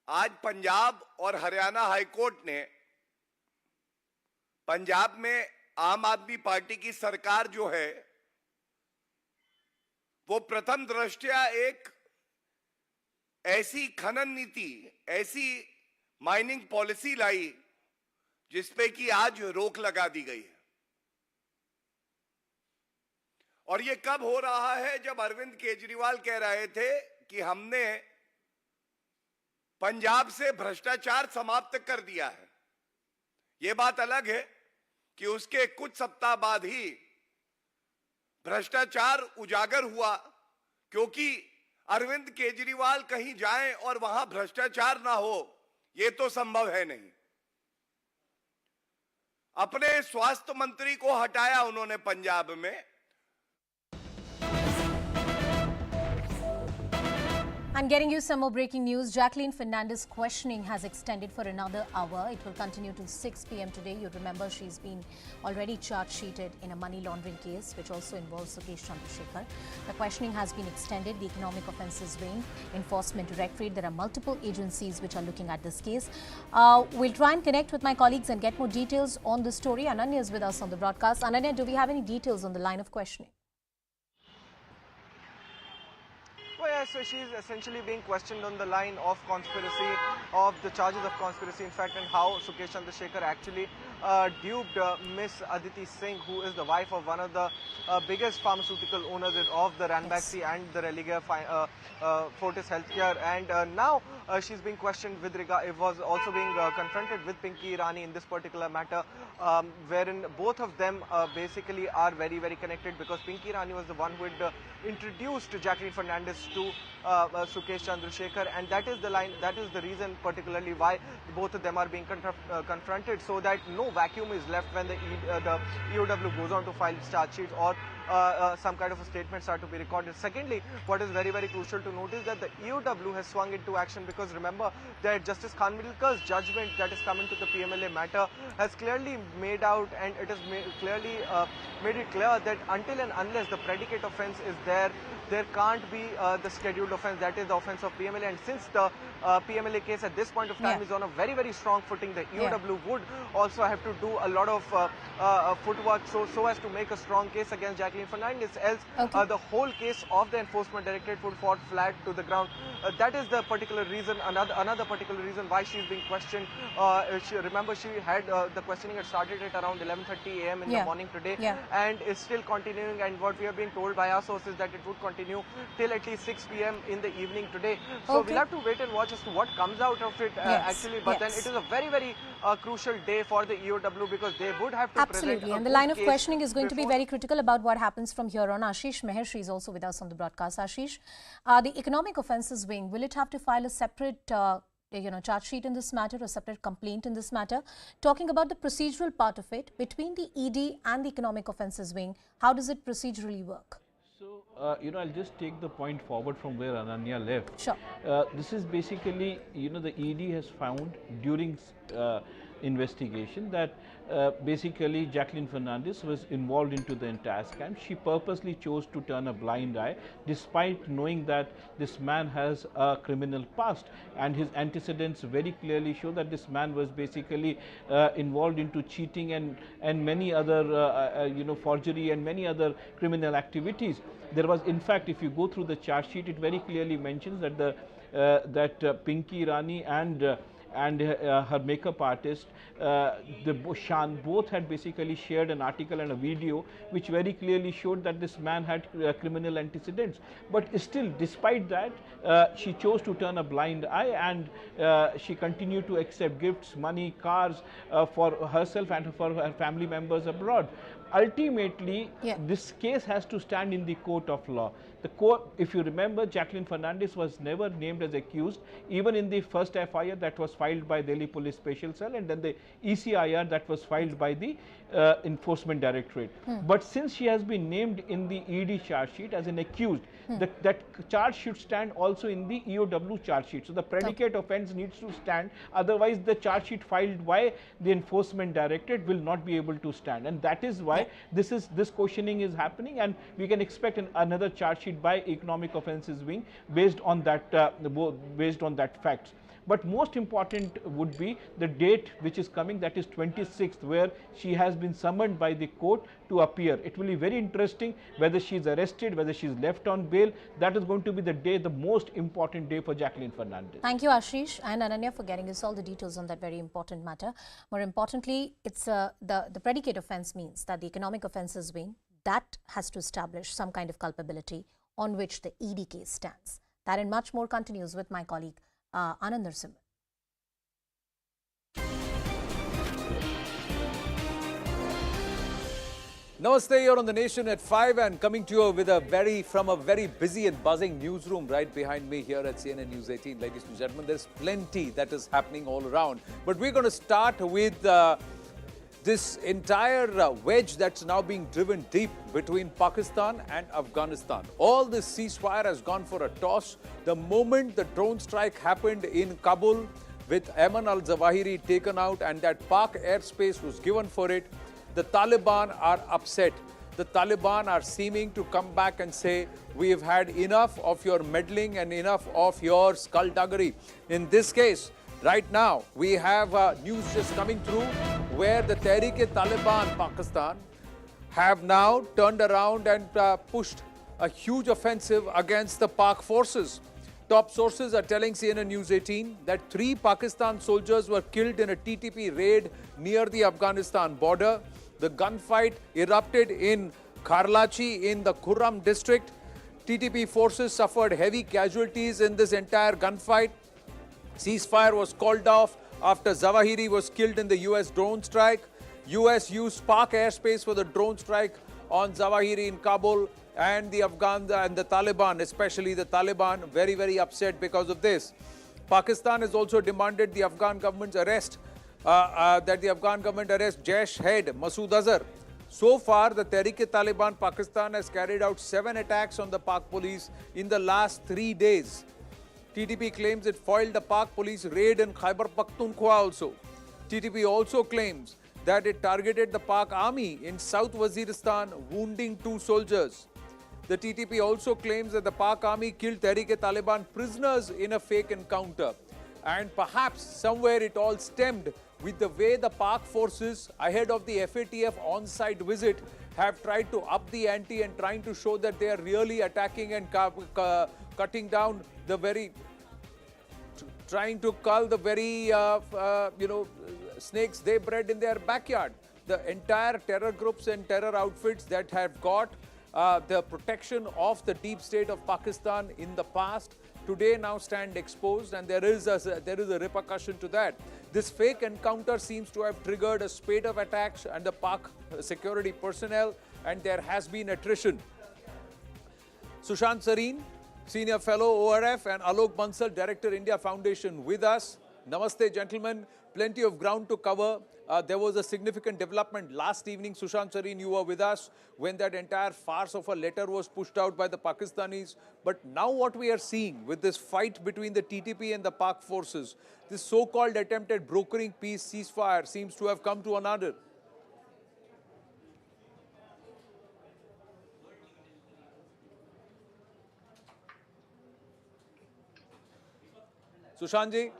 आज पंजाब और हरियाणा हाईकोर्ट ने पंजाब में आम आदमी पार्टी की सरकार जो है वो प्रथम दृष्टया एक ऐसी खनन नीति, ऐसी माइनिंग पॉलिसी लाई जिसपे कि आज रोक लगा दी गई है। और ये कब हो रहा है? जब अरविंद केजरीवाल कह रहे थे कि हमने पंजाब से भ्रष्टाचार समाप्त कर दिया है। यह बात अलग है कि उसके कुछ सप्ताह बाद ही भ्रष्टाचार उजागर हुआ, क्योंकि अरविंद केजरीवाल कहीं जाएं और वहां भ्रष्टाचार ना हो, यह तो संभव है नहीं। अपने स्वास्थ्य मंत्री को हटाया उन्होंने पंजाब में। I'm getting you some more breaking news. Jacqueline Fernandez questioning has extended for another hour. It will continue till 6 p.m. today. You remember she's been already charge-sheeted in a money laundering case, which also involves Sukesh Chandrasekhar. The questioning has been extended. The Economic Offences Wing, Enforcement Directorate. There are multiple agencies which are looking at this case. We'll try and connect with my colleagues and get more details on the story. Ananya is with us on the broadcast. Ananya, do we have any details on the line of questioning? Well, yeah, so she's essentially being questioned on the line of conspiracy, of the charges of conspiracy, in fact, and how Sukesh Chandrasekhar actually duped Miss Aditi Singh, who is the wife of one of the biggest pharmaceutical owners of the Ranbaxy and the Religare Fortis Healthcare. And now she's being questioned with regard, it was also being confronted with Pinky Irani in this particular matter, wherein both of them basically are very, very connected, because Pinky Irani was the one who had introduced Jacqueline Fernandez to Sukesh Chandrasekhar, and that is the line, that is the reason particularly why both of them are being confronted, so that no vacuum is left when the EOW goes on to file charge sheets or some kind of a statements are to be recorded. Secondly, what is very, very crucial to note is that the EOW has swung into action, because remember that Justice Khanwilkar's judgment that is coming to the PMLA matter has clearly made out, and it has clearly made it clear that until and unless the predicate offence is there can't be the scheduled offence, that is the offence of PMLA. And since the PMLA case at this point of time is on a very, very strong footing, the EOW would also have to do a lot of footwork so as to make a strong case against Jacqueline Fernandez, else the whole case of the Enforcement Directorate would fall flat to the ground. That is the particular reason, another particular reason why she is being questioned. Remember, she had the questioning had started at around 11:30 a.m. in the morning today, and is still continuing, and what we have been told by our sources that it would continue till at least 6 p.m. in the evening today. So we'll have to wait and watch as to what comes out of it actually, but then it is a very, very crucial day for the EOW, because they would have to absolutely, and the line of questioning is going to be very critical about what happens from here on. Ashish Mehershi is also with us on the broadcast. Ashish, the Economic Offences Wing, will it have to file a separate charge sheet in this matter, or separate complaint in this matter? Talking about the procedural part of it, between the ED and the Economic Offences Wing, how does it procedurally work? So, I'll just take the point forward from where Ananya left. Sure. This is basically, the ED has found during investigation that basically Jacqueline Fernandez was involved into the entire scam. She purposely chose to turn a blind eye, despite knowing that this man has a criminal past, and his antecedents very clearly show that this man was basically involved into cheating and many other forgery and many other criminal activities. There was, in fact, if you go through the charge sheet, it very clearly mentions that Pinky Irani and her makeup artist, Shan, both had basically shared an article and a video which very clearly showed that this man had criminal antecedents. But still, despite that, she chose to turn a blind eye, and she continued to accept gifts, money, cars for herself and for her family members abroad. Ultimately, this case has to stand in the court of law. The court, if you remember, Jacqueline Fernandez was never named as accused, even in the first FIR that was filed by Delhi Police Special Cell, and then the ECIR that was filed by the Enforcement Directorate. But since she has been named in the ED charge sheet as an accused, that charge should stand also in the EOW charge sheet. So the predicate offence needs to stand, otherwise the charge sheet filed by the Enforcement Directorate will not be able to stand, and that is why this questioning is happening, and we can expect another charge sheet by Economic Offences Wing based on that facts. But most important would be the date which is coming, that is 26th, where she has been summoned by the court to appear. It will be very interesting whether she is arrested, whether she is left on bail. That is going to be the day, the most important day for Jacqueline Fernandez. Thank you, Ashish and Ananya, for getting us all the details on that very important matter. More importantly, it's the predicate offence means that the economic offences wing, that has to establish some kind of culpability on which the ED case stands. That and much more continues with my colleague Anand Narasimhan. Namaste, you're on The Nation at 5 and coming to you from a very busy and buzzing newsroom right behind me here at CNN News 18. Ladies and gentlemen, there's plenty that is happening all around. But we're going to start with this entire wedge that's now being driven deep between Pakistan and Afghanistan. All this ceasefire has gone for a toss. The moment the drone strike happened in Kabul with Ayman al-Zawahiri taken out and that Pak airspace was given for it, the Taliban are upset. The Taliban are seeming to come back and say, we have had enough of your meddling and enough of your skullduggery. In this case, right now, we have news just coming through where the Tehreek-e-Taliban Pakistan have now turned around and pushed a huge offensive against the Pak forces. Top sources are telling CNN News 18 that 3 Pakistan soldiers were killed in a TTP raid near the Afghanistan border. The gunfight erupted in Kharlachi in the Khurram district. TTP forces suffered heavy casualties in this entire gunfight. Ceasefire was called off after Zawahiri was killed in the US drone strike. US used Pak airspace for the drone strike on Zawahiri in Kabul, and the Afghans and the Taliban, especially the Taliban, very upset because of this. Pakistan has also demanded the Afghan government's arrest Jaish head Masood Azhar. So far, the Tehreek-e-Taliban Pakistan has carried out 7 attacks on the Pak police in the last 3 days. TTP claims it foiled the Pak police raid in Khyber Pakhtunkhwa also. TTP also claims that it targeted the Pak army in South Waziristan, wounding 2 soldiers. The TTP also claims that the Pak army killed Tehreek-e-Taliban prisoners in a fake encounter. And perhaps somewhere it all stemmed with the way the Pak forces, ahead of the FATF on-site visit, have tried to up the ante and trying to show that they are really attacking and cutting down the very, trying to cull the very, snakes they bred in their backyard. The entire terror groups and terror outfits that have got the protection of the deep state of Pakistan in the past today now stand exposed, and there is a repercussion to that. This fake encounter seems to have triggered a spate of attacks and the Pak security personnel, and there has been attrition. Sushant Sareen, Senior Fellow ORF, and Alok Bansal, Director India Foundation with us. Namaste, gentlemen. Plenty of ground to cover. There was a significant development last evening. Sushant Sareen, you were with us when that entire farce of a letter was pushed out by the Pakistanis. But now what we are seeing with this fight between the TTP and the Pak forces, this so-called attempt at brokering peace ceasefire seems to have come to an end. Sushantji,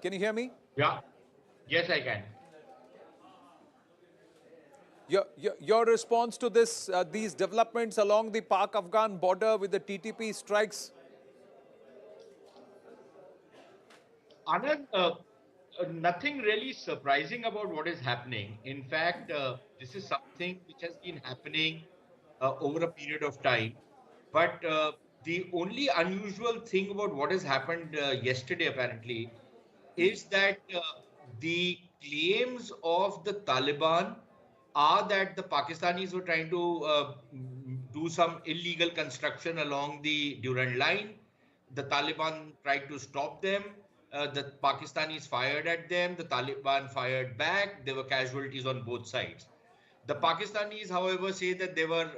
can you hear me? Yeah. Yes, I can. Your response to this, these developments along the Pak-Afghan border with the TTP strikes? Anand, nothing really surprising about what is happening. In fact, this is something which has been happening over a period of time. But the only unusual thing about what has happened yesterday, apparently, is that the claims of the Taliban are that the Pakistanis were trying to do some illegal construction along the Durand line. The Taliban tried to stop them. The Pakistanis fired at them. The Taliban fired back. There were casualties on both sides. The Pakistanis, however, say that there were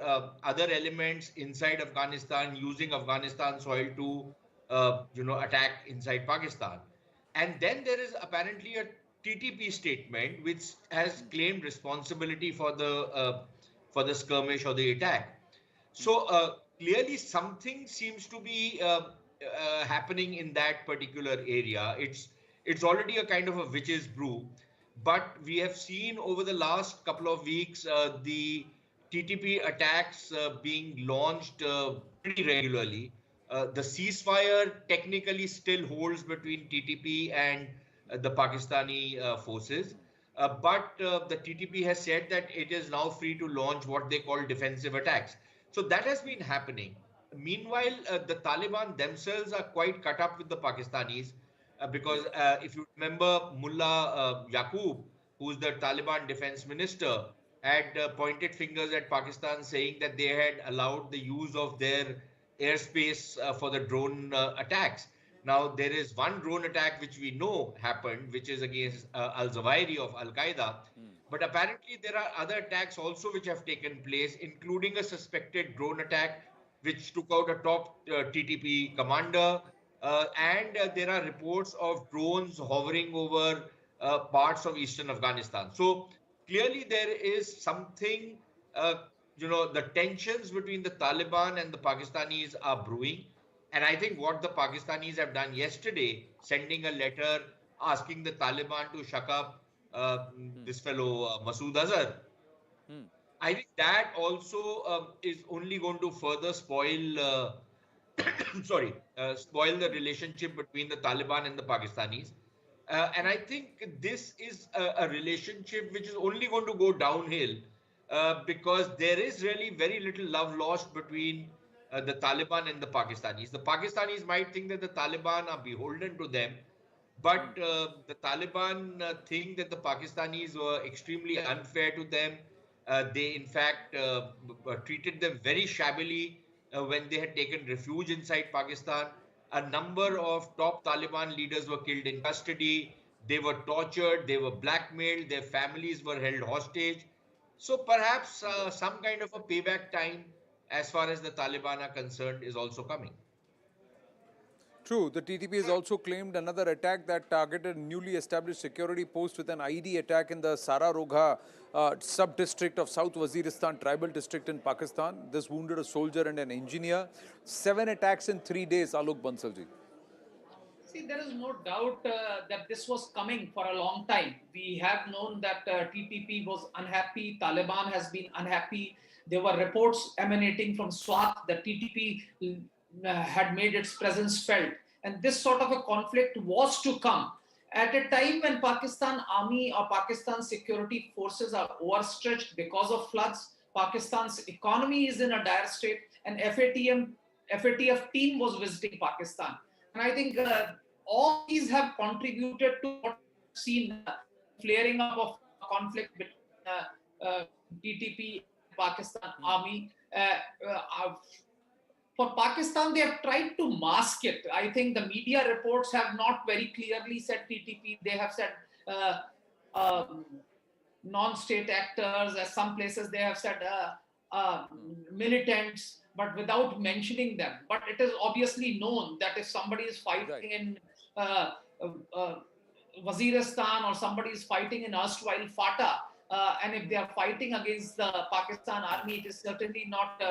other elements inside Afghanistan using Afghanistan soil to, attack inside Pakistan. And then there is apparently a TTP statement which has claimed responsibility for the skirmish or the attack. So clearly something seems to be happening in that particular area. It's already a kind of a witch's brew, but we have seen over the last couple of weeks the TTP attacks being launched pretty regularly. The ceasefire technically still holds between TTP and the Pakistani forces. But the TTP has said that it is now free to launch what they call defensive attacks. So that has been happening. Meanwhile, the Taliban themselves are quite cut up with the Pakistanis because if you remember, Mullah Yaqub, who's the Taliban defense minister, had pointed fingers at Pakistan saying that they had allowed the use of their airspace for the drone attacks. Now, there is one drone attack which we know happened, which is against Al-Zawahiri of Al-Qaeda. But apparently there are other attacks also which have taken place, including a suspected drone attack which took out a top TTP commander. And there are reports of drones hovering over parts of eastern Afghanistan. So clearly there is something, the tensions between the Taliban and the Pakistanis are brewing. And I think what the Pakistanis have done yesterday, sending a letter asking the Taliban to shut up this fellow Masood Azhar, I think that also is only going to further spoil, spoil the relationship between the Taliban and the Pakistanis. And I think this is a relationship which is only going to go downhill because there is really very little love lost between the Taliban and the Pakistanis. The Pakistanis might think that the Taliban are beholden to them, but the Taliban think that the Pakistanis were extremely unfair to them. They, in fact, treated them very shabbily when they had taken refuge inside Pakistan. A number of top Taliban leaders were killed in custody. They were tortured. They were blackmailed. Their families were held hostage. So perhaps some kind of a payback time as far as the Taliban are concerned is also coming. True. The TTP has also claimed another attack that targeted a newly established security post with an ID attack in the Sararogha sub-district of South Waziristan tribal district in Pakistan. This wounded a soldier and an engineer. 7 attacks in 3 days, Alok Bansalji. See, there is no doubt that this was coming for a long time. We have known that TTP was unhappy, Taliban has been unhappy. There were reports emanating from Surat that TTP had made its presence felt. And this sort of a conflict was to come at a time when Pakistan army or Pakistan security forces are overstretched because of floods. Pakistan's economy is in a dire state, and FATF team was visiting Pakistan. And I think all these have contributed to what we've seen flaring up of conflict between TTP and Pakistan army. For Pakistan, they have tried to mask it. I think the media reports have not very clearly said TTP. They have said non-state actors. As some places they have said militants, but without mentioning them. But it is obviously known that if somebody is fighting in Waziristan or somebody is fighting in erstwhile FATA, and if they are fighting against the Pakistan army, it is certainly not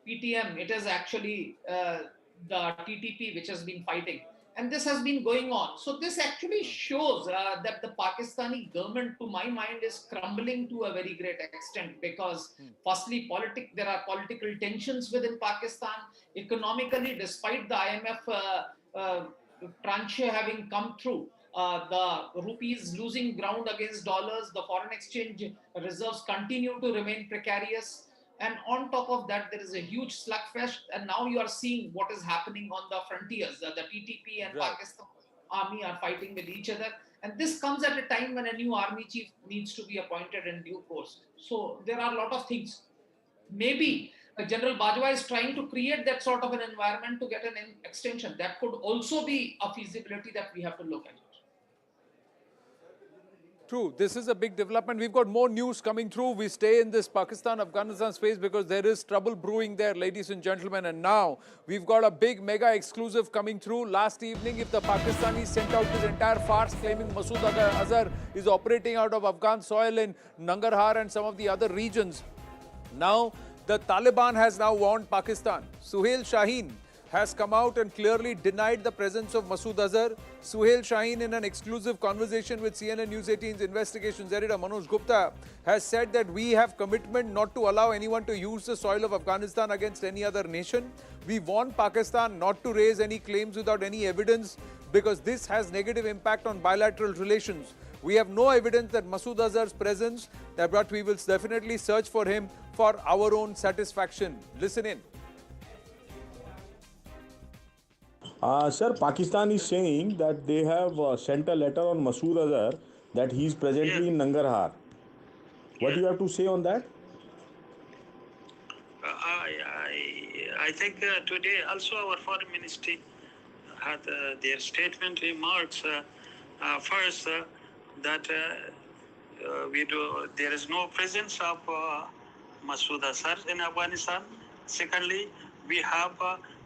PTM, it is actually the TTP which has been fighting. And this has been going on. So this actually shows that the Pakistani government, to my mind, is crumbling to a very great extent because firstly, there are political tensions within Pakistan. Economically, despite the IMF tranche having come through, the rupee is losing ground against dollars. The foreign exchange reserves continue to remain precarious. And on top of that, there is a huge slugfest. And now you are seeing what is happening on the frontiers. The TTP and Pakistan army are fighting with each other. And this comes at a time when a new army chief needs to be appointed in due course. So there are a lot of things. Maybe General Bajwa is trying to create that sort of an environment to get an extension. That could also be a feasibility that we have to look at. True. This is a big development. We've got more news coming through. We stay in this Pakistan-Afghanistan space because there is trouble brewing there, ladies and gentlemen. And now we've got a big mega exclusive coming through. Last evening, if the Pakistanis sent out this entire farce claiming Masood Azhar is operating out of Afghan soil in Nangarhar and some of the other regions, now the Taliban has now warned Pakistan. Suhail Shaheen, has come out and clearly denied the presence of Masood Azhar. Suhail Shaheen, in an exclusive conversation with CNN News 18's investigations editor Manoj Gupta, has said that we have commitment not to allow anyone to use the soil of Afghanistan against any other nation. We want Pakistan not to raise any claims without any evidence because this has negative impact on bilateral relations. We have no evidence that Masood Azhar's presence, but we will definitely search for him for our own satisfaction. Listen in. Sir, Pakistan is saying that they have sent a letter on Masood Azhar that he is presently in Nangarhar. What do you have to say on that? I think today also our foreign ministry had their statement remarks. First, that there is no presence of Masood Azhar in Afghanistan. Secondly, we have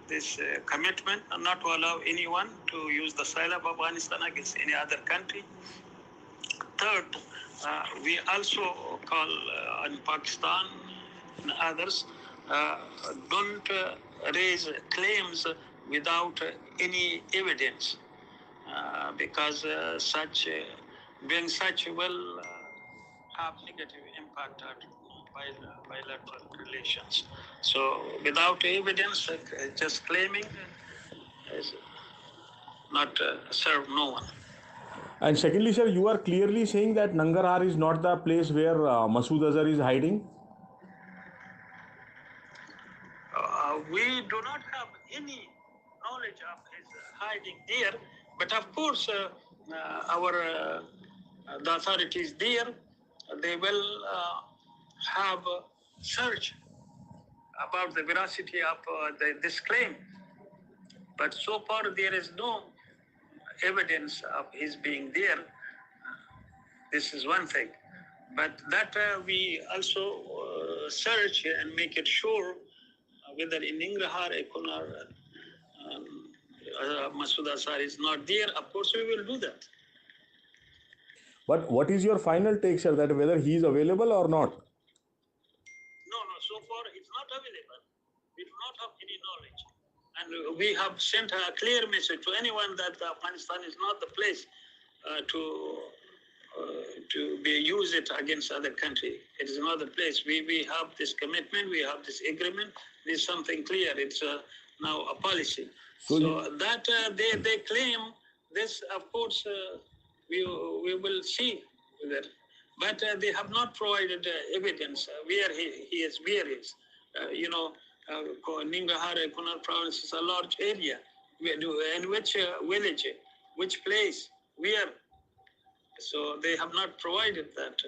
this commitment not to allow anyone to use the soil of Afghanistan against any other country. Third, we also call on Pakistan and others don't raise claims without any evidence because doing such will have negative impact on bilateral relations. So without evidence, just claiming is not serve no one. And secondly, sir, you are clearly saying that Nangarhar is not the place where Masood Azhar is hiding? We do not have any knowledge of his hiding there, but of course the authorities there, they will have search about the veracity of this claim. But so far there is no evidence of his being there. This is one thing. But that we also search and make it sure whether in Nangarhar, Ekunar, Masood Azhar is not there. Of course we will do that. But what is your final take, sir, that whether he is available or not? No, so far it's not available. We do not have any knowledge. And we have sent a clear message to anyone that Afghanistan is not the place to be use it against other country. It is not the place. We have this commitment, we have this agreement. This is something clear. It's now a policy. So that they claim this, of course, we will see that. But they have not provided evidence where he is. Nangarhar, Kunar province is a large area. In which village, which place, where? So they have not provided that.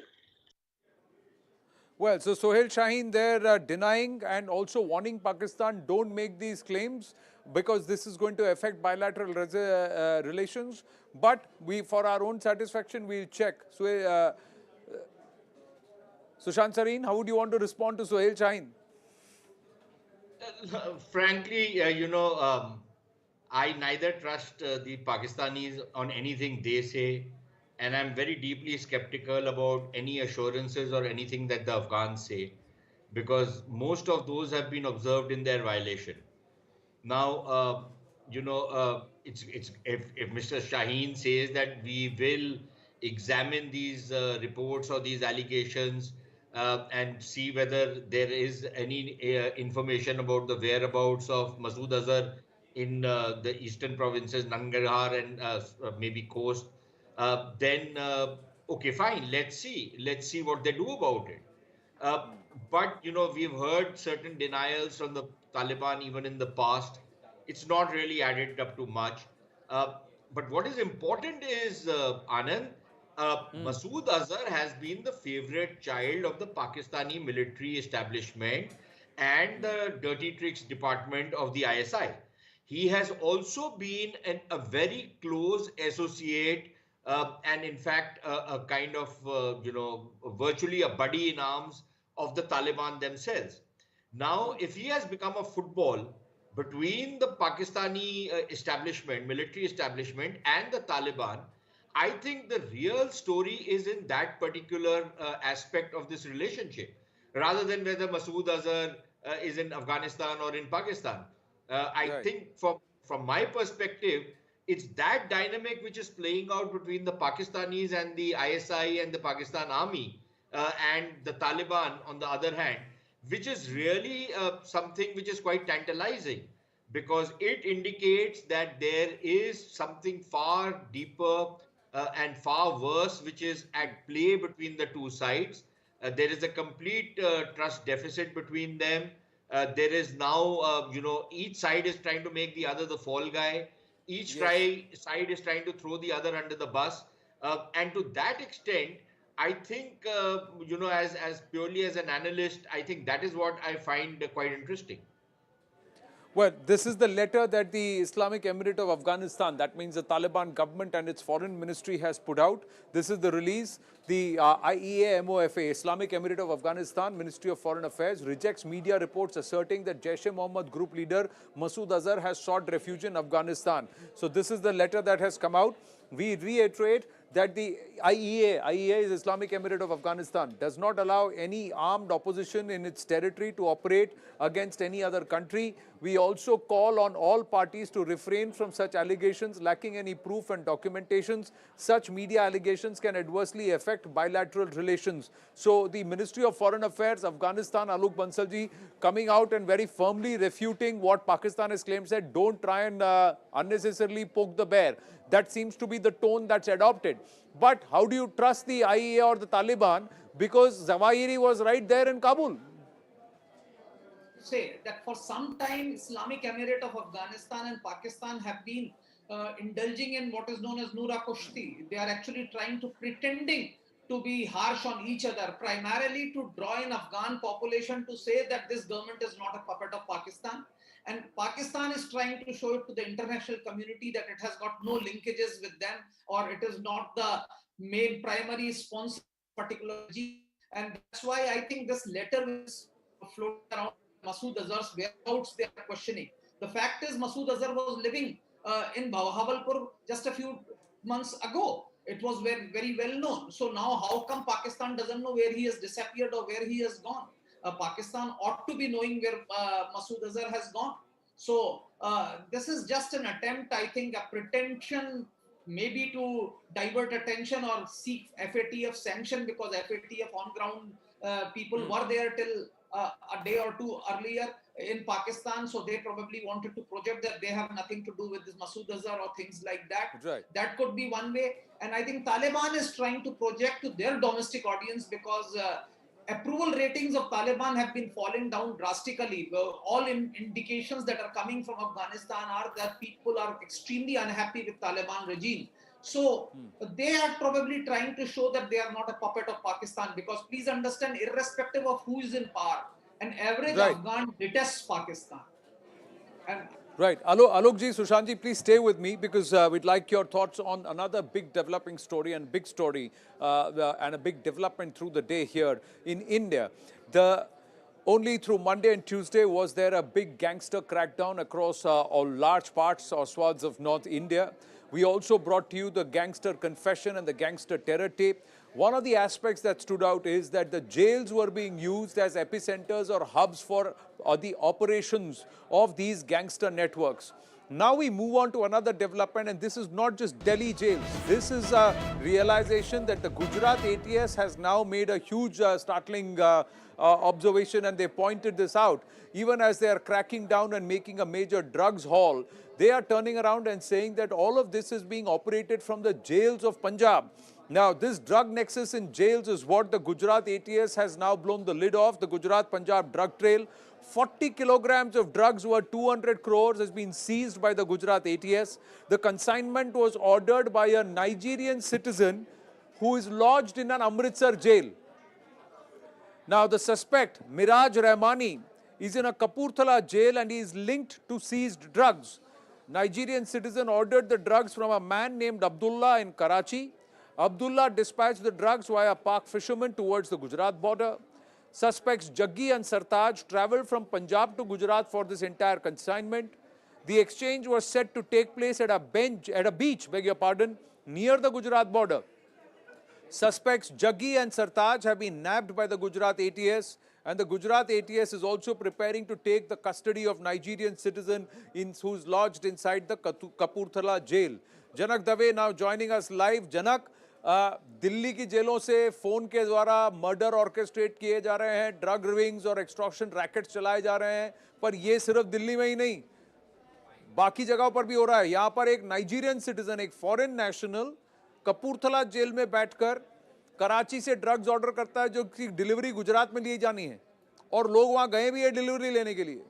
Well, so Suhail Shaheen there denying and also warning Pakistan, don't make these claims because this is going to affect bilateral relations. But we, for our own satisfaction, we'll check. Sushant Sareen, how would you want to respond to Suhail Shaheen? Frankly, I neither trust the Pakistanis on anything they say, and I'm very deeply skeptical about any assurances or anything that the Afghans say, because most of those have been observed in their violation. Now, if Mr. Shaheen says that we will examine these reports or these allegations and see whether there is any information about the whereabouts of Masood Azhar in the eastern provinces, Nangarhar and maybe coast, then okay, fine. Let's see what they do about it. But we've heard certain denials from the Taliban even in the past. It's not really added up to much. But what is important is, Anand, Masood Azhar has been the favorite child of the Pakistani military establishment and the dirty tricks department of the ISI. He has also been a very close associate and in fact a kind of virtually a buddy in arms of the Taliban themselves. Now, if he has become a football between the Pakistani establishment, military establishment and the Taliban, I think the real story is in that particular aspect of this relationship, rather than whether Masood Azhar is in Afghanistan or in Pakistan. I think from my perspective, it's that dynamic which is playing out between the Pakistanis and the ISI and the Pakistan army and the Taliban on the other hand, which is really something which is quite tantalizing because it indicates that there is something far deeper and far worse which is at play between the two sides. There is a complete trust deficit between them. There is now, each side is trying to make the other the fall guy. Each side is trying to throw the other under the bus. And to that extent, I think, as purely as an analyst, I think that is what I find quite interesting. Well, this is the letter that the Islamic Emirate of Afghanistan, that means the Taliban government and its foreign ministry has put out. This is the release. The IEA MOFA, Islamic Emirate of Afghanistan, Ministry of Foreign Affairs, rejects media reports asserting that Jaish-e-Mohammed group leader Masood Azhar has sought refuge in Afghanistan. So this is the letter that has come out. We reiterate that the IEA is Islamic Emirate of Afghanistan, does not allow any armed opposition in its territory to operate against any other country. We also call on all parties to refrain from such allegations lacking any proof and documentations. Such media allegations can adversely affect bilateral relations. So the Ministry of Foreign Affairs, Afghanistan, Alok Bansalji, coming out and very firmly refuting what Pakistan has claimed, said don't try and unnecessarily poke the bear. That seems to be the tone that's adopted. But how do you trust the IEA or the Taliban? Because Zawahiri was right there in Kabul. Say that for some time, Islamic Emirate of Afghanistan and Pakistan have been indulging in what is known as Noora Kushti. They are actually trying to pretending to be harsh on each other, primarily to draw in Afghan population to say that this government is not a puppet of Pakistan. And Pakistan is trying to show it to the international community that it has got no linkages with them, or it is not the main primary sponsor of particular regime. And that's why I think this letter is floating around Masood Azhar's whereabouts they are questioning. The fact is Masood Azhar was living in Bahawalpur just a few months ago. It was very, very well known. So now how come Pakistan doesn't know where he has disappeared or where he has gone? Pakistan ought to be knowing where Masood Azhar has gone. So this is just an attempt, I think, a pretension maybe to divert attention or seek FATF sanction, because FATF on ground people were there till a day or two earlier in Pakistan. So they probably wanted to project that they have nothing to do with this Masood Azhar or things like that. Right. That could be one way. And I think Taliban is trying to project to their domestic audience, because approval ratings of Taliban have been falling down drastically. All indications that are coming from Afghanistan are that people are extremely unhappy with Taliban regime. So they are probably trying to show that they are not a puppet of Pakistan, because please understand, irrespective of who is in power, an average Afghan detests Pakistan. And right. Alokji, Sushantji, please stay with me, because we'd like your thoughts on another big developing story and big story and a big development through the day here in India. Only through Monday and Tuesday was there a big gangster crackdown across all large parts or swaths of North India. We also brought to you the gangster confession and the gangster terror tape. One of the aspects that stood out is that the jails were being used as epicenters or hubs for the operations of these gangster networks. Now we move on to another development, and this is not just Delhi jails. This is a realization that the Gujarat ATS has now made a huge startling observation, and they pointed this out. Even as they are cracking down and making a major drugs haul, they are turning around and saying that all of this is being operated from the jails of Punjab. Now, this drug nexus in jails is what the Gujarat ATS has now blown the lid off. The Gujarat-Punjab drug trail, 40 kilograms of drugs worth 200 crores has been seized by the Gujarat ATS. The consignment was ordered by a Nigerian citizen who is lodged in an Amritsar jail. Now, the suspect, Miraj Rahmani, is in a Kapurthala jail and he is linked to seized drugs. Nigerian citizen ordered the drugs from a man named Abdullah in Karachi. Abdullah dispatched the drugs via park fishermen towards the Gujarat border. Suspects Jaggi and Sartaj travelled from Punjab to Gujarat for this entire consignment. The exchange was set to take place at a beach, near the Gujarat border. Suspects Jaggi and Sartaj have been nabbed by the Gujarat ATS And the Gujarat ATS is also preparing to take the custody of Nigerian citizen who's lodged inside the Kapurthala jail. Janak Dave now joining us live. Janak, Delhi की जेलों से phone के द्वारा murder orchestrate किए जा रहे हैं, drug rings और एक्सटॉर्शन रैकेट्स चलाए जा रहे हैं, पर ये सिर्फ दिल्ली में ही नहीं, बाकी जगहों पर भी हो रहा है। यहाँ पर एक नाइजीरियन सिटीजन, एक फॉरेन नेशनल कपूरथला जेल में बैठकर कराची से ड्रग्स ऑर्डर करता है, जो कि डिलीवरी गुजरात में ली जानी है, और लोग वहां गए भी है डिलीवरी लेने के लिए।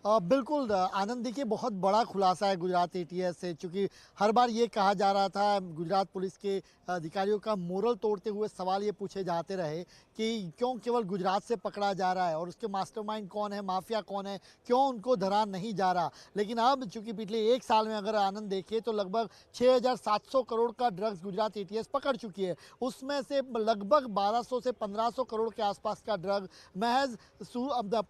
बिल्कुल आनंद, देखिए बहुत बड़ा खुलासा है गुजरात एटीएस से, क्योंकि हर बार ये कहा जा रहा था, गुजरात पुलिस के अधिकारियों का मोरल तोड़ते हुए सवाल ये पूछे जाते रहे कि क्यों केवल गुजरात से पकड़ा जा रहा है और उसके मास्टरमाइंड कौन है, माफिया कौन है, क्यों उनको धरा नहीं जा रहा। लेकिन अब चूंकि पिछले एक साल में अगर आनंद देखिए तो लगभग 6,700 करोड़ का ड्रग्स गुजरात एटीएस पकड़ चुकी है। उसमें से लगभग 1,200 से 1,500 करोड़ के आसपास का ड्रग महज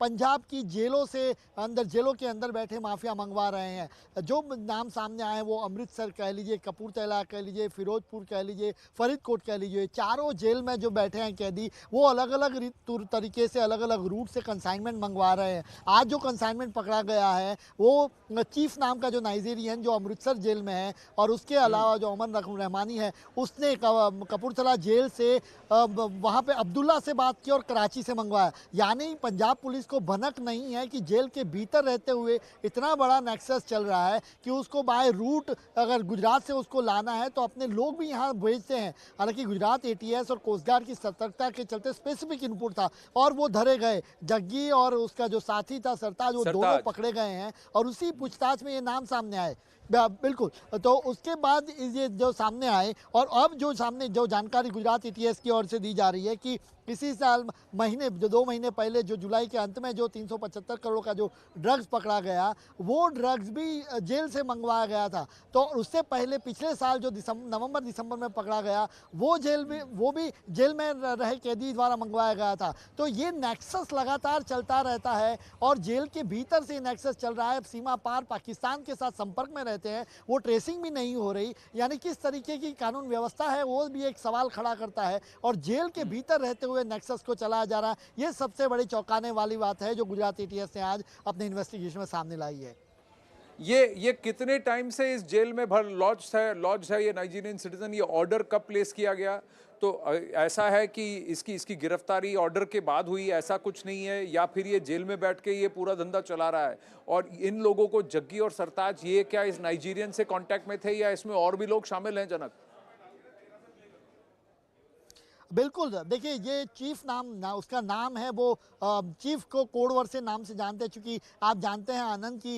पंजाब की जेलों से जेलों के अंदर बैठे माफिया मंगवा रहे हैं। जो नाम सामने आए वो अमृतसर कह लीजिए, कपूरथला कह लीजिए, फिरोजपुर कह लीजिए, फरीदकोट कह लीजिए, चारों जेल में जो बैठे हैं कैदी, वो अलग अलग तरीके से अलग अलग रूट से कंसाइनमेंट मंगवा रहे हैं। आज जो कंसाइनमेंट पकड़ा गया है वो चीफ नाम का जो नाइजीरियन जो अमृतसर जेल में है, और उसके अलावा जो अमन रहमानी है उसने कपूरथला जेल से वहाँ पे अब्दुल्ला से बात की और कराची से मंगवाया। यानी पंजाब पुलिस को भनक नहीं है कि जेल के भीतर रहते हुए इतना बड़ा नेक्सस चल रहा है कि उसको बाय रूट अगर गुजरात से उसको लाना है तो अपने लोग भी यहाँ भेजते हैं। हालांकि गुजरात एटीएस और कोस्ट गार्ड की सतर्कता के चलते स्पेसिफिक इनपुट था और वो धरे गए। जग्गी और उसका जो साथी था सरताज, वो दोनों पकड़े गए हैं और उसी पूछताछ में ये नाम सामने आए। बिल्कुल, तो उसके बाद ये जो सामने आए, और अब जो सामने जो जानकारी गुजरात एटीएस की ओर से दी जा रही है कि इसी साल जो 2 महीने पहले जो जुलाई के अंत में जो 375 करोड़ का जो ड्रग्स पकड़ा गया, वो ड्रग्स भी जेल से मंगवाया गया था। तो उससे पहले पिछले साल जो नवंबर दिसंबर में पकड़ा गया वो भी जेल में रहे कैदी द्वारा मंगवाया गया था। तो ये नेक्सस लगातार चलता रहता है और जेल के भीतर से नेक्सस चल रहा है। सीमा पार पाकिस्तान के साथ संपर्क में रहते हैं, वो ट्रेसिंग भी नहीं हो रही। यानी किस तरीके की कानून व्यवस्था है वो भी एक सवाल खड़ा करता है, और जेल के भीतर रहते हुए नेक्सस को चलाया जा रहा है। ये सबसे बड़ी चौंकाने वाली बात है जो गुजरात एटीएस ने आज अपने इन्वेस्टिगेशन में सामने लाई है। ये कितने टाइम से इस जेल में लॉज है ये नाइजीरियन सिटीजन? ये ऑर्डर कब प्लेस किया गया? तो ऐसा है कि इसकी गिरफ्तारी ऑर्डर के बाद हुई, ऐसा कुछ नहीं है, या फिर ये जेल में बैठ के ये पूरा धंधा चला रहा है? और इन लोगों को, जग्गी और सरताज, ये क्या इस नाइजीरियन से कांटेक्ट में थे या इसमें और भी लोग शामिल हैं जनक? बिल्कुल, देखिए ये चीफ उसका नाम है, वो चीफ को कोडवर्ड से नाम से जानते हैं, क्योंकि आप जानते हैं आनंद की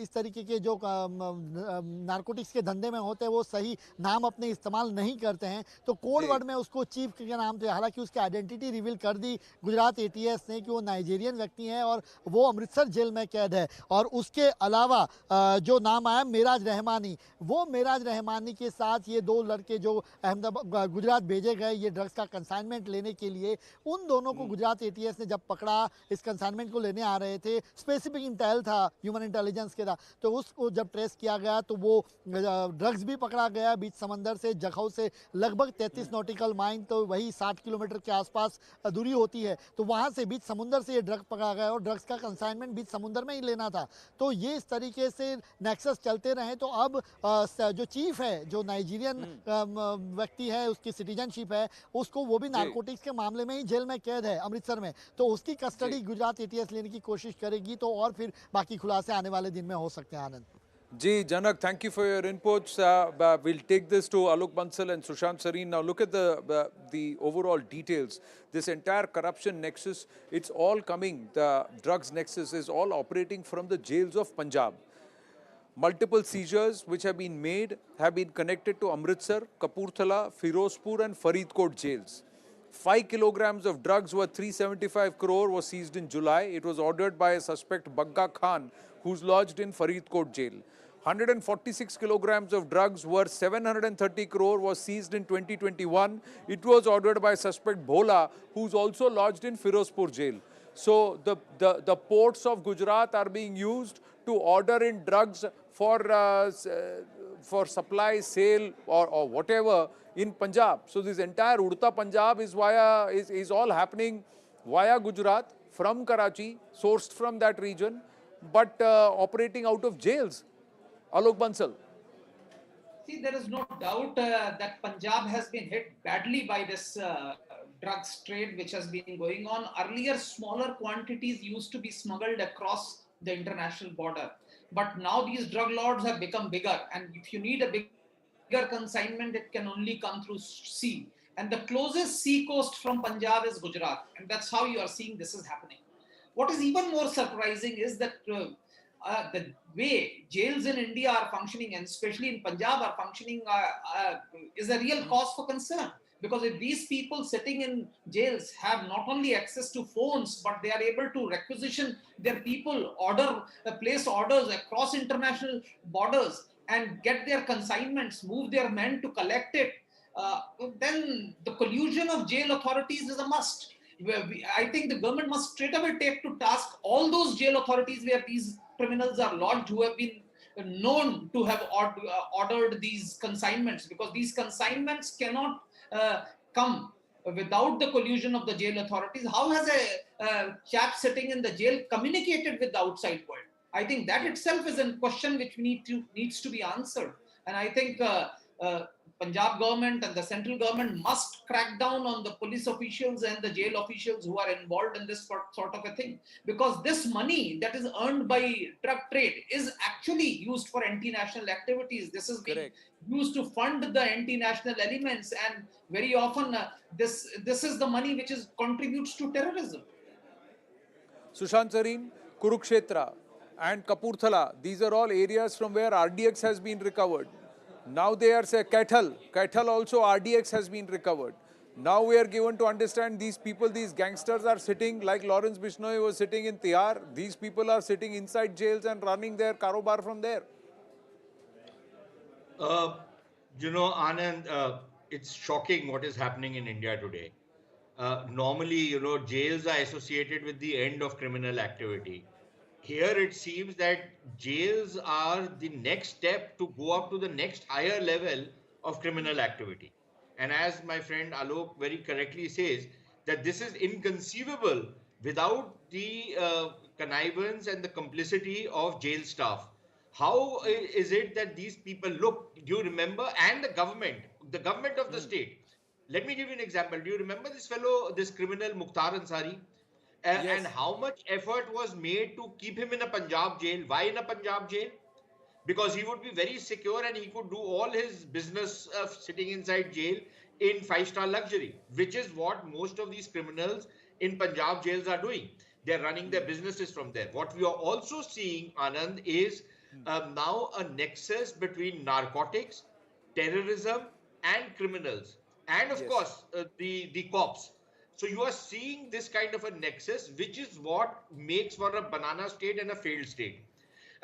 इस तरीके के जो नारकोटिक्स के धंधे में होते हैं वो सही नाम अपने इस्तेमाल नहीं करते हैं, तो कोडवर्ड में उसको चीफ के नाम से। हालांकि उसकी आइडेंटिटी रिवील कर दी गुजरात एटीएस ने कि वो नाइजीरियन व्यक्ति हैं और वो अमृतसर जेल में कैद है। और उसके अलावा जो नाम आया मेराज रहमानी, वो मेराज रहमानी के साथ ये 2 लड़के जो अहमदाबाद गुजरात भेजे गए ये ड्रग्स का कंसाइनमेंट लेने के लिए, उन दोनों को गुजरात एटीएस ने जब पकड़ा, इस कंसाइनमेंट को लेने आ रहे थे, स्पेसिफिक इंटेल था, ह्यूमन इंटेलिजेंस के था, तो उसको जब ट्रेस किया गया तो वो ड्रग्स भी पकड़ा गया बीच समंदर से, जखौ से लगभग 33 नॉटिकल माइल, तो वही 60 किलोमीटर के आसपास दूरी होती है, तो वहां से बीच समुद्र से ये ड्रग्स पकड़ा गया और ड्रग्स का कंसाइनमेंट बीच समुद्र में ही लेना था। तो ये इस तरीके से नेक्सस चलते रहे। तो अब जो चीफ है, जो नाइजीरियन व्यक्ति है, उसकी सिटीजनशिप है, उसको वो भी नारकोटिक्स के मामले में ही जेल में कैद है अमृतसर में, तो उसकी कस्टडी गुजरात एटीएस लेने की कोशिश करेगी। तो और फिर बाकी खुलासे आने वाले दिन में हो सकते हैं। Anand ji, Janak, thank you for your inputs. We'll take this to Alok Bansal and Sushant Sareen. Now look at the overall details. This entire corruption nexus, it's all coming, the drugs nexus is all operating from the jails of Punjab. Multiple seizures which have been made have been connected to Amritsar, Kapurthala, Firozpur and Faridkot jails. 5 kilograms of drugs worth 375 crore was seized in July. It was ordered by a suspect Bagga Khan, who's lodged in Faridkot jail. 146 kilograms of drugs worth 730 crore was seized in 2021. It was ordered by suspect Bhola, who's also lodged in Firozpur jail. So the ports of Gujarat are being used to order in drugs for supply, sale or whatever in Punjab. So this entire Udta Punjab is all happening via Gujarat from Karachi, sourced from that region, but operating out of jails. Alok Bansal. See, there is no doubt that Punjab has been hit badly by this drugs trade which has been going on. Earlier, smaller quantities used to be smuggled across the international border. But now these drug lords have become bigger. And if you need a bigger consignment, it can only come through sea. And the closest sea coast from Punjab is Gujarat. And that's how you are seeing this is happening. What is even more surprising is that the way jails in India are functioning, and especially in Punjab are functioning, is a real cause for concern. Because if these people sitting in jails have not only access to phones, but they are able to requisition their people, place orders across international borders and get their consignments, move their men to collect it, then the collusion of jail authorities is a must. I think the government must straight away take to task all those jail authorities where these criminals are lodged who have been known to have ordered these consignments, because these consignments cannot come without the collusion of the jail authorities. How has a chap sitting in the jail communicated with the outside world? I think that itself is a question which needs to be answered. And I think Punjab government and the central government must crack down on the police officials and the jail officials who are involved in this sort of a thing. Because this money that is earned by drug trade is actually used for anti-national activities. This is being used to fund the anti-national elements, and very often this is the money which contributes to terrorism. Sushant Sareen, Kurukshetra and Kapurthala, these are all areas from where RDX has been recovered. Now they are say Kaithal also RDX has been recovered. Now we are given to understand these people, these gangsters are sitting like Lawrence Bishnoi was sitting in Tihar. These people are sitting inside jails and running their karobar from there. Anand, it's shocking what is happening in India today. Normally, jails are associated with the end of criminal activity. Here it seems that jails are the next step to go up to the next higher level of criminal activity. And as my friend Alok very correctly says, that this is inconceivable without the connivance and the complicity of jail staff. How is it that these people look, do you remember, and the government of the state. Let me give you an example. Do you remember this fellow, this criminal Mukhtar Ansari? Yes. And how much effort was made to keep him in a Punjab jail? Why in a Punjab jail? Because he would be very secure and he could do all his business of sitting inside jail in 5-star luxury, which is what most of these criminals in Punjab jails are doing. They're running their businesses from there. What we are also seeing, Anand, is now a nexus between narcotics, terrorism and criminals. And of course, the cops. So you are seeing this kind of a nexus, which is what makes for a banana state and a failed state.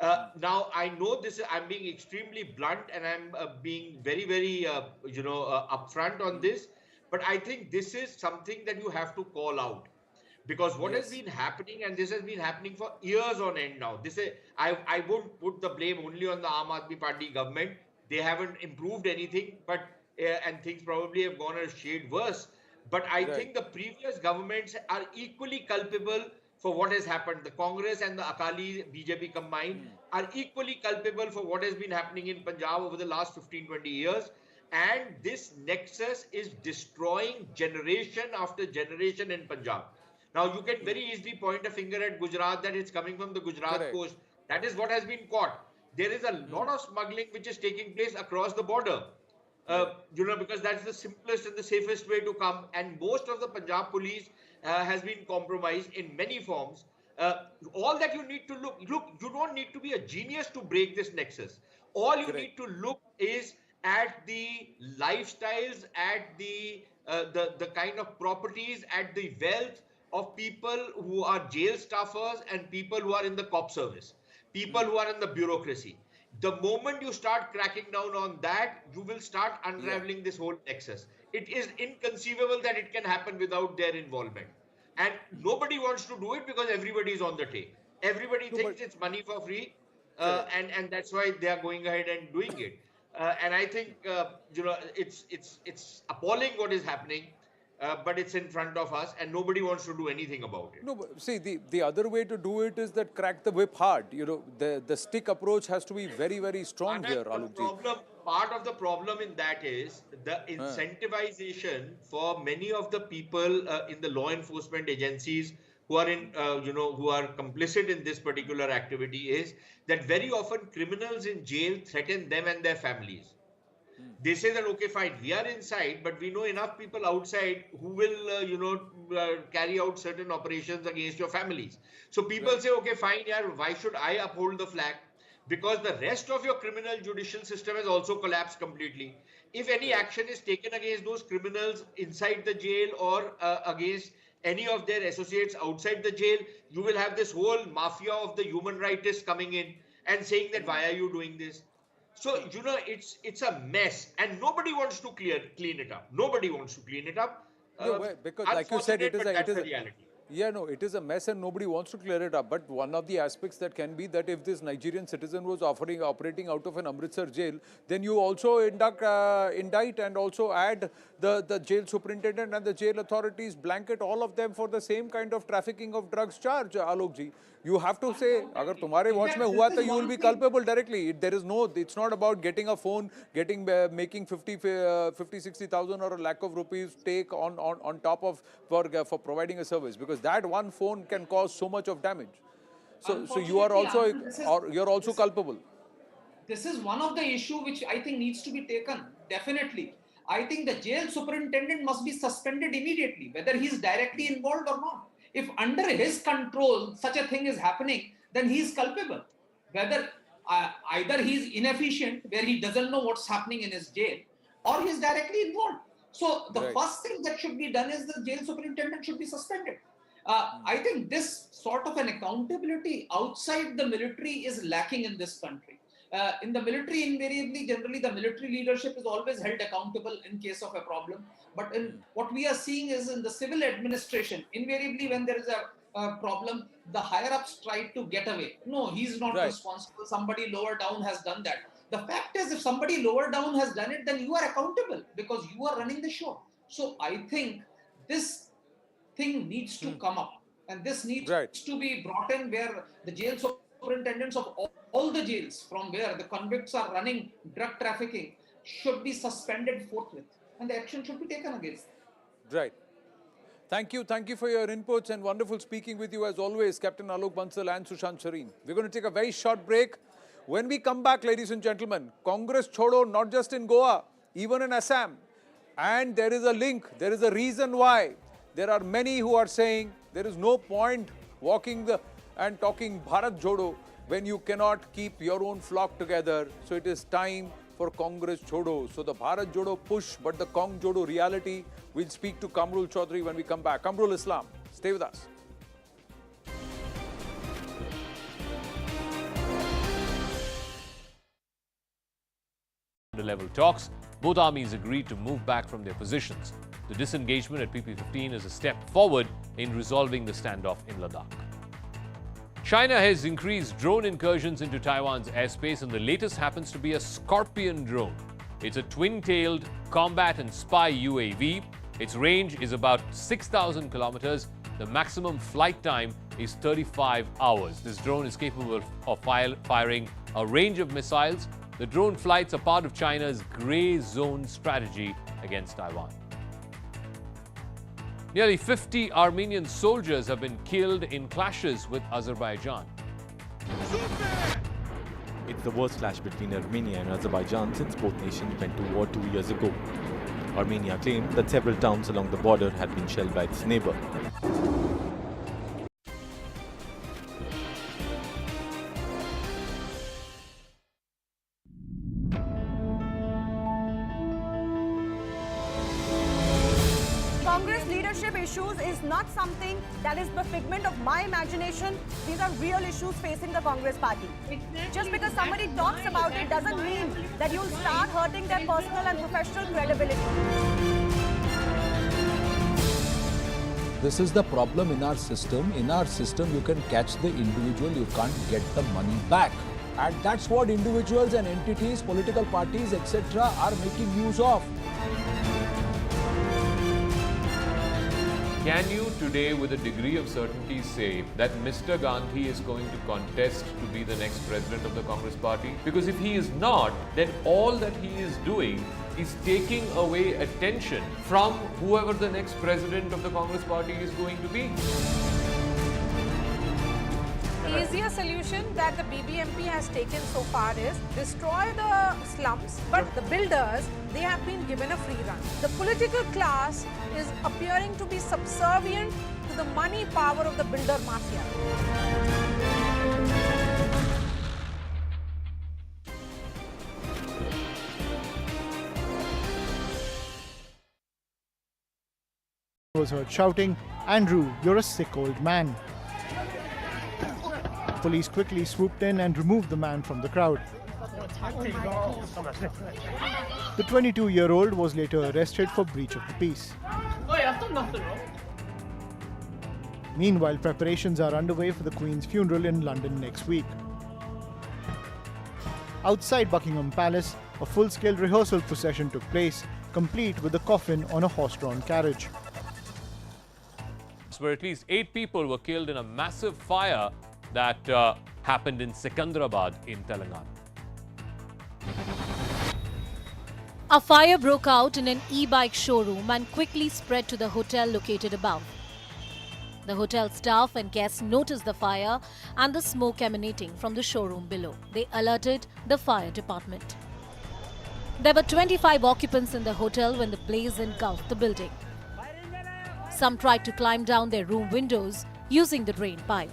Now, I know this, I'm being extremely blunt and I'm being very, very, upfront on this. But I think this is something that you have to call out. Because what has been happening, and this has been happening for years on end now. I won't put the blame only on the Aam Aadmi Party government. They haven't improved anything, but and things probably have gone a shade worse. But I think the previous governments are equally culpable for what has happened. The Congress and the Akali BJP combined are equally culpable for what has been happening in Punjab over the last 15-20 years. And this nexus is destroying generation after generation in Punjab. Now, you can very easily point a finger at Gujarat that it's coming from the Gujarat coast. That is what has been caught. There is a lot of smuggling which is taking place across the border. Because that's the simplest and the safest way to come. And most of the Punjab police has been compromised in many forms. All that you need to look, you don't need to be a genius to break this nexus. All you need to look is at the lifestyles, at the kind of properties, at the wealth of people who are jail staffers and people who are in the cop service, people who are in the bureaucracy. The moment you start cracking down on that, you will start unraveling this whole nexus. It is inconceivable that it can happen without their involvement. And nobody wants to do it because everybody is on the take. Everybody thinks it's money for free. and that's why they are going ahead and doing it. And I think it's appalling what is happening, but it's in front of us, and nobody wants to do anything about it. No, but see, the other way to do it is that crack the whip hard. You know, the stick approach has to be very, very strong here, Rahulji. Part of the problem in that is the incentivization for many of the people in the law enforcement agencies who are who are complicit in this particular activity is that very often criminals in jail threaten them and their families. They say that, okay, fine, we are inside, but we know enough people outside who will, carry out certain operations against your families. So people say, okay, fine, yeah, why should I uphold the flag? Because the rest of your criminal judicial system has also collapsed completely. If any action is taken against those criminals inside the jail or against any of their associates outside the jail, you will have this whole mafia of the human rightists coming in and saying that, why are you doing this? So, it's a mess, and nobody wants to clean it up. Nobody wants to clean it up. Because like you said, it is a reality. Yeah, no, it is a mess and nobody wants to clear it up. But one of the aspects that can be that if this Nigerian citizen was operating out of an Amritsar jail, then you also indict and also add the jail superintendent and the jail authorities, blanket all of them for the same kind of trafficking of drugs charge, Alokji. You have to say, agar tumhare watch mein hua to you will be culpable directly. There is no, it's not about getting a phone, making 60,000 or a lakh of rupees take on top of for providing a service, because that one phone can cause so much of damage. So you are also, you're also culpable. This is one of the issue which I think needs to be taken, definitely. I think the jail superintendent must be suspended immediately, whether he is directly involved or not. If under his control such a thing is happening, then he is culpable. Whether either he is inefficient, where he doesn't know what's happening in his jail, or he is directly involved. So the first thing that should be done is the jail superintendent should be suspended. I think this sort of an accountability outside the military is lacking in this country. In the military, invariably, generally, the military leadership is always held accountable in case of a problem. But what we are seeing is in the civil administration, invariably, when there is a problem, the higher-ups try to get away. No, he's not responsible. Somebody lower down has done that. The fact is, if somebody lower down has done it, then you are accountable because you are running the show. So I think this thing needs to come up, and this needs to be brought in where the jail superintendents of all the jails from where the convicts are running drug trafficking should be suspended forthwith, and the action should be taken against them. Right. Thank you for your inputs, and wonderful speaking with you as always, Captain Alok Bansal and Sushant Shareen. We're going to take a very short break. When we come back, ladies and gentlemen, Congress Chodo, not just in Goa, even in Assam. And there is a link, there is a reason why. There are many who are saying there is no point walking and talking Bharat Jodo when you cannot keep your own flock together. So it is time for Congress Chodo. So the Bharat Jodo push, but the Cong Jodo reality. We'll speak to Kamrul Chaudhary when we come back. Kamrul Islam, stay with us. Level talks, both armies agreed to move back from their positions. The disengagement at PP-15 is a step forward in resolving the standoff in Ladakh. China has increased drone incursions into Taiwan's airspace, and the latest happens to be a Scorpion drone. It's a twin-tailed combat and spy UAV. Its range is about 6,000 kilometers. The maximum flight time is 35 hours. This drone is capable of firing a range of missiles. The drone flights are part of China's gray zone strategy against Taiwan. Nearly 50 Armenian soldiers have been killed in clashes with Azerbaijan. It's the worst clash between Armenia and Azerbaijan since both nations went to war 2 years ago. Armenia claimed that several towns along the border had been shelled by its neighbor. Congress leadership issues is not something that is the figment of my imagination. These are real issues facing the Congress party. Just because somebody talks about it doesn't mean that you'll start hurting their personal and professional credibility. This is the problem in our system. In our system, you can catch the individual, you can't get the money back. And that's what individuals and entities, political parties, etc. are making use of. Can you today with a degree of certainty say that Mr. Gandhi is going to contest to be the next president of the Congress party? Because if he is not, then all that he is doing is taking away attention from whoever the next president of the Congress party is going to be. The easier solution that the BBMP has taken so far is destroy the slums, but the builders, they have been given a free run. The political class is appearing to be subservient to the money power of the builder mafia. Was heard shouting, "Andrew, you're a sick old man." Police quickly swooped in and removed the man from the crowd. The 22-year-old was later arrested for breach of the peace. Meanwhile, preparations are underway for the Queen's funeral in London next week. Outside Buckingham Palace, a full-scale rehearsal procession took place, complete with the coffin on a horse-drawn carriage. Where at least 8 people were killed in a massive fire that happened in Secunderabad in Telangana. A fire broke out in an e-bike showroom and quickly spread to the hotel located above. The hotel staff and guests noticed the fire and the smoke emanating from the showroom below. They alerted the fire department. There were 25 occupants in the hotel when the blaze engulfed the building. Some tried to climb down their room windows using the drain pipe.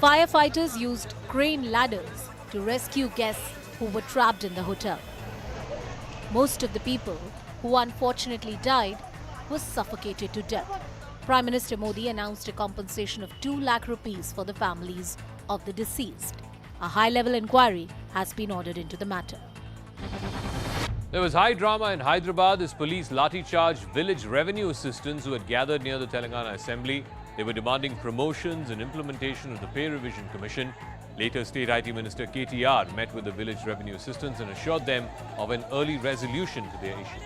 Firefighters used crane ladders to rescue guests who were trapped in the hotel. Most of the people who unfortunately died were suffocated to death. Prime Minister Modi announced a compensation of 2 lakh rupees for the families of the deceased. A high-level inquiry has been ordered into the matter. There was high drama in Hyderabad as police lathi-charged village revenue assistants who had gathered near the Telangana Assembly. They were demanding promotions and implementation of the Pay Revision Commission. Later, State IT Minister KTR met with the village revenue assistants and assured them of an early resolution to their issue.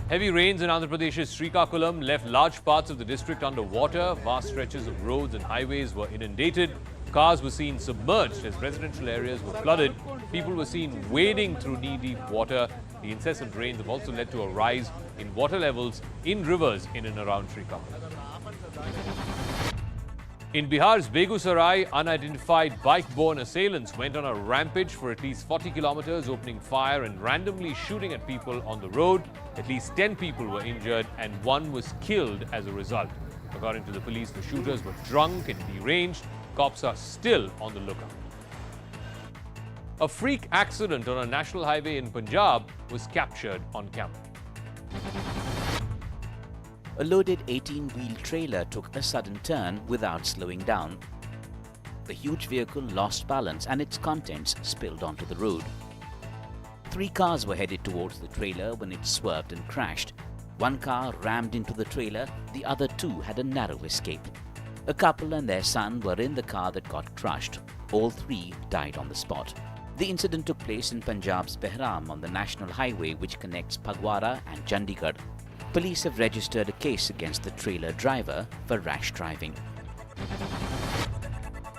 Heavy rains in Andhra Pradesh's Srikakulam left large parts of the district under water. Vast stretches of roads and highways were inundated. Cars were seen submerged as residential areas were flooded. People were seen wading through knee-deep water. The incessant rains have also led to a rise in water levels in rivers in and around Srikakulam. In Bihar's Begusarai, unidentified bike-borne assailants went on a rampage for at least 40 kilometers, opening fire and randomly shooting at people on the road. At least 10 people were injured and 1 was killed as a result. According to the police, the shooters were drunk and deranged. Cops are still on the lookout. A freak accident on a national highway in Punjab was captured on camera. A loaded 18-wheel trailer took a sudden turn without slowing down. The huge vehicle lost balance and its contents spilled onto the road. 3 cars were headed towards the trailer when it swerved and crashed. 1 car rammed into the trailer, the other 2 had a narrow escape. A couple and their son were in the car that got crushed. All 3 died on the spot. The incident took place in Punjab's Behram on the national highway which connects Phagwara and Chandigarh. Police have registered a case against the trailer driver for rash driving.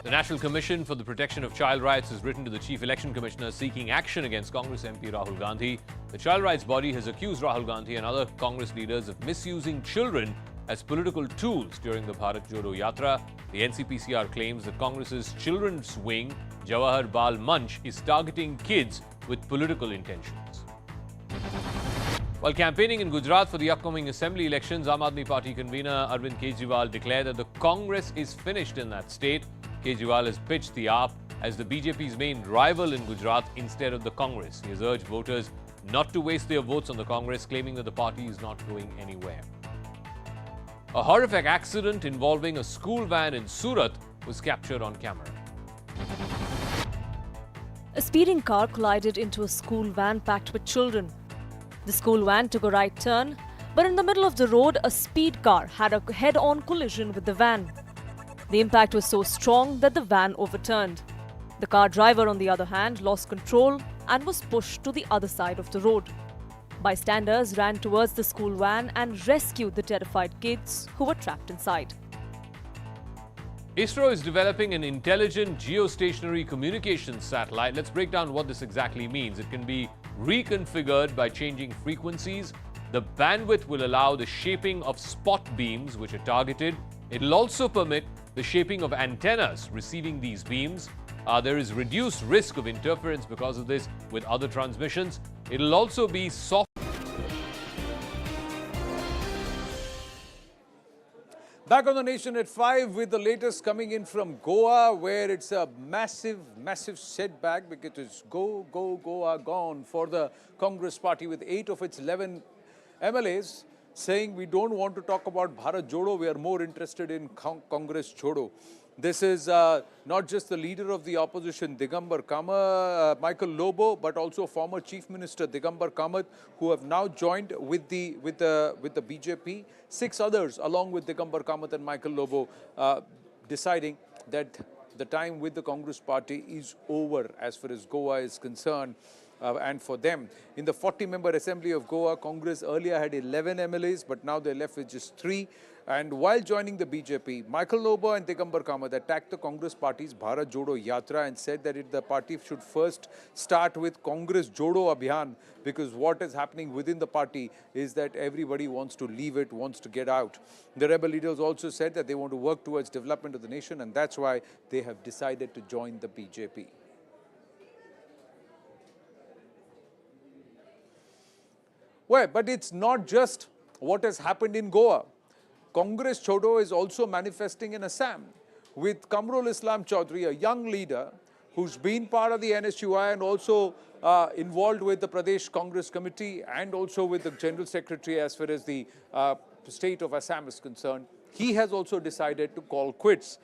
The National Commission for the Protection of Child Rights has written to the Chief Election Commissioner seeking action against Congress MP Rahul Gandhi. The child rights body has accused Rahul Gandhi and other Congress leaders of misusing children as political tools during the Bharat Jodo Yatra. The NCPCR claims that Congress's children's wing, Jawahar Bal Manch, is targeting kids with political intentions. While campaigning in Gujarat for the upcoming assembly elections, Aam Aadmi Party convener Arvind Kejriwal declared that the Congress is finished in that state. Kejriwal has pitched the AAP as the BJP's main rival in Gujarat instead of the Congress. He has urged voters not to waste their votes on the Congress, claiming that the party is not going anywhere. A horrific accident involving a school van in Surat was captured on camera. A speeding car collided into a school van packed with children. The school van took a right turn, but in the middle of the road, a speed car had a head-on collision with the van. The impact was so strong that the van overturned. The car driver, on the other hand, lost control and was pushed to the other side of the road. Bystanders ran towards the school van and rescued the terrified kids who were trapped inside. ISRO is developing an intelligent geostationary communications satellite. Let's break down what this exactly means. It can be reconfigured by changing frequencies. The bandwidth will allow the shaping of spot beams which are targeted. It will also permit the shaping of antennas receiving these beams. There is reduced risk of interference because of this with other transmissions. It will also be soft. Back on the nation at 5 with the latest coming in from Goa, where it's a massive setback because it's Goa gone for the Congress party with 8 of its 11 MLAs saying we don't want to talk about Bharat Jodo, we are more interested in Congress Jodo. This is not just the leader of the opposition, Digambar Kamath, Michael Lobo, but also former Chief Minister Digambar Kamath, who have now joined with the BJP. 6 others, along with Digambar Kamath and Michael Lobo, deciding that the time with the Congress party is over as far as Goa is concerned. And for them, in the 40-member Assembly of Goa, Congress earlier had 11 MLAs, but now they're left with just 3. And while joining the BJP, Michael Lobo and Digambar Kamath attacked the Congress party's Bharat Jodo Yatra and said that the party should first start with Congress Jodo Abhiyan, because what is happening within the party is that everybody wants to leave it, wants to get out. The rebel leaders also said that they want to work towards development of the nation, and that's why they have decided to join the BJP. Well, but it's not just what has happened in Goa. Congress Jodo is also manifesting in Assam with Kamrul Islam Chaudhry, a young leader who's been part of the NSUI and also involved with the Pradesh Congress Committee and also with the General Secretary as far as the state of Assam is concerned. He has also decided to call quits.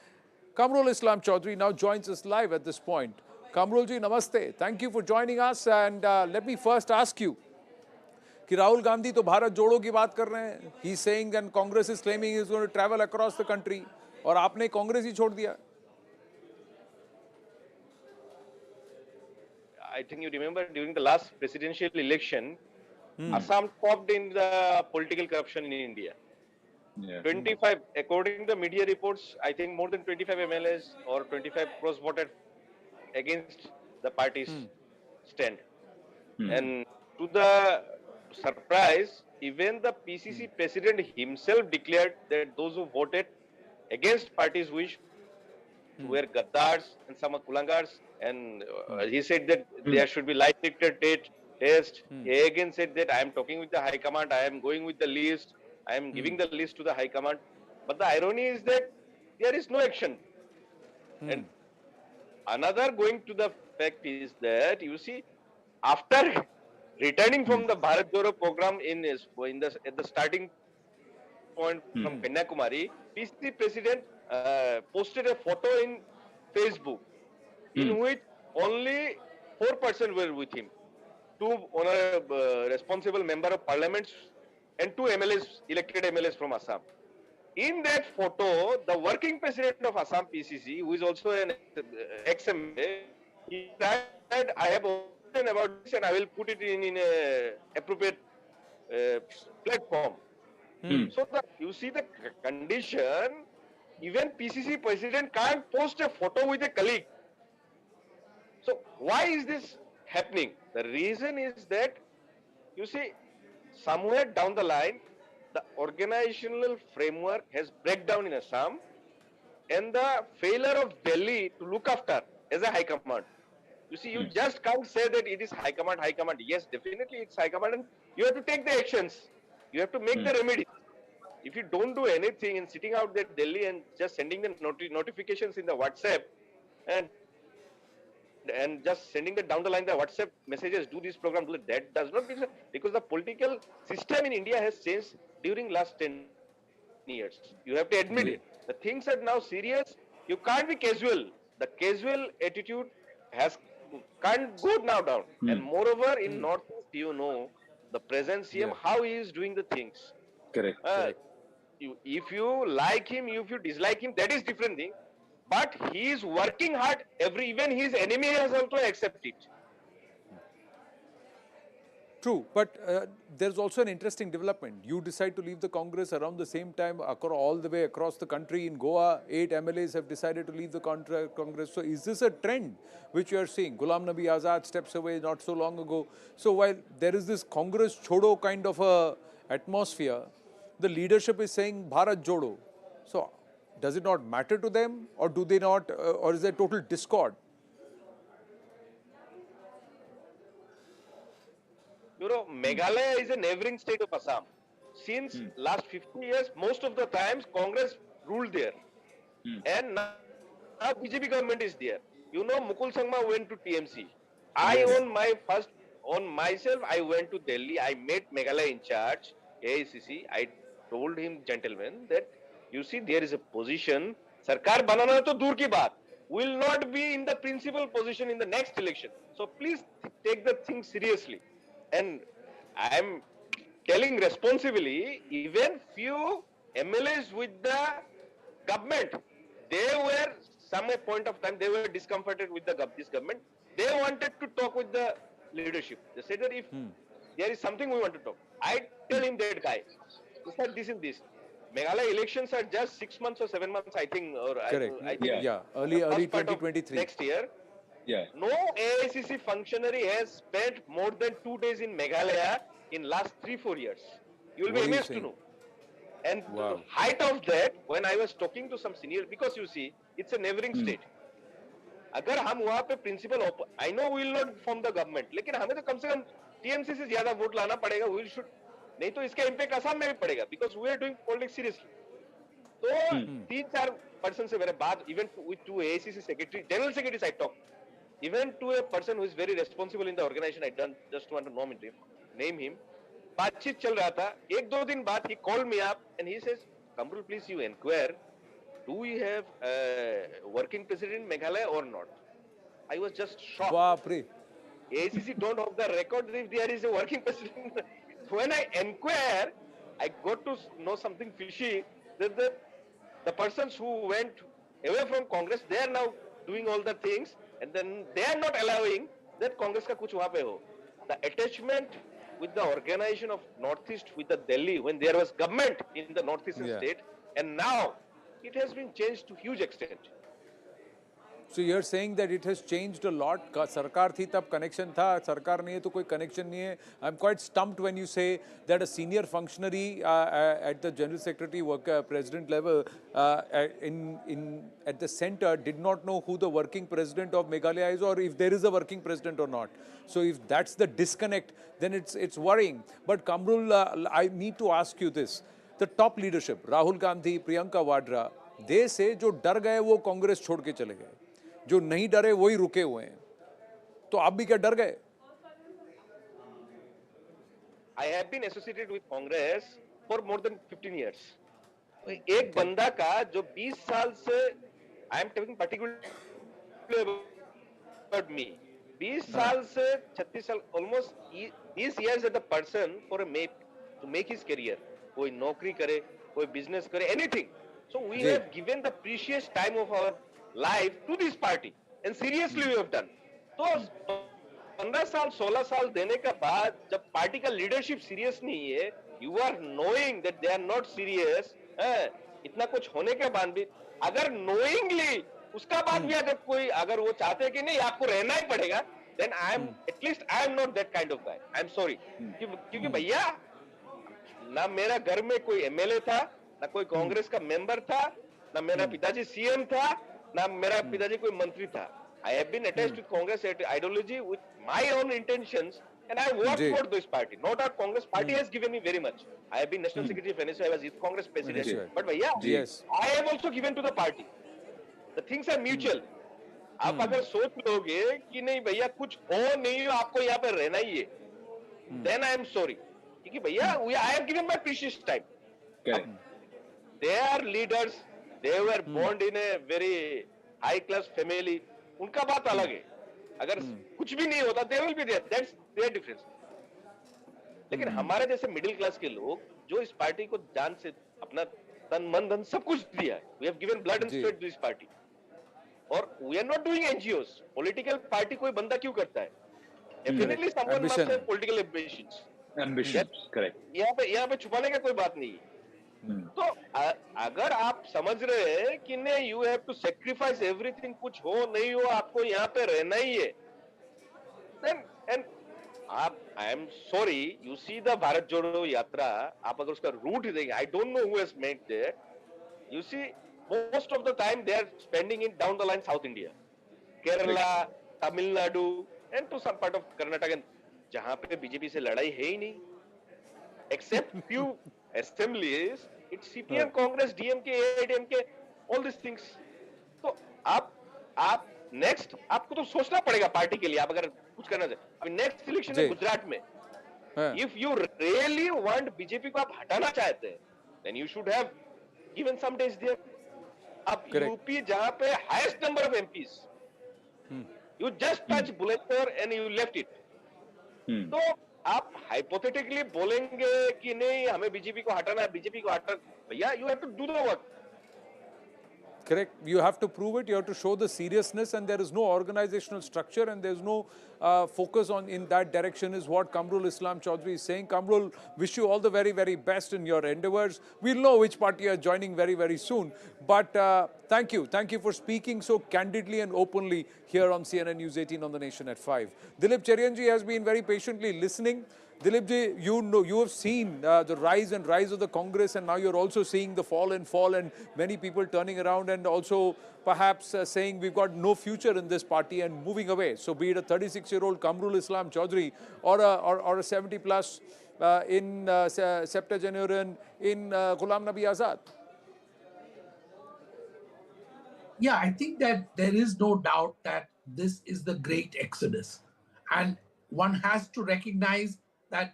Kamrul Islam Chaudhry now joins us live at this point. Kamrul ji, namaste. Thank you for joining us, and let me first ask you, कि राहुल गांधी तो भारत जोड़ो की बात कर रहे हैं. He is saying that Congress is claiming he is going to travel across the country. और आपने कांग्रेस ही छोड़ दिया. I think you remember during the last presidential election, Assam topped in the political corruption in India. Yeah. 25, according to the media reports, I think more than 25 MLAs or 25 crores voted against the party's stand. And to the surprise, even the PCC president himself declared that those who voted against party's wish were gaddars and some are kulangars, and he said that there should be lie detector test. He again said that I am talking with the High Command, I am going with the list, I am giving the list to the High Command. But the irony is that there is no action. And another going to the fact is that, you see, after returning from the Bharat Jodo program at the starting point from Kanyakumari, PCC president posted a photo in Facebook in which only 4% were with him. 2 responsible member of parliament and 2 MLAs, elected MLAs from Assam. In that photo, the working president of Assam PCC, who is also an ex-MLA, he said, I have about this and I will put it in a appropriate platform. So you see the condition, even PCC president can't post a photo with a colleague. So why is this happening? The reason is that, you see, somewhere down the line, the organizational framework has breakdown in Assam, and the failure of Delhi to look after as a high command. You see, you just can't say that it is high command. Yes, definitely it's high command, and you have to take the actions. You have to make the remedies. If you don't do anything and sitting out there Delhi and just sending the notifications in the WhatsApp and just sending down the line the WhatsApp messages, do this program, do that does not mean, because the political system in India has changed during last 10 years. You have to admit it. The things are now serious. You can't be casual. The casual attitude can't go now down. And moreover, in Northeast, you know, the present CM, how he is doing the things. Correct. if you like him, if you dislike him, that is different thing. But he is working hard. Even his enemy has also accepted it. True, but there's also an interesting development. You decide to leave the Congress around the same time, all the way across the country. In Goa, 8 MLAs have decided to leave the Congress. So is this a trend which you are seeing? Ghulam Nabi Azad steps away not so long ago. So while there is this Congress Chodo kind of a atmosphere, the leadership is saying Bharat Jodo. So does it not matter to them, or do they not, or is there total discord? You know, Meghalaya is a neighboring state of Assam. Since last 50 years, most of the times Congress ruled there. And now BJP government is there. You know, Mukul Sangma went to TMC. On myself, I went to Delhi. I met Meghalaya in charge, AICC. I told him, gentlemen, that you see, there is a position. Sarkar banana to dur ki baat. Will not be in the principal position in the next election. So please take the thing seriously. And I am telling responsibly, even few MLAs with the government, they were, some point of time, they were discomforted with this government. They wanted to talk with the leadership. They said that if there is something we want to talk, I tell him that guy, this is this. Meghalaya elections are just 6 months or 7 months, I think. Or correct. I think Early 2023. Next year. Yeah. No AICC functionary has spent more than 2 days in Meghalaya in last 3-4 years. You will be amazed to know. And the height of that, when I was talking to some seniors, because you see, it's a neighboring state. अगर हम वहाँ पे principal, I know we will not form the government, लेकिन हमें तो कम से कम TMC से ज़्यादा वोट लाना पड़ेगा. We should, नहीं तो इसका impact असम में भी पड़ेगा, because we are doing politics seriously. तो 3-4 person से मेरे बात, even with 2 AICC secretary, general secretaries I talked. Even to a person who is very responsible in the organization, I don't just want to name him. बातचीत चल रहा था. 1-2 दिन बाद he called me up and he says, Kamrul, please you inquire, do we have a working president in Meghalaya or not? I was just shocked. Baapre. AICC don't have the record if there is a working president. When I inquire, I got to know something fishy, that the persons who went away from Congress, they are now doing all the things. And then they are not allowing that Congress ka kuch wahan pe ho. The attachment with the organization of Northeast with the Delhi, when there was government in the Northeastern state, and now it has been changed to huge extent. So you're saying that it has changed a lot. Sarkar thi tab connection tha, sarkar nahi hai to koi connection nahi hai. I'm quite stumped when you say that a senior functionary at the general secretary president level at the center did not know who the working president of Meghalaya is, or if there is a working president or not. So if that's the disconnect, then it's worrying. But Kamrul, I need to ask you this. The top leadership, Rahul Gandhi, Priyanka Vadra, they say जो डर गए वो कांग्रेस छोड़ के चले गए, जो नहीं डरे वही रुके हुए हैं. तो आप भी क्या डर गए? I have been associated with Congress for more than 15 years. एक बंदा का जो 20 साल से, I am talking particularly about me, 20 साल से 36 साल, almost 20 years as a person for to make his career. कोई नौकरी करे, कोई business करे, anything. So we have given the precious time of our life to this party, and seriously we have done. तो 15 साल 16 साल देने के बाद जब पार्टी का लीडरशिप सीरियस नहीं है, you are knowing that they are not serious, इतना कुछ होने के बाद भी अगर knowingly उसका बाद भी अगर कोई अगर वो चाहते हैं कि नहीं आपको रहना ही पड़ेगा, then at least I am not that kind of guy. I am sorry. क्योंकि भैया ना मेरा घर में कोई एमएलए था, ना कोई कांग्रेस का मेंबर था, ना मेरा पिताजी सीएम था, ना मेरा पिताजी कोई मंत्री था. I have been attached to Congress ideology with my own intentions, and I worked for this party. Not our Congress party has given me very much. I have been National Secretary of NSU, I was Youth Congress President. But भैया, I have also given to the party. The things are mutual. आप अगर सोच लोगे कि नहीं भैया कुछ हो नहीं हो आपको यहाँ पे रहना ही है, then I am sorry. क्योंकि भैया I have given my precious time. They are leaders. They were born in a very high class family. उनका बात अलग है. अगर कुछ भी नहीं होता, they will be there. That's their difference. लेकिन हमारे जैसे मिडिल क्लास के लोग जो इस पार्टी को जान से अपना तन मन धन सब कुछ दिया है. We have given blood and sweat to this party. और we are not doing NGOs. Political party कोई बंदा क्यों करता है? Definitely someone must have political ambitions. Ambitions, correct. यहाँ पे छुपाने का कोई बात नहीं है. तो अगर आप समझ रहे हैं कि नहीं, you have to sacrifice everything, कुछ हो नहीं हो आपको यहाँ पे रहना ही है. Then and आप, I am sorry, you see the Bharat Jodo Yatra, आप अगर उसका route देखें, I don't know who has made there. You see, most of the time they are spending in down the line South India, Kerala, Tamil Nadu, and to some part of Karnataka, जहाँ पे BJP से लड़ाई है ही नहीं, except few assemblies, it's CPM, Congress, DMK, AIDMK, all these things. तो आप next आपको तो सोचना पड़ेगा पार्टी के लिए, आप अगर कुछ करना चाहे. अभी नेक्स्ट इलेक्शन है गुजरात में. If you really want BJP को आप हटाना चाहते हैं, then you should have given some days there. अब यूपी जहां पे highest number of MPs, you just touch but later and you left it. तो आप हाइपोथेटिकली बोलेंगे कि नहीं हमें बीजेपी को हटाना है, बीजेपी को हटाना, भैया you have to do the work. Correct. You have to prove it. You have to show the seriousness, and there is no organizational structure, and there is no focus on in that direction. Is what Kamrul Islam Chaudhary is saying. Kamrul, wish you all the very, very best in your endeavors. We'll know which party you are joining very, very soon. But thank you for speaking so candidly and openly here on CNN News 18 on the Nation at 5. Dilip Cherianji has been very patiently listening. Dilip ji, you have seen the rise of the Congress, and now you're also seeing the fall, and many people turning around and also perhaps saying we've got no future in this party and moving away. So be it a 36-year-old Kamrul Islam Chaudhary or a 70 plus in septuagenarian in Ghulam Nabi Azad. Yeah, I think that there is no doubt that this is the great exodus, and one has to recognize that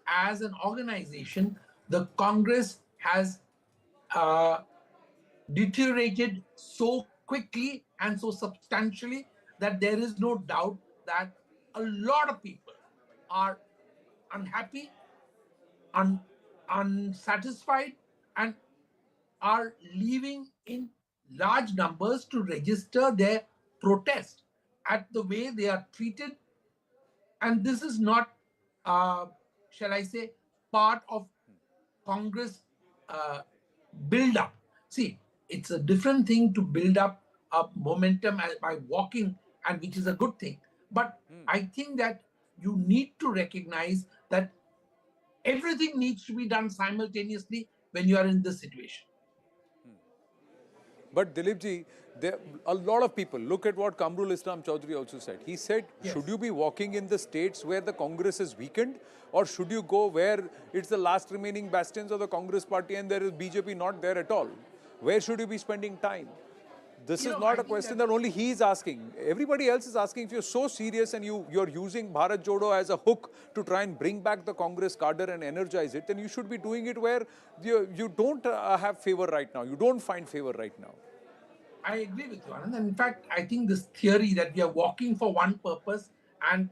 as an organization, the Congress has deteriorated so quickly and so substantially that there is no doubt that a lot of people are unhappy, unsatisfied, and are leaving in large numbers to register their protest at the way they are treated. And this is not, shall I say, part of Congress build-up. See, it's a different thing to build up a momentum by walking, and which is a good thing. But I think that you need to recognize that everything needs to be done simultaneously when you are in this situation. But Dilip ji, a lot of people, look at what Kamrul Islam Chaudhary also said. He said, should you be walking in the states where the Congress is weakened, or should you go where it's the last remaining bastions of the Congress party and there is BJP not there at all? Where should you be spending time? This is not a question that only he is asking. Everybody else is asking. If you're so serious and you're using Bharat Jodo as a hook to try and bring back the Congress cadre and energize it, then you should be doing it where you don't have favor right now. You don't find favor right now. I agree with you, Anand. And in fact, I think this theory that we are walking for one purpose and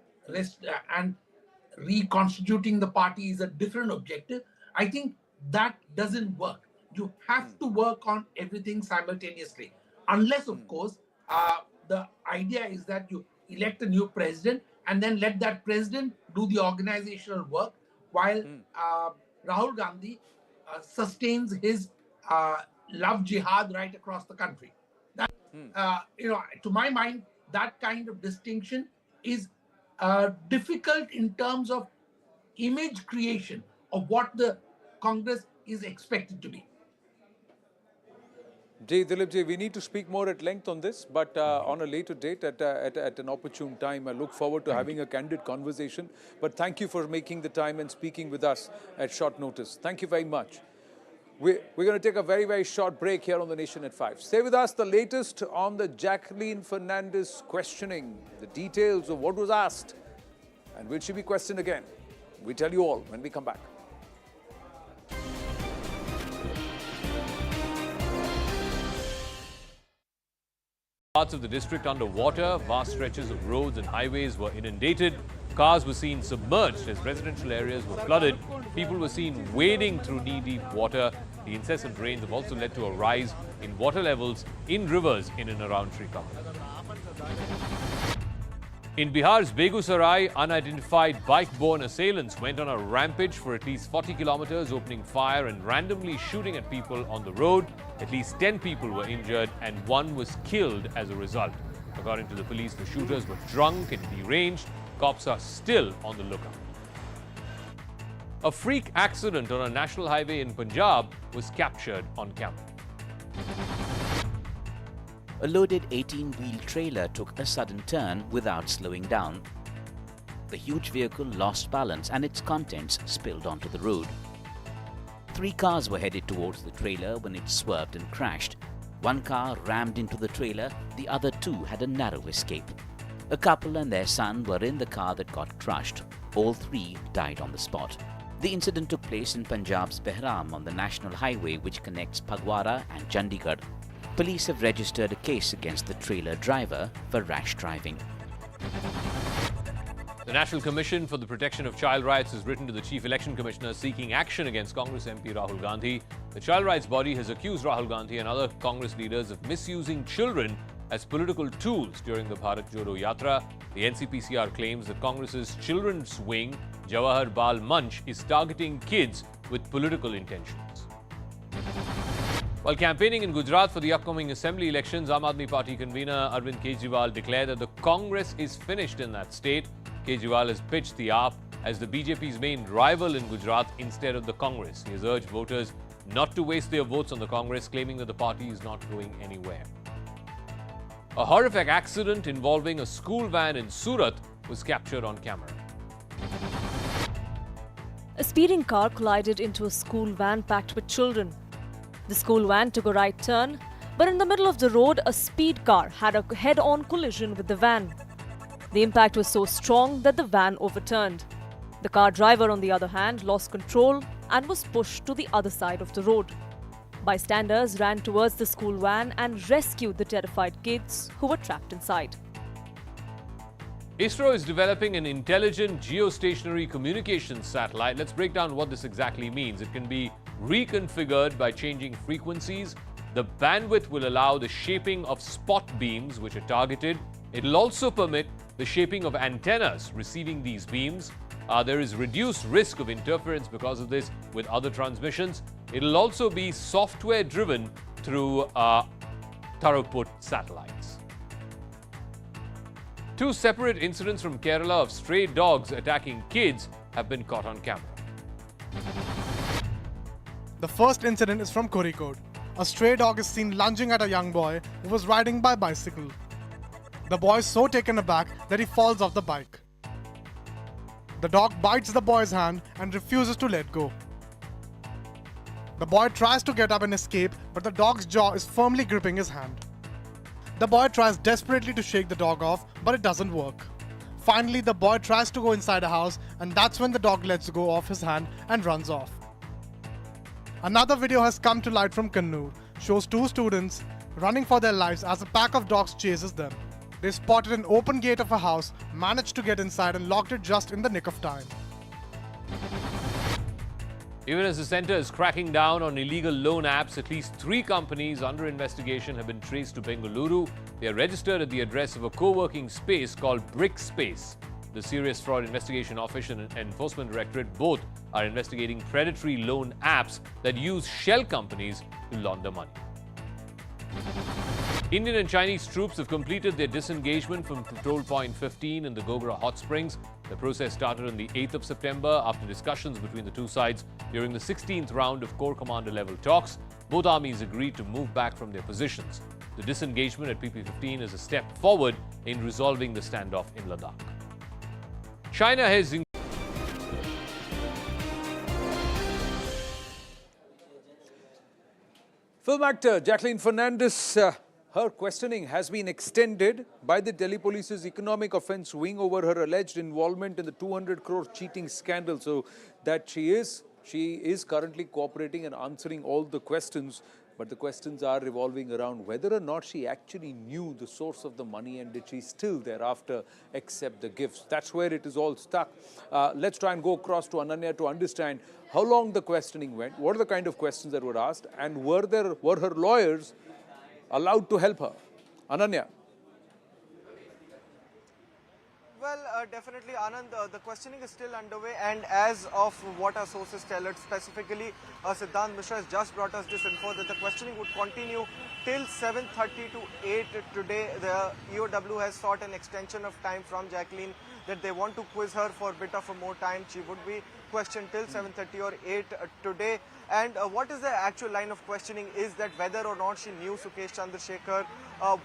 reconstituting the party is a different objective, I think that doesn't work. You have to work on everything simultaneously. Unless, of course, the idea is that you elect a new president and then let that president do the organizational work while Rahul Gandhi sustains his love jihad right across the country. That, to my mind, that kind of distinction is difficult in terms of image creation of what the Congress is expected to be. Dilip ji, we need to speak more at length on this, but on a later date, at an opportune time. I look forward to having a candid conversation. But thank you for making the time and speaking with us at short notice. Thank you very much. We're going to take a very, very short break here on The Nation at 5. Stay with us. The latest on the Jacqueline Fernandez questioning, the details of what was asked, and will she be questioned again? We tell you all when we come back. Parts of the district underwater, vast stretches of roads and highways were inundated. Cars were seen submerged as residential areas were flooded. People were seen wading through knee-deep water. The incessant rains have also led to a rise in water levels in rivers in and around Srikakulam. In Bihar's Begusarai, unidentified bike-borne assailants went on a rampage for at least 40 kilometers, opening fire and randomly shooting at people on the road. At least 10 people were injured and one was killed as a result. According to the police, the shooters were drunk and deranged. Cops are still on the lookout. A freak accident on a national highway in Punjab was captured on camera. A loaded 18-wheel trailer took a sudden turn without slowing down. The huge vehicle lost balance and its contents spilled onto the road. 3 cars were headed towards the trailer when it swerved and crashed. 1 car rammed into the trailer, the other 2 had a narrow escape. A couple and their son were in the car that got crushed. All 3 died on the spot. The incident took place in Punjab's Behram on the national highway which connects Phagwara and Chandigarh. Police have registered a case against the trailer driver for rash driving. The National Commission for the Protection of Child Rights has written to the Chief Election Commissioner seeking action against Congress MP Rahul Gandhi. The child rights body has accused Rahul Gandhi and other Congress leaders of misusing children as political tools during the Bharat Jodo Yatra. The NCPCR claims that Congress's children's wing, Jawahar Bal Manch, is targeting kids with political intentions. While campaigning in Gujarat for the upcoming assembly elections, Aam Aadmi Party convener Arvind Kejriwal declared that the Congress is finished in that state. Kejriwal has pitched the AAP as the BJP's main rival in Gujarat instead of the Congress. He has urged voters not to waste their votes on the Congress, claiming that the party is not going anywhere. A horrific accident involving a school van in Surat was captured on camera. A speeding car collided into a school van packed with children. The school van took a right turn, but in the middle of the road, a speed car had a head-on collision with the van. The impact was so strong that the van overturned. The car driver, on the other hand, lost control and was pushed to the other side of the road. Bystanders ran towards the school van and rescued the terrified kids who were trapped inside. ISRO is developing an intelligent geostationary communications satellite. Let's break down what this exactly means. It can be reconfigured by changing frequencies. The bandwidth will allow the shaping of spot beams which are targeted. It will also permit the shaping of antennas receiving these beams. There is reduced risk of interference because of this with other transmissions. It will also be software driven through Tharuput satellites. 2 separate incidents from Kerala of stray dogs attacking kids have been caught on camera. The first incident is from Kozhikode. A stray dog is seen lunging at a young boy who was riding by bicycle. The boy is so taken aback that he falls off the bike. The dog bites the boy's hand and refuses to let go. The boy tries to get up and escape, but the dog's jaw is firmly gripping his hand. The boy tries desperately to shake the dog off, but it doesn't work. Finally, the boy tries to go inside a house, and that's when the dog lets go of his hand and runs off. Another video has come to light from Kannur, shows 2 students running for their lives as a pack of dogs chases them. They spotted an open gate of a house, managed to get inside and locked it just in the nick of time. Even as the centre is cracking down on illegal loan apps, at least 3 companies under investigation have been traced to Bengaluru. They are registered at the address of a co-working space called Brick Space. The Serious Fraud Investigation Office and Enforcement Directorate both are investigating predatory loan apps that use shell companies to launder money. Indian and Chinese troops have completed their disengagement from Patrol Point 15 in the Gogra Hot Springs. The process started on the 8th of September after discussions between the 2 sides during the 16th round of Corps Commander level talks. Both armies agreed to move back from their positions. The disengagement at PP-15 is a step forward in resolving the standoff in Ladakh. China has Film actor Jacqueline Fernandez, her questioning has been extended by the Delhi Police's economic offence wing over her alleged involvement in the 200 crore cheating scandal. So that she is currently cooperating and answering all the questions. But the questions are revolving around whether or not she actually knew the source of the money and did she still thereafter accept the gifts. That's where it is all stuck. Let's try and go across to Ananya to understand how long the questioning went, what are the kind of questions that were asked, and were her lawyers allowed to help her? Ananya. Well, definitely, Anand, the questioning is still underway, and as of what our sources tell us, specifically Siddhant Mishra has just brought us this info that the questioning would continue till 7:30 to 8 today. The EOW has sought an extension of time from Jacqueline, that they want to quiz her for a bit of a more time. She would be questioned till 7:30 or 8 today. And what is the actual line of questioning is that whether or not she knew Sukesh Chandrasekhar,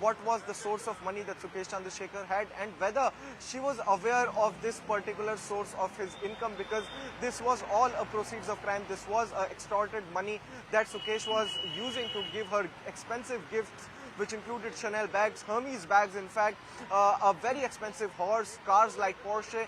what was the source of money that Sukesh Chandrasekhar had, and whether she was aware of this particular source of his income, because this was all a proceeds of crime. This was extorted money that Sukesh was using to give her expensive gifts, which included Chanel bags, Hermes bags, in fact, a very expensive horse, cars like Porsche,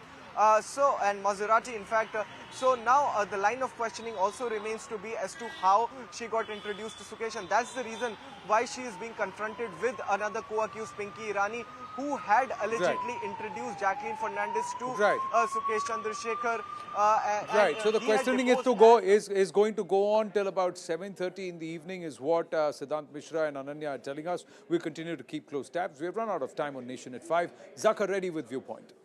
and Maserati, in fact. So now the line of questioning also remains to be as to how she got introduced to Sukesh, and that's the reason why she is being confronted with another co-accused, Pinky Irani, who had allegedly introduced Jacqueline Fernandez to Sukesh Chandrasekhar. So the questioning is going to go on till about 7:30 in the evening, is what Siddhant Mishra and Ananya are telling us. We continue to keep close tabs. We have run out of time on Nation at 5. Zakar ready with Viewpoint.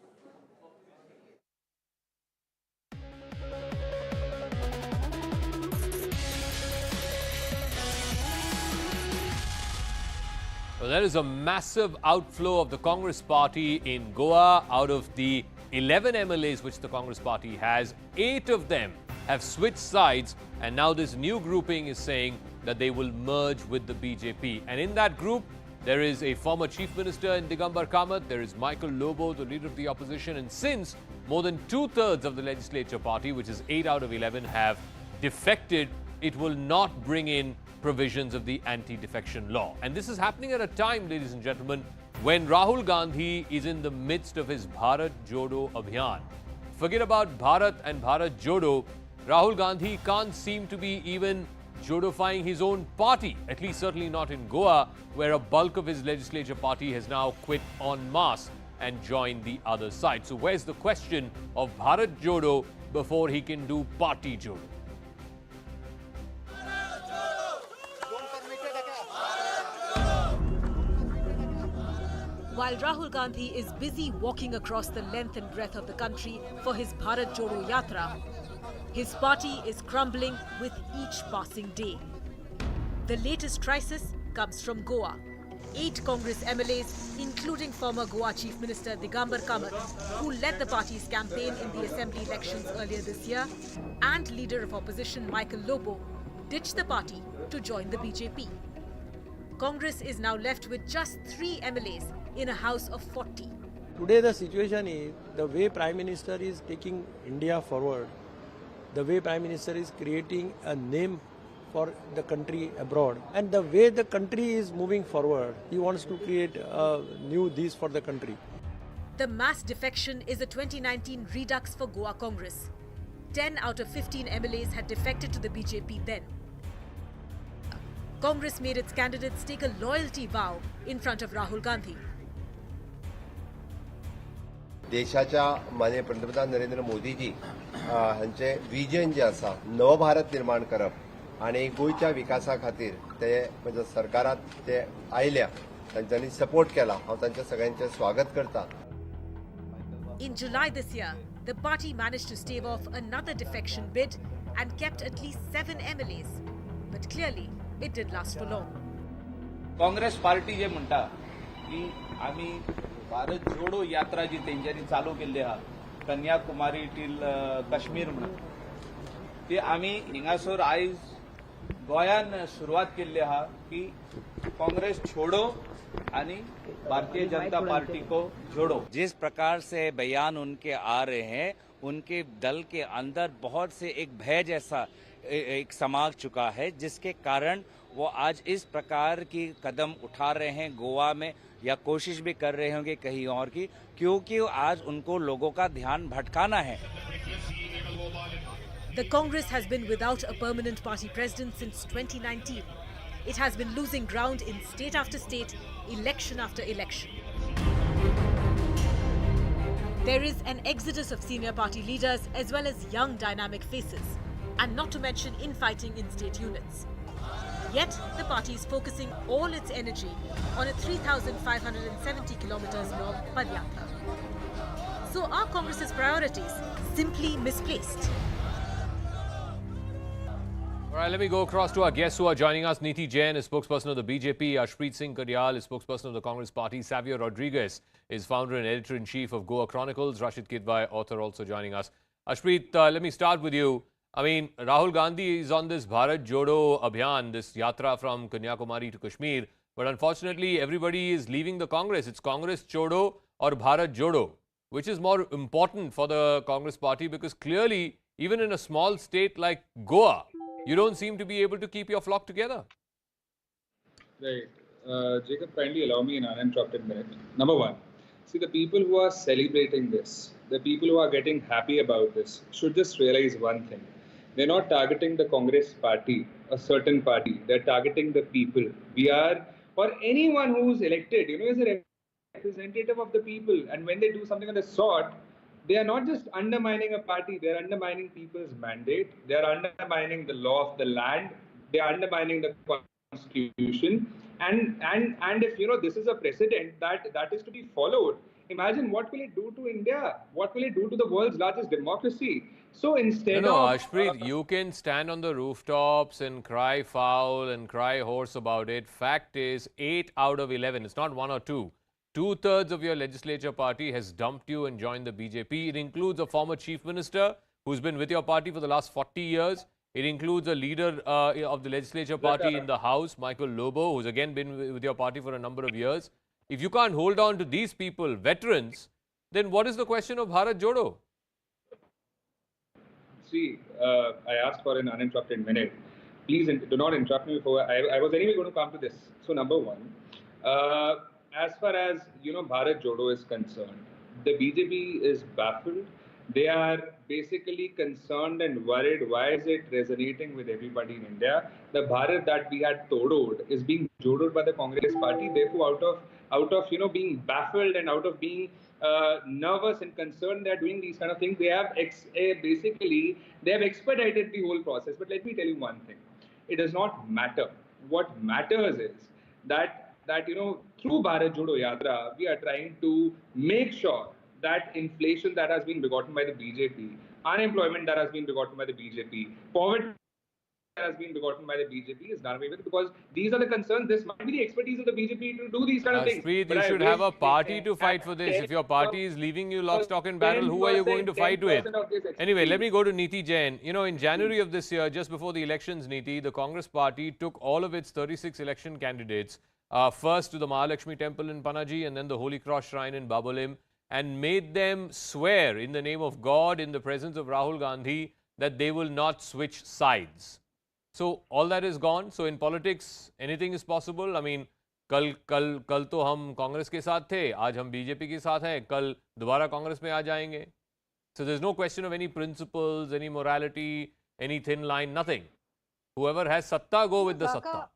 Well, there is a massive outflow of the Congress party in Goa. Out of the 11 MLAs which the Congress party has, 8 of them have switched sides, and now this new grouping is saying that they will merge with the BJP. And in that group, there is a former chief minister in Digambar Kamath, there is Michael Lobo, the leader of the opposition, and since more than 2/3 of the legislature party, which is 8 out of 11, have defected, it will not bring in provisions of the anti-defection law. And this is happening at a time, ladies and gentlemen, when Rahul Gandhi is in the midst of his Bharat Jodo Abhiyan. Forget about Bharat and Bharat Jodo. Rahul Gandhi can't seem to be even Jodifying his own party, at least certainly not in Goa, where a bulk of his legislature party has now quit en masse and joined the other side. So where's the question of Bharat Jodo before he can do party Jodo? While Rahul Gandhi is busy walking across the length and breadth of the country for his Bharat Jodo Yatra, his party is crumbling with each passing day. The latest crisis comes from Goa. 8 Congress MLAs, including former Goa Chief Minister Digambar Kamath, who led the party's campaign in the assembly elections earlier this year, and leader of opposition Michael Lobo, ditched the party to join the BJP. Congress is now left with just 3 MLAs in a house of 40. Today the situation is, the way Prime Minister is taking India forward, the way Prime Minister is creating a name for the country abroad, and the way the country is moving forward, he wants to create a new this for the country. The mass defection is a 2019 redux for Goa Congress. 10 out of 15 MLAs had defected to the BJP then. Congress made its candidates take a loyalty vow in front of Rahul Gandhi. देशाच्या माननीय पंतप्रधान नरेंद्र मोदीजी हांचे vision जे आसा नव भारत निर्माण करप आणि गोयच्या विकासा खातीर ते म्हणजे सरकारात ते आयल्या तांच्यांनी सपोर्ट केला हांव तांचे सगळ्यांचे स्वागत करता. In July this year, the party managed to stave off another defection bid and kept at least 7 MLAs. But clearly, it didn't last for long. Congress party जे म्हणटा की आम्ही भारत जोडो यात्रा जी तेंच्यांनी चालू केल्ली आहा कन्याकुमारी टील काश्मीर म्हणून ती आम्ही हिंगासर आयज गोंयान सुरवात केल्ली आहा की काँग्रेस छोडो आणि भारतीय जनता पार्टी को जोड़ो. जिस प्रकार से बयान उनके आ रहे हैं, उनके दल के अंदर बहुत से एक भय जैसा एक समा चुका है, जिसके कारण वो आज इस प्रकार की कदम उठा रहे हैं गोवा में, या कोशिश भी कर रहे होंगे कहीं और की, क्योंकि आज उनको लोगों का ध्यान भटकाना है. The Congress has been without a permanent party president since 2019. it has been losing ground in state after state, election after election. There is an exodus of senior party leaders as well as young dynamic faces, and not to mention infighting in state units. Yet, the party is focusing all its energy on a 3,570 kilometers long Padyatra. So are Congress's priorities simply misplaced? All right, let me go across to our guests who are joining us. Neeti Jain is spokesperson of the BJP. Ashpreet Singh Karyal is spokesperson of the Congress Party. Xavier Rodriguez is founder and editor-in-chief of Goa Chronicles. Rashid Kidwai, author, also joining us. Ashpreet, let me start with you. I mean, Rahul Gandhi is on this Bharat Jodo Abhiyan, this yatra from Kanyakumari to Kashmir. But unfortunately, everybody is leaving the Congress. It's Congress Chodo or Bharat Jodo. Which is more important for the Congress Party? Because clearly, even in a small state like Goa, you don't seem to be able to keep your flock together. Right. Jacob, kindly allow me an uninterrupted minute. Number one, see, the people who are celebrating this, the people who are getting happy about this, should just realize one thing. They're not targeting the Congress Party, a certain party. They're targeting the people. We are, or anyone who's elected, is a representative of the people. And when they do something of the sort, they are not just undermining a party, they are undermining people's mandate, they are undermining the law of the land, they are undermining the constitution. And if this is a precedent that is to be followed, imagine what will it do to India? What will it do to the world's largest democracy? So instead No, of... Ashpreet, you can stand on the rooftops and cry foul and cry hoarse about it. Fact is, 8 out of 11, it's not 1 or 2. 2/3 of your legislature party has dumped you and joined the BJP. It includes a former chief minister who's been with your party for the last 40 years. It includes a leader of the legislature party in the House, Michael Lobo, who's again been with your party for a number of years. If you can't hold on to these people, veterans, then what is the question of Bharat Jodo? See, I asked for an uninterrupted minute. Please do not interrupt me before. I was anyway going to come to this. So number one, as far as Bharat Jodo is concerned, the BJP is baffled. They are basically concerned and worried. Why is it resonating with everybody in India? The Bharat that we had todoed is being jodoed by the Congress Party. Therefore, out of being baffled and out of being nervous and concerned, they are doing these kind of things. They have basically expedited the whole process. But let me tell you one thing: it does not matter. What matters is that through Bharat Jodo Yatra, we are trying to make sure that inflation that has been begotten by the BJP, unemployment that has been begotten by the BJP, poverty that has been begotten by the BJP is done away with, because these are the concerns. This might be the expertise of the BJP to do these kind of things. Ashpreet, you should have a party to fight for this. If your party is leaving you lock, stock and barrel, who are you going to fight with? Anyway, let me go to Neeti Jain. In January of this year, just before the elections, Neeti, the Congress Party took all of its 36 election candidates, first to the Mahalakshmi Temple in Panaji and then the Holy Cross Shrine in Babolim, and made them swear in the name of God, in the presence of Rahul Gandhi, that they will not switch sides. So all that is gone. So in politics, anything is possible. I mean, कल तो हम कांग्रेस के साथ थे, आज हम BJP के साथ हैं, कल दोबारा कांग्रेस में आ जाएंगे. So there's no question of any principles, any morality, any thin line, nothing. Whoever has satta, go with the satta.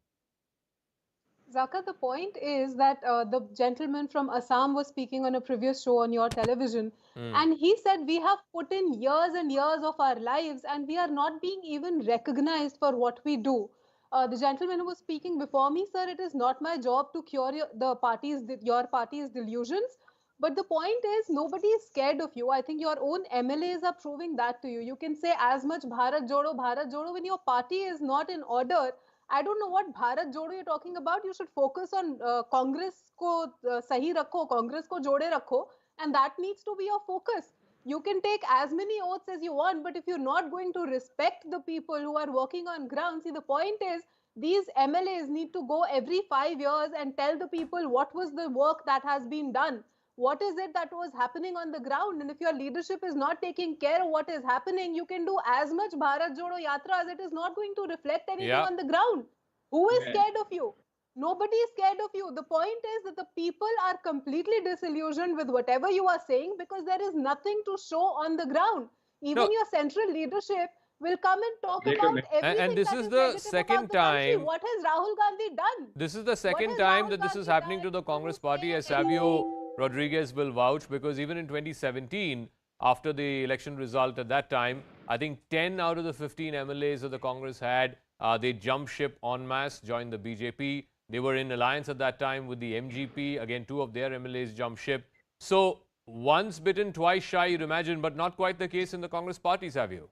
Zaka, the point is that the gentleman from Assam was speaking on a previous show on your television, and he said we have put in years and years of our lives and we are not being even recognized for what we do. The gentleman who was speaking before me, sir, it is not my job to cure your party's delusions. But the point is, nobody is scared of you. I think your own MLAs are proving that to you. You can say as much Bharat Jodo, when your party is not in order. I don't know what Bharat Jodo you're talking about. You should focus on Congress ko sahi rakho, Congress ko jode rakho, and that needs to be your focus. You can take as many oaths as you want, but if you're not going to respect the people who are working on ground, see, the point is these MLAs need to go every 5 years and tell the people what was the work that has been done. What is it that was happening on the ground? And if your leadership is not taking care of what is happening, you can do as much Bharat Jodo Yatra as it is not going to reflect anything on the ground. Who is scared of you? Nobody is scared of you. The point is that the people are completely disillusioned with whatever you are saying because there is nothing to show on the ground. Even your central leadership, will come and talk Wait a about minute. everything And this that is is the negative second about the country. time. What has Rahul Gandhi done? This is the second has time Rahul that this is Gandhi happening to the Congress party, as Savio Rodriguez will vouch, because even in 2017, after the election result at that time, I think 10 out of the 15 MLAs that the Congress had, they jumped ship en masse, joined the BJP. They were in alliance at that time with the MGP. Again, 2 of their MLAs jumped ship. So once bitten, twice shy, you'd imagine, but not quite the case in the Congress party, Savio.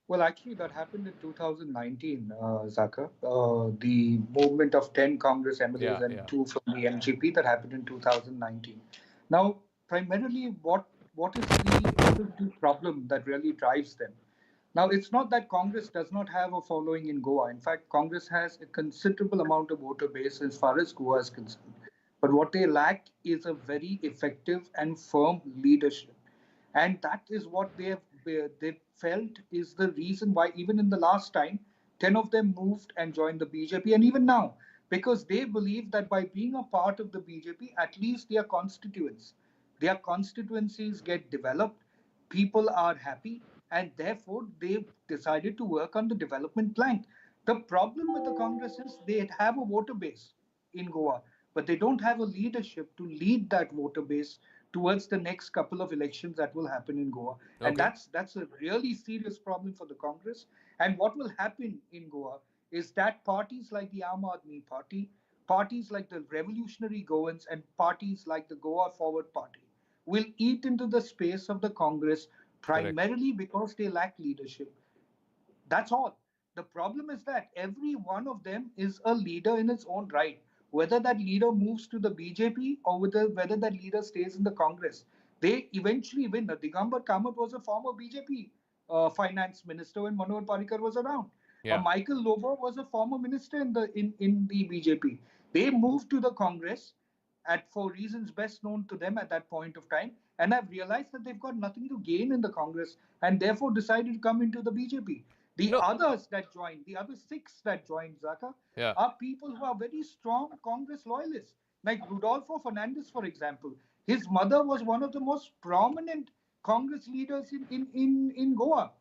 Well, actually, that happened in 2019, Zaka. The movement of 10 Congress MLAs and 2 from the MGP, that happened in 2019. Now, primarily, what is the problem that really drives them? Now, it's not that Congress does not have a following in Goa. In fact, Congress has a considerable amount of voter base as far as Goa is concerned. But what they lack is a very effective and firm leadership. And that is what they felt is the reason why even in the last time, 10 of them moved and joined the BJP, and even now, because they believe that by being a part of the BJP, at least their constituencies get developed, people are happy, and therefore they decided to work on the development plank. The problem with the Congress is they have a voter base in Goa, but they don't have a leadership to lead that voter base towards the next couple of elections that will happen in Goa. And that's a really serious problem for the Congress. And what will happen in Goa is that parties like the Aam Aadmi Party, parties like the Revolutionary Goans, and parties like the Goa Forward Party will eat into the space of the Congress primarily because they lack leadership. That's all. The problem is that every one of them is a leader in its own right. Whether that leader moves to the BJP or whether that leader stays in the Congress, they eventually win. Digambar Kamath was a former BJP finance minister when Manohar Parrikar was around. Michael Lobo was a former minister in the BJP. They moved to the Congress for reasons best known to them at that point of time, and have realized that they've got nothing to gain in the Congress, and therefore decided to come into the BJP. The others that joined, the other 6 that joined, Zaka, are people who are very strong Congress loyalists, like Rodolfo Fernandez, for example. His mother was one of the most prominent Congress leaders in Goa.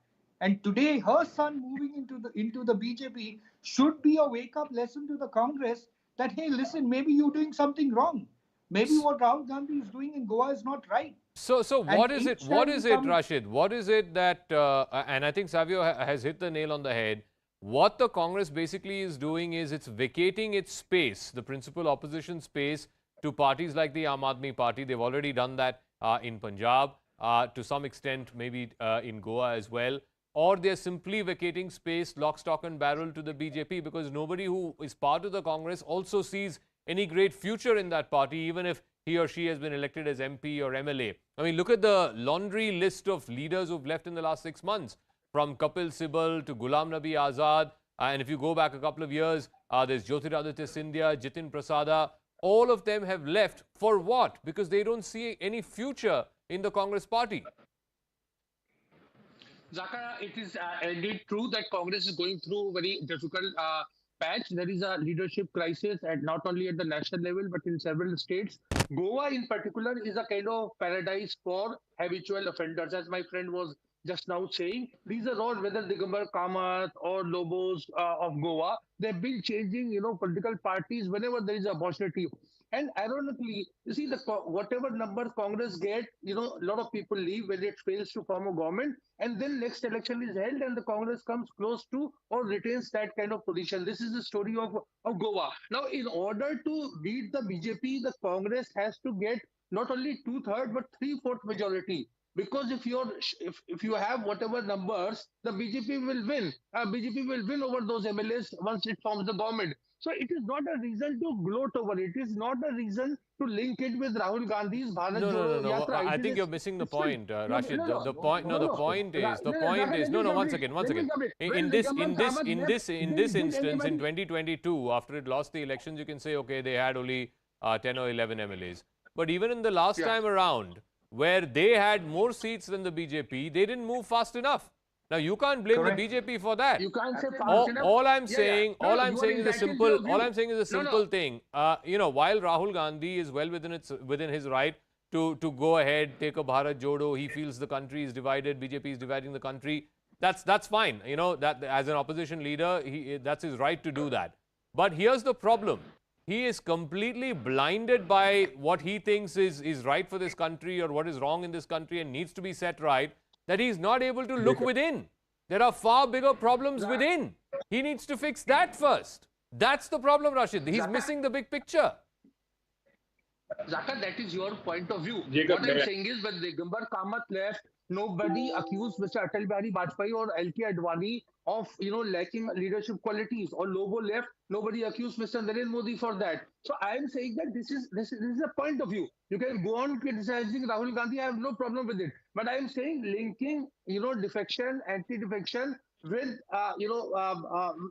And today, her son moving into the BJP should be a wake-up lesson to the Congress that, hey, listen, maybe you're doing something wrong. Maybe what Rahul Gandhi is doing in Goa is not right. So what is it, Rashid? What is it that, and I think Savio has hit the nail on the head, what the Congress basically is doing is it's vacating its space, the principal opposition space, to parties like the Aam Aadmi Party. They've already done that in Punjab, to some extent maybe in Goa as well. Or they're simply vacating space, lock, stock and barrel to the BJP, because nobody who is part of the Congress also sees any great future in that party, even if he or she has been elected as MP or MLA. I mean, look at the laundry list of leaders who've left in the last 6 months, from Kapil Sibal to Ghulam Nabi Azad. And if you go back a couple of years, there's Jyotiraditya Scindia, Jitin Prasada. All of them have left for what? Because they don't see any future in the Congress party. Zaka, it is indeed true that Congress is going through a very difficult patch. There is a leadership crisis not only at the national level but in several states. Goa in particular is a kind of paradise for habitual offenders, as my friend was just now saying. These are all, whether Digambar Kamath or Lobos of Goa, they've been changing, political parties whenever there is an opportunity. And ironically, you see, whatever numbers Congress get, a lot of people leave when it fails to form a government, and then next election is held and the Congress comes close to or retains that kind of position. This is the story of Goa. Now, in order to beat the BJP, the Congress has to get not only 2/3 but 3/4 majority. Because if you have whatever numbers, the BJP will win. BJP will win over those MLAs once it forms the government. So it is not a reason to gloat over it. It is not a reason to link it with Rahul Gandhi's Bharat Jodo Yatra. I think you're missing the point, Rashid. The point is, once again. In this instance, in 2022, after it lost the elections, you can say, okay, they had only 10 or 11 MLAs. But even in the last time around, where they had more seats than the BJP, they didn't move fast enough. Now you can't blame the BJP for that. You can't say fast enough. All I'm saying is a simple thing. While Rahul Gandhi is well within his right to go ahead, take a Bharat Jodo, he feels the country is divided, BJP is dividing the country. That's fine. You know, that as an opposition leader, that's his right to do that. But here's the problem. He is completely blinded by what he thinks is right for this country or what is wrong in this country and needs to be set right, that he's not able to look within. There are far bigger problems within. He needs to fix that first. That's the problem, Rashid. He's missing the big picture. Zaka, that is your point of view. Jacob, What I'm saying is, when Digambar Kamath left, nobody accused Mr. Atal Bihari Vajpayee or LK Advani of, lacking leadership qualities. Or Lobo left, nobody accused Mr. Narendra Modi for that. So I am saying that this is a point of view. You can go on criticizing Rahul Gandhi. I have no problem with it. But I am saying linking, defection, anti-defection with,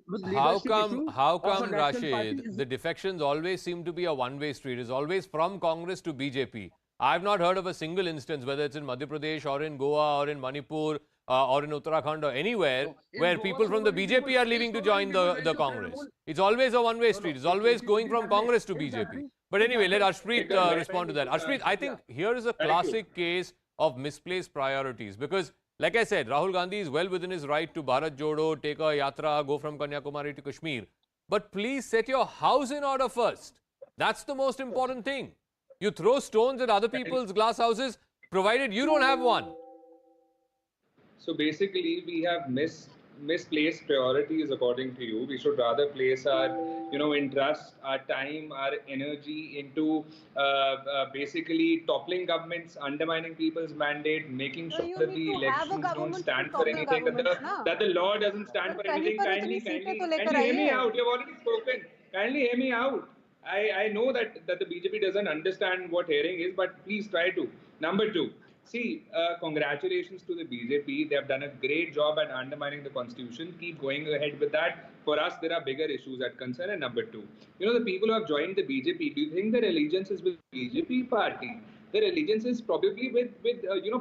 with leadership How come, Rashid, the defections always seem to be a one-way street? It's always from Congress to BJP. I've not heard of a single instance, whether it's in Madhya Pradesh or in Goa or in Manipur or in Uttarakhand or anywhere, where people from the BJP are leaving to join the Congress. It's always a one-way street. It's always going from Congress to BJP. But anyway, let Arshpreet respond to that. Arshpreet, I think here is a classic case of misplaced priorities, because like I said, Rahul Gandhi is well within his right to Bharat Jodo, take a yatra, go from Kanyakumari to Kashmir. But please set your house in order first. That's the most important thing. You throw stones at other people's glass houses, provided you don't have one. So basically, we have misplaced priorities according to you. We should rather place our, interest, our time, our energy into basically toppling governments, undermining people's mandate, making sure that the elections don't stand for anything, that the law doesn't stand for anything. Kindly hear me out. You've already spoken. Kindly hear me out. I know that the BJP doesn't understand what hearing is, but please try to. Number two. See, congratulations to the BJP. They have done a great job at undermining the constitution. Keep going ahead with that. For us, there are bigger issues at concern. And number two, the people who have joined the BJP, do you think their allegiance is with the BJP party? Their allegiance is probably with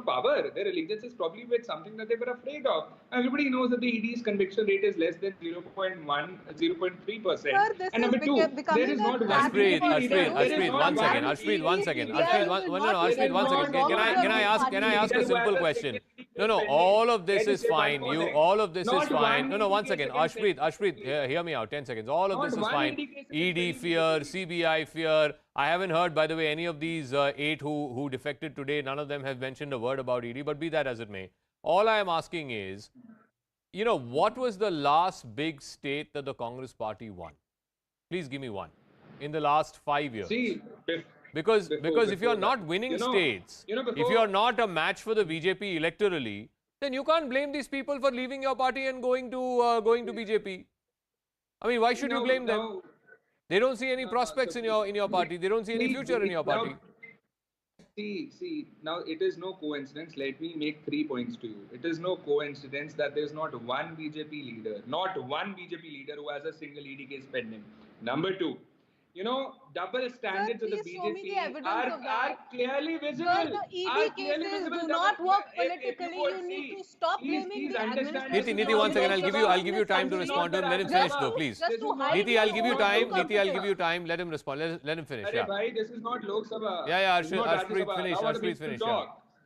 power. Their allegiance is probably with something that they were afraid of. Everybody knows that the ED's conviction rate is less than 0.1, 0.3%. And number two, there is not one. Arshpreet, one second. Arshpreet, one second. Arshpreet, one second. Can I ask a simple question? No, all of this is fine. All of this is fine. No, one second. Arshpreet, hear me out. 10 seconds. All of this is fine. ED fear, CBI fear. I haven't heard, by the way, any of these 8 who defected today. None of them have mentioned a word about ED, but be that as it may. All I am asking is, what was the last big state that the Congress party won? Please give me one. In the last 5 years. See, because if you're not winning states, if you're not a match for the BJP electorally, then you can't blame these people for leaving your party and going to BJP. I mean, why should you blame them? They don't see any prospects in your party. They don't see any future in your party. See, now it is no coincidence. Let me make 3 points to you. It is no coincidence that there is not one BJP leader who has a single ED case pending. Number two, double standards of the BJP are clearly visible. Sir, the ED cases do not work politically. You need to stop blaming the administration. Niti, once again, I'll give you time to respond to him. Let him finish though, please. Niti, I'll give you time. Let him respond. Let him finish. Yeah. Bhai, this is not Lok Sabha. Yeah. Arshpreet finish.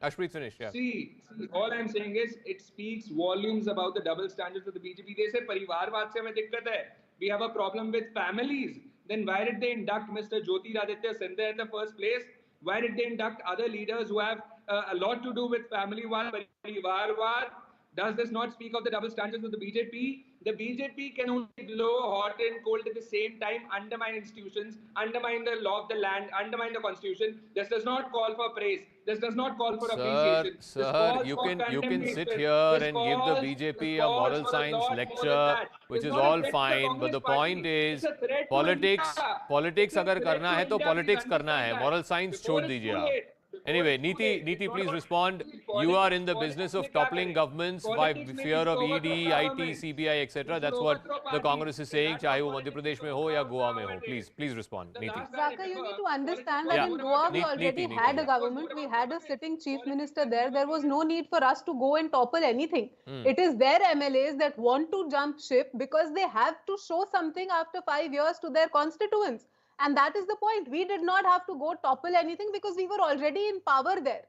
Arshpreet finish. Yeah. See, all I'm saying is it speaks volumes about the double standards of the BJP. They say Parivarvad se mein dikkat hai. We have a problem with families. Then why did they induct Mr. Jyotiraditya Sindhya in the first place? Why did they induct other leaders who have a lot to do with family Parivarvad? Does this not speak of the double standards of the BJP? The BJP can only blow hot and cold at the same time, undermine institutions, undermine the law of the land, undermine the constitution. This does not call for praise. This does not call for appreciation. Sir, you can sit here and give the BJP a moral science lecture, which is all fine. But the point is, politics अगर करना है तो politics करना है. Moral science छोड़ दीजिए आप. Anyway, Niti, please respond. You are in the business of toppling governments by fear of ED, IT, CBI, etc. That's what the Congress is saying, चाहे वो मध्य प्रदेश में हो या गोवा में हो. Please respond, Niti. Zaka, you need to understand that in Goa we already had a government. We had a sitting chief minister there. There was no need for us to go and topple anything. It is their MLAs that want to jump ship because they have to show something after 5 years to their constituents. And that is the point. We did not have to go topple anything because we were already in power there.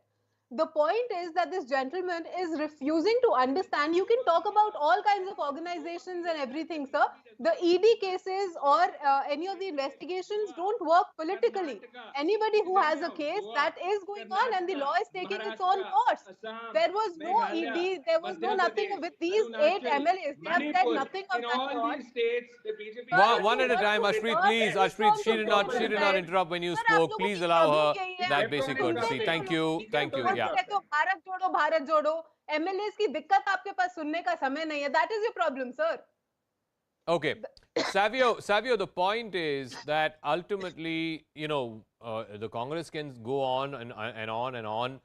the point is that this gentleman is refusing to understand. You can talk about all kinds of organizations and everything, sir. The ED cases or any of the investigations don't work politically. Anybody who has a case, that is going on and the law is taking its own course. There was no ED, there was no nothing with these 8 MLAs. They have said nothing of that sort. One at a time, Ashpreet, please. Ashpreet, she did not interrupt when you spoke. Please allow her that basic courtesy. Thank you. Thank you. Yeah. Bharat जोड़ो MLAs की दिक्कत आपके पास सुनने का समय नहीं है. That is your problem, sir. Okay. Savio, the point is that ultimately, the Congress can go on and on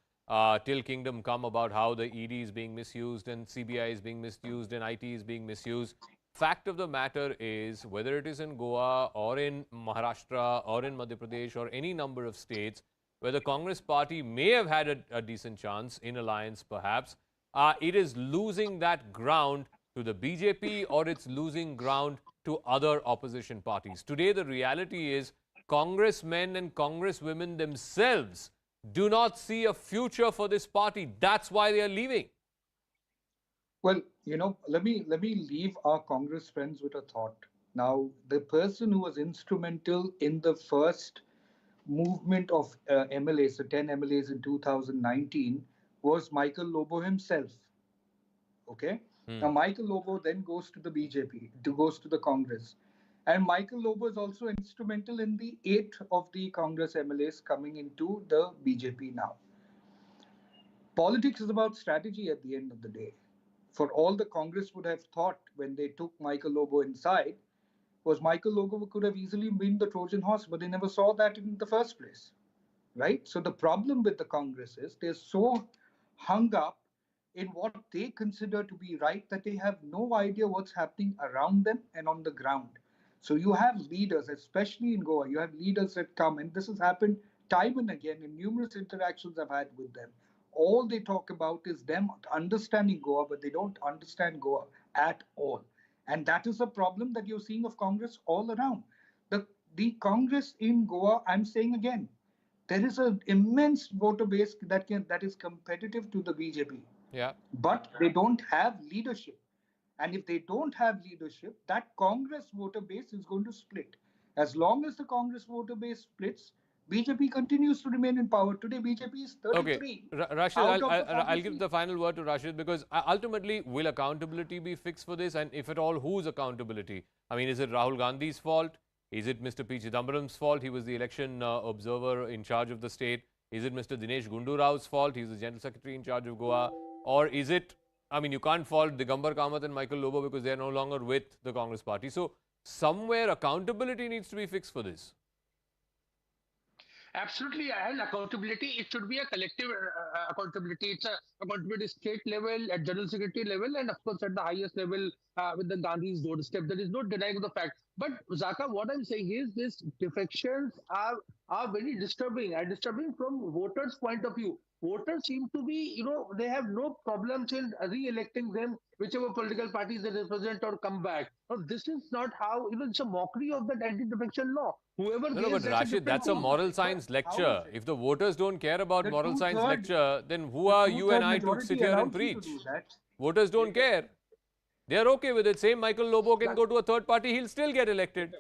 till kingdom come about how the ED is being misused and CBI is being misused and IT is being misused. Fact of the matter is, whether it is in Goa or in Maharashtra or in Madhya Pradesh or any number of states where the Congress party may have had a decent chance in alliance perhaps, it is losing that ground to the BJP or it's losing ground to other opposition parties. Today the reality is congressmen and congresswomen themselves do not see a future for this party. That's why they are leaving. Well, let me leave our Congress friends with a thought. Now, the person who was instrumental in the first movement of MLAs, the 10 MLAs in 2019, was Michael Lobo himself. Okay? Now, Michael Lobo then goes to the BJP, goes to the Congress. And Michael Lobo is also instrumental in the 8 of the Congress MLAs coming into the BJP now. Politics is about strategy at the end of the day. For all the Congress would have thought when they took Michael Lobo inside, was Michael Lobo could have easily been the Trojan horse, but they never saw that in the first place, right? So the problem with the Congress is they're so hung up in what they consider to be right that they have no idea what's happening around them and on the ground. So you have leaders, especially in Goa, you have leaders that come, and this has happened time and again in numerous interactions I've had with them. All they talk about is them understanding Goa, but they don't understand Goa at all. And that is a problem that you're seeing of Congress all around. The Congress in Goa, I'm saying again, there is an immense voter base that is competitive to the BJP. Yeah. But they don't have leadership. And if they don't have leadership, that Congress voter base is going to split. As long as the Congress voter base splits, BJP continues to remain in power. Today, BJP is 33. Okay, Rashid, I'll give the final word to Rashid, because ultimately, will accountability be fixed for this? And if at all, whose accountability? I mean, is it Rahul Gandhi's fault? Is it Mr. P. Chidambaram's fault? He was the election observer in charge of the state. Is it Mr. Dinesh Gundu Rao's fault? He's the General Secretary in charge of Goa. Or is it, I mean, you can't fault Digambar Kamath and Michael Lobo because they're no longer with the Congress party. So, somewhere accountability needs to be fixed for this. Absolutely, and accountability, it should be a collective accountability. It's accountability at state level, at general secretary level, and of course at the highest level with the Gandhi's doorstep. There is no denying the fact. But Zaka, what I'm saying is these defections are very disturbing, and disturbing from voters' point of view. Voters seem to be, they have no problems in re-electing them, whichever political parties they represent or come back. Now, this is not how, it's a mockery of that anti-defection law. Whoever No, but Rashid, that's a moral science lecture. If the voters don't care about moral science lecture, then who are you and I to sit here and preach? Voters don't care. They are okay with it. Same Michael Lobo can go to a third party, he'll still get elected.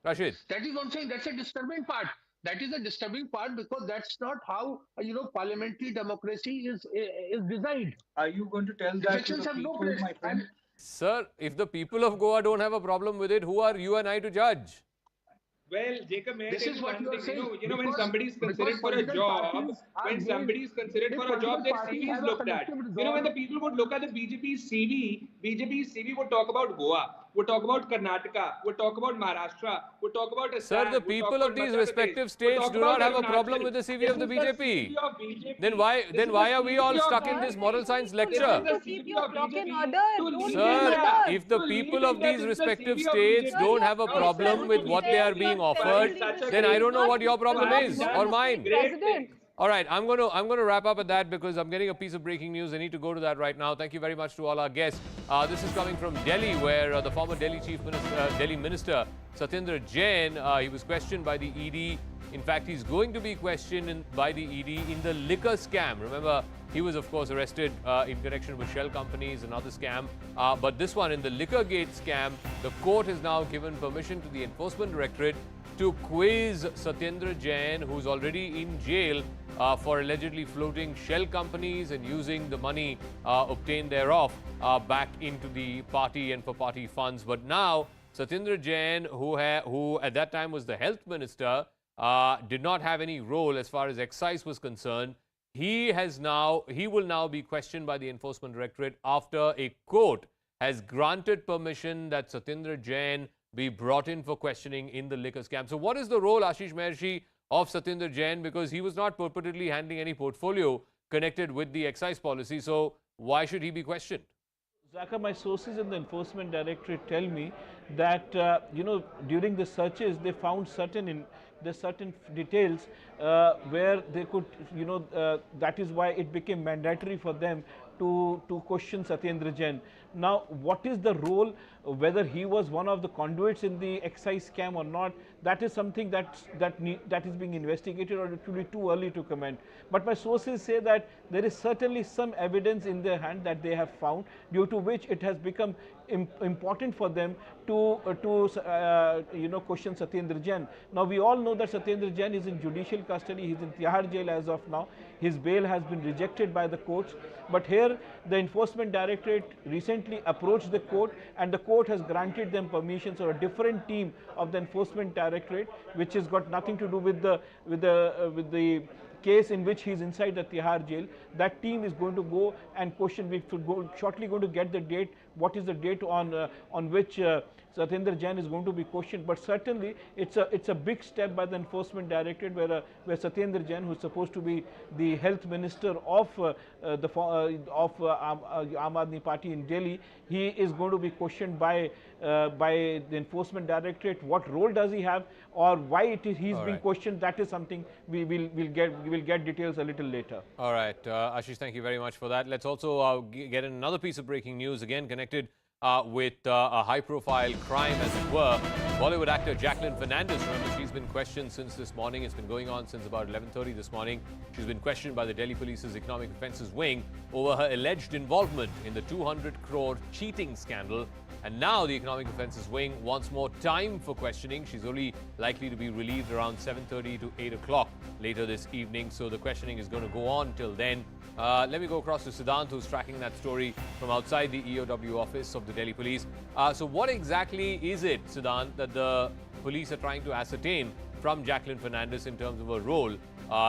Rashid. That is what I'm saying. That's a disturbing part. That is a disturbing part because that's not how, parliamentary democracy is designed. Are you going to tell that to the people, my friend? Sir, if the people of Goa don't have a problem with it, who are you and I to judge? Well, Jacob, may I This tell is you what one you are thing? saying. When somebody is considered for a job, when somebody is considered for a job, their CV is looked at. When the people would look at the BJP's CV would talk about Goa, would talk about Karnataka, would talk about Maharashtra, would talk about Assam. Sir, the people of these respective states do not have a problem with the CV of the BJP. Then why are we all stuck in this moral science lecture? Sir, if the people of these respective states don't have a problem with what they are being offered, then I don't know what your problem is or mine. All right, I'm going to wrap up at that because I'm getting a piece of breaking news. I need to go to that right now. Thank you very much to all our guests. This is coming from Delhi, where the former Delhi Minister Satyendra Jain, he was questioned by the ED In fact, he's going to be questioned by the ED in the liquor scam. Remember, he was, of course, arrested in connection with shell companies, another scam. But this one, in the liquor gate scam, the court has now given permission to the Enforcement Directorate to quiz Satyendra Jain, who's already in jail for allegedly floating shell companies and using the money obtained thereof back into the party and for party funds. But now, Satyendra Jain, who at that time was the health minister, did not have any role as far as excise was concerned. He will now be questioned by the Enforcement Directorate after a court has granted permission that Satyendra Jain be brought in for questioning in the liquor scam. So what is the role, Ashish Maharshi, of Satyendra Jain? Because he was not purportedly handling any portfolio connected with the excise policy. So why should he be questioned? Zaka, my sources in the Enforcement Directorate tell me that, during the searches, they found certain details where they could, that is why it became mandatory for them to question Satyendra Jain. Now, what is the role, whether he was one of the conduits in the excise scam or not, that is something that is being investigated, or it will be too early to comment. But my sources say that there is certainly some evidence in their hand that they have found, due to which it has become important for them to question Satyendra Jain. Now, we all know that Satyendra Jain is in judicial custody. He is in Tihar jail as of now. His bail has been rejected by the courts. But here, the Enforcement Directorate recently approached the court, and the court has granted them permission. So a different team of the Enforcement Directorate, which has got nothing to do with the case in which he is inside the Tihar jail, that team is going to go and question. We're shortly going to get the date. What is the date on which Satyendra Jain is going to be questioned? But certainly it's a big step by the Enforcement Directorate, where Satyendra Jain, who is supposed to be the health minister of Aam Aadmi Party in Delhi, he is going to be questioned by the Enforcement Directorate. What role does he have, or why he's being questioned? That is something we will get details a little later. All right, Ashish, thank you very much for that. Let's also get another piece of breaking news, again connected with a high-profile crime, as it were. Bollywood actor Jacqueline Fernandez, remember, she's been questioned since this morning. It's been going on since about 11:30 this morning. She's been questioned by the Delhi Police's Economic Offences Wing over her alleged involvement in the 200 crore cheating scandal. And now the Economic Offences Wing wants more time for questioning. She's only likely to be relieved around 7:30 to 8 o'clock later this evening. So the questioning is going to go on till then. Let me go across to Siddhant, who's tracking that story from outside the EOW office of the Delhi Police. So what exactly is it, Siddhant, that the police are trying to ascertain from Jacqueline Fernandez in terms of her role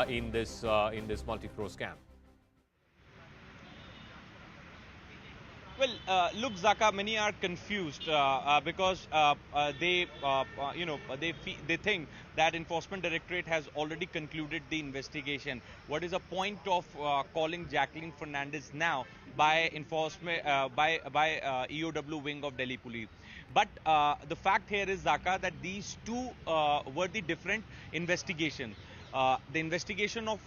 in this multi-crore scam? Well, look, Zaka, many are confused because they think that Enforcement Directorate has already concluded the investigation. What is the point of calling Jacqueline Fernandez now by EOW wing of Delhi Police? But the fact here is, Zaka, that these two were the different investigations. The investigation of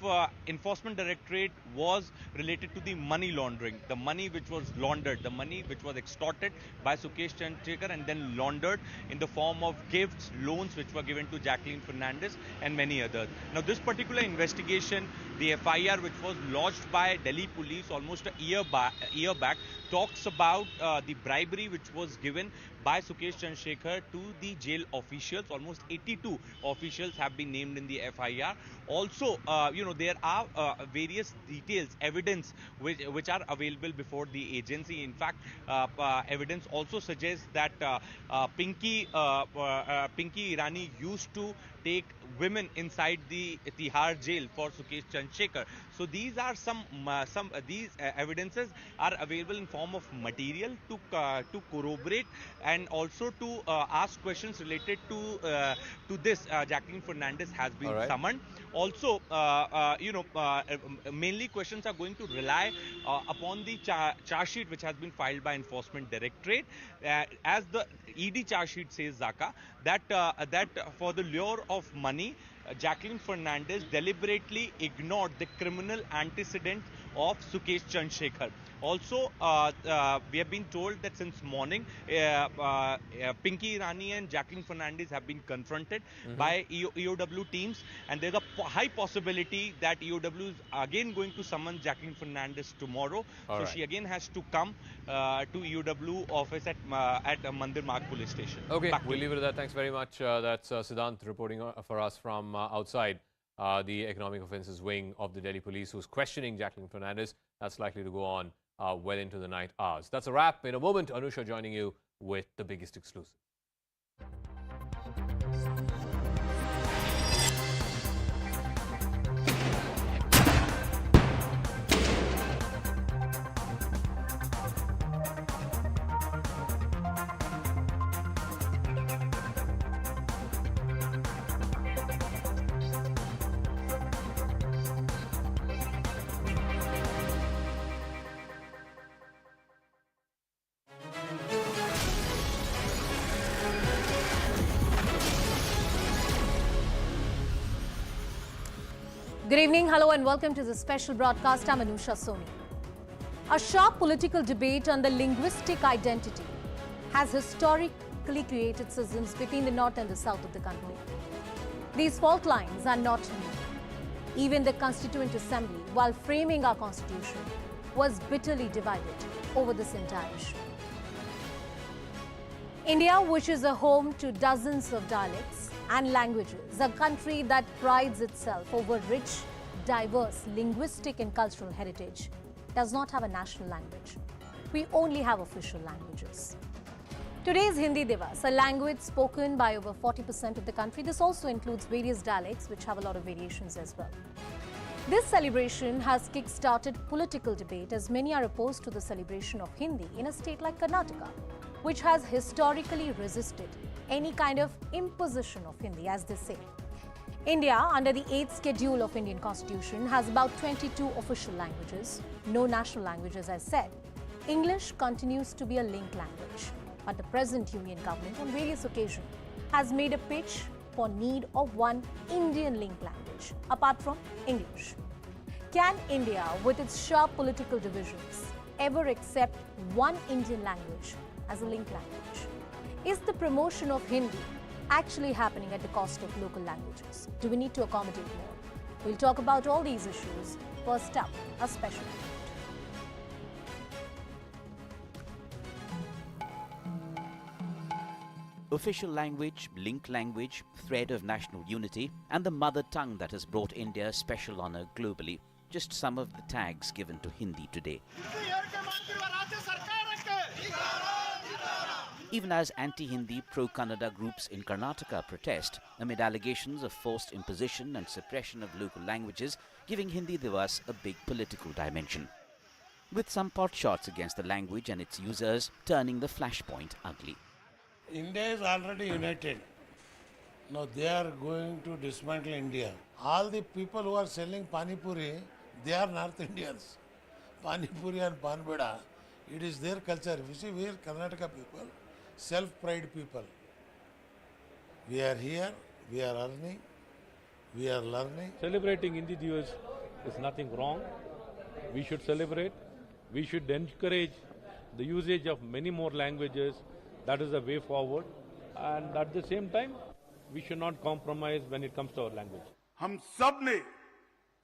Enforcement Directorate was related to the money laundering, the money which was laundered, the money which was extorted by Sukesh Chandrasekhar and then laundered in the form of gifts, loans which were given to Jacqueline Fernandez and many others. Now, this particular investigation, the FIR which was lodged by Delhi Police almost a year back, talks about the bribery which was given by Sukesh Chandrasekhar to the jail officials. Almost 82 officials have been named in the FIR. Also, there are various details, evidence which are available before the agency. In fact, evidence also suggests that Pinky Irani used to take women inside the Tihar jail for Sukesh Chandrasekhar. So these are some these evidences are available in form of material to corroborate and also to ask questions related to this. Jacqueline Fernandez has been summoned. Also, mainly questions are going to rely upon the charge sheet which has been filed by Enforcement Directorate. As the ED charge sheet says, Zaka, that for the lure of money, Jacqueline Fernandez deliberately ignored the criminal antecedent of Sukesh Chandrasekhar. Also, we have been told that since morning, Pinky Irani and Jacqueline Fernandez have been confronted by EOW teams, and there's a high possibility that EOW is again going to summon Jacqueline Fernandez tomorrow. So she again has to come to EOW office at Mandir Marg Police Station. Okay, we'll leave it at that. Thanks very much. That's Siddhant reporting for us from outside the Economic Offences Wing of the Delhi Police, who's questioning Jacqueline Fernandez. That's likely to go on well into the night hours. That's a wrap. In a moment, Anusha joining you with the biggest exclusive. Good evening, hello and welcome to the special broadcast. I'm Anusha Soni. A sharp political debate on the linguistic identity has historically created schisms between the north and the south of the country. These fault lines are not new. Even the Constituent Assembly, while framing our constitution, was bitterly divided over this entire issue. India, which is a home to dozens of dialects and languages, a country that prides itself over rich, diverse linguistic and cultural heritage, does not have a national language. We only have official languages. Today is Hindi Diwas, a language spoken by over 40% of the country. This also includes various dialects which have a lot of variations as well. This celebration has kick-started political debate, as many are opposed to the celebration of Hindi in a state like Karnataka, which has historically resisted any kind of imposition of Hindi, as they say. India, under the 8th schedule of Indian Constitution, has about 22 official languages, no national language, as I said. English continues to be a linked language, but the present union government on various occasions has made a pitch for need of one Indian linked language, apart from English. Can India, with its sharp political divisions, ever accept one Indian language as a linked language? Is the promotion of Hindi actually happening at the cost of local languages? Do we need to accommodate more? We'll talk about all these issues. First up, a special report. Official language, linked language, thread of national unity, and the mother tongue that has brought India special honor globally. Just some of the tags given to Hindi today. Even as anti-Hindi, pro-Kannada groups in Karnataka protest amid allegations of forced imposition and suppression of local languages, giving Hindi Diwas a big political dimension. With some pot shots against the language and its users, turning the flashpoint ugly. India is already united. Now they are going to dismantle India. All the people who are selling Pani Puri, they are North Indians. Pani Puri and Pan Beda, it is their culture. You see, we are Karnataka people, self-pride people. We are here, we are earning, we are learning. Celebrating Hindi Diwas is nothing wrong. We should celebrate. We should encourage the usage of many more languages. That is the way forward. And at the same time, we should not compromise when it comes to our language. हम सब ने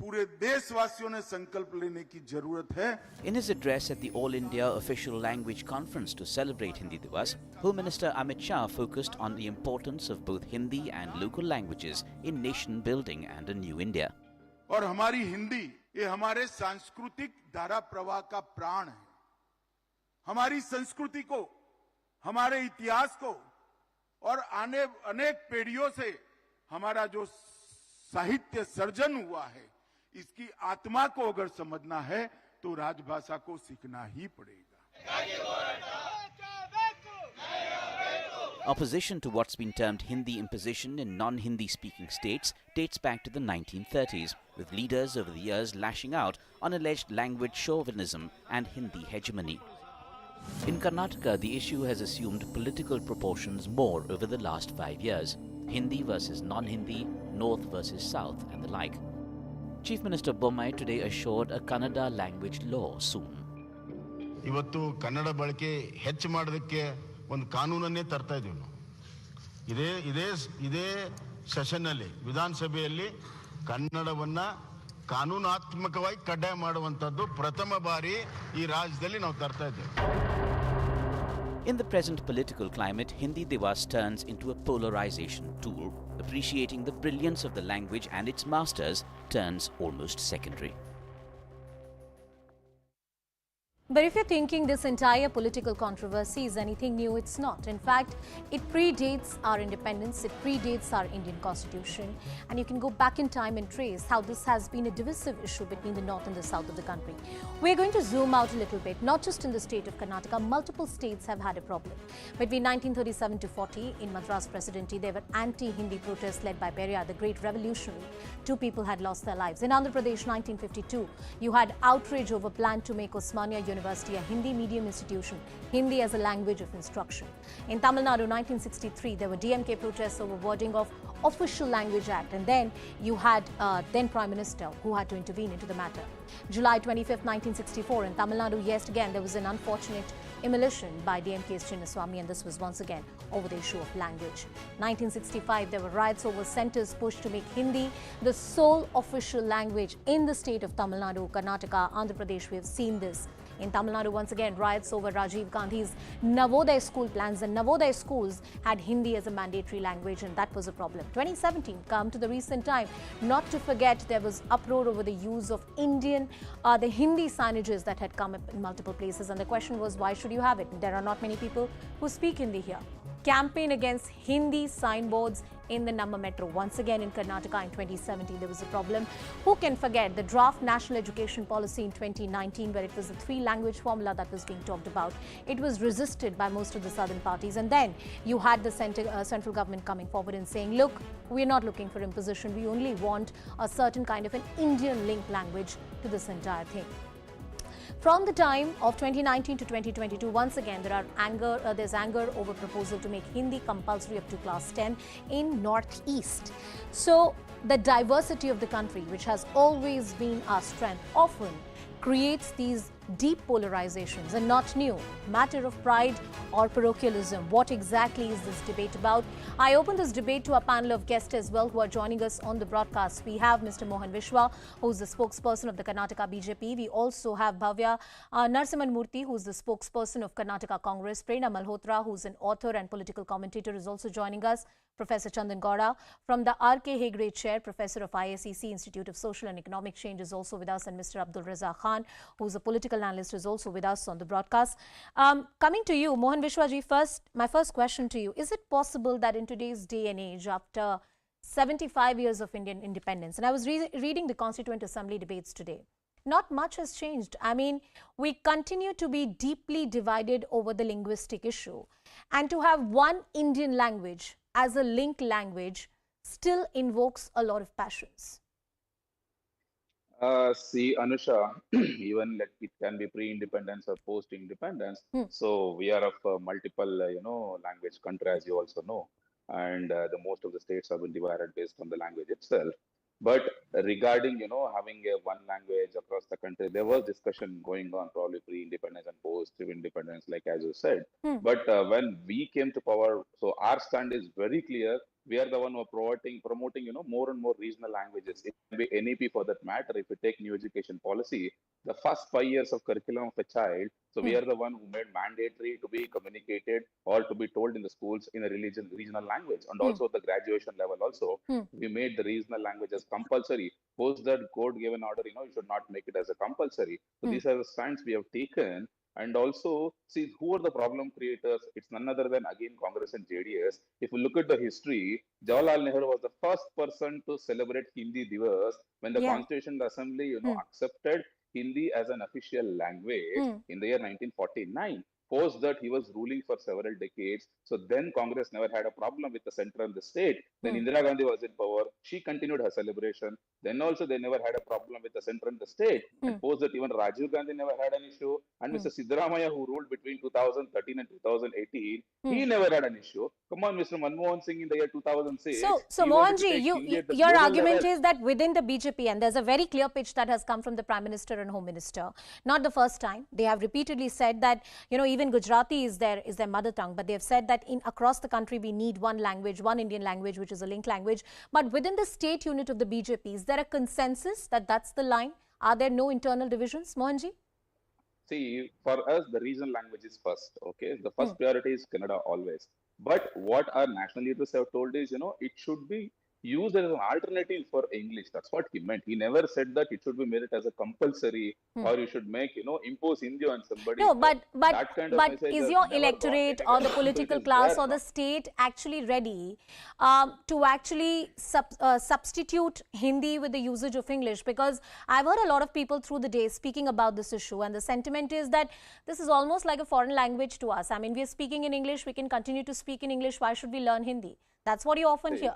पूरे देशवासियों ने संकल्प लेने की जरूरत है. In his address at the All India Official Language Conference to celebrate Hindi Diwas, Home Minister Amit Shah focused on the importance of both Hindi and local languages in nation building and a new India. और हमारी हिंदी ये हमारे सांस्कृतिक धारा प्रवाह का प्राण है. हमारी संस्कृति को, हमारे इतिहास को और आने अनेक पीढ़ियों से हमारा जो साहित्य सर्जन हुआ है, इसकी आत्मा को अगर समझना है तो राजभाषा को सीखना ही पड़ेगा. Opposition to what's been termed Hindi imposition in non-Hindi speaking states dates back to the 1930s, with leaders over the years lashing out on alleged language chauvinism and Hindi hegemony. In Karnataka, the issue has assumed political proportions more over the last 5 years. Hindi versus non-Hindi, North versus South, and the like. Chief Minister Bommai today assured a Kannada language law soon. ಇವತ್ತು ಕನ್ನಡ ಬಳಕೆ ಹೆಚ್ಚು ಮಾಡೋದಕ್ಕೆ ಒಂದು ಕಾನೂನನ್ನೇ ತರ್ತಾ ಇದೀವಿ ನಾವು. ಇದೇ ಸೆಷನ್ನಲ್ಲಿ ವಿಧಾನಸಭೆಯಲ್ಲಿ ಕನ್ನಡವನ್ನ ಕಾನೂನಾತ್ಮಕವಾಗಿ ಕಡ್ಡಾಯ ಮಾಡುವಂತದ್ದು ಪ್ರಥಮ ಬಾರಿ ಈ ರಾಜ್ಯದಲ್ಲಿ ನಾವು ತರ್ತಾ ಇದ್ದೇವೆ. In the present political climate, Hindi Diwas turns into a polarization tool. Appreciating the brilliance of the language and its masters turns almost secondary. But if you're thinking this entire political controversy is anything new, it's not. In fact, it predates our independence, it predates our Indian constitution, and you can go back in time and trace how this has been a divisive issue between the north and the south of the country. We're going to zoom out a little bit, not just in the state of Karnataka. Multiple states have had a problem. Between 1937 to 40, in Madras Presidency, there were anti-Hindi protests led by Periyar, the great revolutionary. 2 people had lost their lives. In Andhra Pradesh, 1952, you had outrage over plan to make Osmania University a Hindi medium institution, Hindi as a language of instruction. In Tamil Nadu, 1963, there were DMK protests over wording of Official Language Act, and then you had then Prime Minister who had to intervene into the matter. July 25th, 1964, in Tamil Nadu, yet again there was an unfortunate immolation by DMK's Chinnaswamy, and this was once again over the issue of language. 1965, there were riots over centres pushed to make Hindi the sole official language in the state of Tamil Nadu, Karnataka, Andhra Pradesh. We have seen this. In Tamil Nadu, once again, riots over Rajiv Gandhi's Navodaya school plans. And Navodaya schools had Hindi as a mandatory language, and that was a problem. 2017, come to the recent time. Not to forget, there was uproar over the use of the Hindi signages that had come up in multiple places. And the question was, why should you have it? There are not many people who speak Hindi here. Campaign against Hindi signboards in the Namma Metro. Once again in Karnataka in 2017, there was a problem. Who can forget the draft national education policy in 2019, where it was a 3-language formula that was being talked about. It was resisted by most of the southern parties. And then you had the central government coming forward and saying, look, we're not looking for imposition. We only want a certain kind of an Indian linked language to this entire thing. From the time of 2019 to 2022, once again, there's anger over proposal to make Hindi compulsory up to class 10 in Northeast. So the diversity of the country, which has always been our strength, often creates these deep polarizations, and not new. Matter of pride or parochialism. What exactly is this debate about? I open this debate to a panel of guests as well who are joining us on the broadcast. We have Mr. Mohan Vishwa, who's the spokesperson of the Karnataka BJP. We also have Bhavya Narasimhan Murthy, who's the spokesperson of Karnataka Congress. Prerna Malhotra, who's an author and political commentator, is also joining us. Professor Chandan Gowda from the R.K. Hegde Chair, Professor of ISEC Institute of Social and Economic Change, is also with us, and Mr. Abdul Raza Khan, who's a political analyst, is also with us on the broadcast. Coming to you, Mohan Vishwaji, my first question to you, is it possible that in today's day and age, after 75 years of Indian independence, and I was reading the Constituent Assembly debates today, not much has changed. I mean, we continue to be deeply divided over the linguistic issue, and to have one Indian language as a link language still invokes a lot of passions. See, Anusha, even like it can be pre-independence or post-independence. So we are of multiple, language country, as you also know, and the most of the states have been divided based on the language itself. But regarding, having a one language across the country, there was discussion going on probably pre-independence and post-independence, like as you said. But when we came to power, so our stand is very clear. We are the one who are promoting, more and more regional languages. It can be NEP for that matter. If you take new education policy, the first 5 years of curriculum of a child, so we are the one who made mandatory to be communicated or to be told in the schools in a regional language. And also the graduation level also, we made the regional languages compulsory. Post that court gave an order, you should not make it as a compulsory. So these are the stands we have taken. And also, see, who are the problem creators? It's none other than, again, Congress and JDS. If you look at the history, Jawaharlal Nehru was the first person to celebrate Hindi Diwas when the Constitution Assembly, accepted Hindi as an official language in the year 1949. Post that, he was ruling for several decades. So then Congress never had a problem with the center and the state. Then Indira Gandhi was in power. She continued her celebration. Then also they never had a problem with the center and the state. And post that, even Rajiv Gandhi never had an issue. And Mr. Siddaramaiah, who ruled between 2013 and 2018, he never had an issue. Come on, Mr. Manmohan Singh in the year 2006. So Mohanji, your argument is that within the BJP, and there's a very clear pitch that has come from the Prime Minister and Home Minister, not the first time. They have repeatedly said that, you know, even Gujarati is their mother tongue, but they have said that across the country we need one language, one Indian language, which is a link language. But within the state unit of the BJP, is there a consensus that that's the line? Are there no internal divisions, Mohanji? See, for us, the regional language is first, okay? The first priority is Kannada always. But what our national leaders have told is, you know, it should be used as an alternative for English. That's what he meant. He never said that it should be made as a compulsory or you should make, you know, impose Hindi on somebody. No, but is your electorate or the political class or the state actually ready to actually substitute Hindi with the usage of English? Because I've heard a lot of people through the day speaking about this issue, and the sentiment is that this is almost like a foreign language to us. I mean, we are speaking in English, we can continue to speak in English. Why should we learn Hindi? That's what you often hear.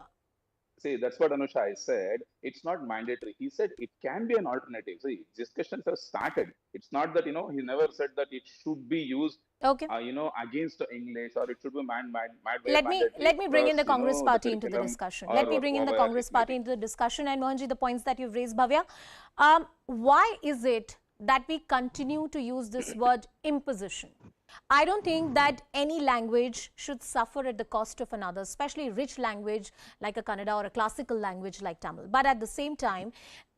See, that's what Anusha I said. It's not mandatory. He said it can be an alternative. See, discussions have started. It's not that, you know, he never said that it should be used, you know, against English or it should be Let me bring in the Congress party into the discussion. Let me bring in the Congress party into the discussion. And Mohanji, the points that you've raised, Bhavya, why is it that we continue to use this word imposition? I don't think that any language should suffer at the cost of another, especially rich language like a Kannada or a classical language like Tamil. But at the same time,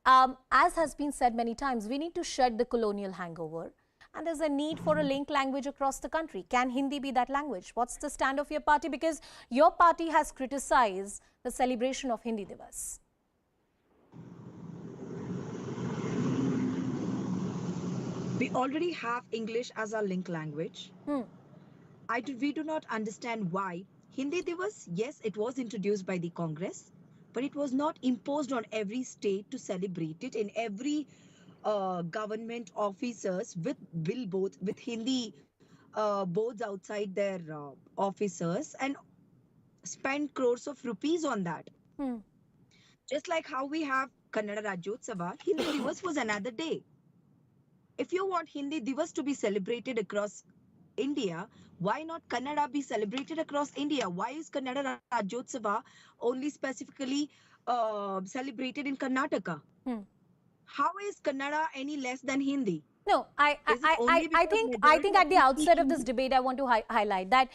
as has been said many times, we need to shed the colonial hangover. And there's a need for a link language across the country. Can Hindi be that language? What's the stand of your party? Because your party has criticized the celebration of Hindi Diwas. We already have English as our link language. We do not understand why. Hindi Diwas, yes, it was introduced by the Congress, but it was not imposed on every state to celebrate it. In every government officers with billboards, with Hindi boards outside their officers, and spend crores of rupees on that. Just like how we have Kannada Rajyotsava, Hindi Diwas was another day. If you want Hindi Diwas to be celebrated across India, why not Kannada be celebrated across India? Why is Kannada Rajyotsava only specifically celebrated in Karnataka? How is Kannada any less than Hindi? No, I think at the outset of this debate, I want to highlight that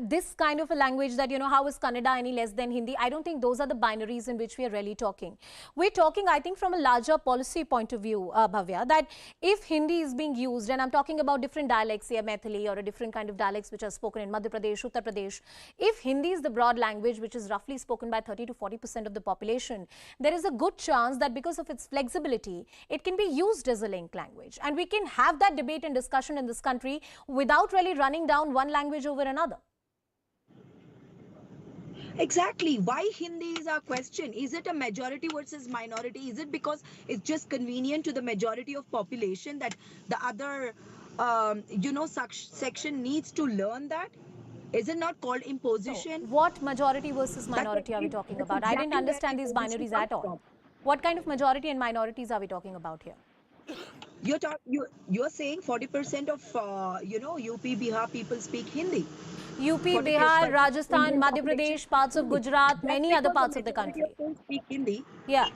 this kind of a language that, you know, how is Kannada any less than Hindi? I don't think those are the binaries in which we are really talking. We're talking, I think, from a larger policy point of view, Bhavya, that if Hindi is being used, and I'm talking about different dialects, say Maithili or a different kind of dialects which are spoken in Madhya Pradesh, Uttar Pradesh, if Hindi is the broad language which is roughly spoken by 30 to 40% of the population, there is a good chance that because of its flexibility, it can be used as a link language. And we can have that debate and discussion in this country without really running down one language over another. Exactly. Why Hindi is our question. Is it a majority versus minority? Is it because it's just convenient to the majority of population that the other, you know, section needs to learn that? Is it not called imposition? So, what majority versus minority are we talking about? I didn't understand these binaries at all. What kind of majority and minorities are we talking about here? You're saying 40% of you know, UP, Bihar people speak Hindi. UP, Bihar, Rajasthan, Madhya Pradesh, parts of Gujarat, many other parts of the country. Speak Hindi. Yeah.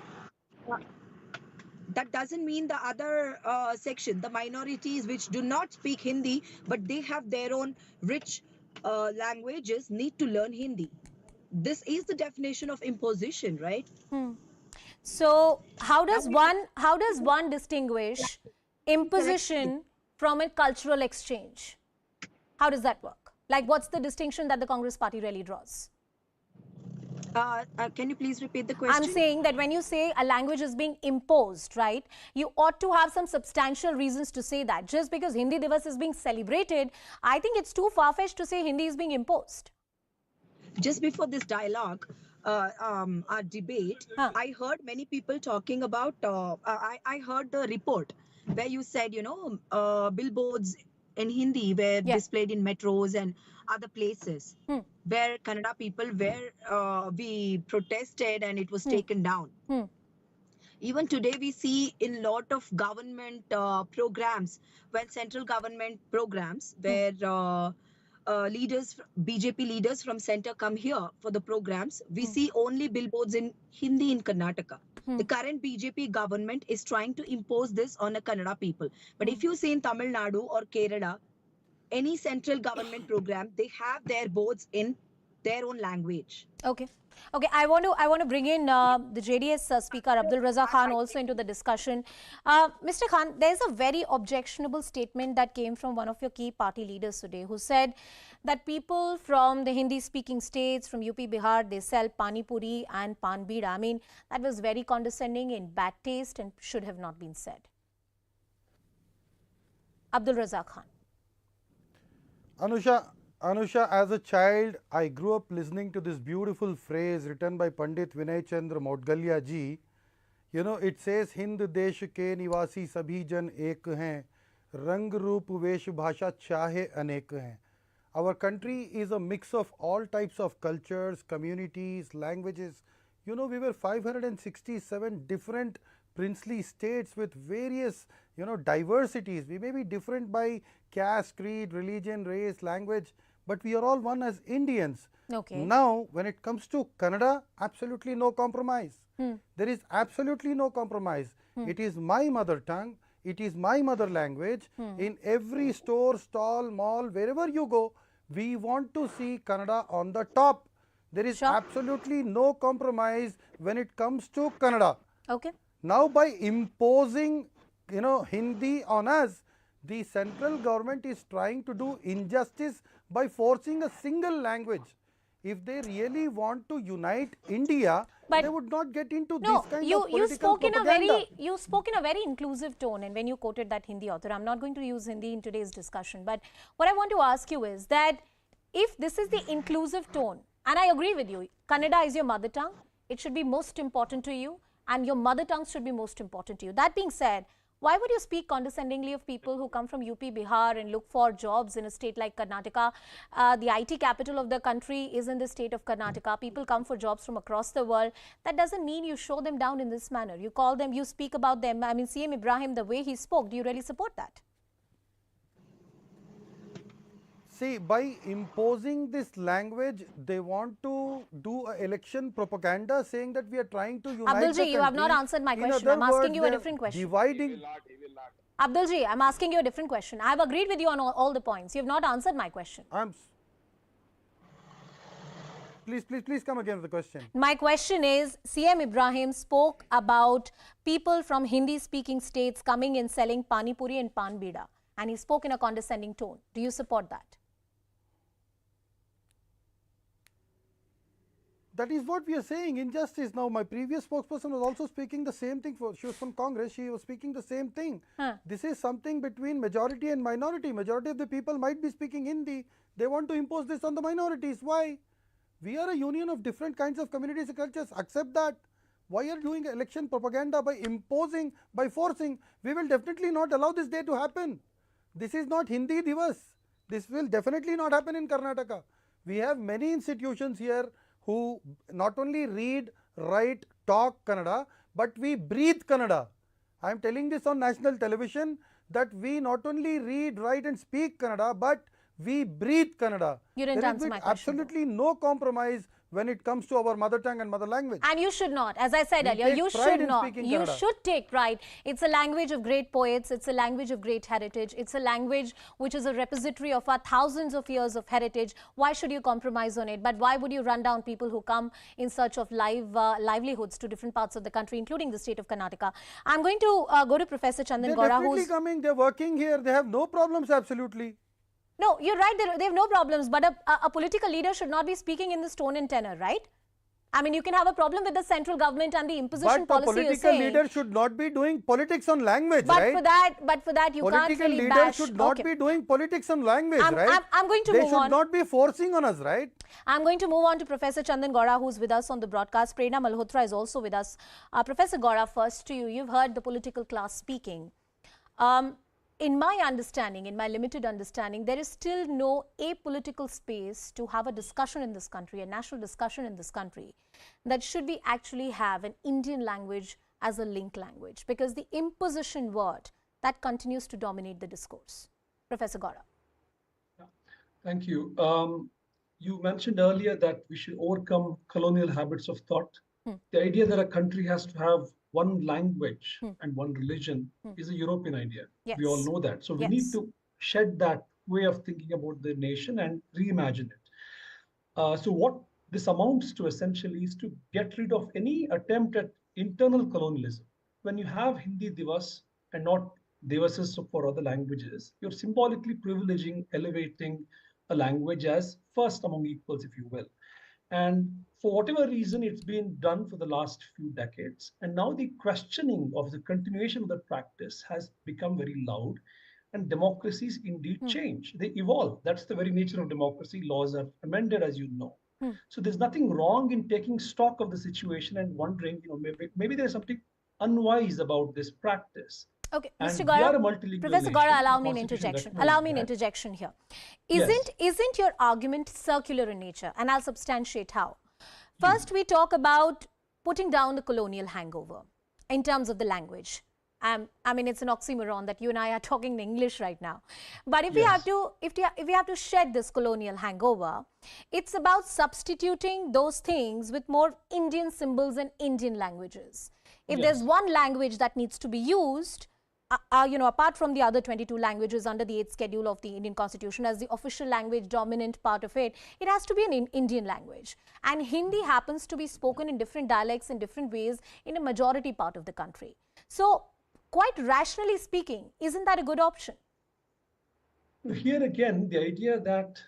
That doesn't mean the other section, the minorities which do not speak Hindi, but they have their own rich languages, need to learn Hindi. This is the definition of imposition, right? So how does one distinguish imposition from a cultural exchange? How does that work? Like, what's the distinction that the Congress party really draws? Can you please repeat the question? I'm saying that when you say a language is being imposed, right, you ought to have some substantial reasons to say that. Just because Hindi Diwas is being celebrated, I think it's too far-fetched to say Hindi is being imposed. Just before this dialogue, our debate, I heard many people talking about, I heard the report where you said, you know, billboards in Hindi were displayed in metros and other places where Kannada people were, we protested and it was taken down. Even today, we see in lot of government programs, when central government programs, where leaders, BJP leaders from center come here for the programs, we see only billboards in Hindi in Karnataka. The current BJP government is trying to impose this on the Kannada people. But if you see in Tamil Nadu or Kerala, any central government program, they have their boards in their own language. Okay. Okay, I want to bring in the JDS speaker Abdul Raza Khan also into the discussion. Mr. Khan, there is a very objectionable statement that came from one of your key party leaders today, who said that people from the Hindi-speaking states, from UP, Bihar, they sell pani puri and pan bida. I mean, that was very condescending, in bad taste, and should have not been said. Abdul Raza Khan. Anusha, as a child, I grew up listening to this beautiful phrase written by Pandit Vinay Chandra Moudgalya ji. You know, it says, Hind desh ke nivasi sabhi jan ek hain, rang roop vesh bhasha chahe anek hain. Our country is a mix of all types of cultures, communities, languages. You know, we were 567 different princely states with various, diversities. We may be different by caste, creed, religion, race, language, but we are all one as Indians. Okay. Now, when it comes to Kannada, absolutely no compromise. There is absolutely no compromise. It is my mother tongue. It is my mother language. In every store, stall, mall, wherever you go, we want to see Kannada on the top. There is absolutely no compromise when it comes to Kannada. Okay. Now, by imposing, Hindi on us, the central government is trying to do injustice by forcing a single language. If they really want to unite India, they would not get into this kind of political propaganda. You spoke in a very inclusive tone, and when you quoted that Hindi author, I'm not going to use Hindi in today's discussion, but what I want to ask you is that if this is the inclusive tone, and I agree with you, Kannada is your mother tongue, it should be most important to you, and your mother tongue should be most important to you. That being said, why would you speak condescendingly of people who come from UP, Bihar and look for jobs in a state like Karnataka? The IT capital of the country is in the state of Karnataka. People come for jobs from across the world. That doesn't mean you show them down in this manner. You call them, you speak about them. I mean, CM Ibrahim, the way he spoke, do you really support that? See, by imposing this language, they want to do election propaganda saying that we are trying to unite the country. Abdulji, you have not answered my question. I'm asking you a different question. Dividing. Abdulji, I'm asking you a different question. I have agreed with you on all the points. You have not answered my question. Please come again with the question. My question is, CM Ibrahim spoke about people from Hindi-speaking states coming and selling pani puri and pan bida, and he spoke in a condescending tone. Do you support that? That is what we are saying, injustice. Now, my previous spokesperson was also speaking the same thing. She was from Congress. She was speaking the same thing. This is something between majority and minority. Majority of the people might be speaking Hindi. They want to impose this on the minorities. Why? We are a union of different kinds of communities and cultures. Accept that. Why are you doing election propaganda by imposing, by forcing? We will definitely not allow this day to happen. This is not Hindi Diwas. This will definitely not happen in Karnataka. We have many institutions here who not only read, write, talk Kannada, but we breathe Kannada. I am telling this on national television that we not only read, write and speak Kannada, but we breathe Kannada. You didn't answer my question. Absolutely no compromise when it comes to our mother tongue and mother language. And you should not. As I said earlier, you should not. You should take pride. It's a language of great poets. It's a language of great heritage. It's a language which is a repository of our thousands of years of heritage. Why should you compromise on it? But why would you run down people who come in search of livelihoods to different parts of the country, including the state of Karnataka? I'm going to go to Professor Chandan Gowda. They're definitely coming. They're working here. They have no problems, absolutely. No, you're right, they have no problems, but a political leader should not be speaking in this tone and tenor, right? I mean, you can have a problem with the central government and the imposition policy you're saying. But a political leader should not be doing politics on language, right? But for that, you can't really bash. Political leaders should not be doing politics on language, right? I'm going to move on. They should not be forcing on us, right? I'm going to move on to Professor Chandan Gowda, who's with us on the broadcast. Prerna Malhotra is also with us. Professor Gowda, first to you. You've heard the political class speaking. in my understanding, in my limited understanding, there is still no apolitical space to have a discussion in this country, a national discussion in this country, that should we actually have an Indian language as a link language, because the imposition word that continues to dominate the discourse. Professor Gaura. Thank you. You mentioned earlier that we should overcome colonial habits of thought. The idea that a country has to have one language and one religion is a European idea. Yes. We all know that. So we need to shed that way of thinking about the nation and reimagine it. So what this amounts to essentially is to get rid of any attempt at internal colonialism. When you have Hindi Diwas and not Divases for other languages, you're symbolically privileging, elevating a language as first among equals, if you will. And for whatever reason, it's been done for the last few decades. And now the questioning of the continuation of the practice has become very loud. And democracies indeed change. They evolve. That's the very nature of democracy. Laws are amended, as you know. So there's nothing wrong in taking stock of the situation and wondering, maybe there's something unwise about this practice. Okay, And Mr. we are a Gaura, multilingual Professor nation. Gaura, allow The me an Constitution interjection. recognizes Allow me an that. interjection here. Yes. Isn't your argument circular in nature? And I'll substantiate how. First, we talk about putting down the colonial hangover in terms of the language. I mean, it's an oxymoron that you and I are talking in English right now. But if we have to, if we have to shed this colonial hangover, it's about substituting those things with more Indian symbols and Indian languages. If there's one language that needs to be used, apart from the other 22 languages under the 8th schedule of the Indian Constitution as the official language, dominant part of it, it has to be an Indian language. And Hindi happens to be spoken in different dialects in different ways in a majority part of the country. So, quite rationally speaking, isn't that a good option? Here again, the idea that,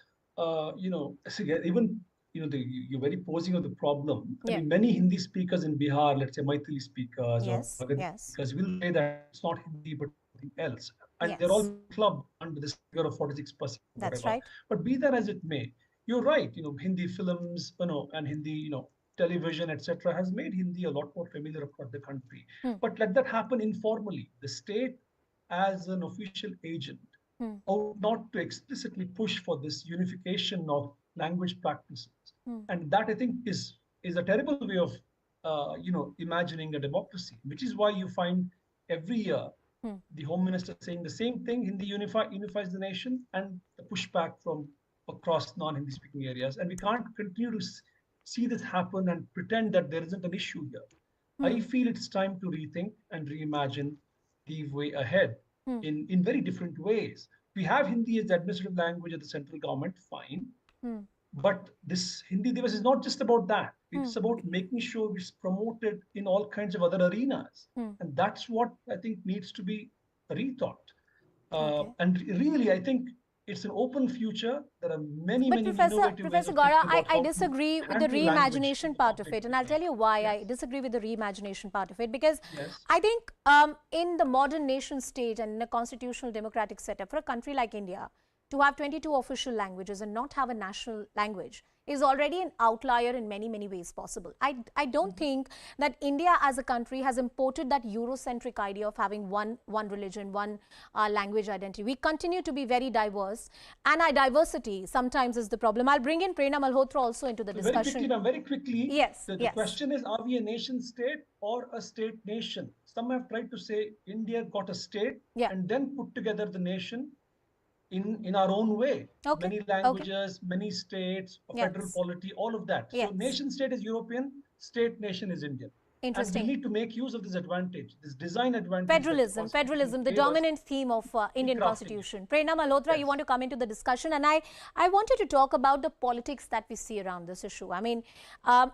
even you're very posing of the problem. I mean, many Hindi speakers in Bihar, let's say Maithili speakers or because will say that it's not Hindi but something else. And they're all clubbed under this figure of 46%. That's right. But be that as it may, you're right. Hindi films, and Hindi, television, etc., has made Hindi a lot more familiar across the country. But let that happen informally. The state, as an official agent, ought not to explicitly push for this unification of language practices. And that, I think, is a terrible way of imagining a democracy, which is why you find every year the Home Minister saying the same thing: Hindi unifies the nation, and the pushback from across non-Hindi speaking areas. And we can't continue to see this happen and pretend that there isn't an issue here. I feel it's time to rethink and reimagine the way ahead in very different ways. We have Hindi as the administrative language of the central government, fine. But this Hindi Diwas is not just about that. It's about making sure it's promoted in all kinds of other arenas. And that's what I think needs to be rethought. And really, I think it's an open future. There are many innovative Professor Gaura, I disagree with the reimagination part of it. And I'll tell you why I disagree with the reimagination part of it. Because I think in the modern nation state and in a constitutional democratic setup, for a country like India, to have 22 official languages and not have a national language is already an outlier in many ways possible. I don't think that India as a country has imported that Eurocentric idea of having one religion, one language identity. We continue to be very diverse, and our diversity sometimes is the problem. I'll bring in Prerna Malhotra also into the discussion. Very quickly, yes, the question is, are we a nation state or a state nation? Some have tried to say India got a state and then put together the nation in our own way. Many languages, many states, federal polity, all of that. So nation state is European, state nation is Indian. Interesting. And we need to make use of this advantage, this design advantage. Federalism, the dominant theme of Indian Constitution. Prerna Malhotra, you want to come into the discussion, and I wanted to talk about the politics that we see around this issue. I mean,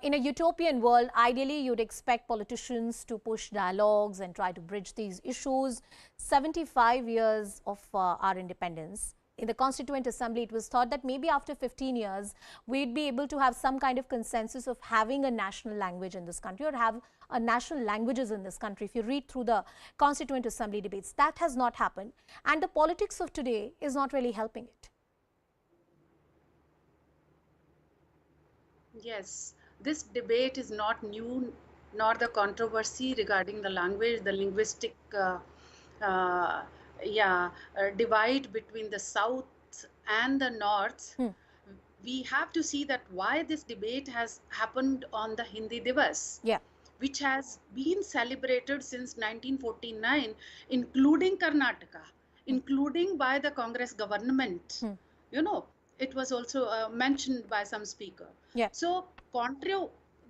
in a utopian world, ideally you'd expect politicians to push dialogues and try to bridge these issues. 75 years of our independence. In the Constituent Assembly, it was thought that maybe after 15 years, we'd be able to have some kind of consensus of having a national language in this country or have a national languages in this country. If you read through the Constituent Assembly debates, that has not happened. And the politics of today is not really helping it. Yes, this debate is not new, nor the controversy regarding the language, the linguistic divide between the South and the North, we have to see that why this debate has happened on the Hindi Diwas, which has been celebrated since 1949, including Karnataka, including by the Congress government. You know, it was also mentioned by some speaker. So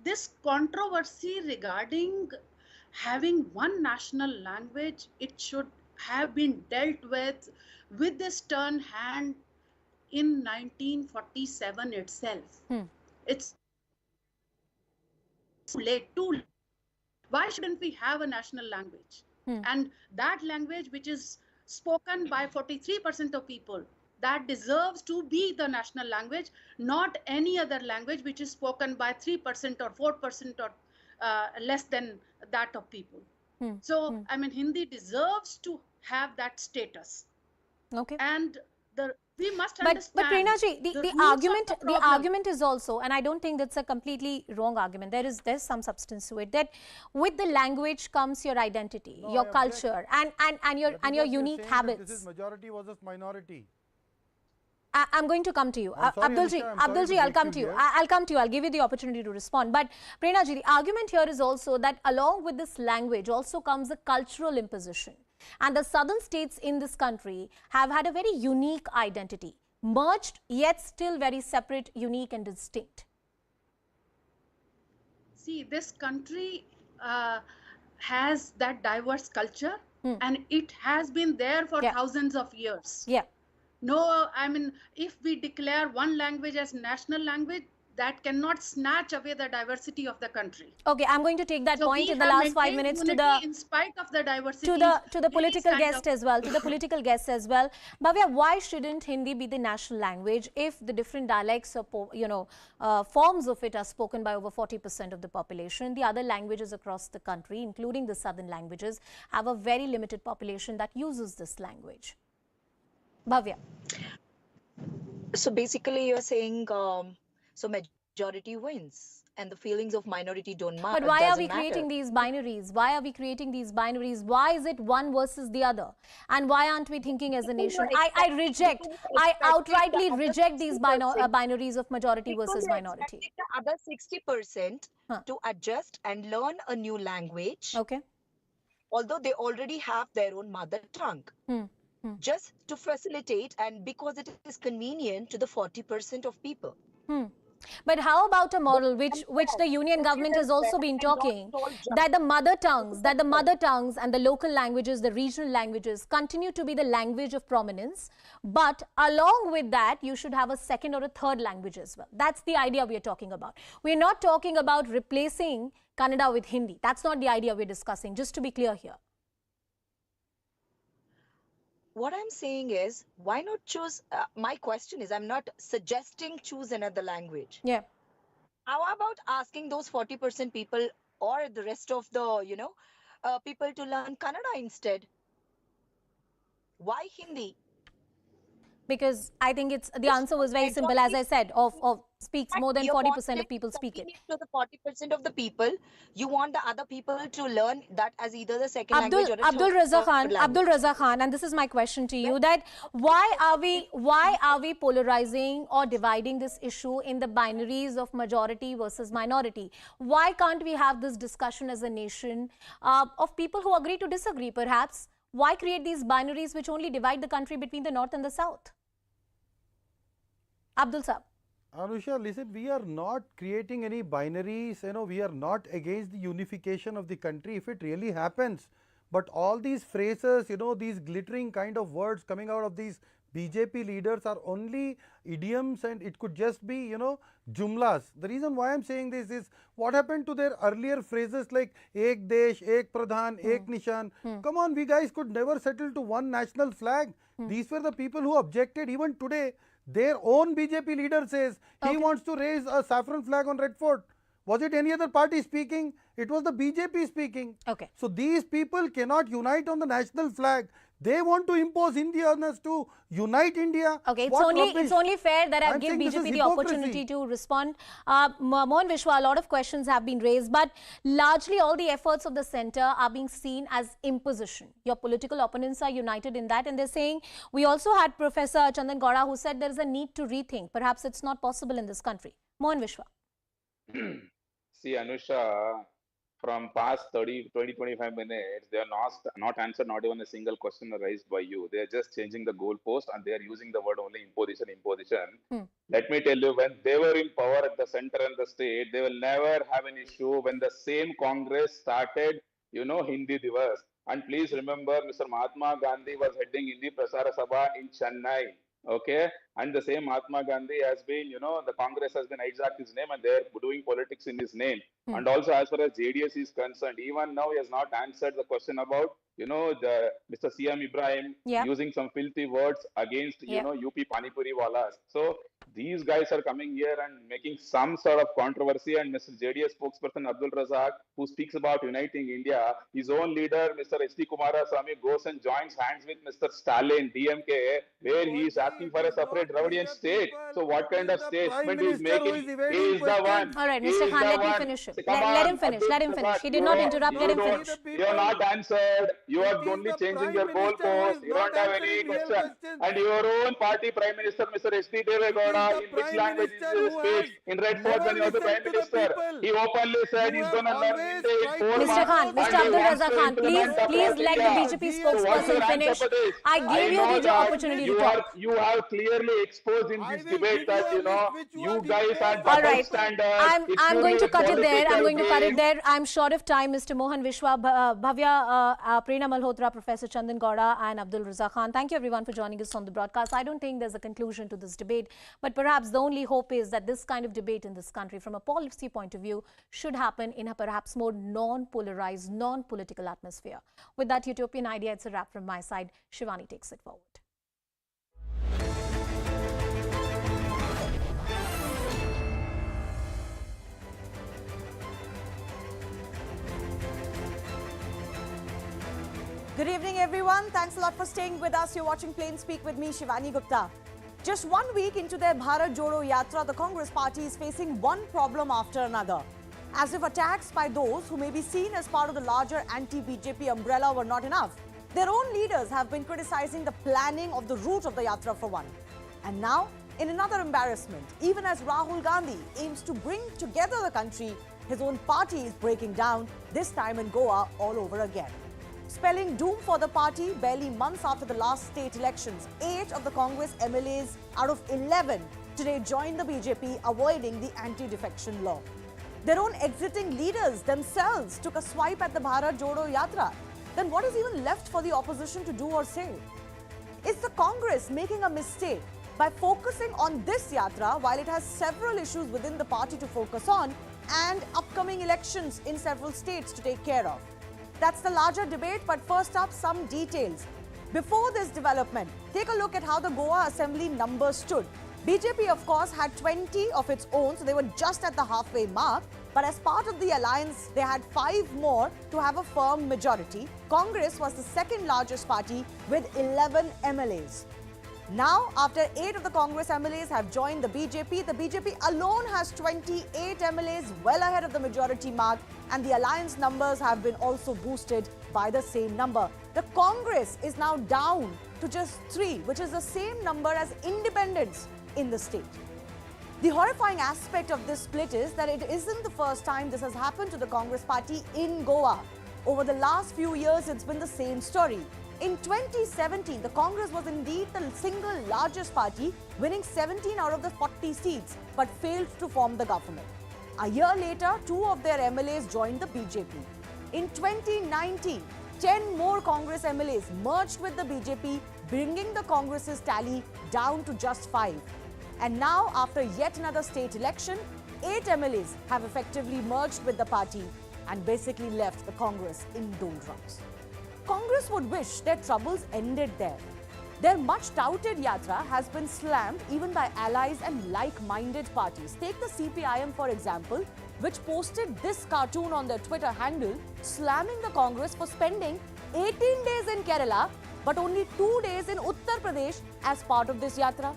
this controversy regarding having one national language, it should have been dealt with this stern hand in 1947 itself. It's too late. Why shouldn't we have a national language? And that language which is spoken by 43% of people, that deserves to be the national language, not any other language which is spoken by 3% or 4% or less than that of people. So, I mean, Hindi deserves to have that status. And we must understand. But Prerna ji, the argument is also, and I don't think that's a completely wrong argument. There's some substance to it, that with the language comes your identity, your culture, and your unique habits. This is majority versus minority. I'm going to come to you. Abdul ji, I'll come to you. I'll come to you. I'll give you the opportunity to respond. But Prerna ji, the argument here is also that along with this language also comes a cultural imposition. And the southern states in this country have had a very unique identity, merged yet still very separate, unique and distinct. See, this country has that diverse culture and it has been there for thousands of years. No, I mean, if we declare one language as national language, that cannot snatch away the diversity of the country. Okay, I'm going to take that point in the last 5 minutes to the, in spite of the diversity, to the political guest as well, Bhavya, why shouldn't Hindi be the national language if the different dialects or forms of it are spoken by over 40% of the population? The other languages across the country, including the southern languages, have a very limited population that uses this language. Bhavya. So basically you're saying so majority wins and the feelings of minority don't matter. But why are we creating these binaries? Why are we creating these binaries? Why is it one versus the other? And why aren't we thinking as a nation? I outrightly reject these binaries of majority versus minority. The other 60% to adjust and learn a new language. Although they already have their own mother tongue. Just to facilitate and because it is convenient to the 40% of people. But how about a model which the union government has also been talking, that the mother tongues and the local languages, the regional languages continue to be the language of prominence, but along with that you should have a second or a third language as well. That's the idea we are talking about. We're not talking about replacing Kannada with Hindi. That's not the idea we're discussing, just to be clear here. What I'm saying is, why not choose, my question is, I'm not suggesting choose another language. How about asking those 40% people or the rest of the, people to learn Kannada instead? Why Hindi? Because I think the answer was very simple, as I said, speaks more than 40% of people speak it. To the 40% of the people, you want the other people to learn that as either the second language or Abdul Raza Khan, and this is my question to you, that why are we polarizing or dividing this issue in the binaries of majority versus minority? Why can't we have this discussion as a nation of people who agree to disagree, perhaps? Why create these binaries which only divide the country between the north and the south? Abdul Saab. Anusha, listen, we are not creating any binaries, we are not against the unification of the country if it really happens. But all these phrases, these glittering kind of words coming out of these BJP leaders are only idioms, and it could just be, jumlas. The reason why I'm saying this is what happened to their earlier phrases like Ek Desh, Ek Pradhan, Ek Nishan. Come on, we guys could never settle to one national flag. These were the people who objected. Even today, their own BJP leader says he wants to raise a saffron flag on Red Fort. Was it any other party speaking? It was the BJP speaking. So these people cannot unite on the national flag. They want to impose Indianness to unite India. Okay, What rubbish. it's only fair that I I'm give saying this is BJP the hypocrisy. opportunity to respond. Mohan Vishwa, a lot of questions have been raised, but largely all the efforts of the centre are being seen as imposition. Your political opponents are united in that, and they're saying, we also had Professor Chandan Gaura who said there is a need to rethink. Perhaps it's not possible in this country. Mohan Vishwa. See, Anusha, from past 20-25 minutes, they are not answered not even a single question raised by you. They are just changing the goalpost and they are using the word only imposition. Let me tell you, when they were in power at the center and the state, they will never have an issue when the same Congress started, Hindi Diwas. And please remember, Mr. Mahatma Gandhi was heading Hindi Prasara Sabha in Chennai. Okay, and the same Mahatma Gandhi has been, the Congress has been hijacked his name and they're doing politics in his name. And also, as far as JDS is concerned, even now he has not answered the question about, the Mr. CM Ibrahim using some filthy words against, UP Panipuri Walas. So these guys are coming here and making some sort of controversy. And Mr. JDS spokesperson Abdul Razak, who speaks about uniting India, his own leader, Mr. H.D. Kumaraswamy, goes and joins hands with Mr. Stalin, DMK, where he is asking for a separate Dravidian state. So what kind of statement is making? He is the one. All right, Mr. Khan, let me finish it. Let him finish. Let him finish. He did not interrupt. Let him finish. You are not answered. You are only changing your goalposts. You don't have any question. And your own party Prime Minister, Mr. H.D. Devegowda, in which language is his speech? In Red Fort when he was the Prime Minister, he openly said he's going to learn Hindi in 4 months. Mr. Khan, Mr. Abdul Razak Khan, please let the BJP spokesperson finish. I gave you the opportunity to talk. You have clearly exposed in this debate that, you guys are double standards. I'm going to cut it there. I'm going to cut it there. I'm short of time. Mr. Mohan Vishwa, Bhavya, Prerna Malhotra, Professor Chandan Gaura and Abdul Razak Khan. Thank you everyone for joining us on the broadcast. I don't think there's a conclusion to this debate, but perhaps the only hope is that this kind of debate in this country from a policy point of view should happen in a perhaps more non-polarized, non-political atmosphere. With that utopian idea, it's a wrap from my side. Shivani takes it forward. Good evening, everyone. Thanks a lot for staying with us. You're watching Plain Speak with me, Shivani Gupta. Just 1 week into their Bharat Jodo Yatra, the Congress party is facing one problem after another. As if attacks by those who may be seen as part of the larger anti-BJP umbrella were not enough, their own leaders have been criticizing the planning of the route of the Yatra for one. And now, in another embarrassment, even as Rahul Gandhi aims to bring together the country, his own party is breaking down, this time in Goa all over again. Spelling doom for the party, barely months after the last state elections, 8 of the Congress MLAs out of 11 today joined the BJP, avoiding the anti-defection law. Their own exiting leaders themselves took a swipe at the Bharat Jodo Yatra. Then what is even left for the opposition to do or say? Is the Congress making a mistake by focusing on this Yatra while it has several issues within the party to focus on and upcoming elections in several states to take care of? That's the larger debate, but first up, some details. Before this development, take a look at how the Goa Assembly numbers stood. BJP, of course, had 20 of its own, so they were just at the halfway mark. But as part of the alliance, they had 5 more to have a firm majority. Congress was the second largest party with 11 MLAs. Now, after 8 of the Congress MLAs have joined the BJP alone has 28 MLAs, well ahead of the majority mark, and the alliance numbers have been also boosted by the same number. The Congress is now down to just 3, which is the same number as independents in the state. The horrifying aspect of this split is that it isn't the first time this has happened to the Congress party in Goa. Over the last few years, it's been the same story. In 2017, the Congress was indeed the single largest party, winning 17 out of the 40 seats, but failed to form the government. A year later, 2 of their MLAs joined the BJP. In 2019, 10 more Congress MLAs merged with the BJP, bringing the Congress's tally down to just 5. And now, after yet another state election, 8 MLAs have effectively merged with the party and basically left the Congress in doldrums. Congress would wish their troubles ended there. Their much touted Yatra has been slammed even by allies and like-minded parties. Take the CPIM for example, which posted this cartoon on their Twitter handle, slamming the Congress for spending 18 days in Kerala but only 2 days in Uttar Pradesh as part of this yatra.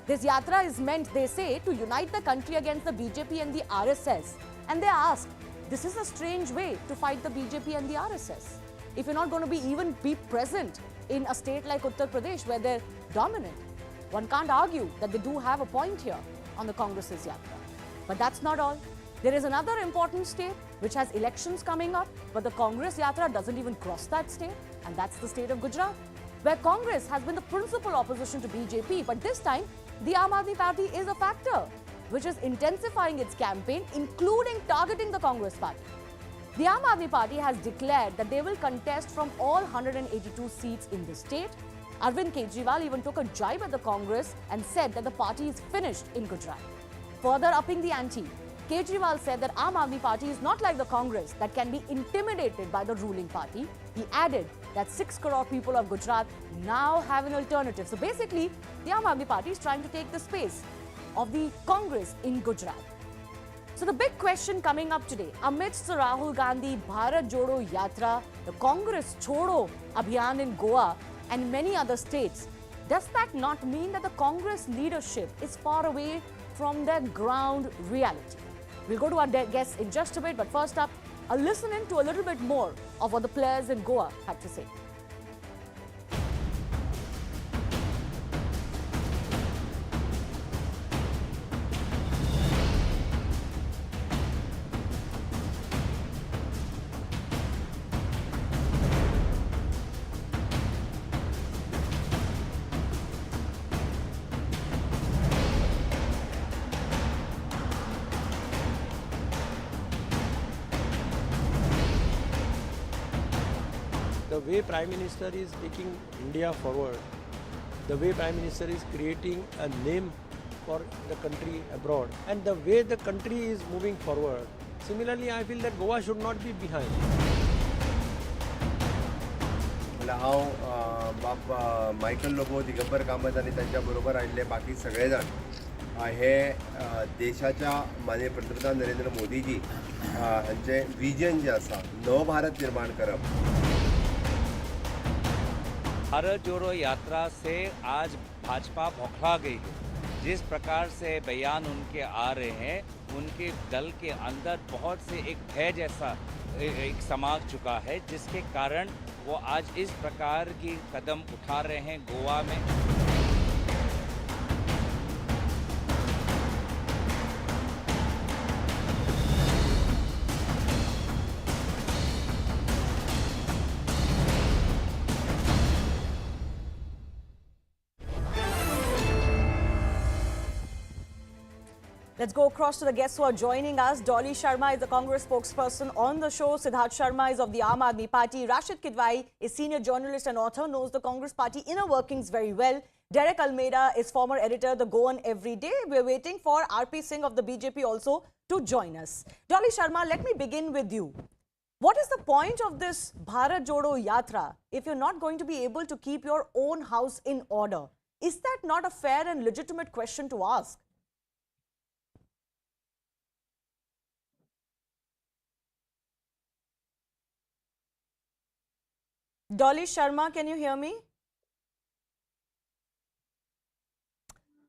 This yatra is meant, they say, to unite the country against the BJP and the RSS. And they ask, this is a strange way to fight the BJP and the RSS. If you're not going to even be present in a state like Uttar Pradesh where they're dominant, one can't argue that they do have a point here on the Congress's yatra. But that's not all. There is another important state which has elections coming up, but the Congress yatra doesn't even cross that state, and that's the state of Gujarat, where Congress has been the principal opposition to BJP, but this time the Aam Aadmi Party is a factor, which is intensifying its campaign, including targeting the Congress party. The Aam Aadmi Party has declared that they will contest from all 182 seats in the state. Arvind Kejriwal even took a jibe at the Congress and said that the party is finished in Gujarat. Further upping the ante, Kejriwal said that Aam Aadmi Party is not like the Congress that can be intimidated by the ruling party. He added that 6 crore people of Gujarat now have an alternative. So basically, the Aam Aadmi Party is trying to take the space of the Congress in Gujarat. So the big question coming up today, amidst the Rahul Gandhi Bharat Jodo Yatra, the Congress Chodo Abhiyan in Goa and many other states, does that not mean that the Congress leadership is far away from their ground reality? We'll go to our guests in just a bit, but first up, a listen in to a little bit more of what the players in Goa had to say. The way Prime Minister is taking India forward, the way Prime Minister is creating a name for the country abroad, and the way the country is moving forward, similarly I feel that Goa should not be behind. हांव Michael Lobo Digambar Kamat आनी तांच्या बरोबर आयिल्ले बाकी सगळे जाण हे देशाच्या माननीय पंतप्रधान नरेंद्र मोदीजी हांचे विजन जे आसा नव भारत निर्माण करप. भारत जोड़ो यात्रा से आज भाजपा बौखला गई है. जिस प्रकार से बयान उनके आ रहे हैं, उनके दल के अंदर बहुत से एक भय जैसा एक समा चुका है, जिसके कारण वो आज इस प्रकार की कदम उठा रहे हैं गोवा में. Let's go across to the guests who are joining us. Dolly Sharma is the Congress spokesperson on the show. Siddharth Sharma is of the Aam Aadmi Party. Rashid Kidwai is senior journalist and author, knows the Congress Party inner workings very well. Derek Almeida is former editor, The Goan Everyday. We're waiting for RP Singh of the BJP also to join us. Dolly Sharma, let me begin with you. What is the point of this Bharat Jodo Yatra if you're not going to be able to keep your own house in order? Is that not a fair and legitimate question to ask? Dolly Sharma, can you hear me?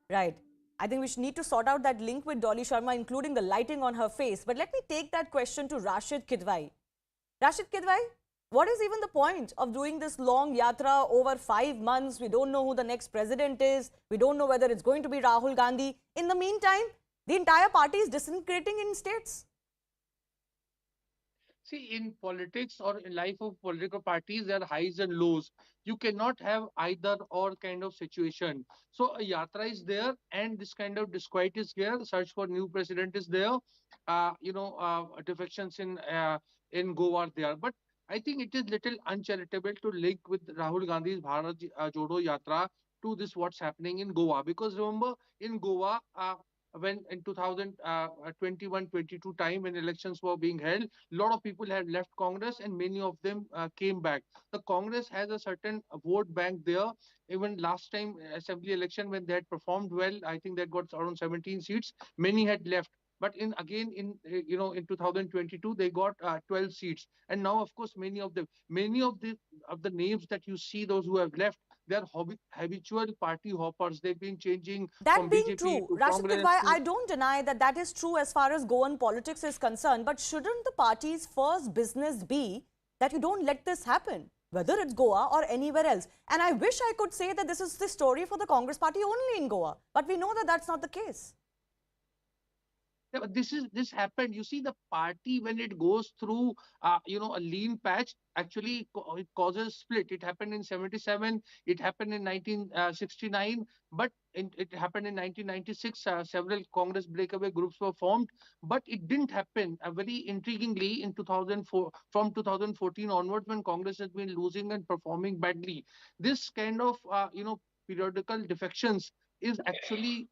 Right. I think we should need to sort out that link with Dolly Sharma, including the lighting on her face. But let me take that question to Rashid Kidwai. Rashid Kidwai, what is even the point of doing this long yatra over 5 months? We don't know who the next president is. We don't know whether it's going to be Rahul Gandhi. In the meantime, the entire party is disintegrating in states. See, in politics or in life of political parties, there are highs and lows. You cannot have either or kind of situation. So a yatra is there, and this kind of disquiet is there. The search for new president is there. Defections in Goa are there. But I think it is little uncharitable to link with Rahul Gandhi's Bharat Jodo Yatra to this what's happening in Goa. Because remember, in Goa, when in 2021-22 time when elections were being held, a lot of people had left Congress and many of them came back. The Congress has a certain vote bank there. Even last time assembly election when they had performed well, I think they got around 17 seats, many had left. But in 2022 they got 12 seats, and now of course many of the names that you see, those who have left, they are habitual party hoppers. They've been changing That from being BJP true, to Rashid Congress. Kidwai, I don't deny that that is true as far as Goan politics is concerned, but shouldn't the party's first business be that you don't let this happen, whether it's Goa or anywhere else? And I wish I could say that this is the story for the Congress party only in Goa, but we know that that's not the case. Yeah, but this happened. You see, the party, when it goes through a lean patch, actually it causes split. It happened in 77, it happened in 1969, but it happened in 1996. Several Congress breakaway groups were formed, but it didn't happen very intriguingly in 2004, from 2014 onwards, when Congress has been losing and performing badly. This kind of periodical defections is actually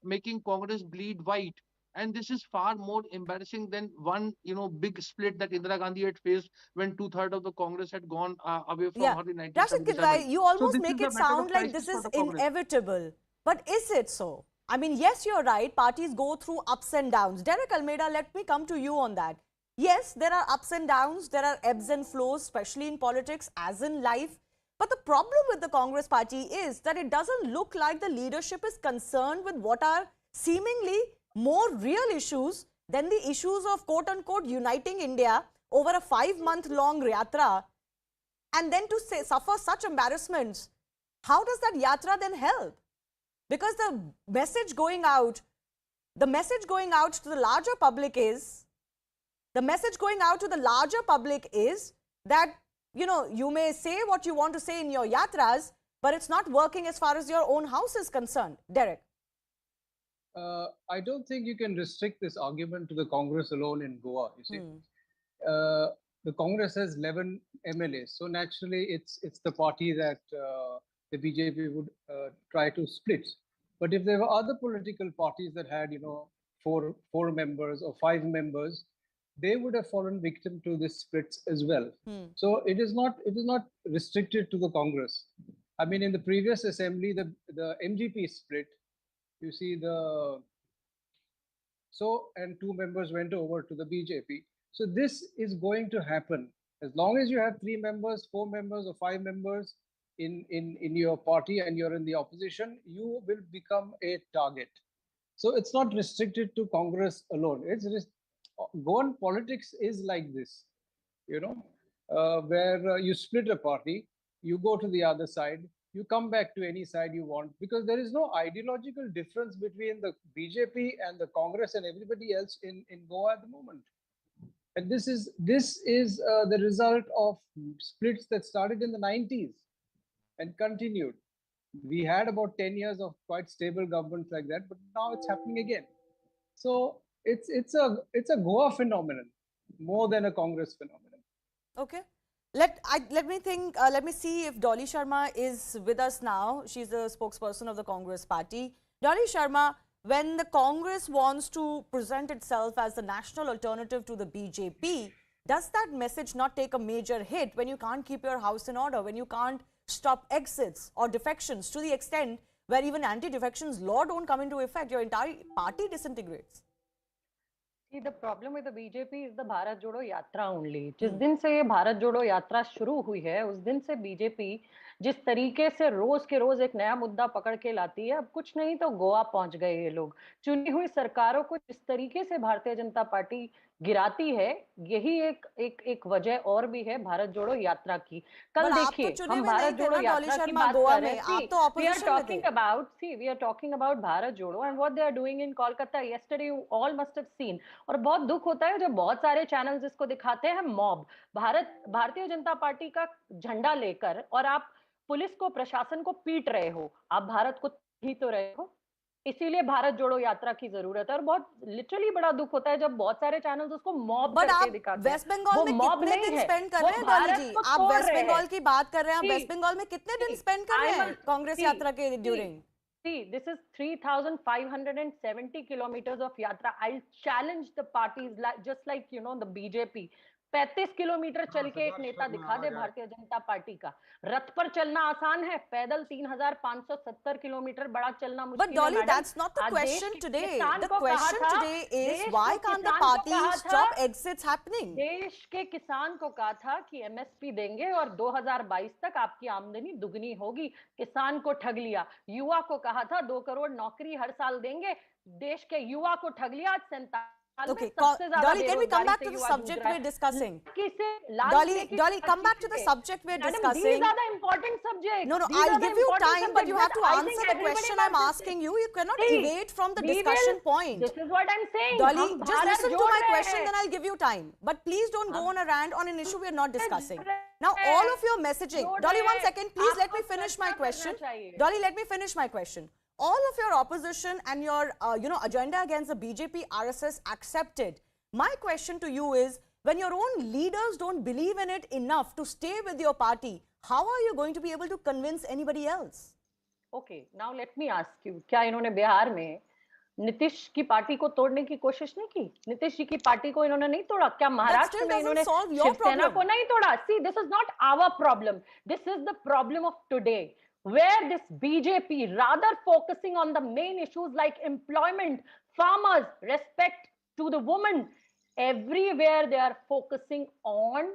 making Congress bleed white. And this is far more embarrassing than one, big split that Indira Gandhi had faced when 2/3 of the Congress had gone away from her in 1977. Rashid Kidwai, you almost make it sound like this is inevitable. But is it so? I mean, yes, you're right. Parties go through ups and downs. Derek Almeida, let me come to you on that. Yes, there are ups and downs. There are ebbs and flows, especially in politics, as in life. But the problem with the Congress party is that it doesn't look like the leadership is concerned with what are seemingly more real issues than the issues of quote-unquote uniting India over a 5-month-long yatra, and then to suffer such embarrassments. How does that yatra then help? Because the message going out to the larger public is, that, you may say what you want to say in your yatras, but it's not working as far as your own house is concerned. Derek? I don't think you can restrict this argument to the Congress alone in Goa. You see, the Congress has 11 MLAs, so naturally it's the party that the BJP would try to split. But if there were other political parties that had, four members or 5 members, they would have fallen victim to this splits as well. So it is not restricted to the Congress. I mean, in the previous assembly, the MGP split. You see and 2 members went over to the BJP. So this is going to happen. As long as you have 3 members, 4 members or 5 members in your party and you're in the opposition, you will become a target. So it's not restricted to Congress alone. Goan politics is like this, where you split a party, you go to the other side, you come back to any side you want, because there is no ideological difference between the BJP and the Congress and everybody else in Goa at the moment. And this is the result of splits that started in the 90s and continued. We had about 10 years of quite stable governments like that, but now it's happening again. So it's a Goa phenomenon more than a Congress phenomenon. Okay. Let me see if Dolly Sharma is with us now. She's the spokesperson of the Congress party. Dolly Sharma, when the Congress wants to present itself as the national alternative to the BJP, does that message not take a major hit when you can't keep your house in order, when you can't stop exits or defections to the extent where even anti-defections law don't come into effect, your entire party disintegrates? See, the problem with the BJP is the Bharat Jodo Yatra only. जिस दिन से ये भारत जोड़ो यात्रा शुरू हुई है, उस दिन से बीजेपी जिस तरीके से रोज के रोज एक नया मुद्दा पकड़ के लाती है, अब कुछ नहीं तो गोवा पहुंच गए ये लोग। चुनी हुई सरकारों को जिस तरीके से भारतीय जनता पार्टी गिराती है, यही एक वजह और भी है भारत जोड़ो यात्रा की। कल देखिए, हम भारत जोड़ो यात्रा की बात कर रहे हैं। We are talking about Bharat जोड़ो and what they are doing in Kolkata yesterday, you all must have seen. और बहुत दुख होता है जब बहुत सारे चैनल्स इसको दिखाते हैं मॉब, भारतीय जनता पार्टी का झंडा लेकर, और आप पुलिस को, प्रशासन को पीट रहे हो। आप भारत को ही तो रहे हो, इसीलिए भारत जोड़ो यात्रा की जरूरत है। और बहुत लिटरली बड़ा दुख होता है जब बहुत सारे चैनल्स उसको मॉब करके दिखाते हैं। वेस्ट बंगाल में कितने दिन स्पेंड कर रहे हैं डॉली जी? आप वेस्ट बंगाल की बात कर रहे हैं, वेस्ट बंगाल में कितने दिन स्पेंड कर रहे हैं कांग्रेस यात्रा के during? See, this is 3,570 kilometers of yatra. I'll challenge the parties, just like the BJP. 35 kilometre चल के एक नेता दिखा दे भारतीय जनता पार्टी का। रथ पर चलना आसान है, पैदल 3570 किलोमीटर बड़ा चलना मुश्किल है। But Dolly, that's not the question today. The question today is why can't the party stop exits happening? देश के किसान को कहा था कि एमएसपी देंगे और 2022 तक आपकी आमदनी दुगनी होगी, किसान को ठग लिया। युवा को कहा था 2 करोड़ नौकरी हर साल देंगे, देश के युवा को ठग लिया। आज 47 Okay, Dolly, can we come back to the subject we're discussing? Dolly, come back to the subject we're discussing. These are the important subjects. No, I'll give you time, but you have to answer the question I'm asking you. You cannot evade from the discussion point. This is what I'm saying. Dolly, just listen to my question, then I'll give you time. But please don't go on a rant on an issue we're not discussing. Now, all of your messaging. Dolly, 1 second, please let me finish my question. Dolly, let me finish my question. All of your opposition and your agenda against the BJP RSS accepted. My question to you is, when your own leaders don't believe in it enough to stay with your party, how are you going to be able to convince anybody else? Okay, now let me ask you, क्या इन्होंने बिहार में नीतीश की party को तोड़ने की कोशिश नहीं की? नीतीश जी की पार्टी को इन्होंने नहीं तोड़ा? क्या महाराष्ट्र में इन्होंने शिवसेना को नहीं तोड़ा? See, this is not our problem. This is the problem of today, where this BJP, rather focusing on the main issues like employment, farmers, respect to the woman, everywhere they are focusing on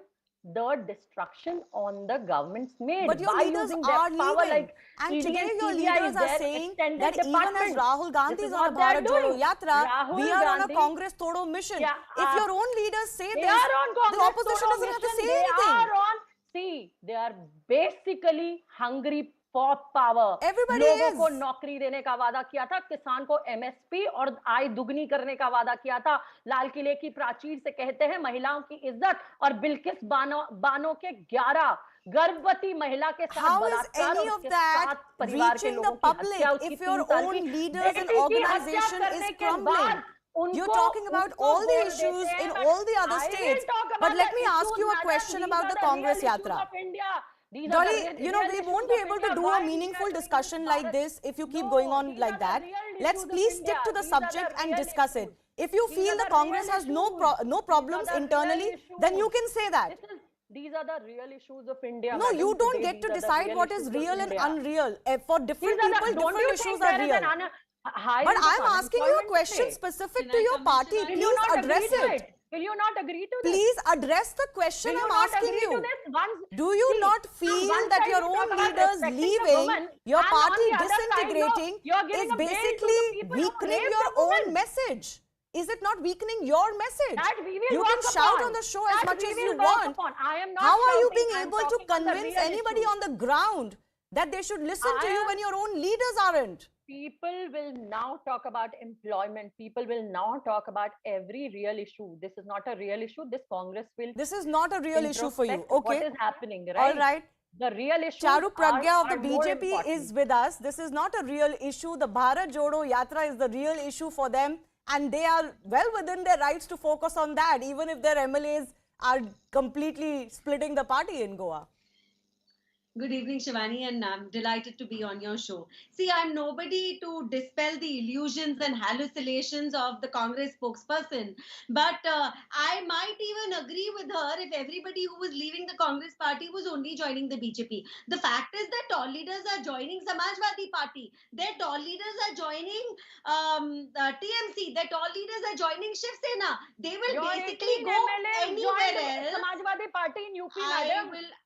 the destruction on the government's made. But your leaders are leaving. And today your leaders are saying that even as Rahul Gandhi is on a Bharat Jodo Yatra, we are on a Congress Todo mission. If your own leaders say this, the opposition doesn't have to say anything. See, they are basically hungry for power. Everybody लोगों को नौकरी देने का वादा किया था, किसान को एमएसपी और आय दुगनी करने का वादा किया था। लाल किले की प्राचीर से कहते हैं महिलाओं की इज्जत, और बिल्किस बानो के 11 गर्भवती महिला के साथ बलात्कार और उसके साथ परिवार के लोगों की हत्या, उसकी 3 साल की बेटी की हत्या करने के बाद You're talking about all the issues in all the other states. But let me ask you a question about the Congress Yatra. Dolly, we won't be able to do a meaningful discussion like this if you keep going on like that. Let's please stick to the subject and discuss it. If you feel the Congress has no problems internally, then you can say that. These are the real issues of India. No, you don't get to decide what is real and unreal. For different people, different issues are real. But I'm asking you a question specific to your party. Please address it. Will you not agree to this? Please address the question I'm asking you. Do you not feel that your own leaders leaving, your party disintegrating is basically weakening your own message? Is it not weakening your message? You can shout on the show as much as you want. How are you being able to convince anybody on the ground that they should listen to you when your own leaders aren't? People will now talk about employment. People will now talk about every real issue. This is not a real issue. This Congress will. This is not a real issue for you. Okay. What is happening, right? All right. The real issue. Charu Pragya of the BJP is with us. This is not a real issue. The Bharat Jodo Yatra is the real issue for them. And they are well within their rights to focus on that, even if their MLAs are completely splitting the party in Goa. Good evening, Shivani, and I'm delighted to be on your show. See, I'm nobody to dispel the illusions and hallucinations of the Congress spokesperson, but I might even agree with her if everybody who was leaving the Congress party was only joining the BJP. The fact is that tall leaders are joining Samajwadi Party. Their tall leaders are joining TMC. Their tall leaders are joining Shiv Sena. They will basically go anywhere else. Samajwadi Party in UP,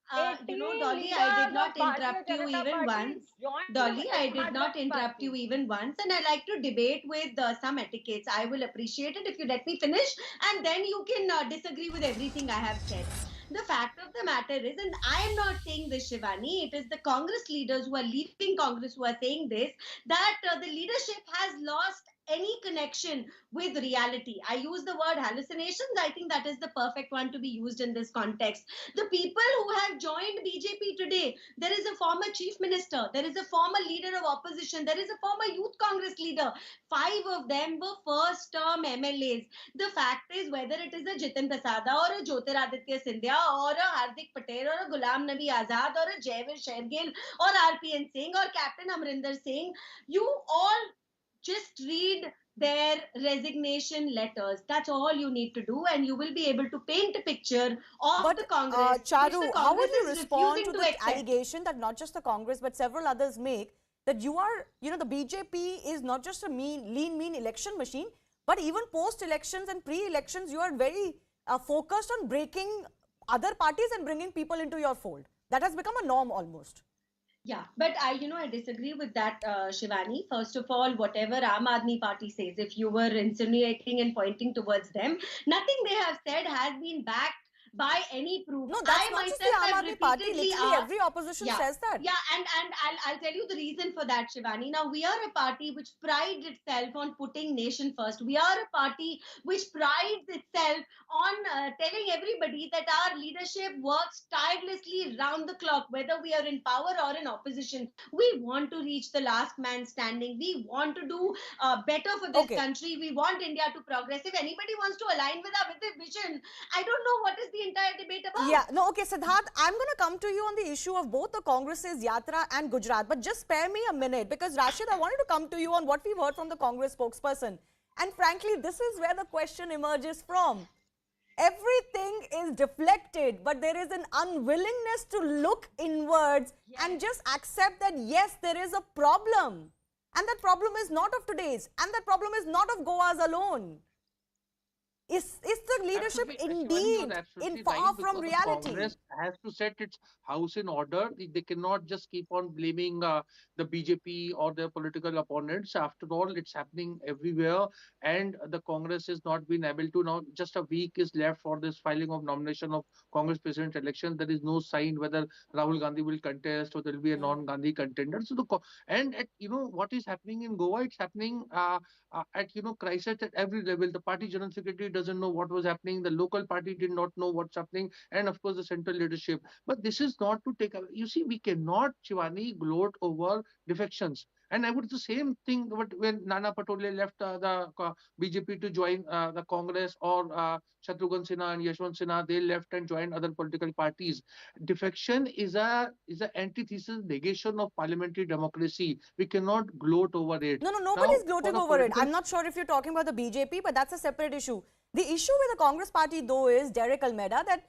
Dolly, I did not interrupt you even once. Dolly, I did not interrupt you even once, and I like to debate with some etiquettes. I will appreciate it if you let me finish, and then you can disagree with everything I have said. The fact of the matter is, and I am not saying this, Shivani, it is the Congress leaders who are leaving Congress who are saying this, that the leadership has lost any connection with reality. I use the word hallucinations. I think that is the perfect one to be used in this context. The people who have joined BJP today, there is a former chief minister, there is a former leader of opposition, there is a former youth Congress leader. 5 of them were first term MLAs. The fact is, whether it is a Jitin Prasada or a Jyotiraditya Scindia or a Hardik Patel or a Ghulam Nabi Azad or a Jaiveer Shergill or RPN Singh or Captain Amrinder Singh, you all just just read their resignation letters. That's all you need to do, and you will be able to paint a picture of the Congress. Charu, how would you respond to the accept. allegation that not just the Congress but several others make that you are, the BJP is not just a lean election machine, but even post-elections and pre-elections, you are very focused on breaking other parties and bringing people into your fold. That has become a norm almost. Yeah, but I disagree with that, Shivani. First of all, whatever Aam Aadmi Party says, if you were insinuating and pointing towards them, nothing they have said has been backed by any proof. No, that's not just the Aam Aadmi Party. Literally, every opposition says that. Yeah, and I'll tell you the reason for that, Shivani. Now, we are a party which prides itself on putting nation first. We are a party which prides itself on telling everybody that our leadership works tirelessly round the clock, whether we are in power or in opposition. We want to reach the last man standing. We want to do better for this country. We want India to progress. If anybody wants to align with our vision, I don't know what is the entire debate about. Yeah, no, okay, Siddharth, I'm going to come to you on the issue of both the Congress's Yatra and Gujarat, but just spare me a minute because Rashid, I wanted to come to you on what we've heard from the Congress spokesperson. And frankly, this is where the question emerges from. Everything is deflected, but there is an unwillingness to look inwards and just accept that, yes, there is a problem. And that problem is not of today's, and that problem is not of Goa's alone. Is the leadership indeed far from reality? Congress has to set its house in order. They cannot just keep on blaming the BJP or their political opponents. After all, it's happening everywhere, and the Congress has not been able to. Now, just a week is left for this filing of nomination of Congress president election. There is no sign whether Rahul Gandhi will contest or there will be a non-Gandhi contender. So what is happening in Goa? It's happening at crisis at every level. The party general secretary doesn't know what was happening. The local party did not know what's happening, and of course the central leadership. But this is not to take away. You see, we cannot, Shivani, gloat over defections. And I would the same thing when Nana Patole left the BJP to join the Congress, or Shatrughan Sinha and Yashwant Sinha, they left and joined other political parties. Defection is a antithesis, negation of parliamentary democracy. We cannot gloat over it. No, nobody's gloating over it. I'm not sure if you're talking about the BJP, but that's a separate issue. The issue with the Congress party, though, is Derek Almeida, that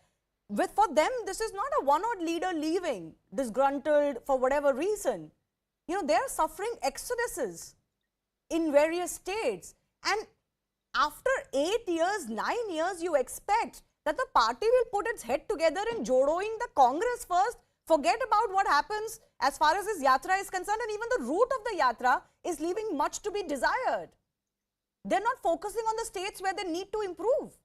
for them, this is not a one-odd leader leaving, disgruntled for whatever reason. They're suffering exoduses in various states. And after 8 years, 9 years, you expect that the party will put its head together in jodoing the Congress first, forget about what happens as far as this yatra is concerned, and even the route of the yatra is leaving much to be desired. They're not focusing on the states where they need to improve.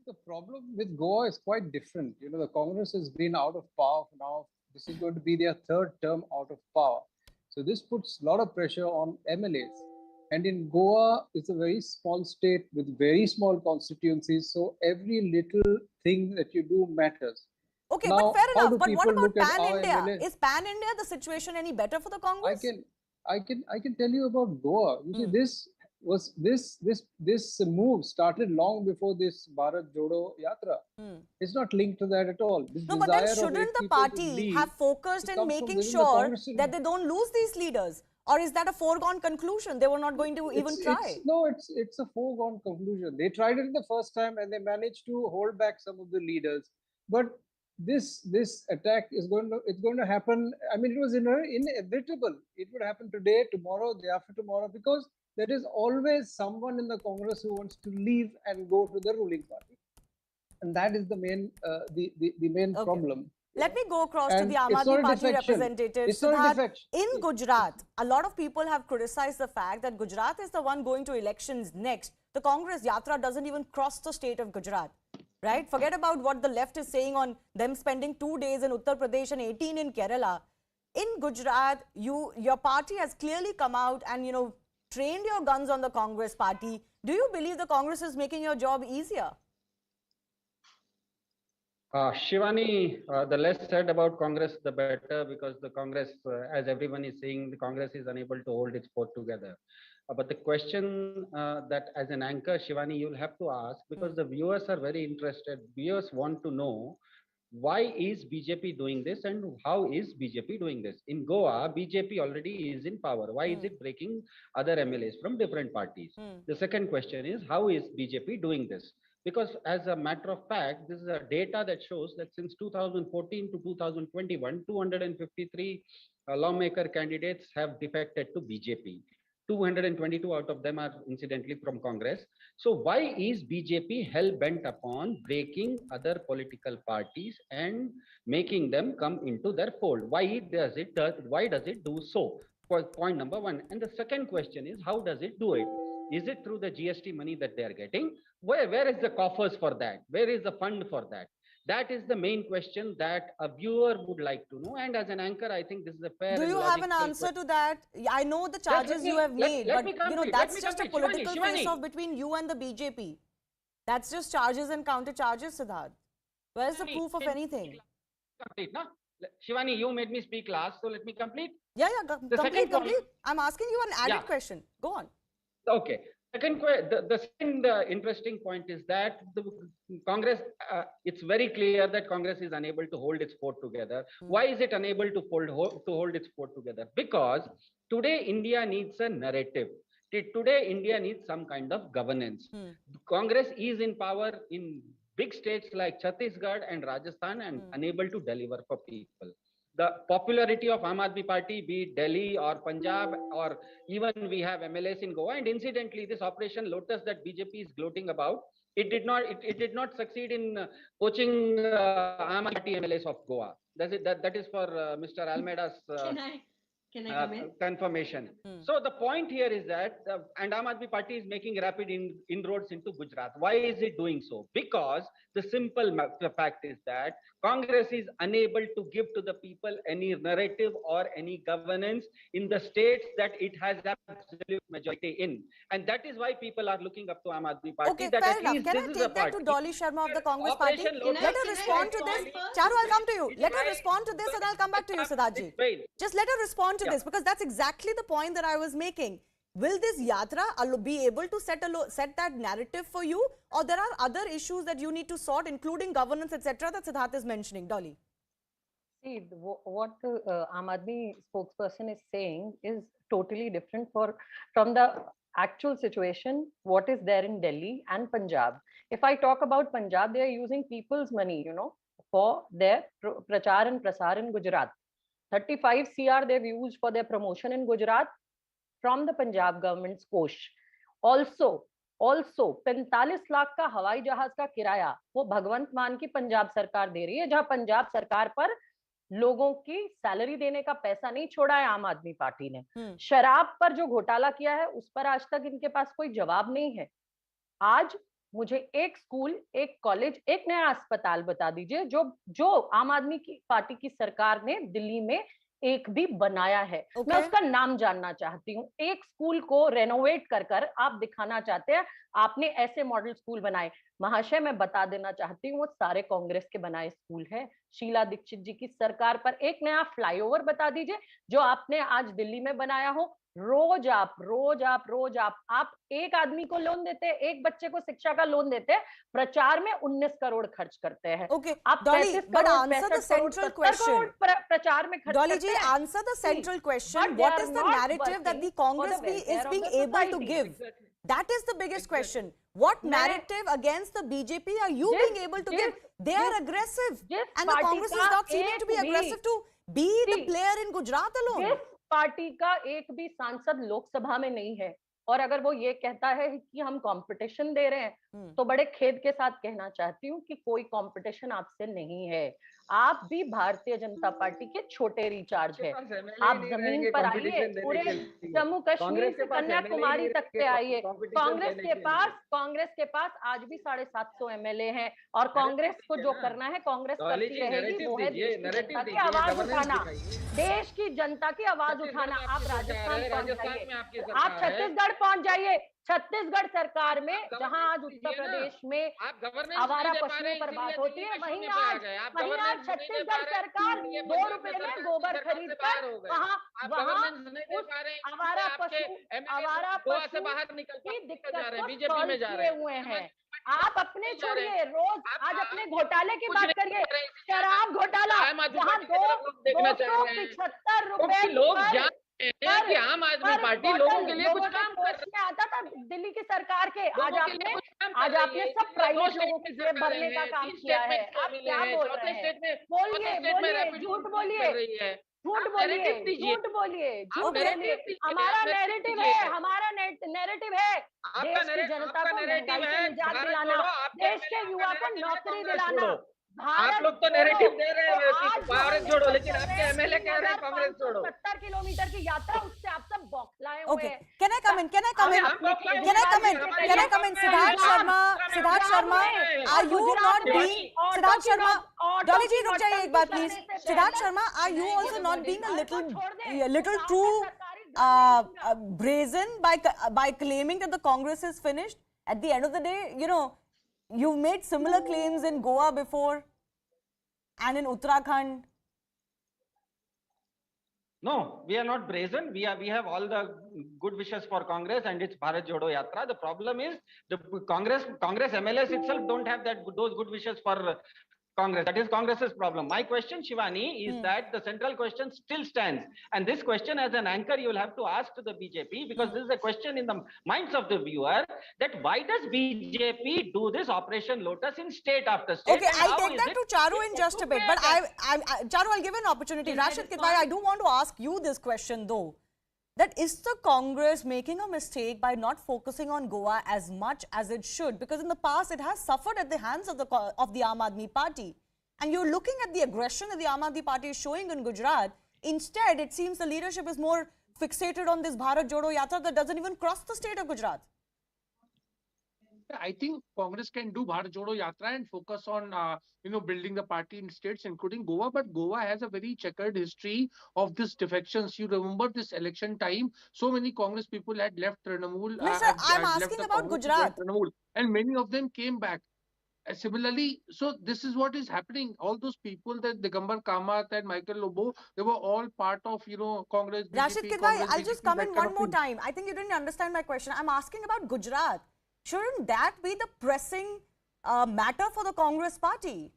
The problem with Goa is quite different. The Congress has been out of power now. This is going to be their third term out of power. So this puts a lot of pressure on MLAs. And in Goa, it's a very small state with very small constituencies. So every little thing that you do matters. Okay, now, but fair enough. But what about Pan-India? Is Pan-India the situation any better for the Congress? I can tell you about Goa. You see, this move started long before this Bharat Jodo Yatra. It's not linked to that at all. No, but then shouldn't the party have focused in making sure that they don't lose these leaders? Or is that a foregone conclusion? They were not going to even try. It's a foregone conclusion. They tried it the first time and they managed to hold back some of the leaders. But this attack is going to happen. I mean, it was inevitable. It would happen today, tomorrow, day after tomorrow, because there is always someone in the Congress who wants to leave and go to the ruling party, and that is the main problem. Let me go across to the Aam Aadmi Party representatives. In Gujarat, a lot of people have criticized the fact that Gujarat is the one going to elections next. The Congress Yatra doesn't even cross the state of Gujarat. Right? Forget about what the left is saying on them spending 2 days in Uttar Pradesh and 18 in Kerala. In Gujarat, your party has clearly come out and, trained your guns on the Congress party. Do you believe the Congress is making your job easier? Shivani, the less said about Congress, the better, because the Congress, as everyone is saying, the Congress is unable to hold its fort together. But the question that as an anchor, Shivani, you'll have to ask, because the viewers are very interested. Viewers want to know why is BJP doing this and how is BJP doing this? In Goa, BJP already is in power. Why is it breaking other MLAs from different parties? The second question is, how is BJP doing this? Because as a matter of fact, this is a data that shows that since 2014 to 2021, 253 lawmaker candidates have defected to BJP. 222 out of them are incidentally from Congress. So why is BJP hell-bent upon breaking other political parties and making them come into their fold? Why does it do so? Point number one. And the second question is, how does it do it? Is it through the GST money that they are getting? Where is the coffers for that? Where is the fund for that? That is the main question that a viewer would like to know. And as an anchor, I think this is a fair. Do you have an answer to that? I know the charges you have made, but you know that's just a political face-off between you and the BJP. That's just charges and counter charges, Siddharth. Where is the proof of anything? Complete, no? Shivani, you made me speak last, so let me complete. Yeah, complete. I'm asking you an added question. Go on. Okay. The second interesting point is that the Congress, it's very clear that Congress is unable to hold its fort together. Why is it unable to hold its fort together? Because today India needs a narrative. Today India needs some kind of governance. Congress is in power in big states like Chhattisgarh and Rajasthan and unable to deliver for people. The popularity of Aam Aadmi Party, be it Delhi or Punjab, or even we have MLAs in Goa. And incidentally, this Operation Lotus that BJP is gloating about, it did not succeed in poaching Aam Aadmi Party MLAs of Goa. That is for Mr. Almeida's Can I come in? confirmation. So the point here is that, and Aam Aadmi Party is making rapid inroads into Gujarat. Why is it doing so? Because the simple fact is that Congress is unable to give to the people any narrative or any governance in the states that it has absolute majority in. And that is why people are looking up to Aam Aadmi Party. Okay, that fair at enough. least Can this I is take that to Dolly Sharma of the Congress Party? Let her respond to this. Charu, I'll come to you. Let her respond to this and I'll come back to you, Siddharth. Just let her respond to this, because that's exactly the point that I was making. Will this yatra be able to set that narrative for you, or there are other issues that you need to sort, including governance, etc., that Siddharth is mentioning? Dolly. See, what the Aam Aadmi spokesperson is saying is totally different from the actual situation, what is there in Delhi and Punjab. If I talk about Punjab, they are using people's money, for their prachar and prasar in Gujarat. 35 CR they've used for their promotion in Gujarat from the Punjab government's कोष. Also 45 lakh का हवाई जहाज का किराया वो भगवंत मान की पंजाब सरकार दे रही है, जहां पंजाब सरकार पर लोगों की सैलरी देने का पैसा नहीं छोड़ा है आम आदमी पार्टी ने। शराब पर जो घोटाला किया है उस पर आज तक इनके पास कोई जवाब नहीं है। आज मुझे एक स्कूल, एक कॉलेज, एक नया अस्पताल बता दीजिए जो आम आदमी की पार्टी की सरकार ने दिल्ली में एक भी बनाया है। मैं उसका नाम जानना चाहती हूँ। एक स्कूल को रेनोवेट कर आप दिखाना चाहते हैं आपने ऐसे मॉडल स्कूल बनाए। महाशय, मैं बता देना चाहती हूँ वो सारे कांग्रेस के बनाए स्कूल है। शीला दीक्षित जी की सरकार पर एक नया फ्लाईओवर बता दीजिए जो आपने आज दिल्ली में बनाया हो। रोज आप एक आदमी को लोन देते हैं, एक बच्चे को शिक्षा का लोन देते हैं, प्रचार में 19 करोड़ खर्च करते हैं। आप Dolly, but answer the central question. प्रचार में खर्च Dolly ji, answer the central question. What is the narrative that the Congress is being able to give? That is the biggest question. What narrative against the BJP are you being able to give? They are aggressive, and the Congress is not seeming to be aggressive to be the player in Gujarat alone. Party का एक भी सांसद लोकसभा में नहीं है, और अगर वो ये कहता है कि हम कंपटीशन दे रहे हैं तो बड़े खेद के साथ कहना चाहती हूँ कि कोई कंपटीशन आपसे नहीं है। आप भी भारतीय जनता पार्टी के छोटे रिचार्ज है। आप जमीन पर आइए, पूरे जम्मू कश्मीर से कन्याकुमारी तक से आइए। कांग्रेस के पास आज भी 750 एमएलए हैं, और कांग्रेस को जो करना है कांग्रेस करती रहेगी, वो है देश की जनता की आवाज उठाना, देश की जनता की आवाज उठाना। आप राजस्थान पहुंच जाइए, आप छत्तीसगढ़ पहुंच जाइए। छत्तीसगढ़ सरकार में जहां आज उत्तर प्रदेश में आवारा पशुओं पर बात होती है, वहीं आज छत्तीसगढ़ सरकार 2 रुपए में गोबर खरीद कर वहां आवारा पशु की दिक्कत को सॉल्व किए हुए हैं। आप अपने छोड़िए, रोज आज अपने घोटाले की बात करिए, शराब घोटाला जहाँ 275 रुपए लोग कि आम आदमी पार्टी लोगों के लिए कुछ काम कर रही है। आता था दिल्ली की सरकार के, आज आपने सब प्राइवेट लोगों के जेब भरने का काम किया है। आप क्या बोल रहे हैं? बोलिए, झूठ बोलिए, झूठ बोलिए। हमारा नैरेटिव है, देश की जनता को महंगाई से निजात दिलाना, देश के युवा को नौकरी दिलाना। आप लोग तो नैरेटिव दे रहे हैं कि भारत जोड़ो, लेकिन आपके एमएलए कह रहे हैं कांग्रेस जोड़ो। 70 किलोमीटर की यात्रा, उससे आप सब बौखलाए हुए हैं। Can I come in? Siddharth Sharma, are you not being, Siddharth Sharma, Dolly ji रुक जाइए एक बात please. Siddharth Sharma, are you also not being a little too brazen by claiming that the Congress is finished? At the end of the day, you know, you've made similar claims in Goa before and in Uttarakhand. No, we are not brazen. We have all the good wishes for Congress and its Bharat Jodo Yatra. The problem is the Congress MLAs itself don't have those good wishes for Congress. That is Congress's problem. My question, Shivani, is that the central question still stands. And this question, as an anchor, you will have to ask to the BJP, because this is a question in the minds of the viewer, that why does BJP do this Operation Lotus in state after state? Okay, I'll take that to Charu in just a bit. But Charu, I'll give an opportunity. Rashid Kidwai, I do want to ask you this question though. That is the Congress making a mistake by not focusing on Goa as much as it should? Because in the past, it has suffered at the hands of the Aam Aadmi Party. And you're looking at the aggression that the Aam Aadmi Party is showing in Gujarat. Instead, it seems the leadership is more fixated on this Bharat Jodo Yatra that doesn't even cross the state of Gujarat. I think Congress can do Bharat Jodo Yatra and focus on building the party in states, including Goa. But Goa has a very checkered history of this defections. You remember this election time, so many Congress people had left Trinamool. I'm asking about Gujarat. And many of them came back. Similarly, so this is what is happening. All those people, that Digambar Kamath and Michael Lobo, they were all part of, Congress. Rashid Kidwai, I'll just come in one more time. I think you didn't understand my question. I'm asking about Gujarat. Shouldn't that be the pressing matter for the Congress party?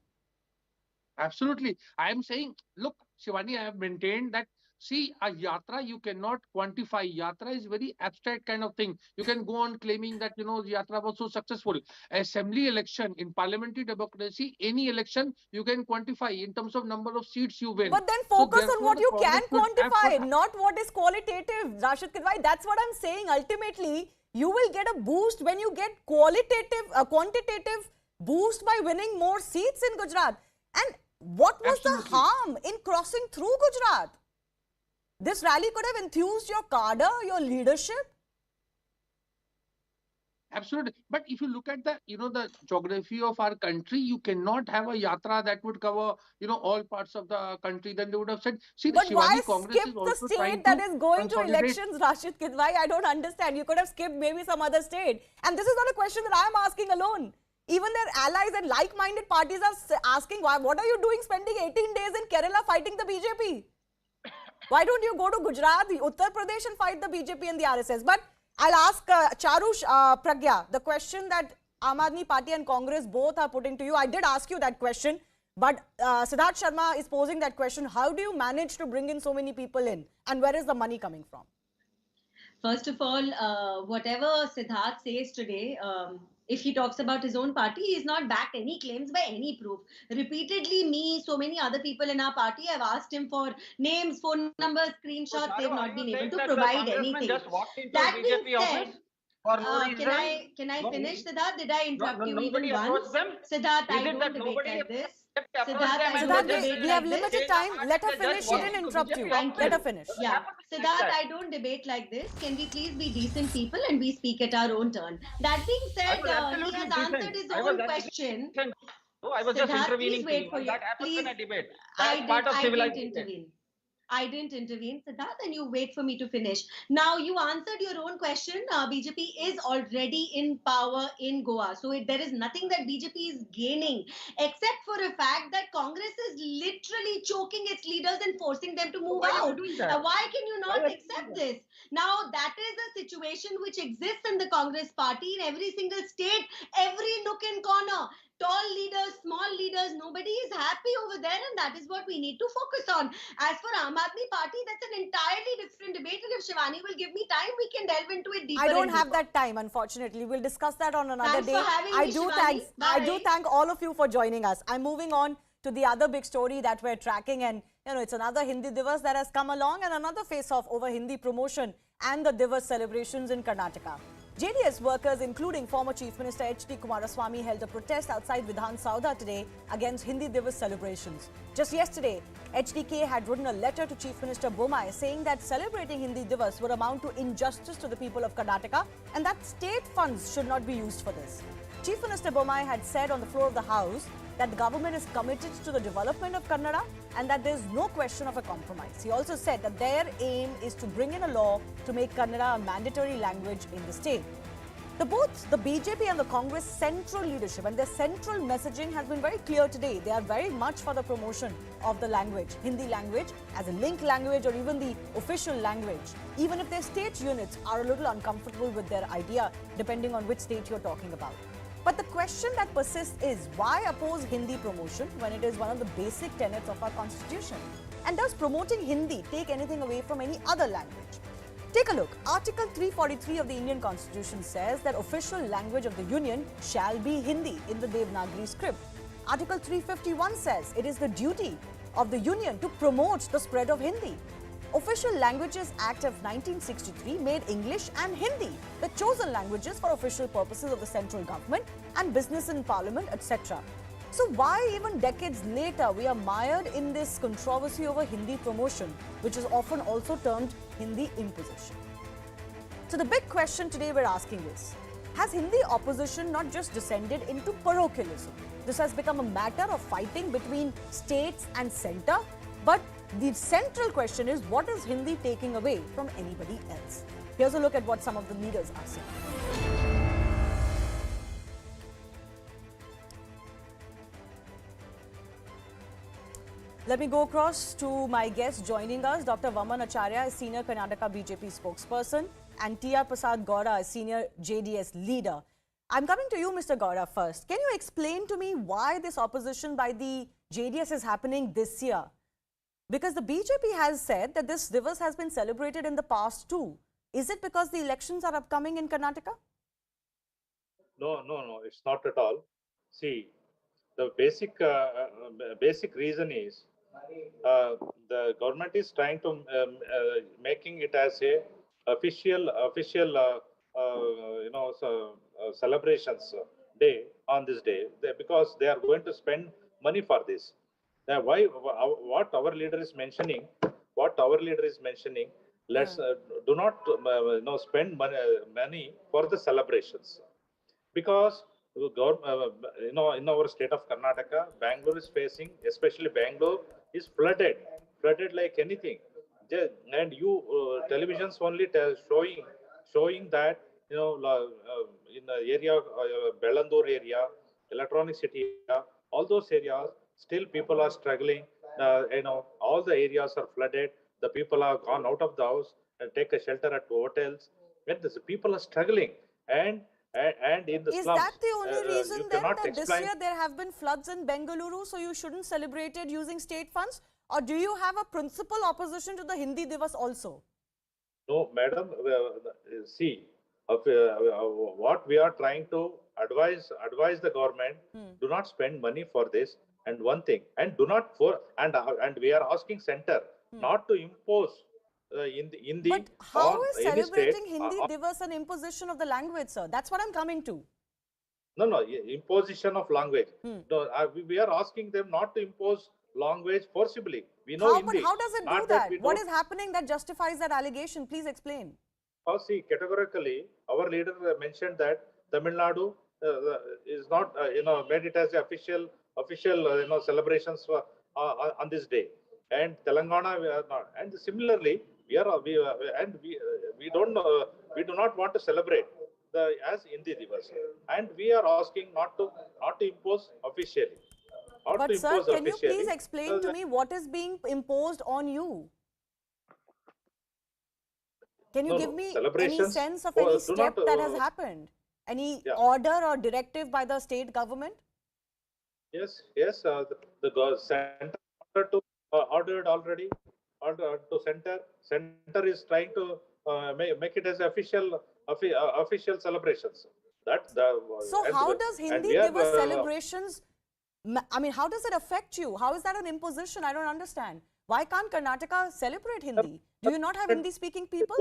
Absolutely. I am saying, look, Shivani, I have maintained that, see, a yatra you cannot quantify. Yatra is very abstract kind of thing. You can go on claiming that, the yatra was so successful. Assembly election, in parliamentary democracy, any election you can quantify in terms of number of seats you win. But then focus on what you can quantify, not what is qualitative. Rashid Kidwai, that's what I'm saying. Ultimately, you will get a boost when you get quantitative boost by winning more seats in Gujarat. And what was the harm in crossing through Gujarat? This rally could have enthused your cadre, your leadership. Absolutely. But if you look at the, the geography of our country, you cannot have a yatra that would cover, all parts of the country. Then they would have said, see, the Shivani Congress is also skip the state that is going to elections, Rashid Kidwai? I don't understand. You could have skipped maybe some other state. And this is not a question that I am asking alone. Even their allies and like-minded parties are asking, what are you doing spending 18 days in Kerala fighting the BJP? Why don't you go to Gujarat, Uttar Pradesh and fight the BJP and the RSS? But I'll ask Charu Pragya, the question that Aam Aadmi Party and Congress both are putting to you. I did ask you that question, but Siddharth Sharma is posing that question. How do you manage to bring in so many people in? And where is the money coming from? First of all, whatever Siddharth says today, if he talks about his own party, he has not backed any claims by any proof. Repeatedly, me, so many other people in our party have asked him for names, phone numbers, screenshots. They've not been able to provide anything. That being said, can I finish, Siddharth? Did I interrupt you even once? Siddharth, I don't debate like this. Siddharth, we have limited time. Let her finish. She didn't interrupt you. Let her finish. Yeah. Siddharth, I don't debate like this. Can we please be decent people and we speak at our own turn? That being said, he has answered his own question. I was just intervening. Please wait for you. That happens in a debate. I didn't intervene. I didn't intervene, Siddharth, and you wait for me to finish. Now, you answered your own question. BJP is already in power in Goa. So there is nothing that BJP is gaining, except for a fact that Congress is literally choking its leaders and forcing them to move out. Why can you not accept this? Now, that is a situation which exists in the Congress party in every single state, every nook and corner. Tall leaders, small leaders, nobody is happy over there, and that is what we need to focus on. As for Aam Aadmi Party, that's an entirely different debate, and if Shivani will give me time, we can delve into it deeper. I don't have that time, unfortunately. We'll discuss that on another Thanks day. for having me, Shivani. I do thank all of you for joining us. I'm moving on to the other big story that we're tracking, and it's another Hindi Diwas that has come along, and another face-off over Hindi promotion and the Diwas celebrations in Karnataka. JDS workers, including former Chief Minister H.D. Kumaraswamy, held a protest outside Vidhan Sauda today against Hindi Diwas celebrations. Just yesterday, HDK had written a letter to Chief Minister Bommai saying that celebrating Hindi Divas would amount to injustice to the people of Karnataka and that state funds should not be used for this. Chief Minister Bommai had said on the floor of the House that the government is committed to the development of Kannada and that there is no question of a compromise. He also said that their aim is to bring in a law to make Kannada a mandatory language in the state. Both the BJP and the Congress central leadership and their central messaging has been very clear today. They are very much for the promotion of the language, Hindi language, as a link language or even the official language, even if their state units are a little uncomfortable with their idea, depending on which state you're talking about. But the question that persists is, why oppose Hindi promotion when it is one of the basic tenets of our constitution? And does promoting Hindi take anything away from any other language? Take a look. Article 343 of the Indian Constitution says that official language of the Union shall be Hindi in the Devanagari script. Article 351 says it is the duty of the Union to promote the spread of Hindi. Official Languages Act of 1963 made English and Hindi the chosen languages for official purposes of the central government and business in parliament, etc. So why even decades later we are mired in this controversy over Hindi promotion, which is often also termed Hindi imposition? So the big question today we're asking is, has Hindi opposition not just descended into parochialism? This has become a matter of fighting between states and centre, but the central question is, what is Hindi taking away from anybody else? Here's a look at what some of the leaders are saying. Let me go across to my guest joining us. Dr. Vaman Acharya is Senior Karnataka BJP spokesperson and T.R. Prasad Gaura is Senior JDS leader. I'm coming to you, Mr. Gaura, first. Can you explain to me why this opposition by the JDS is happening this year? Because the BJP has said that this Divas has been celebrated in the past too. Is it because the elections are upcoming in Karnataka? No, it's not at all. See, the basic reason is the government is trying to making it as a official celebrations day on this day because they are going to spend money for this. What our leader is mentioning, let's do not spend money for the celebrations, because in our state of Karnataka, Bangalore is facing, especially Bangalore is flooded like anything. And you televisions only showing that in the area, Bellandur area, Electronic City area, all those areas, still people are struggling. All the areas are flooded. The people are gone out of the house and take a shelter at hotels. And the people are struggling. And in the slums. Is that the only reason then that explain. This year there have been floods in Bengaluru, so you shouldn't celebrate it using state funds? Or do you have a principal opposition to the Hindi Divas also? No, madam. See, what we are trying to advise the government: do not spend money for this. And one thing, and do not and we are asking center not to impose Hindi. But how is celebrating state, Hindi Divas an imposition of the language, sir? That's what I'm coming to. No, imposition of language. No, we are asking them not to impose language forcibly. We know Hindi. But how does it do that? What is happening that justifies that allegation? Please explain. See, categorically, our leader mentioned that Tamil Nadu is not, made it as official, celebrations on this day. and Telangana we are not. And similarly, we don't we do not want to celebrate the as Hindi Diwas, and we are asking not to impose officially. But sir, can you please explain to me what is being imposed on you? Can you give me any sense of any step that has happened? Any order or directive by the state government? Yes, yes. The center ordered already. Ordered to center. Center is trying to make it as official celebrations. So how does Hindi Divas celebrations? I mean, how does it affect you? How is that an imposition? I don't understand. Why can't Karnataka celebrate Hindi? Do you not have Hindi-speaking people?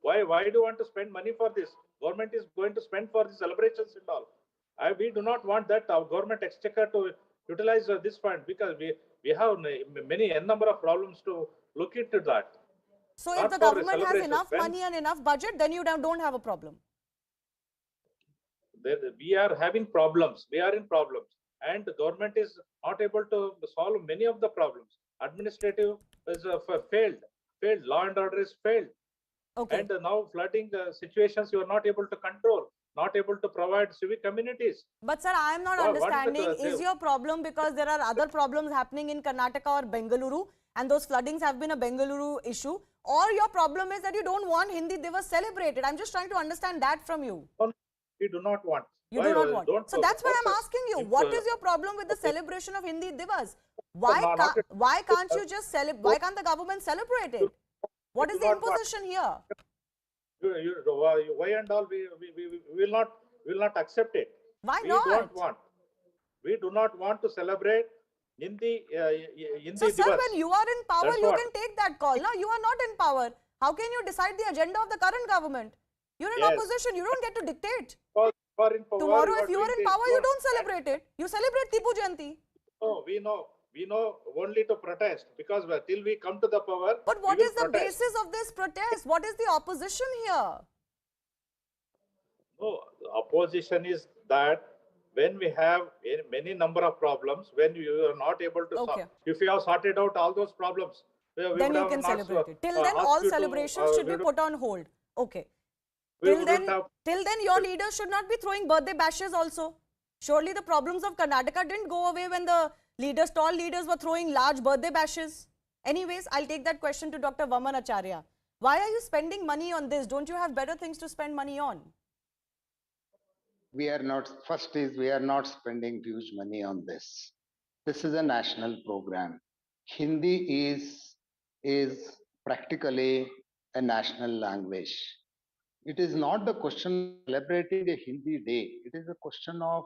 Why do you want to spend money for this? Government is going to spend for the celebrations and all. We do not want that our government exchequer to utilize this fund, because we have a number of problems to look into that. So if the government has enough money and enough budget, then you don't have a problem. We are having problems. We are in problems, and the government is not able to solve many of the problems. Administrative is failed. Law and order is failed. Okay. And now flooding situations you are not able to control, not able to provide civic communities. But sir, I am not understanding. Is your problem because there are other problems happening in Karnataka or Bengaluru, and those floodings have been a Bengaluru issue? Or your problem is that you don't want Hindi Divas celebrated? I'm just trying to understand that from you. We do not want. You do not want. So that's why I'm asking you. What is your problem with the celebration of Hindi Divas? Why can't you just celebrate? Why can't the government celebrate it? What is the imposition here? Why and all? We will not accept it. Why not? We do not want to celebrate Hindi. So sir, when you are in power, you can take that call. No, you are not in power. How can you decide the agenda of the current government? You're in opposition. You don't get to dictate. Tomorrow, if you are in power, you don't celebrate it. You celebrate Tipu Jayanti. No, we know only to protest, because till we come to the power. But what is the basis of this protest? What is the opposition here? No, the opposition is that when we have many number of problems, when you are not able to solve, if you have sorted out all those problems, then you can celebrate it. Till then, all celebrations should be put on hold. Okay. Till then, your leaders should not be throwing birthday bashes also. Surely the problems of Karnataka didn't go away when the tall leaders were throwing large birthday bashes. Anyways, I'll take that question to Dr. Vaman Acharya. Why are you spending money on this? Don't you have better things to spend money on? We are not spending huge money on this. This is a national program. Hindi is practically a national language. It is not the question of celebrating a Hindi day. It is a question of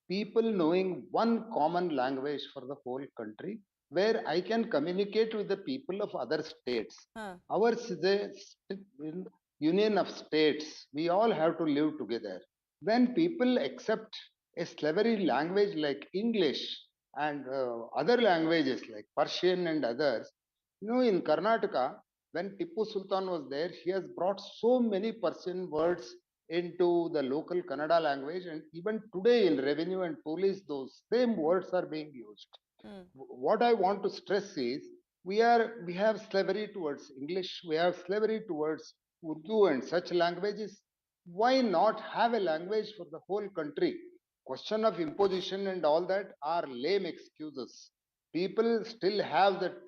people knowing one common language for the whole country, where I can communicate with the people of other states. Ours is a union of states. We all have to live together. When people accept a slavery language like English and other languages like Persian and others, in Karnataka, when Tipu Sultan was there, he has brought so many Persian words into the local Kannada language, and even today in revenue and police, those same words are being used. What I want to stress is, we have slavery towards English, we have slavery towards Urdu and such languages. Why not have a language for the whole country? Question of imposition and all that are lame excuses. People still have that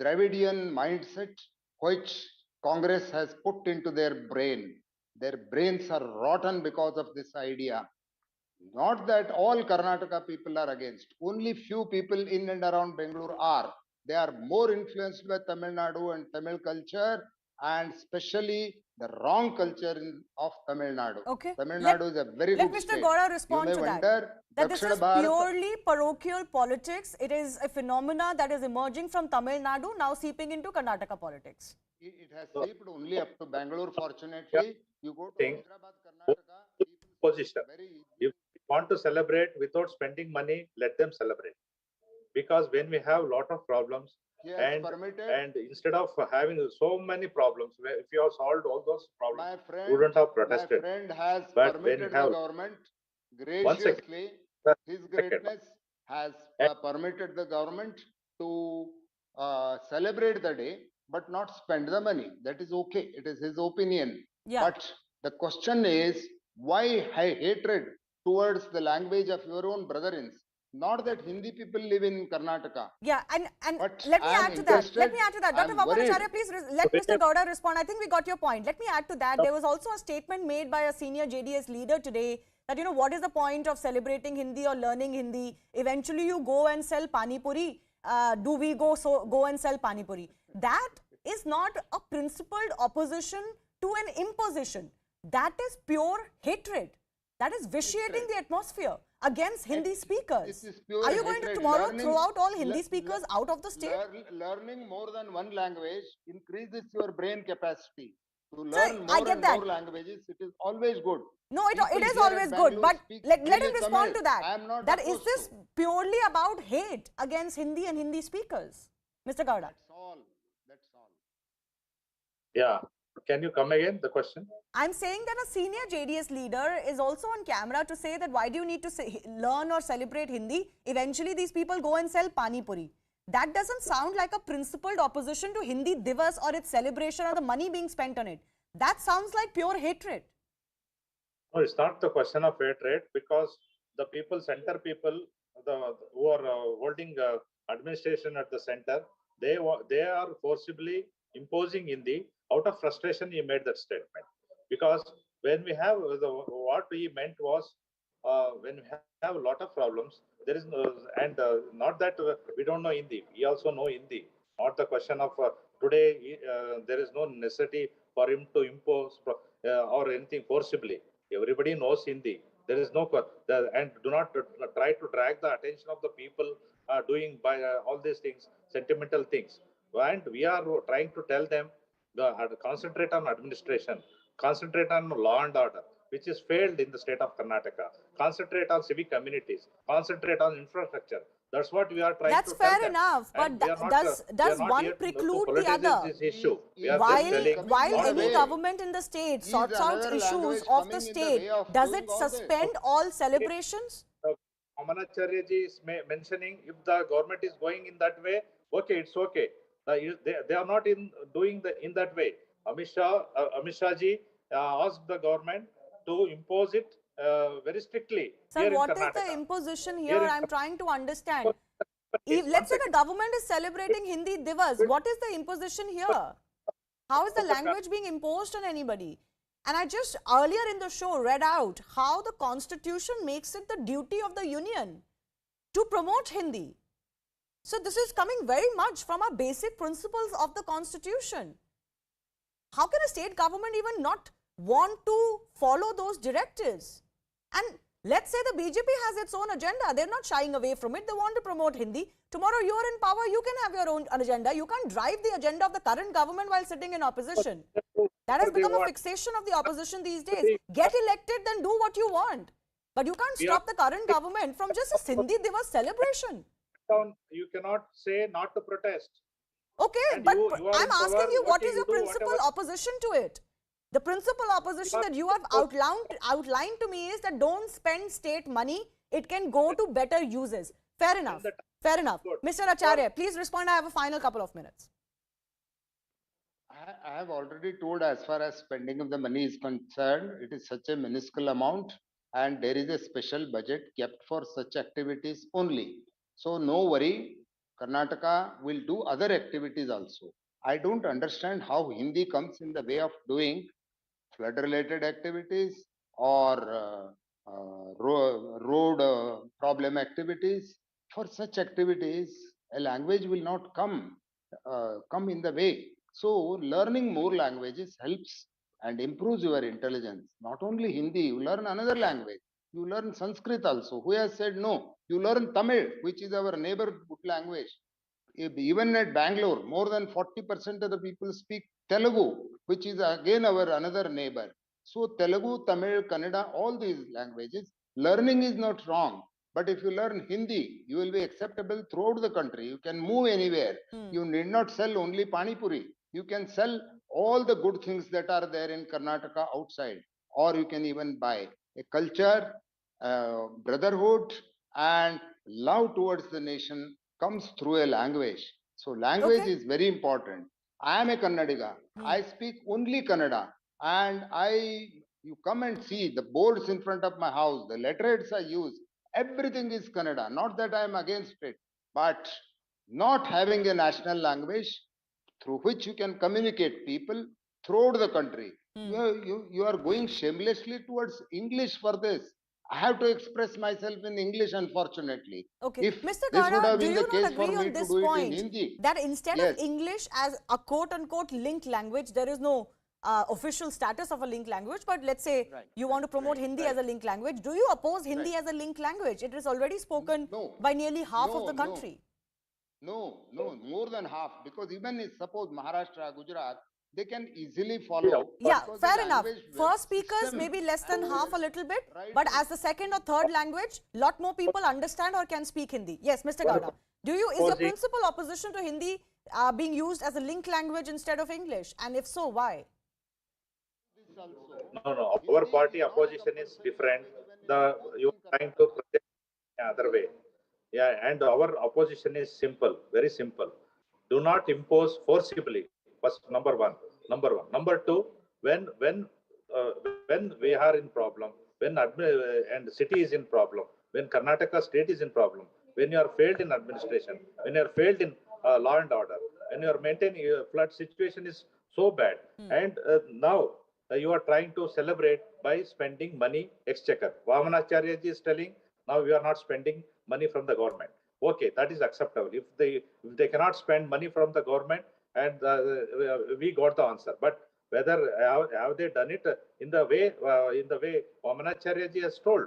Dravidian mindset which Congress has put into their brain. Their brains are rotten because of this idea. Not that all Karnataka people are against. Only few people in and around Bengaluru are. They are more influenced by Tamil Nadu and Tamil culture, and especially the wrong culture of Tamil Nadu. Okay. Tamil Nadu is a very good Mr. state. Gaura respond you to may that this is purely parochial politics. It is a phenomena that is emerging from Tamil Nadu, now seeping into Karnataka politics. It has seeped only up to Bangalore, fortunately. You go to Hyderabad, Karnataka, position. If we want to celebrate without spending money, let them celebrate. Because when we have a lot of problems, and instead of having so many problems, if you have solved all those problems, you wouldn't have protested. My friend has but permitted when you have, the government graciously. His greatness has permitted the government to celebrate the day, but not spend the money. That is okay. It is his opinion. Yeah. But the question is, why hatred towards the language of your own brethren? Not that Hindi people live in Karnataka. Yeah, and let me add to that. Let me add to that. Dr. Vamanacharya, please let Mr. Gowda respond. I think we got your point. Let me add to that. There was also a statement made by a senior JDS leader today that, you know, what is the point of celebrating Hindi or learning Hindi? Eventually, you go and sell pani puri. Do we go and sell pani puri? That is not a principled opposition to an imposition. That is pure hatred. That is vitiating the atmosphere against Hindi speakers. Are you going to tomorrow throw out all Hindi speakers out of the state? Learning more than one language increases your brain capacity. To learn Sir, more and more languages, it is always good. No, it is always good, but let him respond to that. That is this purely about hate against Hindi and Hindi speakers? Mr. Gowda. That's all. Yeah. Can you come again, the question? I'm saying that a senior JDS leader is also on camera to say that why do you need to learn or celebrate Hindi? Eventually, these people go and sell pani puri. That doesn't sound like a principled opposition to Hindi Diwas or its celebration or the money being spent on it. That sounds like pure hatred. No, it's not the question of hatred, because the people, center people, who are holding administration at the center, they are forcibly imposing Hindi. Out of frustration, he made that statement. Because when we have what he meant was, when we have a lot of problems, there is no, and not that we don't know Hindi. We also know Hindi. Not the question of today. There is no necessity for him to impose or anything forcibly. Everybody knows Hindi. There is no and do not try to drag the attention of the people doing by all these things, sentimental things. And we are trying to tell them, concentrate on administration, concentrate on law and order, which is failed in the state of Karnataka. Concentrate on civic communities, concentrate on infrastructure. That's what we are trying to tell them. That's fair enough, but does one preclude the other? This issue. While any government in the state sorts out issues of the state, does it suspend all celebrations? Vamanacharya ji is mentioning, if the government is going in that way, okay, it's okay. They are not doing in that way. Amit Shah ji asked the government to impose it very strictly. Sir, what is the imposition here? I'm trying to understand. Let's say the government is celebrating Hindi Diwas. What is the imposition here? How is the language being imposed on anybody? And I just earlier in the show read out how the constitution makes it the duty of the union to promote Hindi. So this is coming very much from our basic principles of the constitution. How can a state government even not want to follow those directives? And let's say the BJP has its own agenda. They're not shying away from it. They want to promote Hindi. Tomorrow you're in power, you can have your own agenda. You can't drive the agenda of the current government while sitting in opposition. That has become a fixation of the opposition these days. Get elected, then do what you want. But you can't stop the current government from just a Hindi Diwas celebration. You cannot say not to protest. Okay, but I'm asking you, what is your principal opposition to it? The principal opposition that you have outlined to me is that don't spend state money. It can go to better uses. Fair enough. Fair enough. Mr. Acharya, please respond. I have a final couple of minutes. I have already told, as far as spending of the money is concerned, it is such a minuscule amount, and there is a special budget kept for such activities only. So no worry, Karnataka will do other activities also. I don't understand how Hindi comes in the way of doing flood-related activities or road problem activities. For such activities, a language will not come in the way. So learning more languages helps and improves your intelligence. Not only Hindi, you learn another language. You learn Sanskrit also. Who has said no? You learn Tamil, which is our neighborhood language. Even at Bangalore, more than 40% of the people speak Telugu, which is again our another neighbor. So Telugu, Tamil, Kannada, all these languages, learning is not wrong. But if you learn Hindi, you will be acceptable throughout the country. You can move anywhere. You need not sell only Pani Puri. You can sell all the good things that are there in Karnataka outside. Or you can even buy a culture, brotherhood, and love towards the nation comes through a language. So language is very important. I am a Kannadiga. I speak only Kannada, and you come and see the boards in front of my house, the letterheads I use, everything is Kannada. Not that I am against it, but not having a national language through which you can communicate people throughout the country. You are going shamelessly towards English for this. I have to express myself in English, unfortunately. Okay, If Mr. this would Gada, have do been you the case not for agree me on to this do it in point Hindi, that instead yes. of English as a quote-unquote linked language, there is no official status of a linked language, but let's say you want to promote Hindi as a linked language. Do you oppose Hindi as a linked language? It is already spoken by nearly half of the country. No, more than half, because even if suppose Maharashtra, Gujarat, they can easily follow. Yeah, because fair the enough. language First speakers system maybe less than half a little bit, Right. but as the second or third language, lot more people understand or can speak Hindi. Yes, Mr. Gada. Is your principal opposition to Hindi being used as a linked language instead of English? And if so, why? No. Our party opposition is different. You are trying to project the other way. Yeah, and our opposition is simple, very simple. Do not impose forcibly. First, number one. Number two, when we are in problem, when and city is in problem, when Karnataka state is in problem, when you are failed in administration, when you are failed in law and order, when you are maintaining flood situation is so bad, and now you are trying to celebrate by spending money exchequer. Vamanacharya ji is telling now we are not spending money from the government. Okay, that is acceptable. If they cannot spend money from the government, and we got the answer. But whether have they done it in the way Vamanacharya ji has told,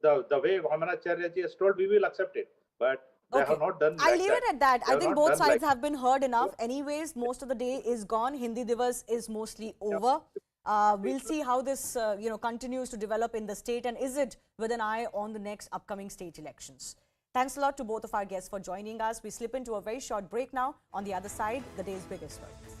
the way Vamanacharya ji has told, we will accept it. But they have not done. I'll like leave that. it at that. They I have think not both done sides like have been heard enough. Anyways, most of the day is gone. Hindi Diwas is mostly over. We'll see how this continues to develop in the state, and is it with an eye on the next upcoming state elections. Thanks a lot to both of our guests for joining us. We slip into a very short break now. On the other side, the day's biggest stories.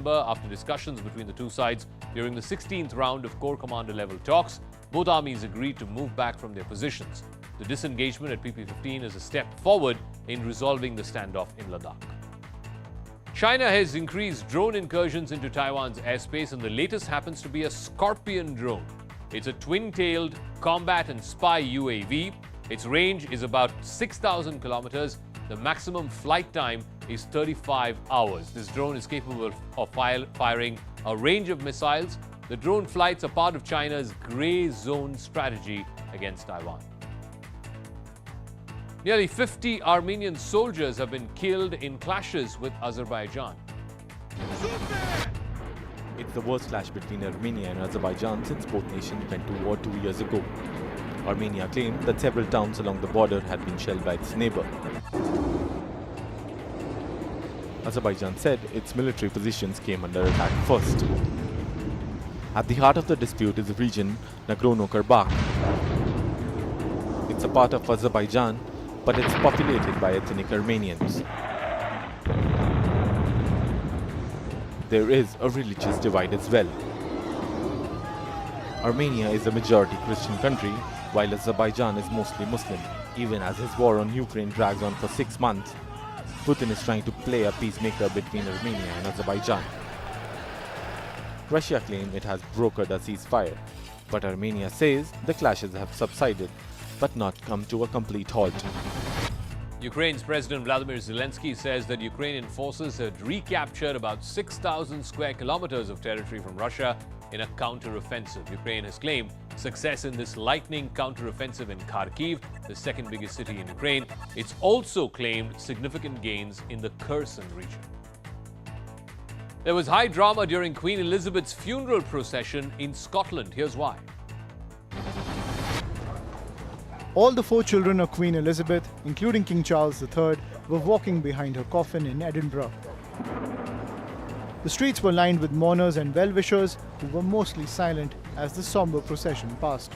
After discussions between the two sides during the 16th round of Corps Commander level talks, both armies agreed to move back from their positions. The disengagement at PP-15 is a step forward in resolving the standoff in Ladakh. China has increased drone incursions into Taiwan's airspace, and the latest happens to be a Scorpion drone. It's a twin-tailed combat and spy UAV. Its range is about 6,000 kilometers. The maximum flight time is 35 hours. This drone is capable of firing a range of missiles. The drone flights are part of China's gray zone strategy against Taiwan. Nearly 50 Armenian soldiers have been killed in clashes with Azerbaijan. It's the worst clash between Armenia and Azerbaijan since both nations went to war 2 years ago. Armenia claimed that several towns along the border had been shelled by its neighbor. Azerbaijan said its military positions came under attack first. At the heart of the dispute is the region Nagorno-Karabakh. It's a part of Azerbaijan, but it's populated by ethnic Armenians. There is a religious divide as well. Armenia is a majority Christian country, while Azerbaijan is mostly Muslim. Even as his war on Ukraine drags on for 6 months, Putin is trying to play a peacemaker between Armenia and Azerbaijan. Russia claims it has brokered a ceasefire, but Armenia says the clashes have subsided, but not come to a complete halt. Ukraine's President Vladimir Zelensky says that Ukrainian forces had recaptured about 6,000 square kilometers of territory from Russia in a counter-offensive. Ukraine has claimed success in this lightning counter-offensive in Kharkiv, the second biggest city in Ukraine. It's also claimed significant gains in the Kherson region. There was high drama during Queen Elizabeth's funeral procession in Scotland. Here's why. All the 4 children of Queen Elizabeth, including King Charles III, were walking behind her coffin in Edinburgh. The streets were lined with mourners and well-wishers who were mostly silent as the somber procession passed.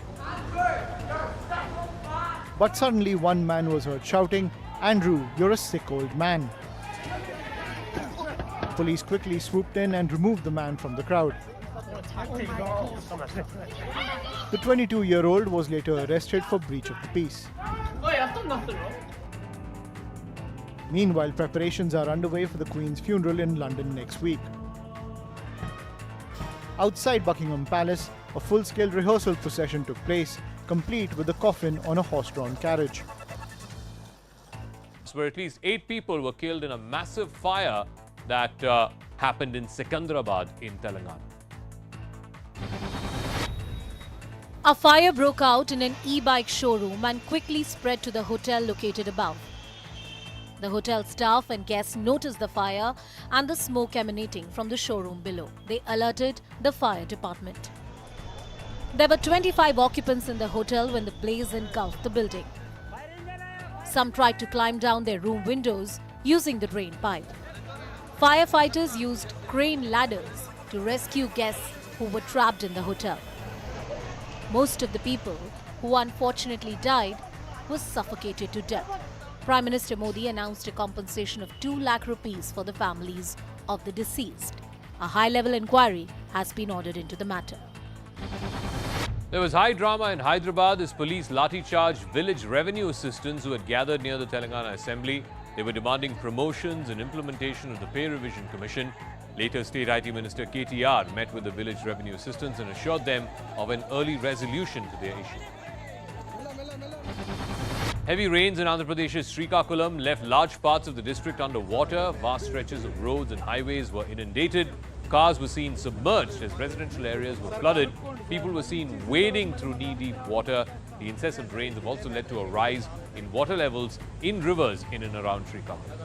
But suddenly one man was heard shouting, "Andrew, you're a sick old man." Police quickly swooped in and removed the man from the crowd. The 22-year-old was later arrested for breach of the peace. Meanwhile, preparations are underway for the Queen's funeral in London next week. Outside Buckingham Palace, a full-scale rehearsal procession took place, complete with the coffin on a horse-drawn carriage. Where at least 8 people were killed in a massive fire that happened in Secunderabad in Telangana. A fire broke out in an e-bike showroom and quickly spread to the hotel located above. The hotel staff and guests noticed the fire and the smoke emanating from the showroom below. They alerted the fire department. There were 25 occupants in the hotel when the blaze engulfed the building. Some tried to climb down their room windows using the drain pipe. Firefighters used crane ladders to rescue guests who were trapped in the hotel. Most of the people who unfortunately died were suffocated to death. Prime Minister Modi announced a compensation of 2 lakh rupees for the families of the deceased. A high-level inquiry has been ordered into the matter. There was high drama in Hyderabad as police lathi-charged village revenue assistants who had gathered near the Telangana Assembly. They were demanding promotions and implementation of the Pay Revision Commission. Later, State IT Minister KTR met with the village revenue assistants and assured them of an early resolution to their issue. Heavy rains in Andhra Pradesh's Srikakulam left large parts of the district under water. Vast stretches of roads and highways were inundated. Cars were seen submerged as residential areas were flooded. People were seen wading through knee-deep water. The incessant rains have also led to a rise in water levels in rivers in and around Srikakulam.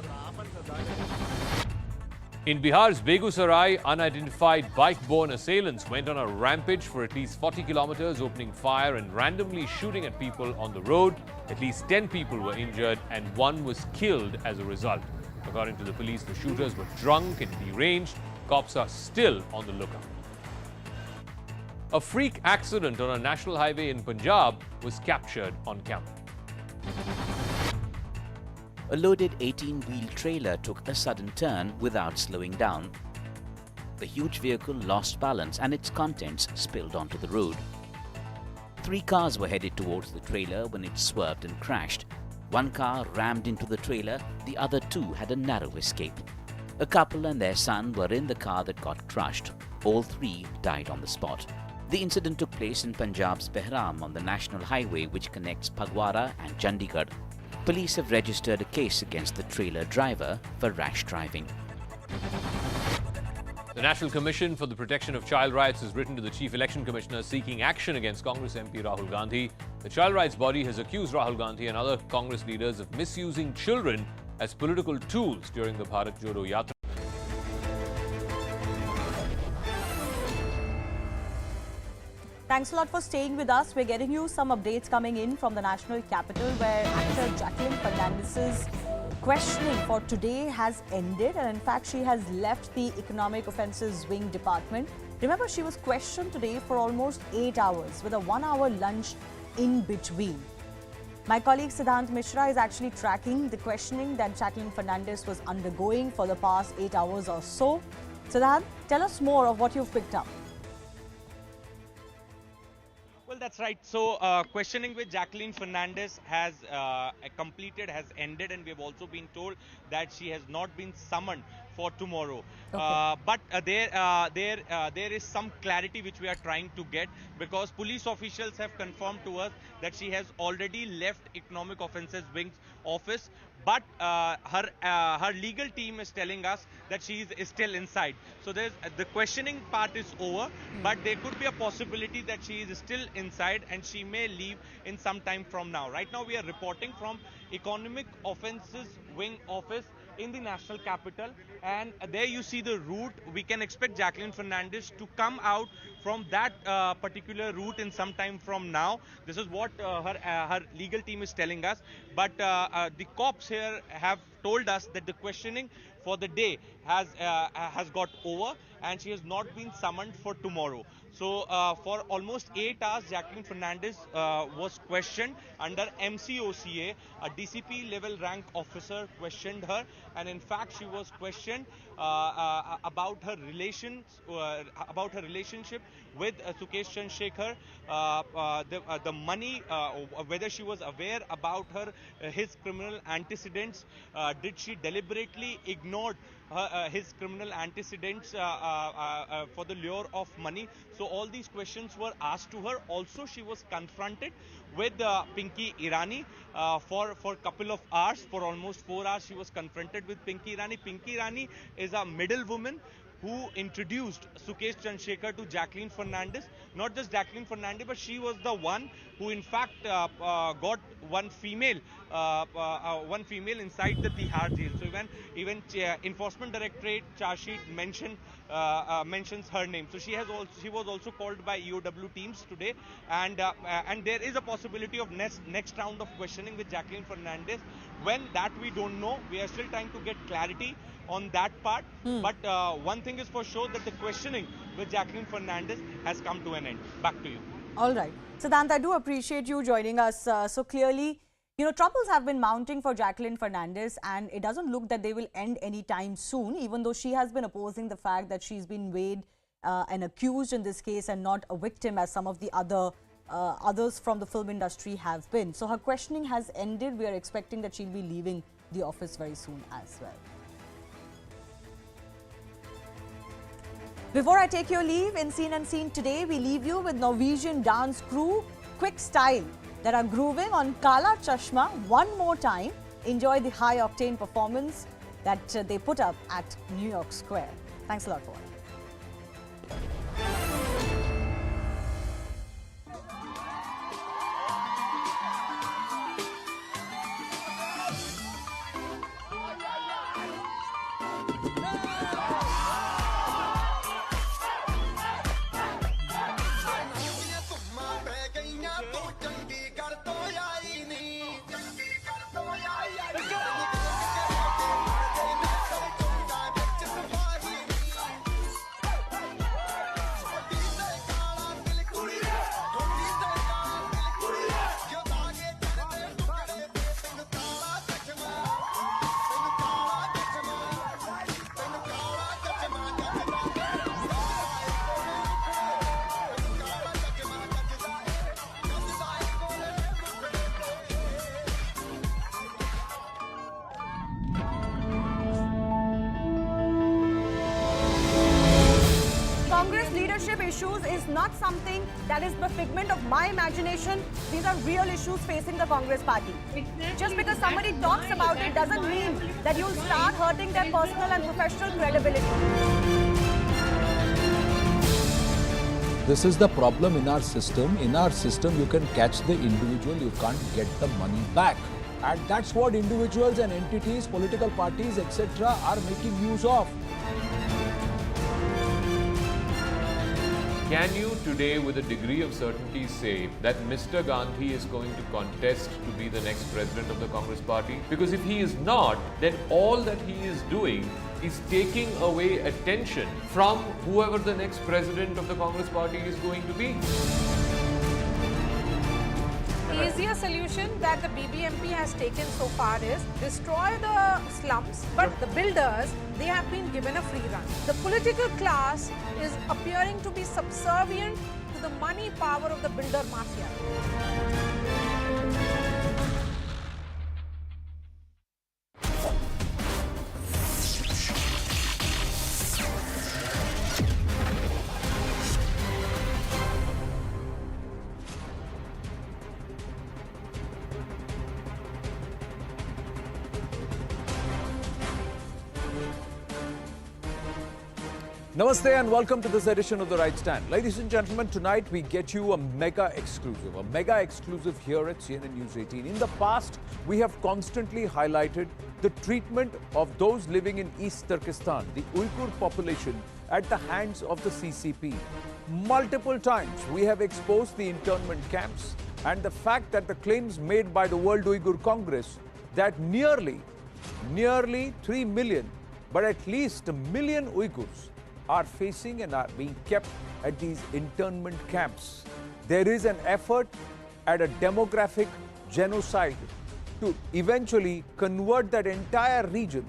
In Bihar's Begusarai, unidentified bike-borne assailants went on a rampage for at least 40 kilometers, opening fire and randomly shooting at people on the road. At least 10 people were injured and 1 was killed as a result. According to the police, the shooters were drunk and deranged. Cops are still on the lookout. A freak accident on a national highway in Punjab was captured on camera. A loaded 18-wheel trailer took a sudden turn without slowing down. The huge vehicle lost balance and its contents spilled onto the road. 3 cars were headed towards the trailer when it swerved and crashed. 1 car rammed into the trailer, the other 2 had a narrow escape. A couple and their son were in the car that got crushed. All 3 died on the spot. The incident took place in Punjab's Behram on the national highway which connects Phagwara and Chandigarh. Police have registered a case against the trailer driver for rash driving. The National Commission for the Protection of Child Rights has written to the Chief Election Commissioner seeking action against Congress MP Rahul Gandhi. The child rights body has accused Rahul Gandhi and other Congress leaders of misusing children as political tools during the Bharat Jodo Yatra. Thanks a lot for staying with us. We're getting you some updates coming in from the national capital where actor Jacqueline Fernandez's questioning for today has ended, and in fact she has left the Economic Offences Wing department. Remember, she was questioned today for almost 8 hours with a 1-hour lunch in between. My colleague Siddhant Mishra is actually tracking the questioning that Jacqueline Fernandez was undergoing for the past 8 hours or so. Siddhant, tell us more of what you've picked up. Well, that's right. So questioning with Jacqueline Fernandez has completed, has ended, and we have also been told that she has not been summoned for tomorrow. Okay. But there is some clarity which we are trying to get, because police officials have confirmed to us that she has already left Economic Offences Wing's office. But her legal team is telling us that she is still inside. So there's the questioning part is over, but there could be a possibility that she is still inside and she may leave in some time from now. Right now we are reporting from Economic Offences Wing office in the national capital, and there you see the route. We can expect Jacqueline Fernandez to come out from that particular route in some time from now. This is what her legal team is telling us. But the cops here have told us that the questioning for the day has got over and she has not been summoned for tomorrow. So for almost 8 hours, Jacqueline Fernandez was questioned under MCOCA. A DCP level rank officer questioned her, and in fact she was questioned about her relationship with Sukesh Chandrasekhar, the money, whether she was aware about his criminal antecedents, did she deliberately ignore his criminal antecedents for the lure of money. So all these questions were asked to her. Also, she was confronted with Pinky Irani for a couple of hours. For almost 4 hours, she was confronted with Pinky Irani. Pinky Irani is a middlewoman who introduced Sukesh Chandrasekhar to Jacqueline Fernandez. Not just Jacqueline Fernandez, but she was the one who in fact got one female inside the Tihar jail. So even Enforcement Directorate charge sheet mentions her name. So she was also called by EOW teams today, and there is a possibility of next round of questioning with Jacqueline Fernandez. When that we don't know. We are still trying to get clarity on that part. But one thing is for sure, that the questioning with Jacqueline Fernandez has come to an end. Back to you. All right. Siddhant, I do appreciate you joining us. So clearly, troubles have been mounting for Jacqueline Fernandez, and it doesn't look that they will end anytime soon, even though she has been opposing the fact that she's been weighed and accused in this case and not a victim as some of the others from the film industry have been. So her questioning has ended. We are expecting that she'll be leaving the office very soon as well. Before I take your leave, in Scene Unseen today, we leave you with Norwegian dance crew Quick Style that are grooving on Kala Chashma one more time. Enjoy the high-octane performance that they put up at New York Square. Thanks a lot for watching. Issues is not something that is the figment of my imagination. These are real issues facing the Congress party. Just because somebody talks about it doesn't mean that you'll start hurting their personal and professional credibility. This is the problem in our system. In our system, you can catch the individual, you can't get the money back. And that's what individuals and entities, political parties, etc. are making use of. Can you today with a degree of certainty say that Mr. Gandhi is going to contest to be the next president of the Congress party? Because if he is not, then all that he is doing is taking away attention from whoever the next president of the Congress party is going to be. The easier solution that the BBMP has taken so far is destroy the slums, but the builders, they have been given a free run. The political class is appearing to be subservient to the money power of the builder mafia. Namaste and welcome to this edition of The Right Stand. Ladies and gentlemen, tonight we get you a mega exclusive here at CNN News 18. In the past, we have constantly highlighted the treatment of those living in East Turkestan, the Uyghur population, at the hands of the CCP. Multiple times, we have exposed the internment camps and the fact that the claims made by the World Uyghur Congress that nearly 3 million, but at least 1 million Uyghurs are facing and are being kept at these internment camps. There is an effort at a demographic genocide to eventually convert that entire region,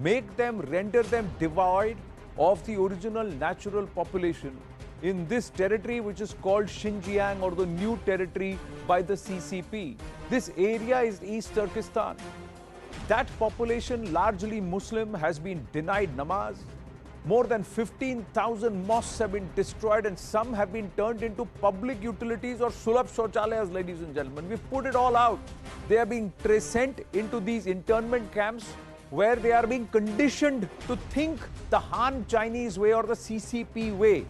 render them devoid of the original natural population in this territory which is called Xinjiang, or the new territory by the CCP. This area is East Turkestan. That population, largely Muslim, has been denied namaz. More than 15,000 mosques have been destroyed and some have been turned into public utilities or sulabh shauchalayas, ladies and gentlemen. We've put it all out. They are being sent into these internment camps where they are being conditioned to think the Han Chinese way or the CCP way.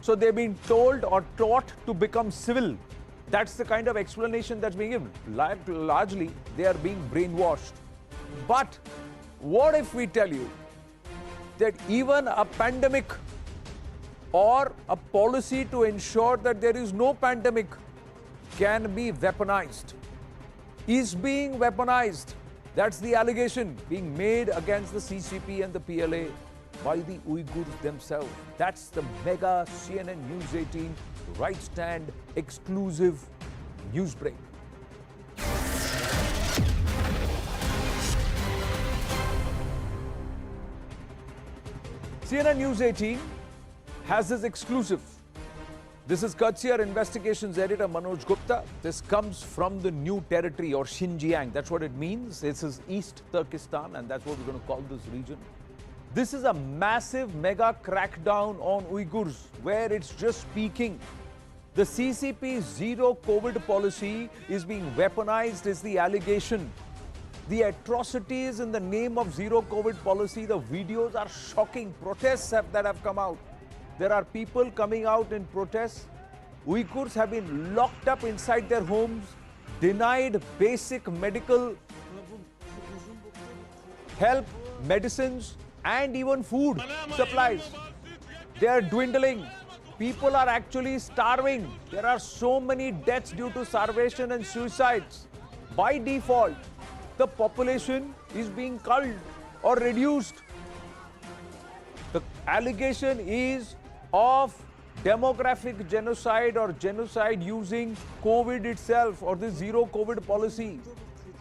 So they're being told or taught to become civil. That's the kind of explanation that's being given. Largely, they are being brainwashed. But what if we tell you that even a pandemic or a policy to ensure that there is no pandemic can be weaponized, is being weaponized? That's the allegation being made against the CCP and the PLA by the Uyghurs themselves. That's the mega CNN News 18 Right Stand exclusive news break. CNN News 18 has this exclusive. This is courtesy our investigations editor Manoj Gupta. This comes from the new territory, or Xinjiang. That's what it means. This is East Turkestan, and that's what we're going to call this region. This is a massive mega crackdown on Uyghurs, where it's just speaking. The CCP's zero COVID policy is being weaponized, is the allegation. The atrocities in the name of zero COVID policy, the videos are shocking. Protests that have come out. There are people coming out in protests. Uyghurs have been locked up inside their homes, denied basic medical help, medicines, and even food supplies. They are dwindling. People are actually starving. There are so many deaths due to starvation and suicides. By default, the population is being culled or reduced. The allegation is of demographic genocide or genocide using COVID itself or the zero COVID policy.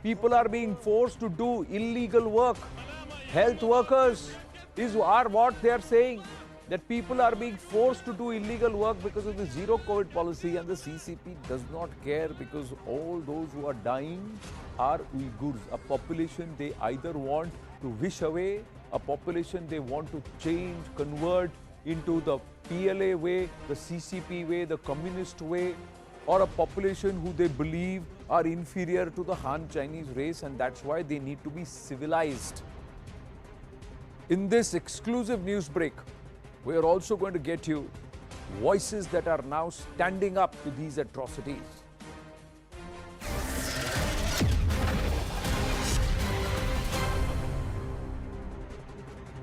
People are being forced to do illegal work. Health workers are what they are saying, that people are being forced to do illegal work because of the zero COVID policy, and the CCP does not care because all those who are dying are Uyghurs, a population they either want to wish away, a population they want to change, convert into the PLA way, the CCP way, the communist way, or a population who they believe are inferior to the Han Chinese race, and that's why they need to be civilized. In this exclusive news break, we are also going to get you voices that are now standing up to these atrocities.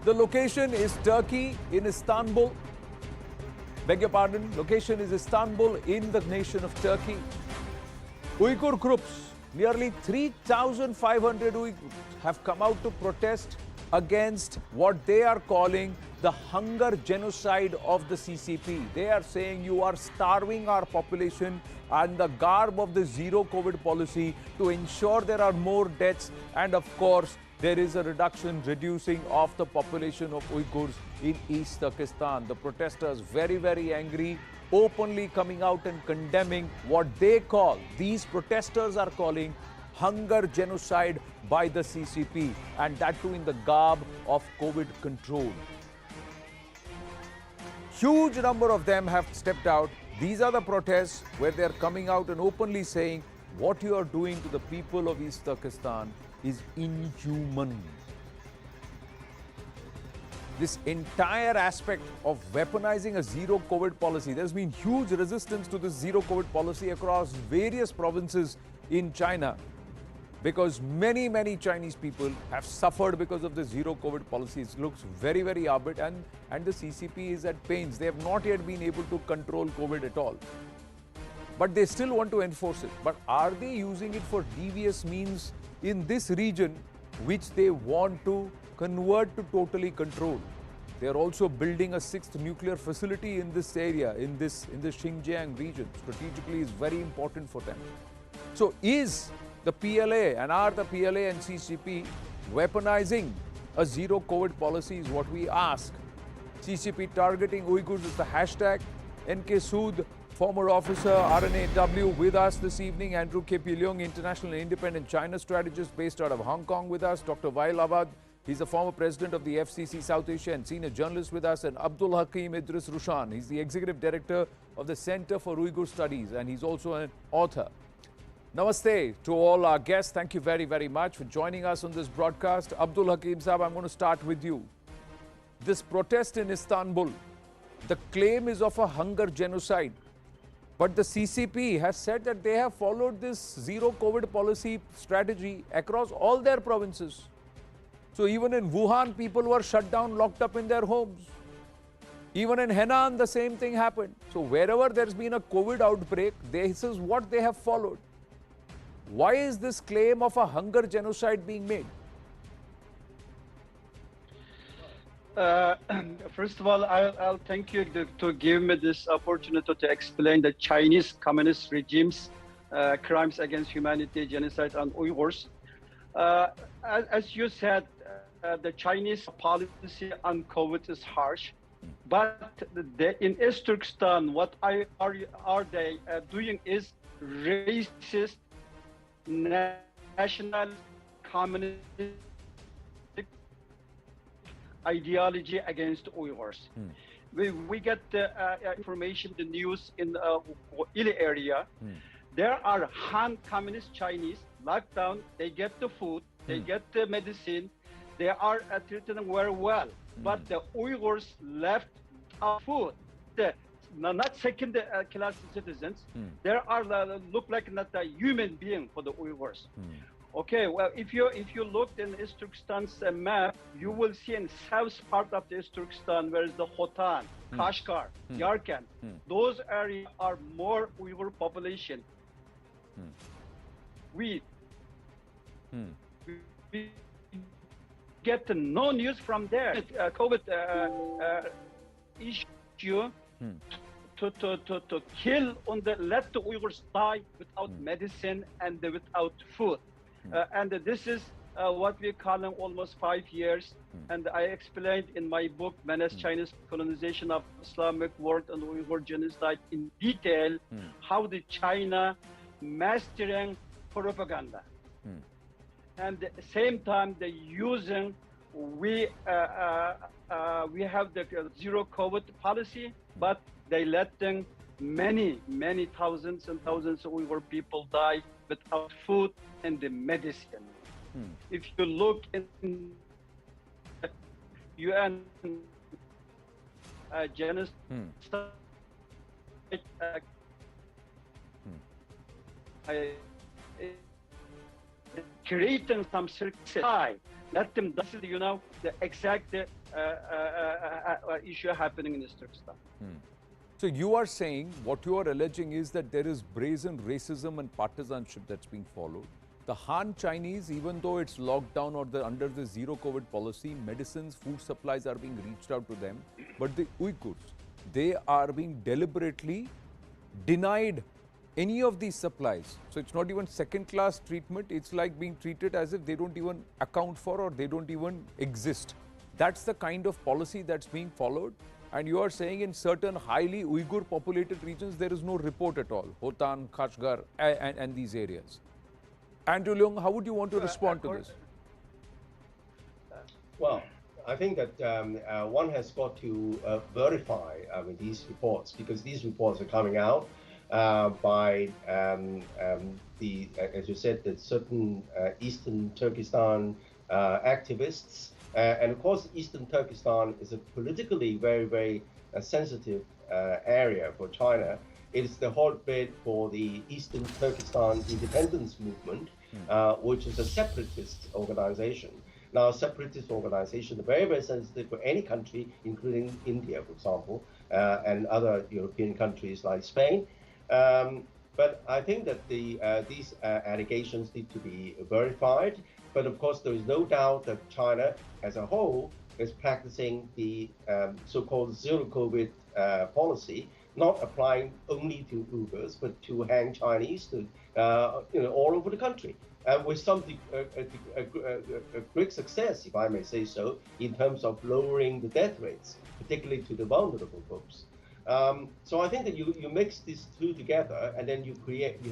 The location is Turkey in Istanbul. Beg your pardon, location is Istanbul in the nation of Turkey. Uyghur groups, nearly 3,500 Uyghurs have come out to protest against what they are calling the hunger genocide of the CCP. They are saying you are starving our population and the garb of the zero COVID policy to ensure there are more deaths, and of course there is a reducing of the population of Uyghurs in East Turkestan. The protesters very, very angry, openly coming out and condemning what they call, these protesters are calling, hunger genocide by the CCP, and that too in the garb of COVID control. Huge number of them have stepped out. These are the protests where they are coming out and openly saying what you are doing to the people of East Turkestan is inhuman. this entire aspect of weaponizing a zero COVID policy. There's been huge resistance to this zero COVID policy across various provinces in China, because many Chinese people have suffered because of the zero COVID policy. It looks very arbit, and the CCP is at pains. They have not yet been able to control COVID at all. But they still want to enforce it. But are they using it for devious means in this region, which they want to convert to totally control? They are also building a 6th nuclear facility in this area, in the Xinjiang region. Strategically is very important for them. So is the PLA and are the PLA and CCP weaponizing a zero COVID policy is what we ask. CCP targeting Uyghurs is the hashtag. NK Sood, former officer, RNAW, with us this evening. Andrew K.P. Leung, international and independent China strategist based out of Hong Kong, with us. Dr. Wael Awad, he's the former president of the FCC South Asia and senior journalist, with us. And Abdul Hakim Idris Rushan, he's the executive director of the Center for Uyghur Studies, and he's also an author. Namaste to all our guests. Thank you very much for joining us on this broadcast. Abdul Hakim Saab, I'm going to start with you. This protest in Istanbul, the claim is of a hunger genocide. But the CCP has said that they have followed this zero COVID policy strategy across all their provinces. So even in Wuhan, people were shut down, locked up in their homes. Even in Henan, the same thing happened. So wherever there's been a COVID outbreak, this is what they have followed. Why is this claim of a hunger genocide being made? First of all, I'll thank you to give me this opportunity to explain the Chinese communist regime's crimes against humanity, genocide on Uyghurs. As you said, the Chinese policy on COVID is harsh, but in East Turkestan, what are they doing is racist, national, communist ideology against Uyghurs. We get the information, the news in Ili area. There are Han communist Chinese locked down. They get the food, they get the medicine. They are treated very well. But the Uyghurs left food. Not second class citizens. There are look like not a human being for the Uyghurs. Okay, well, if you look in East Turkestan's map, you will see in south part of the East Turkestan where is the Khotan, Kashgar, Yarkand. Those areas are more Uyghur population. We get no news from there. COVID issue to kill let the Uyghurs die without medicine and without food. And this is what we call almost 5 years. And I explained in my book, Menace Chinese Colonization of Islamic World and Uyghur Genocide in detail, how the China mastering propaganda. And at the same time, they using, we have the zero COVID policy, but they letting many thousands and thousands of Uyghur people die without food and the medicine. If you look in UN genocide, creating some circumstances, let them, this is, the exact issue happening in Turkestan. So you are saying, what you are alleging is that there is brazen racism and partisanship that's being followed. The Han Chinese, even though it's locked down or under the zero COVID policy, medicines, food supplies are being reached out to them. But the Uyghurs, they are being deliberately denied any of these supplies. So it's not even second-class treatment. It's like being treated as if they don't even account for or they don't even exist. That's the kind of policy that's being followed. And you are saying in certain highly Uyghur populated regions, there is no report at all. Khotan, Kashgar, and these areas. Andrew Leung, how would you want to respond to this? Well, I think that one has got to verify these reports, because these reports are coming out by as you said, that certain Eastern Turkestan activists And of course, Eastern Turkestan is a politically very, very sensitive area for China. It is the hotbed for the Eastern Turkestan independence movement, which is a separatist organization. Now, separatist organizations are very, very sensitive for any country, including India, for example, and other European countries like Spain. But I think that these allegations need to be verified. But of course, there is no doubt that China as a whole is practicing the so-called zero COVID policy, not applying only to Uyghurs, but to Han Chinese to all over the country. With some great success, if I may say so, in terms of lowering the death rates, particularly to the vulnerable groups. So I think that you mix these two together, and then you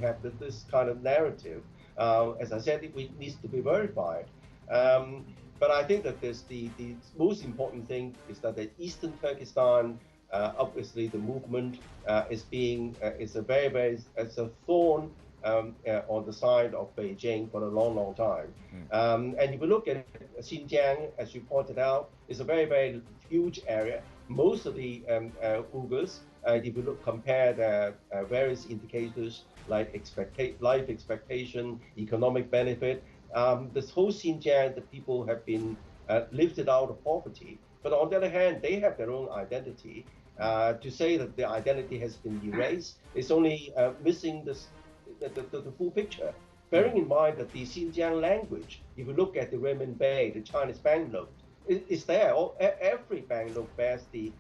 have this kind of narrative. As I said, it needs to be verified. But I think that the most important thing is that the Eastern Turkestan, obviously the movement is a thorn on the side of Beijing for a long, long time. And if you look at Xinjiang, as you pointed out, it's a very, very huge area. Most of the Uyghurs, if you compare the various indicators like life expectation, economic benefit, this whole Xinjiang, the people have been lifted out of poverty. But on the other hand, they have their own identity. To say that the identity has been erased is only missing the full picture. Bearing in mind that the Xinjiang language, if you look at the renminbi, the Chinese banknote, it's there. Every banknote bears the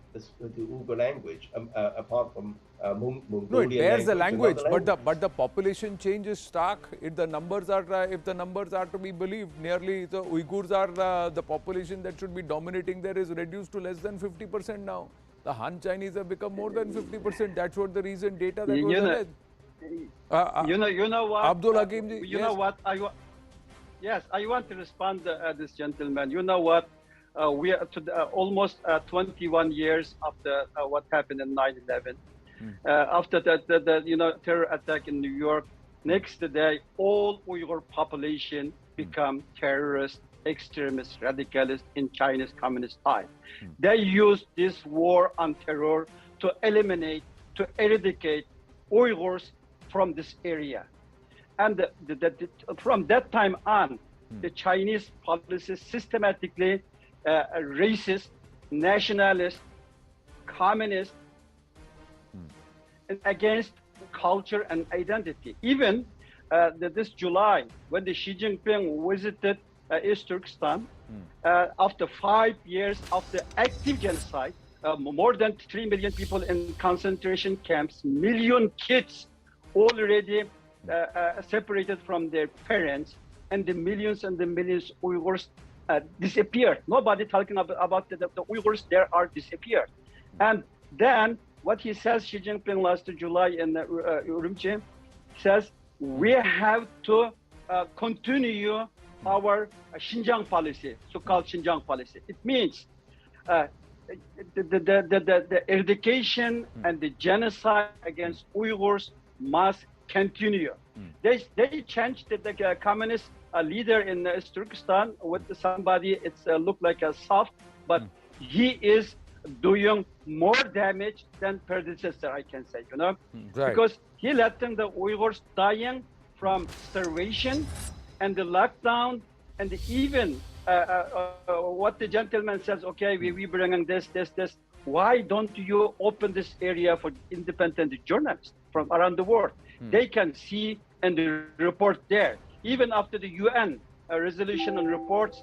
Uyghur language, apart from Mongolian. No, it bears the language, language, but the population change is stark. If the numbers are to be believed, nearly the Uyghurs are the population that should be dominating there is reduced to less than 50% now. The Han Chinese have become more than 50%. That's what the recent data that was alleged. You know what? Abdul Hakim ji, you know what? Yes, I want to respond to this gentleman. You know what? We are almost 21 years after what happened in 9/11. After the terror attack in New York, next day all Uyghur population become terrorist, extremist, radicalist in Chinese communist style. They used this war on terror to eliminate, to eradicate Uyghurs from this area. And from that time on, the Chinese policy systematically racist, nationalist, communist, and against culture and identity. Even this July, when the Xi Jinping visited East Turkestan, after 5 years of the active genocide, more than 3 million people in concentration camps, million kids already separated from their parents, and the millions Uyghurs disappeared. Nobody talking about the Uyghurs there are disappeared. And then what he says, Xi Jinping last July in Urumqi, says we have to continue our Xinjiang policy, so-called Xinjiang policy. It means the eradication and the genocide against Uyghurs must continue. They changed the communist leader in Turkestan with somebody, it's looked like a soft, but he is doing more damage than predecessor, I can say, Right. Because he letting the Uyghurs dying from starvation and the lockdown, and even what the gentleman says, okay, we bringing this. Why don't you open this area for independent journalists from around the world? They can see and report there. Even after the UN resolution and reports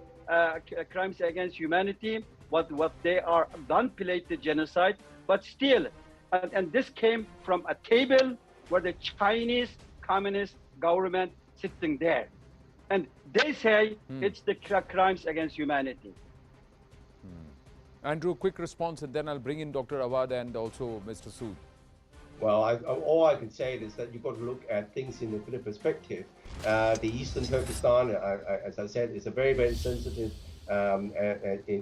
crimes against humanity, what they are done played the genocide, but still, and this came from a table where the Chinese communist government sitting there, and they say it's the crimes against humanity. Andrew, quick response, and then I'll bring in Dr. Awad and also Mr. Sood. Well, all I can say is that you've got to look at things in a bit of perspective. The Eastern Turkestan, as I said, is a very, very sensitive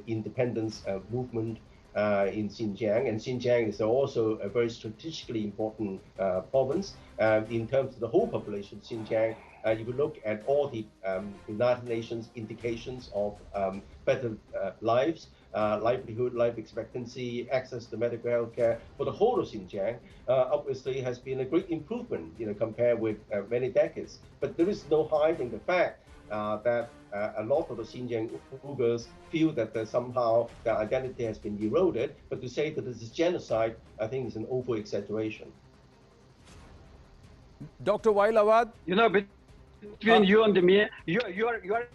independence movement in Xinjiang, and Xinjiang is also a very strategically important province in terms of the whole population. Xinjiang you look at all the United Nations indications of better lives, livelihood, life expectancy, access to medical health care for the whole of Xinjiang, obviously has been a great improvement, compared with many decades. But there is no hiding the fact that a lot of the Xinjiang Uyghurs feel that somehow their identity has been eroded. But to say that this is genocide, I think is an over-exaggeration. Dr. Wail Awad? Between you and me, you are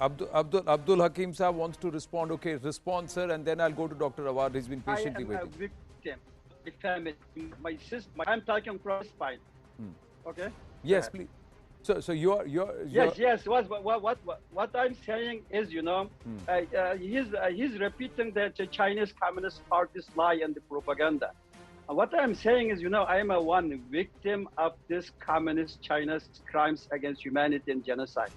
Abdul Hakim Sahab wants to respond. Okay, respond, sir, and then I'll go to Dr. Awad. He's been patiently waiting. I am a victim. My family, my sister. I'm talking from spine. Okay. Yes, please. So you're yes. What I'm saying is, he's repeating the Chinese Communist Party's lie and the propaganda. What I'm saying is, I am one victim of this communist China's crimes against humanity and genocide.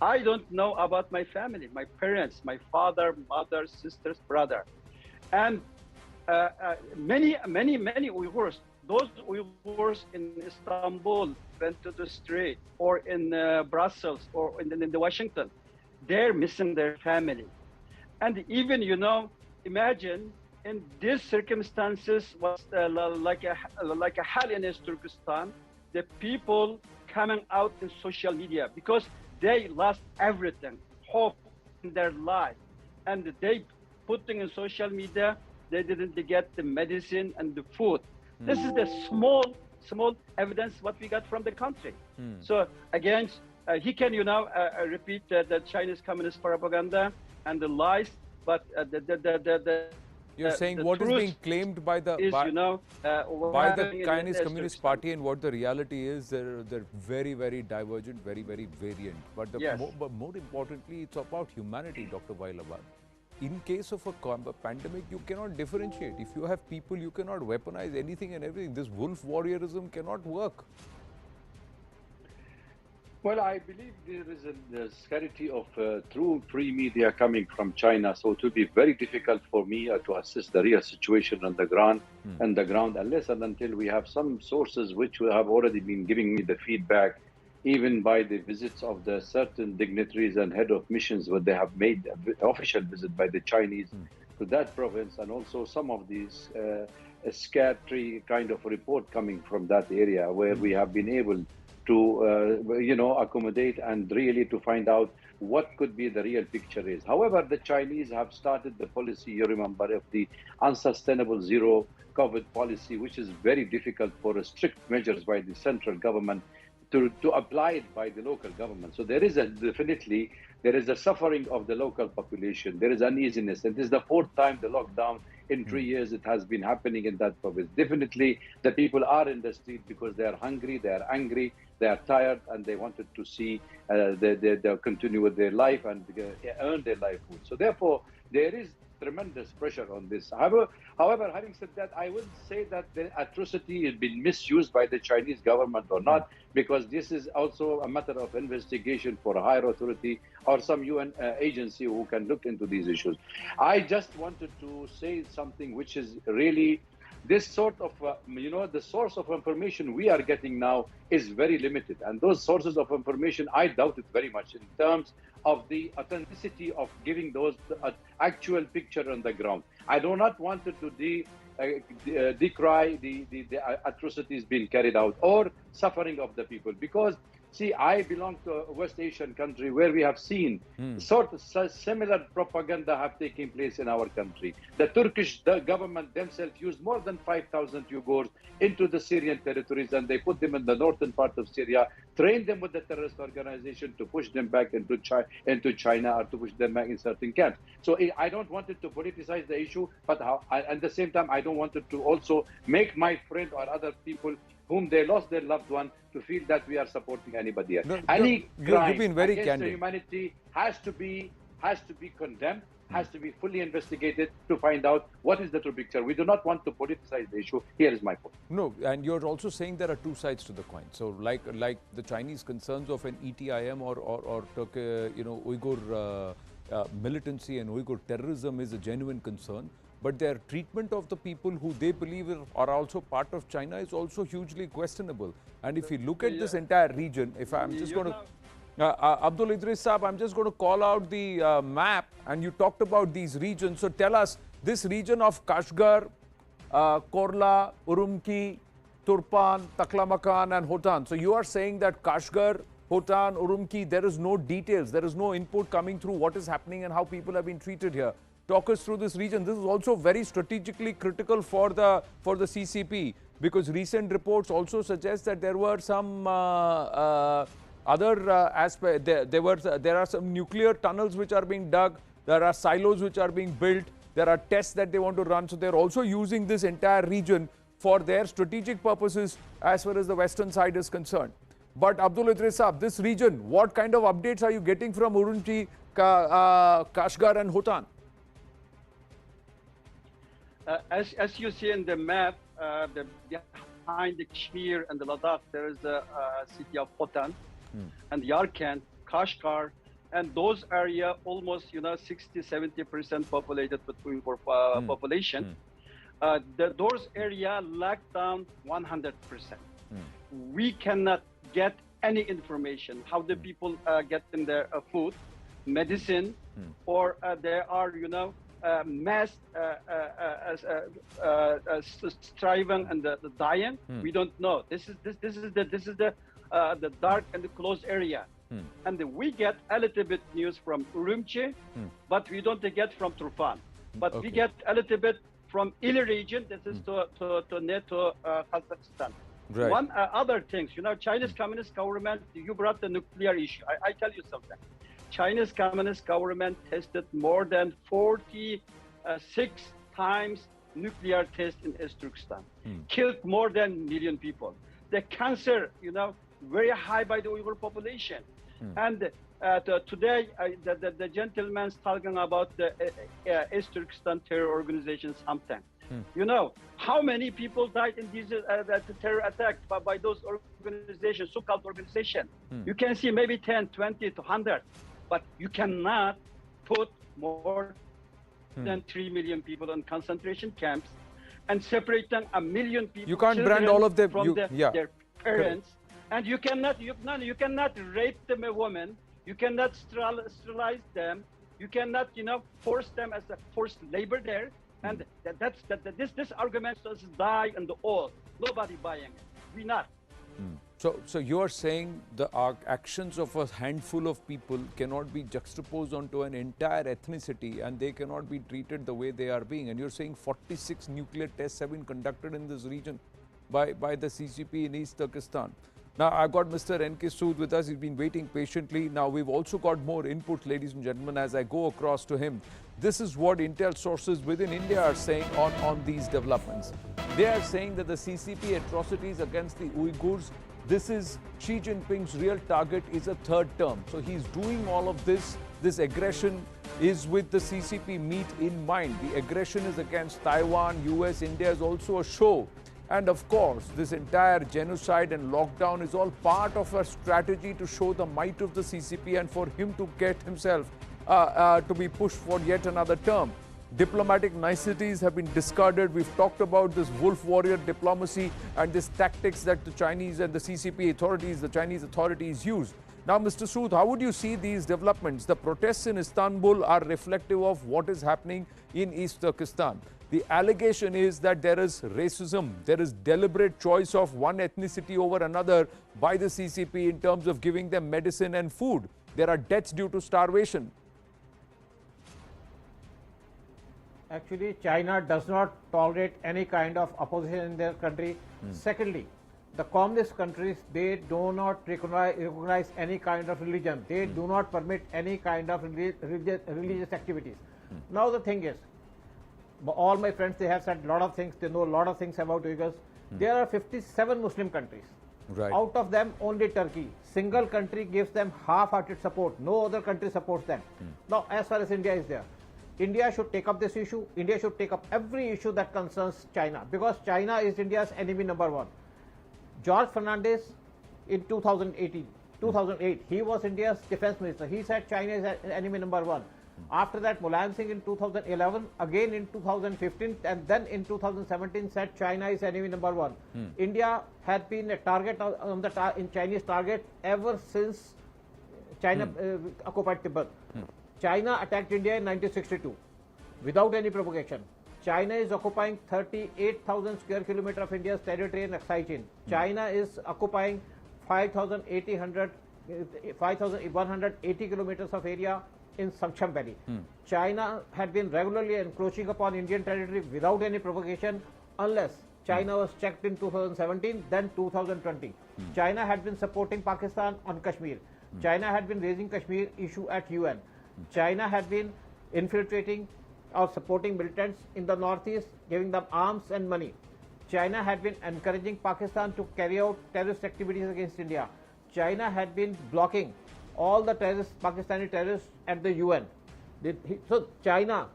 I don't know about my family, my parents, my father, mother, sisters, brother, and many Uyghurs. Those Uyghurs in Istanbul went to the street, or in Brussels, or in Washington. They're missing their family, and even imagine in these circumstances was like a hell in Turkestan. The people coming out in social media because they lost everything, hope in their life, and they putting in social media. They didn't get the medicine and the food. This is the small evidence what we got from the country. So again, he can repeat the Chinese communist propaganda and the lies, but you're saying what is being claimed by the Chinese Communist Party and what the reality is, they're very, very divergent, very, very variant. But more importantly, it's about humanity, Dr. Wail Awad. In case of a pandemic, you cannot differentiate. If you have people, you cannot weaponize anything and everything. This wolf warriorism cannot work. Well, I believe there is a scarcity of true free media coming from China, so it will be very difficult for me to assess the real situation on the ground, unless and until we have some sources which have already been giving me the feedback, even by the visits of the certain dignitaries and head of missions, where they have made an official visit by the Chinese to that province, and also some of these scattery kind of report coming from that area, where we have been able to accommodate and really to find out what could be the real picture is. However, the Chinese have started the policy, you remember, of the unsustainable zero COVID policy, which is very difficult for strict measures by the central government to apply it by the local government. So there is definitely a suffering of the local population. There is uneasiness. And this is the fourth time the lockdown in 3 years it has been happening in that province. Definitely the people are in the street because they are hungry, they are angry, they are tired, and they wanted to see they continue with their life and earn their livelihood. So therefore, there is tremendous pressure on this. However, having said that, I wouldn't say that the atrocity has been misused by the Chinese government or not, because this is also a matter of investigation for a higher authority or some UN agency who can look into these issues. I just wanted to say something which is really this sort of, the source of information we are getting now is very limited. And those sources of information, I doubt it very much in terms of the authenticity of giving those actual picture on the ground. I do not want to decry the atrocities being carried out or suffering of the people, because see, I belong to a West Asian country where we have seen sort of similar propaganda have taken place in our country. The Turkish government themselves used more than 5,000 Uyghurs into the Syrian territories, and they put them in the northern part of Syria, trained them with the terrorist organization to push them back into China or to push them back in certain camps. So I don't want it to politicize the issue, but at the same time, I don't want it to also make my friend or other people whom they lost their loved one to feel that we are supporting anybody else. Any crime against humanity has to be condemned, has to be fully investigated to find out what is the true picture. We do not want to politicize the issue. Here is my point. No, and you're also saying there are two sides to the coin. So like the Chinese concerns of an ETIM or Uyghur militancy and Uyghur terrorism is a genuine concern. but their treatment of the people who they believe are also part of China is also hugely questionable. And if you look at this entire region, if I'm just going to, Abdul Idris Saab, I'm just going to call out the map, and you talked about these regions. So tell us, this region of Kashgar, Korla, Urumqi, Turpan, Taklamakan and Hotan. So you are saying that Kashgar, Hotan, Urumqi, there is no details, there is no input coming through what is happening and how people have been treated here. Talk us through this region. This is also very strategically critical for the CCP, because recent reports also suggest that there were some other aspects. There are some nuclear tunnels which are being dug. There are silos which are being built. There are tests that they want to run. So they're also using this entire region for their strategic purposes as far as the western side is concerned. But Abdul Idris Saab, this region, what kind of updates are you getting from Urumqi, Kashgar and Hotan? As you see in the map, behind the Kashmir and the Ladakh, there is a city of Hotan and Yarkand, Kashgar, and those areas almost 60-70% populated with Uyghur population. Those areas locked down 100%. We cannot get any information how the people get in their food, medicine, or there are mass striving and the dying. We don't know. This is the dark and the closed area. And we get a little bit news from Urumqi, but we don't get from Turfan. But we get a little bit from Ili region. This is to NATO Kazakhstan. Right. One other things, Chinese Communist government, you brought the nuclear issue. I tell you something. Chinese Communist government tested more than 46 times nuclear test in East Turkestan, killed more than 1 million people. The cancer, very high by the Uyghur population. And today, the gentleman's talking about the East Turkestan terror organization something. How many people died in these terror attacks by those organizations, so-called organizations? You can see maybe 10, 20 to 100, but you cannot put more than 3 million people in concentration camps and separate them 1 million people. You can't brand all of them from their parents. And you cannot rape them a woman. You cannot sterilize them. You cannot, force them as a forced labor there. And this argument does die in the old. Nobody buying it. We not. So you are saying the actions of a handful of people cannot be juxtaposed onto an entire ethnicity, and they cannot be treated the way they are being. And you're saying 46 nuclear tests have been conducted in this region by the CCP in East Turkestan. Now, I've got Mr. N.K. Sood with us. He's been waiting patiently. Now, we've also got more input, ladies and gentlemen, as I go across to him. This is what intel sources within India are saying on these developments. They are saying that the CCP atrocities against the Uyghurs, this is Xi Jinping's real target is a third term. So he's doing all of this. This aggression is with the CCP meat in mind. The aggression is against Taiwan, US, India is also a show. And of course, this entire genocide and lockdown is all part of a strategy to show the might of the CCP and for him to get himself to be pushed for yet another term. Diplomatic niceties have been discarded. We've talked about this wolf warrior diplomacy and this tactics that the Chinese and the CCP authorities, the Chinese authorities use. Now, Mr. Sood, how would you see these developments? The protests in Istanbul are reflective of what is happening in East Turkestan. The allegation is that there is racism, there is deliberate choice of one ethnicity over another by the CCP in terms of giving them medicine and food. There are deaths due to starvation. Actually, China does not tolerate any kind of opposition in their country. Secondly, the communist countries, they do not recognize any kind of religion. They do not permit any kind of religious activities. Now the thing is, all my friends, they have said a lot of things. They know a lot of things about Uyghurs. There are 57 Muslim countries. Right. Out of them, only Turkey. Single country gives them half-hearted support. No other country supports them. Now, as far as India is there, India should take up this issue. India should take up every issue that concerns China, because China is India's enemy number one. George Fernandez in 2008, he was India's defense minister. He said China is enemy number one. After that, Mulayam Singh in 2011, again in 2015, and then in 2017 said China is enemy number one. India had been a target in Chinese target ever since China occupied Tibet. China attacked India in 1962 without any provocation. China is occupying 38,000 square kilometers of India's territory and Exai-Chin. China is occupying 5,180 kilometers of area in Samcham Valley. China had been regularly encroaching upon Indian territory without any provocation, unless China was checked in 2017, then 2020. China had been supporting Pakistan on Kashmir. China had been raising Kashmir issue at UN. China had been infiltrating or supporting militants in the northeast, giving them arms and money. China had been encouraging Pakistan to carry out terrorist activities against India. China had been blocking all the Pakistani terrorists at the UN. So China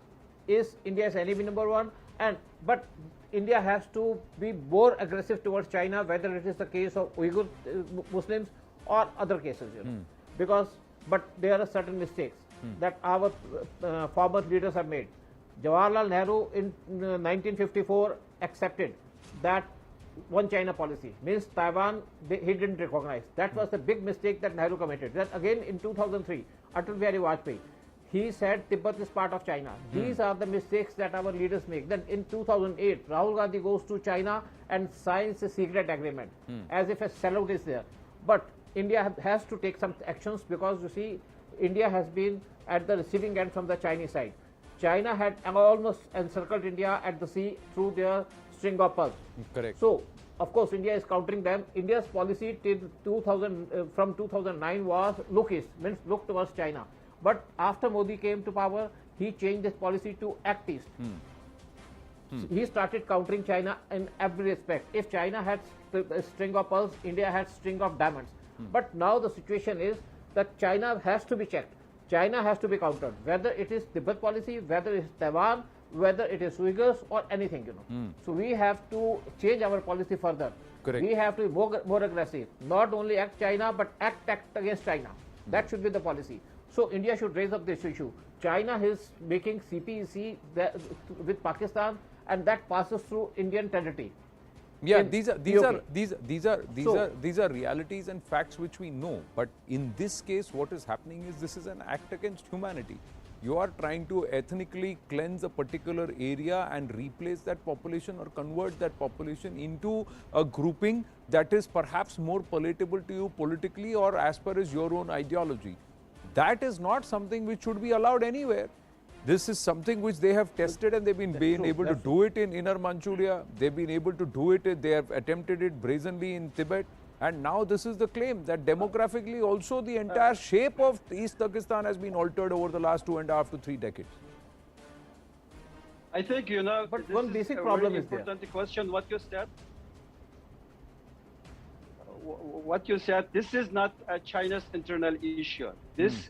is India's enemy number one, but India has to be more aggressive towards China, whether it is the case of Uyghur Muslims or other cases, but there are certain mistakes that our former leaders have made. Jawaharlal Nehru in 1954 accepted that one China policy, means Taiwan he didn't recognize. That was the big mistake that Nehru committed. Then again in 2003, Atal Bihari Vajpayee, he said Tibet is part of China. These are the mistakes that our leaders make. Then in 2008, Rahul Gandhi goes to China and signs a secret agreement, as if a sellout is there. But India has to take some actions, because you see, India has been at the receiving end from the Chinese side. China had almost encircled India at the sea through their string of pearls. Correct. So, of course, India is countering them. India's policy till from 2009 was look east, means look towards China. But after Modi came to power, he changed his policy to act east. He started countering China in every respect. If China had a string of pearls, India had string of diamonds. But now the situation is that China has to be checked. China has to be countered, whether it is Tibet policy, whether it is Taiwan, whether it is Uyghurs or anything, So we have to change our policy further. Correct. We have to be more aggressive, not only act China, but act against China. That should be the policy. So India should raise up this issue. China is making CPEC with Pakistan, and that passes through Indian territory. Yeah, these are realities and facts which we know. But in this case, what is happening is this is an act against humanity. You are trying to ethnically cleanse a particular area and replace that population or convert that population into a grouping that is perhaps more palatable to you politically or as per as your own ideology. That is not something which should be allowed anywhere. This is something which they have tested, and they've been able to do it in Inner Manchuria. They've been able to do it. They have attempted it brazenly in Tibet. And now this is the claim that demographically also the entire shape of East Turkestan has been altered over the last 2.5 to 3 decades. I think, but this one is basic a problem very is there. important question what you said. What you said, this is not China's internal issue. This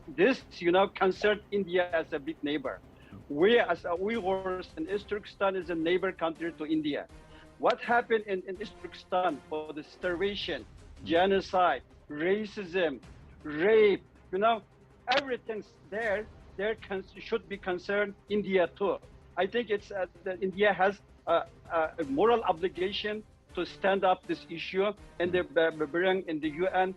concerns India as a big neighbor. We, as Uyghurs in East Turkestan, is a neighbor country to India. What happened in East Turkestan for the starvation, genocide, racism, rape, everything's there. Should be concerned India too. I think it's that India has a moral obligation to stand up this issue and they bring in the UN,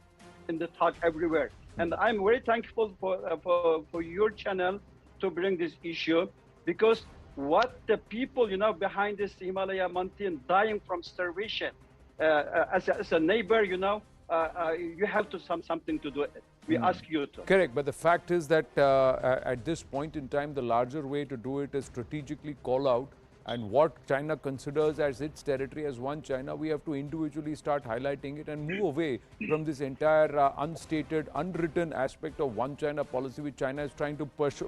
in the talk everywhere. And I'm very thankful for your channel to bring this issue, because what the people behind this Himalaya mountain dying from starvation, as a neighbor, you have to something to do it. We ask you to. Correct, but the fact is that at this point in time, the larger way to do it is strategically call out, and what China considers as its territory as one China, we have to individually start highlighting it and move away from this entire unstated, unwritten aspect of one China policy which China is trying to push.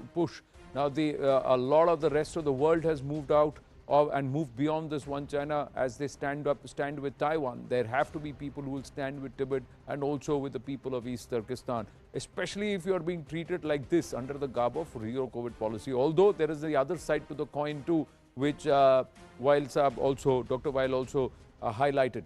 Now, a lot of the rest of the world has moved out and moved beyond this one China as they stand with Taiwan. There have to be people who will stand with Tibet and also with the people of East Turkestan, especially if you are being treated like this under the garb of zero COVID policy. Although there is the other side to the coin too, which Dr. Weil also highlighted.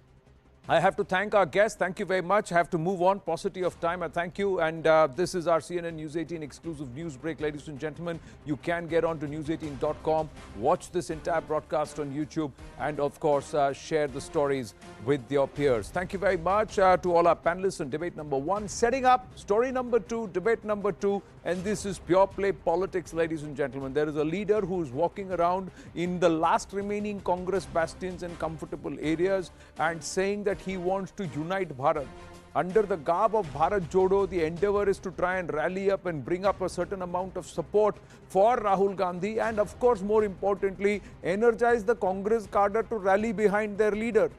I have to thank our guests. Thank you very much. I have to move on. Paucity of time. I thank you. And this is our CNN News 18 exclusive news break. Ladies and gentlemen, you can get on to news18.com, watch this entire broadcast on YouTube, and of course, share the stories with your peers. Thank you very much to all our panelists on debate number 1. Setting up story number 2, debate number 2. And this is pure play politics, ladies and gentlemen. There is a leader who is walking around in the last remaining Congress bastions and comfortable areas and saying that he wants to unite Bharat. Under the garb of Bharat Jodo, the endeavor is to try and rally up and bring up a certain amount of support for Rahul Gandhi and, of course, more importantly, energize the Congress cadre to rally behind their leader.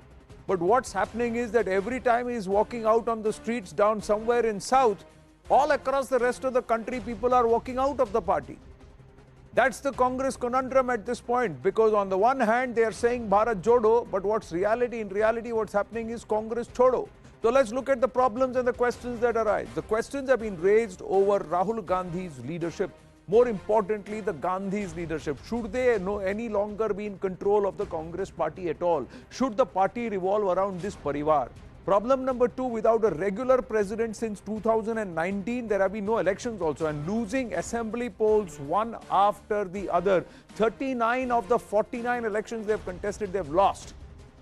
But what's happening is that every time he's walking out on the streets down somewhere in South, all across the rest of the country, people are walking out of the party. That's the Congress conundrum at this point, because on the one hand, they are saying Bharat Jodo, but what's reality? In reality, what's happening is Congress Chodo. So let's look at the problems and the questions that arise. The questions have been raised over Rahul Gandhi's leadership. More importantly, the Gandhi's leadership. Should they any longer be in control of the Congress party at all? Should the party revolve around this parivar? Problem number 2, without a regular president since 2019, there have been no elections also, and losing assembly polls one after the other. 39 of the 49 elections they have contested, they have lost.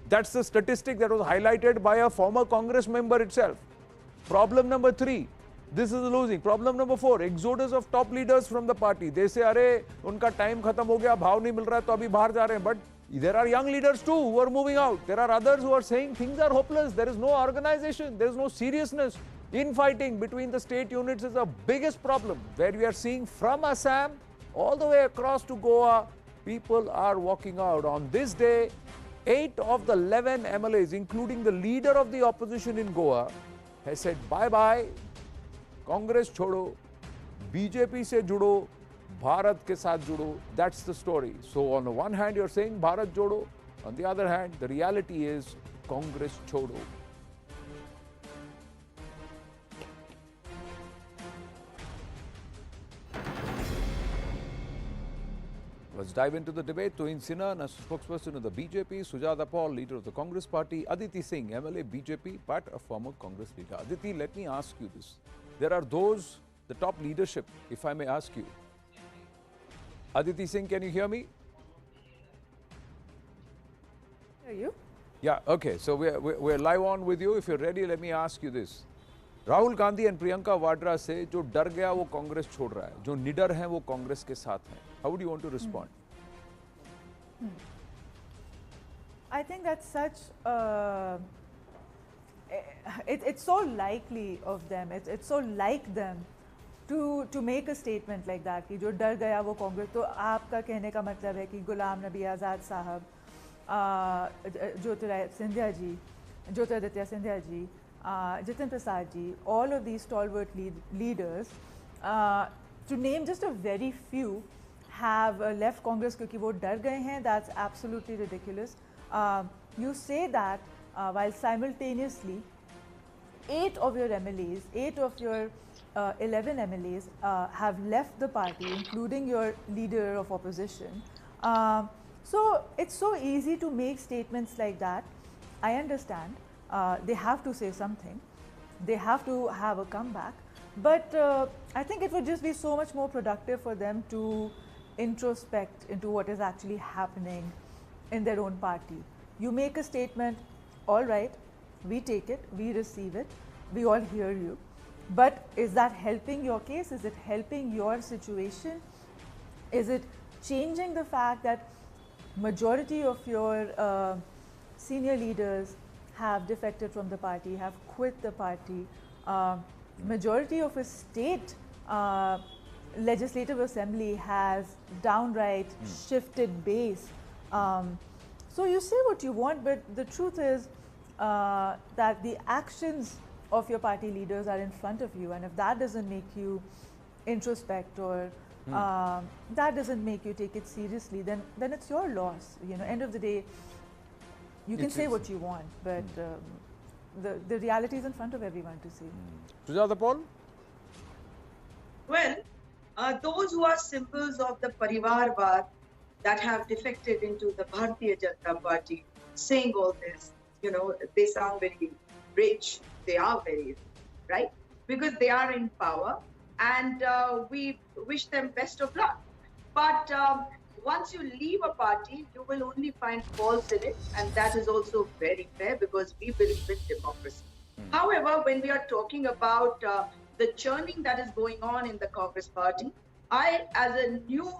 That's the statistic that was highlighted by a former Congress member itself. Problem number 3, this is losing. Problem number 4, exodus of top leaders from the party. They say, "Arey, unka time khatam ho gaya, bhav nahi mil raha hai, to abhi bahar ja rahe hain." But there are young leaders too who are moving out. There are others who are saying things are hopeless. There is no organization. There is no seriousness. Infighting between the state units is the biggest problem, where we are seeing from Assam all the way across to Goa, people are walking out. On this day, 8 of the 11 MLAs, including the leader of the opposition in Goa, has said bye-bye, Congress chodo, BJP se judo, Bharat ke saath judo. That's the story. So on the one hand, you're saying Bharat Jodo. On the other hand, the reality is Congress chodo. Let's dive into the debate. Tohin Sinha, spokesperson of the BJP, Sujata Paul, leader of the Congress party, Aditi Singh, MLA BJP, but a former Congress leader. Aditi, let me ask you this. There are those, the top leadership, if I may ask you. Aditi Singh, can you hear me? Hear you? Yeah, okay. So we're live on with you. If you're ready, let me ask you this. Rahul Gandhi and Priyanka Vadra say, जो डर गया वो कांग्रेस छोड़ रहा है, जो निडर हैं वो कांग्रेस के साथ हैं. How would you want to respond? I think that's such. It's so likely of them. It's so like them to make a statement like that कि जो डर गया वो कांग्रेस. तो आपका कहने का मतलब है कि गुलाम नबी आज़ाद साहब, Jyotiraditya Scindia ji, Jitin Prasad ji, all of these stalwart leaders, to name just a very few, have left Congress क्योंकि वो डर गए हैं. That's absolutely ridiculous. You say that while simultaneously 8 of your MLAs, 8 of your 11 MLAs have left the party, including your leader of opposition. So it's so easy to make statements like that. I understand. They have to say something. They have to have a comeback. But I think it would just be so much more productive for them to introspect into what is actually happening in their own party. You make a statement, all right, we take it, we receive it, we all hear you. But is that helping your case? Is it helping your situation? Is it changing the fact that majority of your senior leaders have defected from the party, have quit the party? Majority of a state legislative assembly has downright shifted base. So you say what you want, but the truth is that the actions of your party leaders are in front of you, and if that doesn't make you introspect or that doesn't make you take it seriously, then it's your loss. You know, end of the day, you can say what you want, but the reality is in front of everyone to see. Sujata Paul? Well, those who are symbols of the Parivarvad that have defected into the Bharatiya Janata Party, saying all this, they sound very rich. They are very rich, right? Because they are in power, and we wish them best of luck. But once you leave a party, you will only find faults in it, and that is also very fair because we believe in democracy. However, when we are talking about the churning that is going on in the Congress party, I, as a new,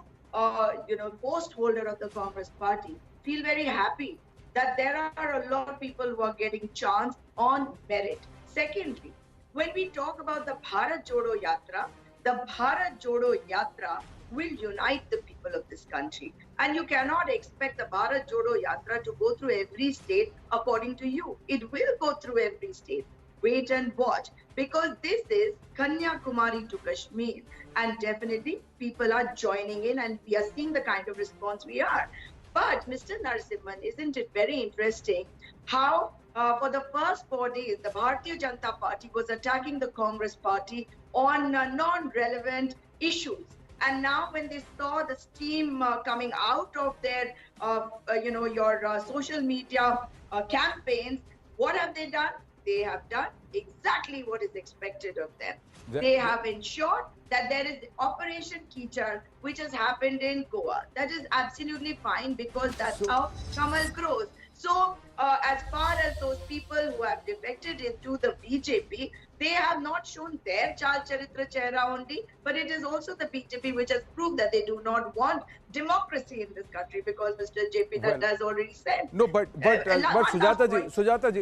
post holder of the Congress party, feel very happy that there are a lot of people who are getting chance on merit. Secondly, when we talk about the Bharat Jodo Yatra, the Bharat Jodo Yatra will unite the people of this country. And you cannot expect the Bharat Jodo Yatra to go through every state according to you. It will go through every state. Wait and watch, because this is Kanyakumari to Kashmir, and definitely people are joining in, and we are seeing the kind of response we are. But Mr. Narasimhan, isn't it very interesting how for the first 4 days, the Bharatiya Janata Party was attacking the Congress party on non-relevant issues. And now when they saw the steam coming out of their, your social media campaigns, what have they done? They have done exactly what is expected of them. They have ensured that there is Operation Kichar, which has happened in Goa. That is absolutely fine because that's how Kamal grows. So as far as those people who have defected into the BJP, they have not shown their Chal Charitra Chehra only, but it is also the BJP which has proved that they do not want democracy in this country, because Mr. JP Nadda has already said. No, but Sujata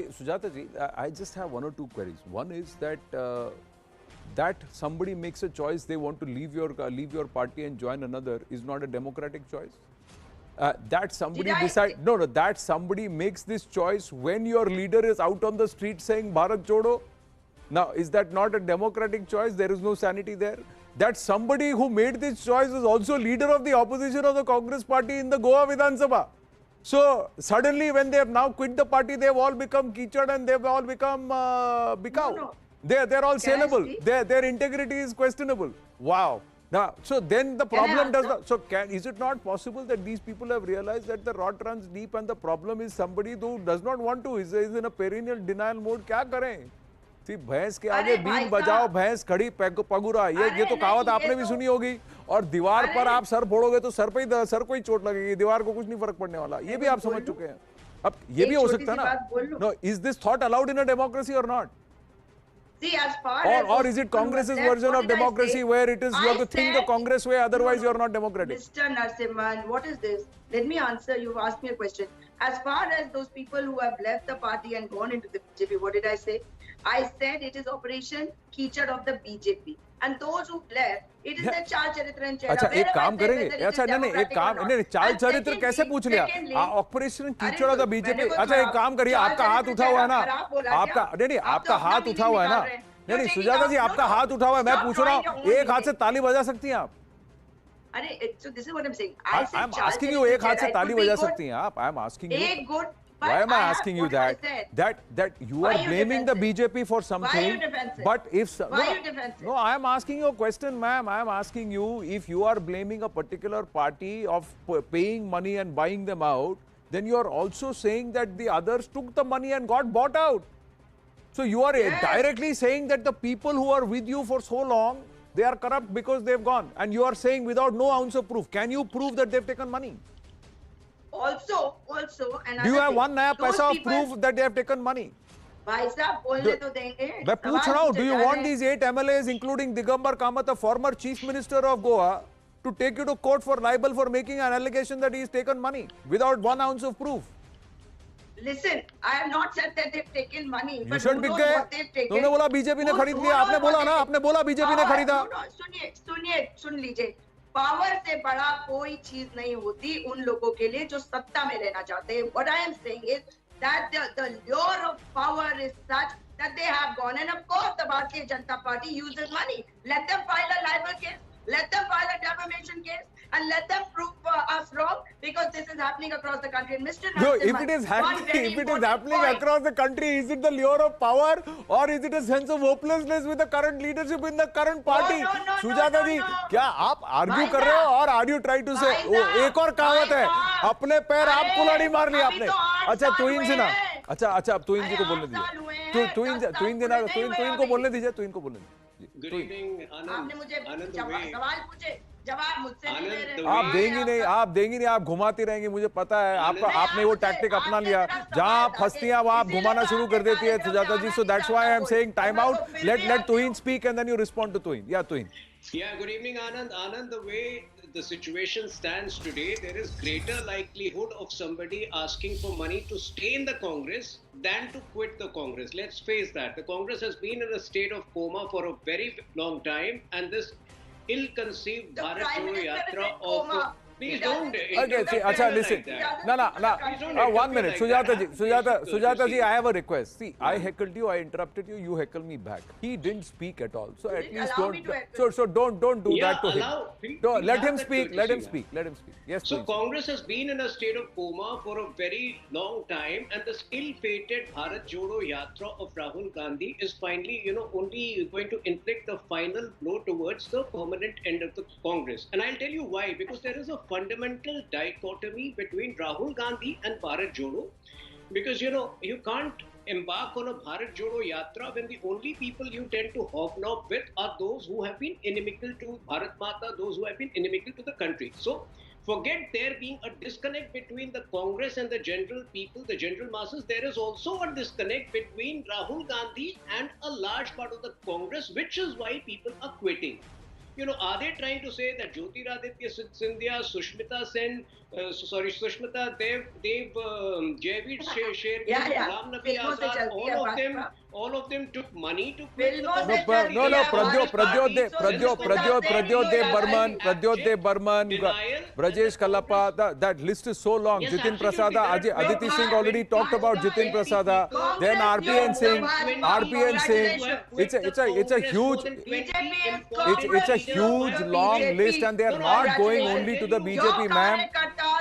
ji, I just have one or two queries. One is that that somebody makes a choice, they want to leave your party and join another, is not a democratic choice. That somebody that somebody makes this choice when your leader is out on the street saying Bharat Jodo. Now, is that not a democratic choice? There is no sanity there. That somebody who made this choice is also leader of the opposition of the Congress party in the Goa Vidhan Sabha. So, suddenly when they have now quit the party, they have all become Kichad and they have all become Bikaw. They're all saleable. Their integrity is questionable. Wow. Now, so then the problem does not. So, is it not possible that these people have realized that the rot runs deep and the problem is somebody who does not want to, is in a perennial denial mode? क्या करें? भैंस के आगे been बजाओ, भैंस खड़ी पगुरा, ये तो कहावत आपने भी सुनी होगी। और दीवार पर आप सर फोड़ोगे तो सर को ही चोट लगेगी, दीवार को कुछ नहीं फर्क पड़ने वाला। ये भी आप समझ चुके हैं। अब ये भी हो सकता है ना? No, is this thought allowed in a democracy or not? See, as far or is it Congress's version of democracy where it is you have to think the Congress way, otherwise you are not democratic? Mr. Narasimhan, what is this? Let me answer. You asked me a question. As far as those people who have left the party and gone into the BJP, what did I say? I said it is Operation Kichad of the BJP. And those who left, it is the Chal Charitra and Chehra. अच्छा एक काम करेंगे, अच्छा नहीं एक काम नहीं चाल चरित्र कैसे पूछ लिया? ऑपरेशन कीचड़ ऑफ द बीजेपी। अच्छा एक काम करिए, आपका हाथ उठा हुआ है ना, आपका नहीं आपका हाथ उठा हुआ है ना, नहीं सुजाता जी आपका हाथ उठा हुआ है, मैं पूछ रहा हूँ एक हाथ से ताली बजा सकती हैं आप? अरे so this is what I'm saying. I am asking you, एक हाथ से ताली बजा सकती हैं आप? I am asking you. Why am I asking you that? That you are blaming the BJP for something. But if no, I am asking you a question, ma'am. I am asking you, if you are blaming a particular party of paying money and buying them out, then you are also saying that the others took the money and got bought out. So you are directly saying that the people who are with you for so long, they are corrupt because they've gone. And you are saying without no ounce of proof. Can you prove that they've taken money? Also, do you have one naya paisa of proof that they have taken money? भाई साहब बोलने तो देंगे। मैं पूछ रहा हूँ, do you want these 8 MLAs, including Digambar Kamath, a former Chief Minister of Goa, to take you to court for libel for making an allegation that he has taken money without 1 ounce of proof? Listen, I have not said that they've taken money. You should be what they've taken. तुमने बोला BJP ने खरीद लिया, आपने बोला ना, आपने बोला बीजेपी ने खरीदा। सुन लीजिए, पावर से बड़ा कोई चीज नहीं होती उन लोगों के लिए जो सत्ता में रहना चाहते हैं। What I am saying is that the lure of power is such that they have gone, and of course the Bharatiya Janata Party uses money. Let them file a libel case, let them file a defamation case, and let them prove us wrong, because this is happening across the country. And Mr. No, if it is happening across the country, is it the lure of power or is it a sense of hopelessness with the current leadership in the current party? Sujata ji, क्या आप argue कर रहे हो और are you try to से एक और कहावत है, अपने पैर आप कुल्हाड़ी मार ली आपने। अच्छा तुहिन सिन्हा, अच्छा अच्छा, अब तुइन जी को बोलने दीजिए, तुइन को बोलने दीजिए, तुइन को बोलने दीजिए। गुड इवनिंग आनंद। आपने मुझे सवाल पूछे, जवाब मुझसे नहीं ले रहे। आप देंगी नहीं, आप घुमाती रहेंगी, मुझे पता है। आपने वो टैक्टिक अपना लिया, जहां आप फंसती हैं वहां आप घुमाना शुरू कर देती है Sujata ji. So that's why I am saying time out, let तुइन speak and then you respond to तुइन। या तुइन। Yeah, good evening, Anand. Anand, the way the situation stands today, there is greater likelihood of somebody asking for money to stay in the Congress than to quit the Congress. Let's face that. The Congress has been in a state of coma for a very long time, and this ill-conceived Bharat Jodo Yatra of... Please don't. Okay, see, acha, listen. No. 1 minute. Sujata ji, I have a request. See, I heckled you, I interrupted you, you heckled me back. He didn't speak at all. So at least don't. So don't do that to him. Let him speak. Yes, so please. Congress has been in a state of coma for a very long time, and this ill-fated Bharat Jodo Yatra of Rahul Gandhi is finally, only going to inflict the final blow towards the permanent end of the Congress. And I'll tell you why. Because there is a fundamental dichotomy between Rahul Gandhi and Bharat Jodo, because you can't embark on a Bharat Jodo Yatra when the only people you tend to hobnob with are those who have been inimical to Bharat Mata, those who have been inimical to the country. So forget there being a disconnect between the Congress and the general people, the general masses. There is also a disconnect between Rahul Gandhi and a large part of the Congress, which is why people are quitting. Are they trying to say that Jyotiraditya Scindia, Sushmita Sen, Sushmita Dev, Javid Sher, Ram Nabi Azad, all of them took money to quit? No, Pradyot Dev Burman, Brajesh Kalapa, that list is so long. Jitin Prasada, Aditi Singh already talked about Jitin Prasada, then RPN Singh. It's a huge long list, and they are not going only to the BJP, ma'am.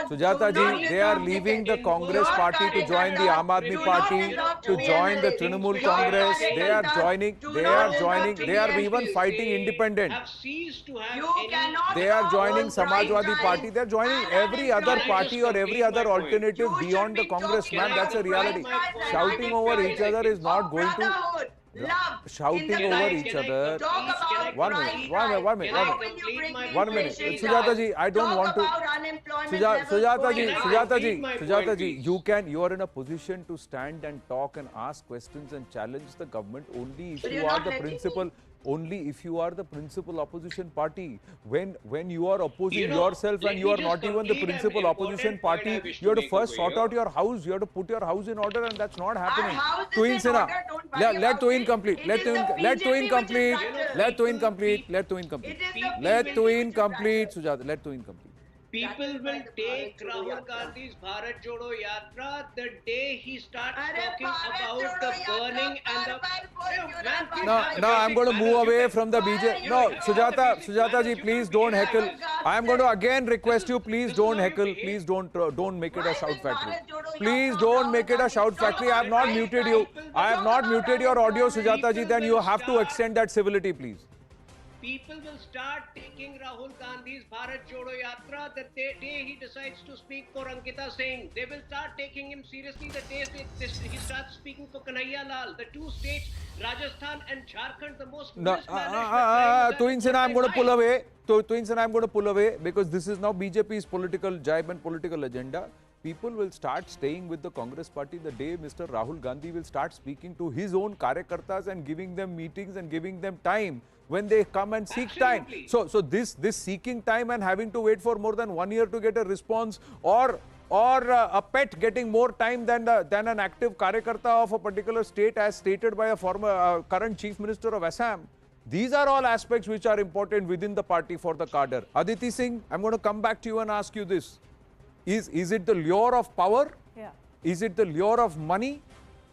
Sujata ji, they are leaving the Congress party to join the Aam Aadmi party, to join the Trinamool Congress. They are even fighting independent. They are joining Samajwadi party. They are joining every other party or every other alternative beyond the Congress, ma'am. That's a reality. Shouting over each other is not going to... Shouting over each other. 1 minute. Sujata ji, I don't want to. Sujata ji, you are in a position to stand and talk and ask questions and challenge the government only if you are the principal. Only if you are the principal opposition party. When you are opposing yourself and you are not even the principal opposition party, you have to first sort out your house. You have to put your house in order, and that's not happening. Tuin Sinha, let Tuin complete. Let Tuin complete. Sujata, let Tuin complete. People will take Rahul Gandhi's Bharat Jodo Yatra the day he starts talking about the burning and the... No, I'm going to move away from the BJP. No, Sujata ji, please don't heckle. I am going to again request you, please don't heckle. Please don't make it a shout factory. Please don't make it a shout factory. I have not muted you. I have not muted your audio, Sujata ji. Then you have to extend that civility, please. People will start taking Rahul Gandhi's Bharat Jodo Yatra the day he decides to speak for Ankita Singh. They will start taking him seriously the day he starts speaking for Kanhaiya Lal. The two states, Rajasthan and Jharkhand, the most mismanaged. Tuin Sinha, I'm going to pull away. Tuin Sinha, I'm going to pull away because this is now BJP's political jibe and political agenda. People will start staying with the Congress party the day Mr. Rahul Gandhi will start speaking to his own karyakartas and giving them meetings and giving them time when they come and seek time. So this seeking time and having to wait for more than 1 year to get a response, or a pet getting more time than an active karyakarta of a particular state, as stated by a former current Chief Minister of Assam. These are all aspects which are important within the party for the cadre. Aditi Singh, I'm going to come back to you and ask you this. Is it the lure of power? Yeah. Is it the lure of money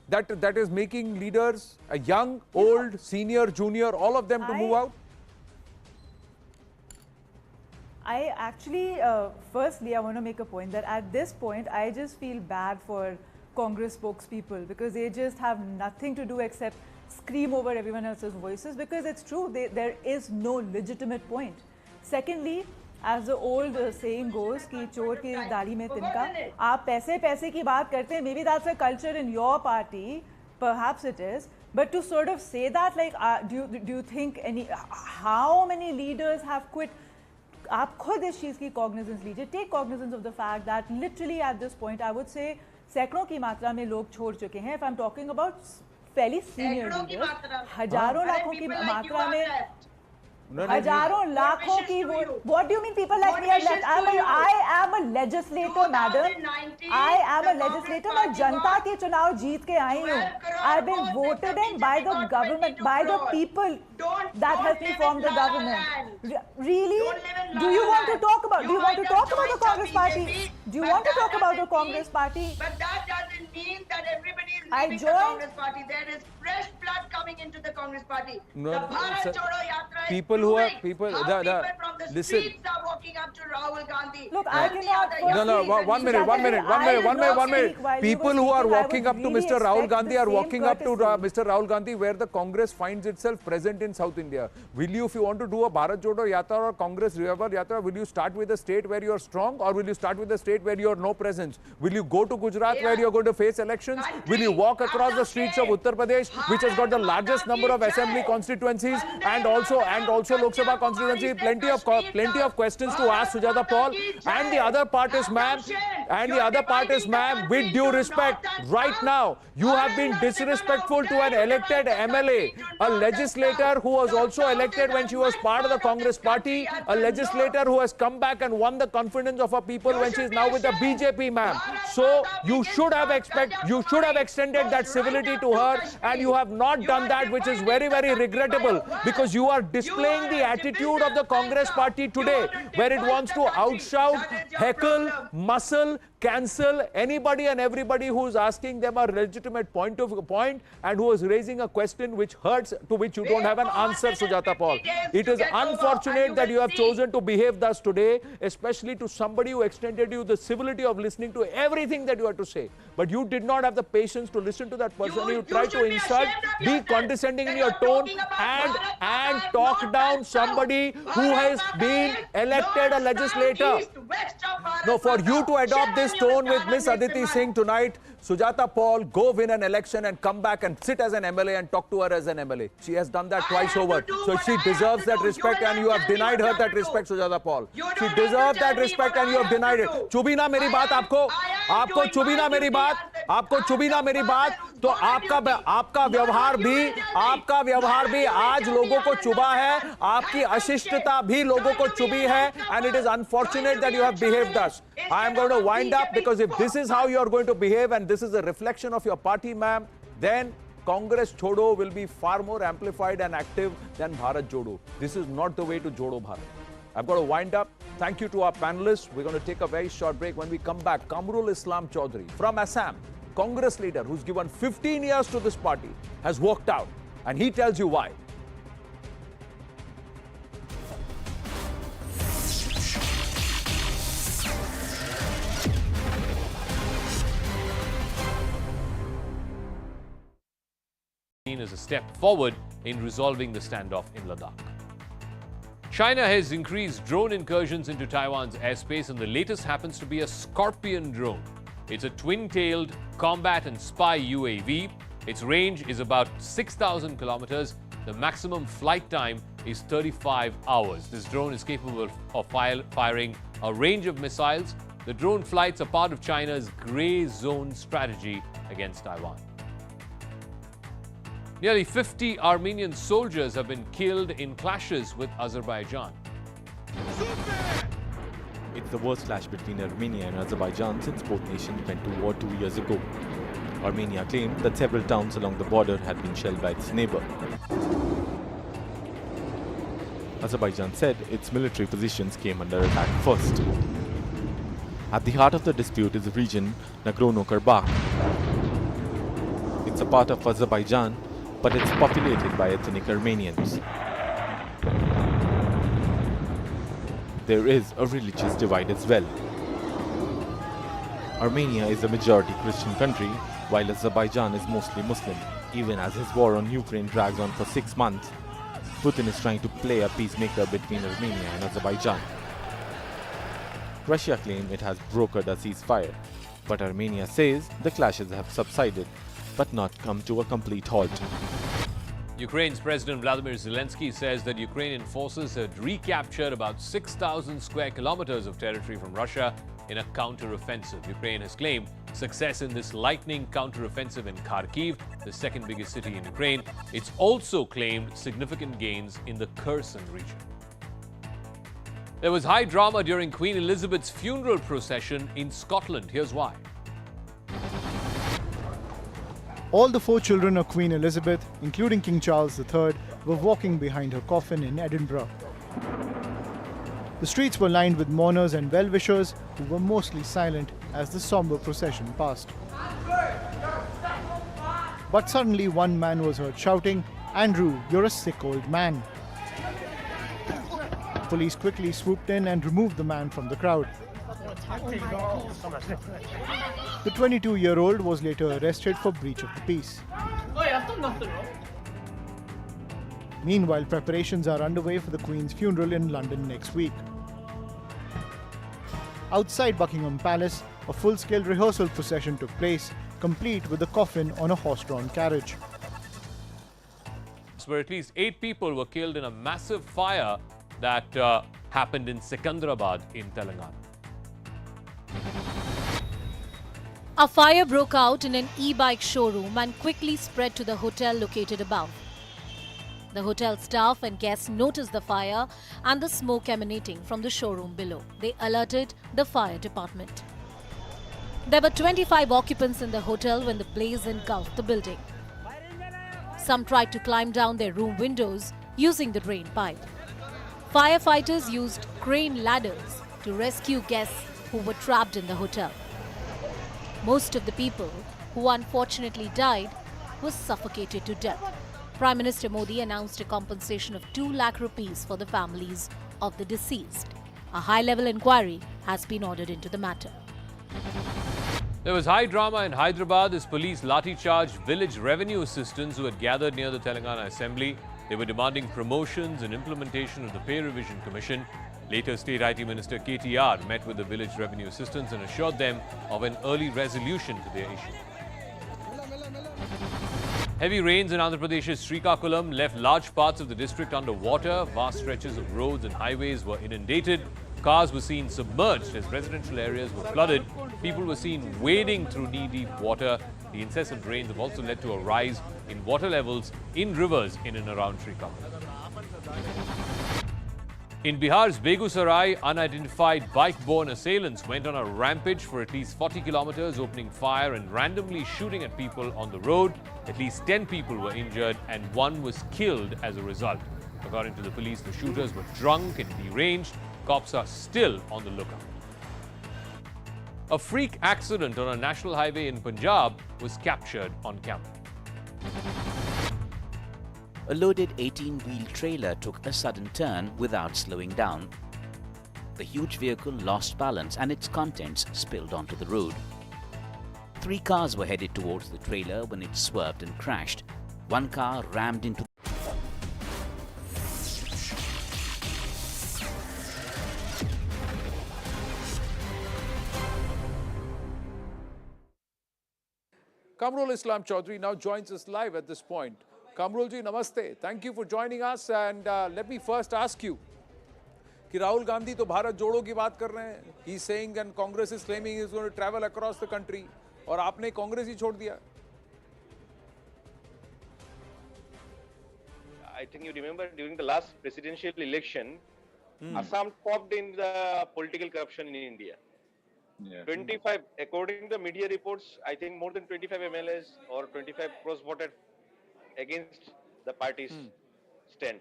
that is making leaders, young, old, senior, junior, all of them to move out? I actually, firstly, I want to make a point that at this point, I just feel bad for Congress spokespeople because they just have nothing to do except scream over everyone else's voices, because it's true, there is no legitimate point. Secondly, as the old saying goes कि चोर की दाढ़ी में तिनका. आप पैसे की बात करते हैं. Maybe that's a culture in your party. Perhaps it is. But to sort of say that, like, do you think how many leaders have quit? आप खुद इस चीज़ की cognizance लीजिए. Take cognizance of the fact that literally at this point, I would say सैकड़ों की मात्रा में लोग छोड़ चुके हैं. If I'm talking about fairly senior leaders, हजारों लाखों की मात्रा में हजारों लाखों की वो. What do you mean people like me are left? I am a legislator, madam. I am a legislator. मैं जनता के चुनाव जीत के आई हूँ. I've been voted in by the government, by the people that helped me form the government. Really? Do you want to talk about? Do you want to talk about the Congress Party? Do you want to talk about the Congress Party? But that doesn't mean that everybody is I leaving the joined. Congress Party. There is fresh blood coming into the Congress Party. No, the Bharat Jodo Yatra is people who are proving people how the people from the listen. streets are walking up to Rahul Gandhi. Look, I cannot. No, one minute. People who are walking up to Mr. Rahul Gandhi are walking up to Mr. Rahul Gandhi where the Congress finds itself present in South India. Will you, if you want to do a Bharat Jodo Yatra or Congress Revival Yatra, will you start with a state where you are strong, or will you start with a state where you are no presence? Will you go to Gujarat where you are going to face elections? Will you walk across the streets of Uttar Pradesh, which has got the largest number of assembly constituencies and also Lok Sabha constituency? Plenty of questions to ask Sujata Paul. And the other part is, ma'am, with due respect, right now you have been disrespectful to an elected MLA, a legislator who was also elected when she was part of the Congress Party, a legislator who has come back and won the confidence of her people when she is now with the BJP, ma'am. So you should have extended that civility to her, and you have not done that, which is very, very regrettable, because you are displaying the attitude of the Congress Party today, where it wants to outshout, heckle, muscle, cancel anybody and everybody who is asking them a legitimate point and who is raising a question which hurts, to which you don't have an answer, Sujata Paul. It is unfortunate that you have chosen to behave thus today, especially to somebody who extended you the civility of listening to everything that you had to say. But you did not have the patience to listen to that person. You tried to insult, be condescending in your tone, and talk down somebody who has been elected a legislator. No, for you to adopt this tone with Miss Aditi Singh tonight, Sujata Paul, go win an election and come back and sit as an MLA and talk to her as an MLA. She has done that twice over. So she deserves that respect, and you have denied her that respect, Sujata Paul. She deserves that respect and you have denied it. चुभी ना मेरी बात आपको चुभी ना मेरी बात, तो आपका व्यवहार भी आज लोगों को चुभा है, आपकी अशिष्टता भी लोगों को चुभी है, and it is unfortunate that you have behaved thus. I am going to wind up, because if this is how you are going to behave and this is a reflection of your party, ma'am, then Congress Chodo will be far more amplified and active than Bharat Jodo. This is not the way to Jodo Bharat. I've got to wind up. Thank you to our panelists. We're going to take a very short break. When we come back, Kamrul Islam Chaudhary from Assam, Congress leader who's given 15 years to this party, has walked out, and he tells you why. Is a step forward in resolving the standoff in Ladakh. China has increased drone incursions into Taiwan's airspace, and the latest happens to be a Scorpion drone. It's a twin-tailed combat and spy UAV. Its range is about 6,000 kilometers. The maximum flight time is 35 hours. This drone is capable of firing a range of missiles. The drone flights are part of China's gray zone strategy against Taiwan. Nearly 50 Armenian soldiers have been killed in clashes with Azerbaijan. It's the worst clash between Armenia and Azerbaijan since both nations went to war 2 years ago. Armenia claimed that several towns along the border had been shelled by its neighbor. Azerbaijan said its military positions came under attack first. At the heart of the dispute is the region Nagorno-Karabakh. It's a part of Azerbaijan, but it's populated by ethnic Armenians. There is a religious divide as well. Armenia is a majority Christian country, while Azerbaijan is mostly Muslim. Even as his war on Ukraine drags on for 6 months, Putin is trying to play a peacemaker between Armenia and Azerbaijan. Russia claims it has brokered a ceasefire, but Armenia says the clashes have subsided but not come to a complete halt. Ukraine's President Vladimir Zelensky says that Ukrainian forces had recaptured about 6,000 square kilometers of territory from Russia in a counter-offensive. Ukraine has claimed success in this lightning counter-offensive in Kharkiv, the second biggest city in Ukraine. It's also claimed significant gains in the Kherson region. There was high drama during Queen Elizabeth's funeral procession in Scotland. Here's why. All the 4 children of Queen Elizabeth, including King Charles III, were walking behind her coffin in Edinburgh. The streets were lined with mourners and well-wishers who were mostly silent as the somber procession passed. But suddenly one man was heard shouting, "Andrew, you're a sick old man." Police quickly swooped in and removed the man from the crowd. The 22-year-old was later arrested for breach of the peace. Meanwhile, preparations are underway for the Queen's funeral in London next week. Outside Buckingham Palace, a full-scale rehearsal procession took place, complete with the coffin on a horse-drawn carriage. Where at least 8 people were killed in a massive fire that happened in Secunderabad in Telangana. A fire broke out in an e-bike showroom and quickly spread to the hotel located above. The hotel staff and guests noticed the fire and the smoke emanating from the showroom below. They alerted the fire department. There were 25 occupants in the hotel when the blaze engulfed the building. Some tried to climb down their room windows using the drain pipe. Firefighters used crane ladders to rescue guests who were trapped in the hotel. Most of the people who unfortunately died were suffocated to death. Prime Minister Modi announced a compensation of 2 lakh rupees for the families of the deceased. A high-level inquiry has been ordered into the matter. There was high drama in Hyderabad as police lathi-charged village revenue assistants who had gathered near the Telangana Assembly. They were demanding promotions and implementation of the Pay Revision Commission. Later, State IT Minister KTR met with the village revenue assistants and assured them of an early resolution to their issue. Heavy rains in Andhra Pradesh's Srikakulam left large parts of the district under water. Vast stretches of roads and highways were inundated. Cars were seen submerged as residential areas were flooded. People were seen wading through knee-deep water. The incessant rains have also led to a rise in water levels in rivers in and around Srikakulam. In Bihar's Begusarai, unidentified bike-borne assailants went on a rampage for at least 40 kilometers, opening fire and randomly shooting at people on the road. At least 10 people were injured and 1 was killed as a result. According to the police, the shooters were drunk and deranged. Cops are still on the lookout. A freak accident on a national highway in Punjab was captured on camera. A loaded 18-wheel trailer took a sudden turn without slowing down. The huge vehicle lost balance and its contents spilled onto the road. 3 cars were headed towards the trailer when it swerved and crashed. 1 car rammed into Kamrul Islam Chaudhary now joins us live at this point. Kamrul ji, namaste. Thank you for joining us. And let me first ask you, कि Rahul Gandhi तो भारत जोड़ो की बात कर रहे हैं. He's saying and Congress is claiming he's going to travel across the country. और आपने कांग्रेस ही छोड़ दिया. I think you remember during the last presidential election, Assam topped in the political corruption in India. Yeah. 25, according to the media reports, I think more than 25 MLAs or 25 crores voted against the party's stand.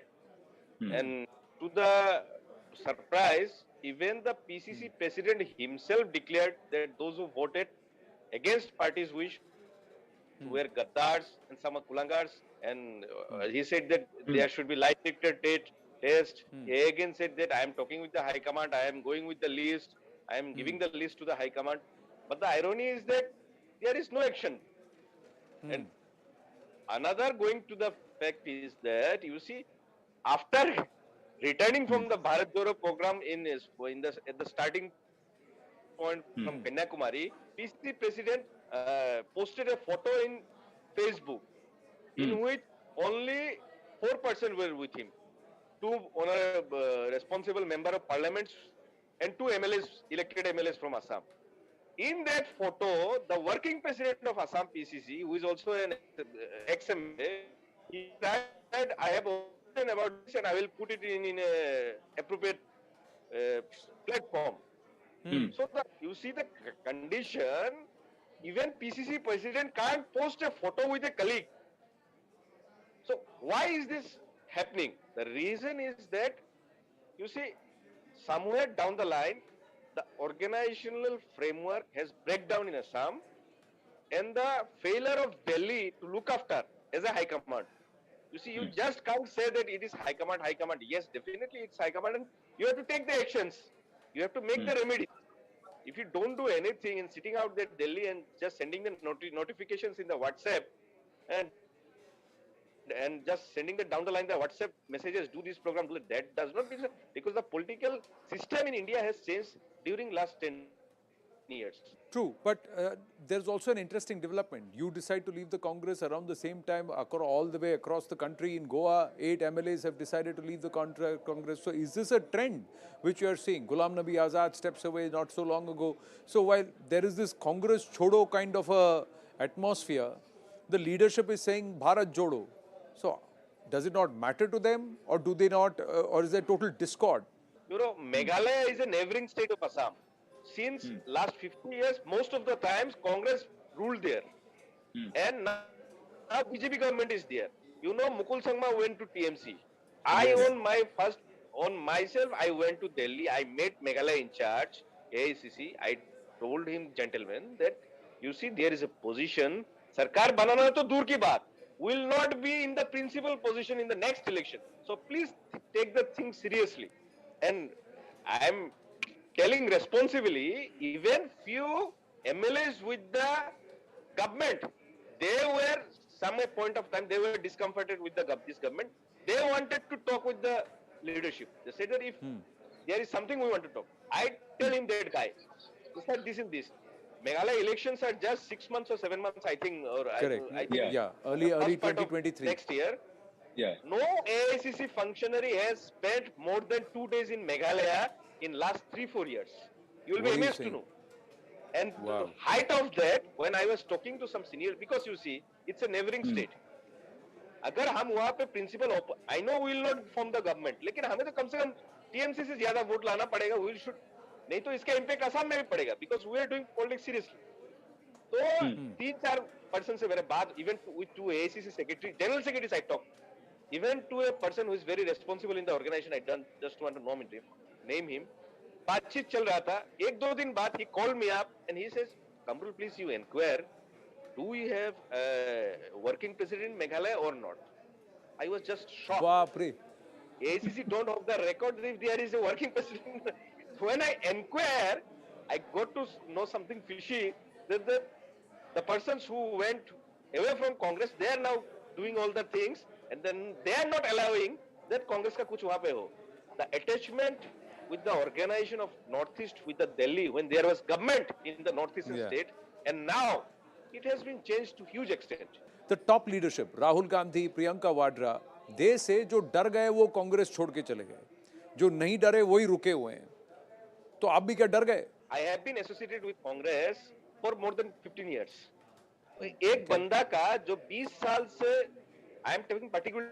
And to the surprise, even the PCC president himself declared that those who voted against party's wish were gaddars and some kulangars, and he said that there should be lie detector test. He again said that I am talking with the High Command, I am going with the list, I am giving the list to the High Command. But the irony is that there is no action. And another going to the fact is that, you see, after returning from the Bharat Jodo program at the starting point from Kanyakumari, PCC president posted a photo in Facebook in which only 4% were with him. Two responsible member of parliament and 2 MLAs, elected MLAs from Assam. In that photo, the working president of Assam PCC, who is also an ex-MLA, he said, I have spoken about this and I will put it in a appropriate platform. So you see the condition, even PCC president can't post a photo with a colleague. So why is this happening? The reason is that, you see, somewhere down the line, the organizational framework has breakdown in Assam, and the failure of Delhi to look after as a high command. You see, you just can't say that it is high command, high command. Yes, definitely it's high command, and you have to take the actions. You have to make the remedy. If you don't do anything and sitting out there Delhi and just sending the notifications in the WhatsApp and just sending the down the line the WhatsApp messages, do this program, do that does not mean, because the political system in India has changed during last 10 years. True, but there's also an interesting development. You decide to leave the Congress around the same time, all the way across the country. In Goa, 8 MLAs have decided to leave the Congress. So is this a trend which you are seeing? Ghulam Nabi Azad steps away not so long ago. So while there is this Congress Chodo kind of a atmosphere, the leadership is saying Bharat Jodo. So does it not matter to them, or do they not, or is there total discord? You know, Meghalaya is a neighboring state of Assam. Since last 50 years, most of the times Congress ruled there. And now BJP government is there. You know, Mukul Sangma went to TMC. On myself, I went to Delhi. I met Meghalaya in charge, AICC. I told him, gentlemen, that you see, there is a position, Sarkar banana to dur ki baat, will not be in the principal position in the next election. So please take the thing seriously. And I am telling responsibly, even few MLAs with the government, they were, some point of time, they were discomforted with this government. They wanted to talk with the leadership. They said that if there is something we want to talk, I tell him that guy, he said this and this. Meghalaya elections are just 6 months or 7 months, I think. Or correct. I think early 2023. Next year. No AICC functionary has spent more than 2 days in Meghalaya in last 3-4 years. You will be amazed to know. And the height of that, when I was talking to some seniors, because you see, it's a neighboring state. अगर हम वहाँ पे principal, I know we will not form the government, लेकिन हमें तो कम से कम TMC से ज़्यादा वोट लाना पड़ेगा. We should, नहीं तो इसका impact असम में भी पड़ेगा, because we are doing politics seriously. तो 3-4 person से मेरे बात, even with 2 AICC secretary, general secretaries I talked, even to a person who is very responsible in the organization, I don't just want to name him. बातचीत चल रहा था. 1-2 दिन बाद he called me up and he says, Kamrul, please you inquire, do we have a working president in Meghalaya or not? I was just shocked. AICC don't have the record if there is a working president. When I inquire, I got to know something fishy, that the persons who went away from Congress, they are now doing all the things, and then they are not allowing that Congress ka kuch wahan pe ho. The attachment with the organization of Northeast with the Delhi, when there was government in the Northeastern state, and now it has been changed to huge extent. The top leadership, Rahul Gandhi, Priyanka Vadra, they say जो डर गए वो कांग्रेस छोड़ के चले गए, जो नहीं डरे वही रुके हुए हैं. तो आप भी क्या डर गए? I have been associated with Congress for more than 15 years. एक बंदा का जो 20 साल से, I am talking particularly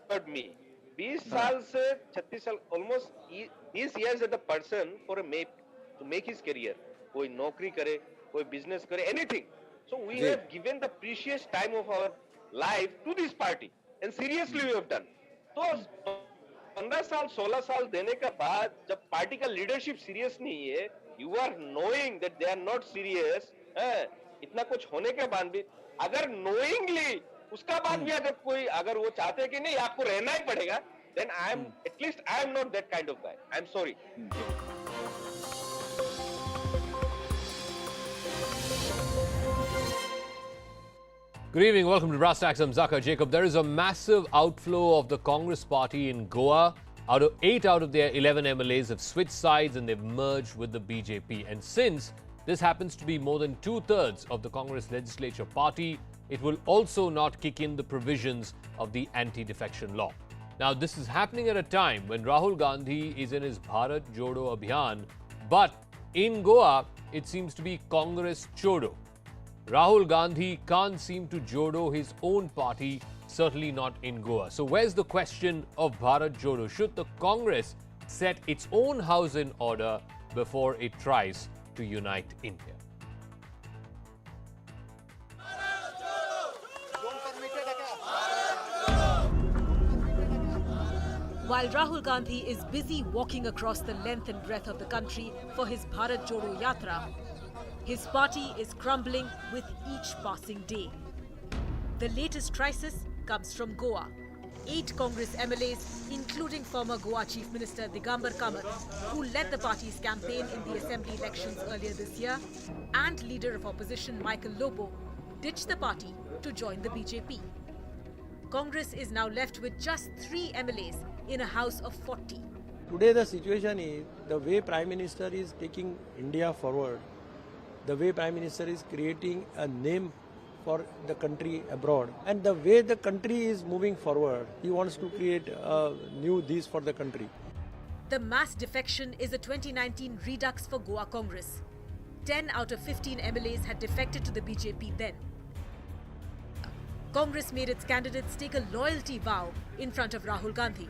about me, 20 साल से 36 साल, almost 20 years as a person for to make his career. कोई नौकरी करे, कोई business करे, anything. So we have given the precious time of our life to this party, and seriously we have done. तो 15 साल 16 साल देने के बाद जब पार्टी का लीडरशिप सीरियस नहीं है, you are knowing that they are not serious, इतना कुछ होने के बाद भी अगर knowingly उसका बाद भी अगर कोई अगर वो चाहते हैं कि नहीं आपको रहना ही पड़ेगा, then at least I am not that kind of guy. I am sorry. Good evening. Welcome to Brass Tacks. I'm Zaka Jacob. There is a massive outflow of the Congress party in Goa. Eight out of their 11 MLAs have switched sides and they've merged with the BJP. And since this happens to be more than 2/3 of the Congress legislature party, it will also not kick in the provisions of the anti-defection law. Now, this is happening at a time when Rahul Gandhi is in his Bharat Jodo Abhiyan, but in Goa, it seems to be Congress Chodo. Rahul Gandhi can't seem to Jodo his own party, certainly not in Goa. So where's the question of Bharat Jodo? Should the Congress set its own house in order before it tries to unite India? While Rahul Gandhi is busy walking across the length and breadth of the country for his Bharat Jodo Yatra, his party is crumbling with each passing day. The latest crisis comes from Goa. 8 Congress MLAs, including former Goa Chief Minister Digambar Kamath, who led the party's campaign in the assembly elections earlier this year, and leader of opposition Michael Lobo, ditched the party to join the BJP. Congress is now left with just 3 MLAs in a house of 40. Today the situation is the way Prime Minister is taking India forward, the way Prime Minister is creating a name for the country abroad, and the way the country is moving forward, he wants to create a new this for the country. The mass defection is a 2019 redux for Goa Congress. 10 out of 15 MLAs had defected to the BJP then. Congress made its candidates take a loyalty vow in front of Rahul Gandhi.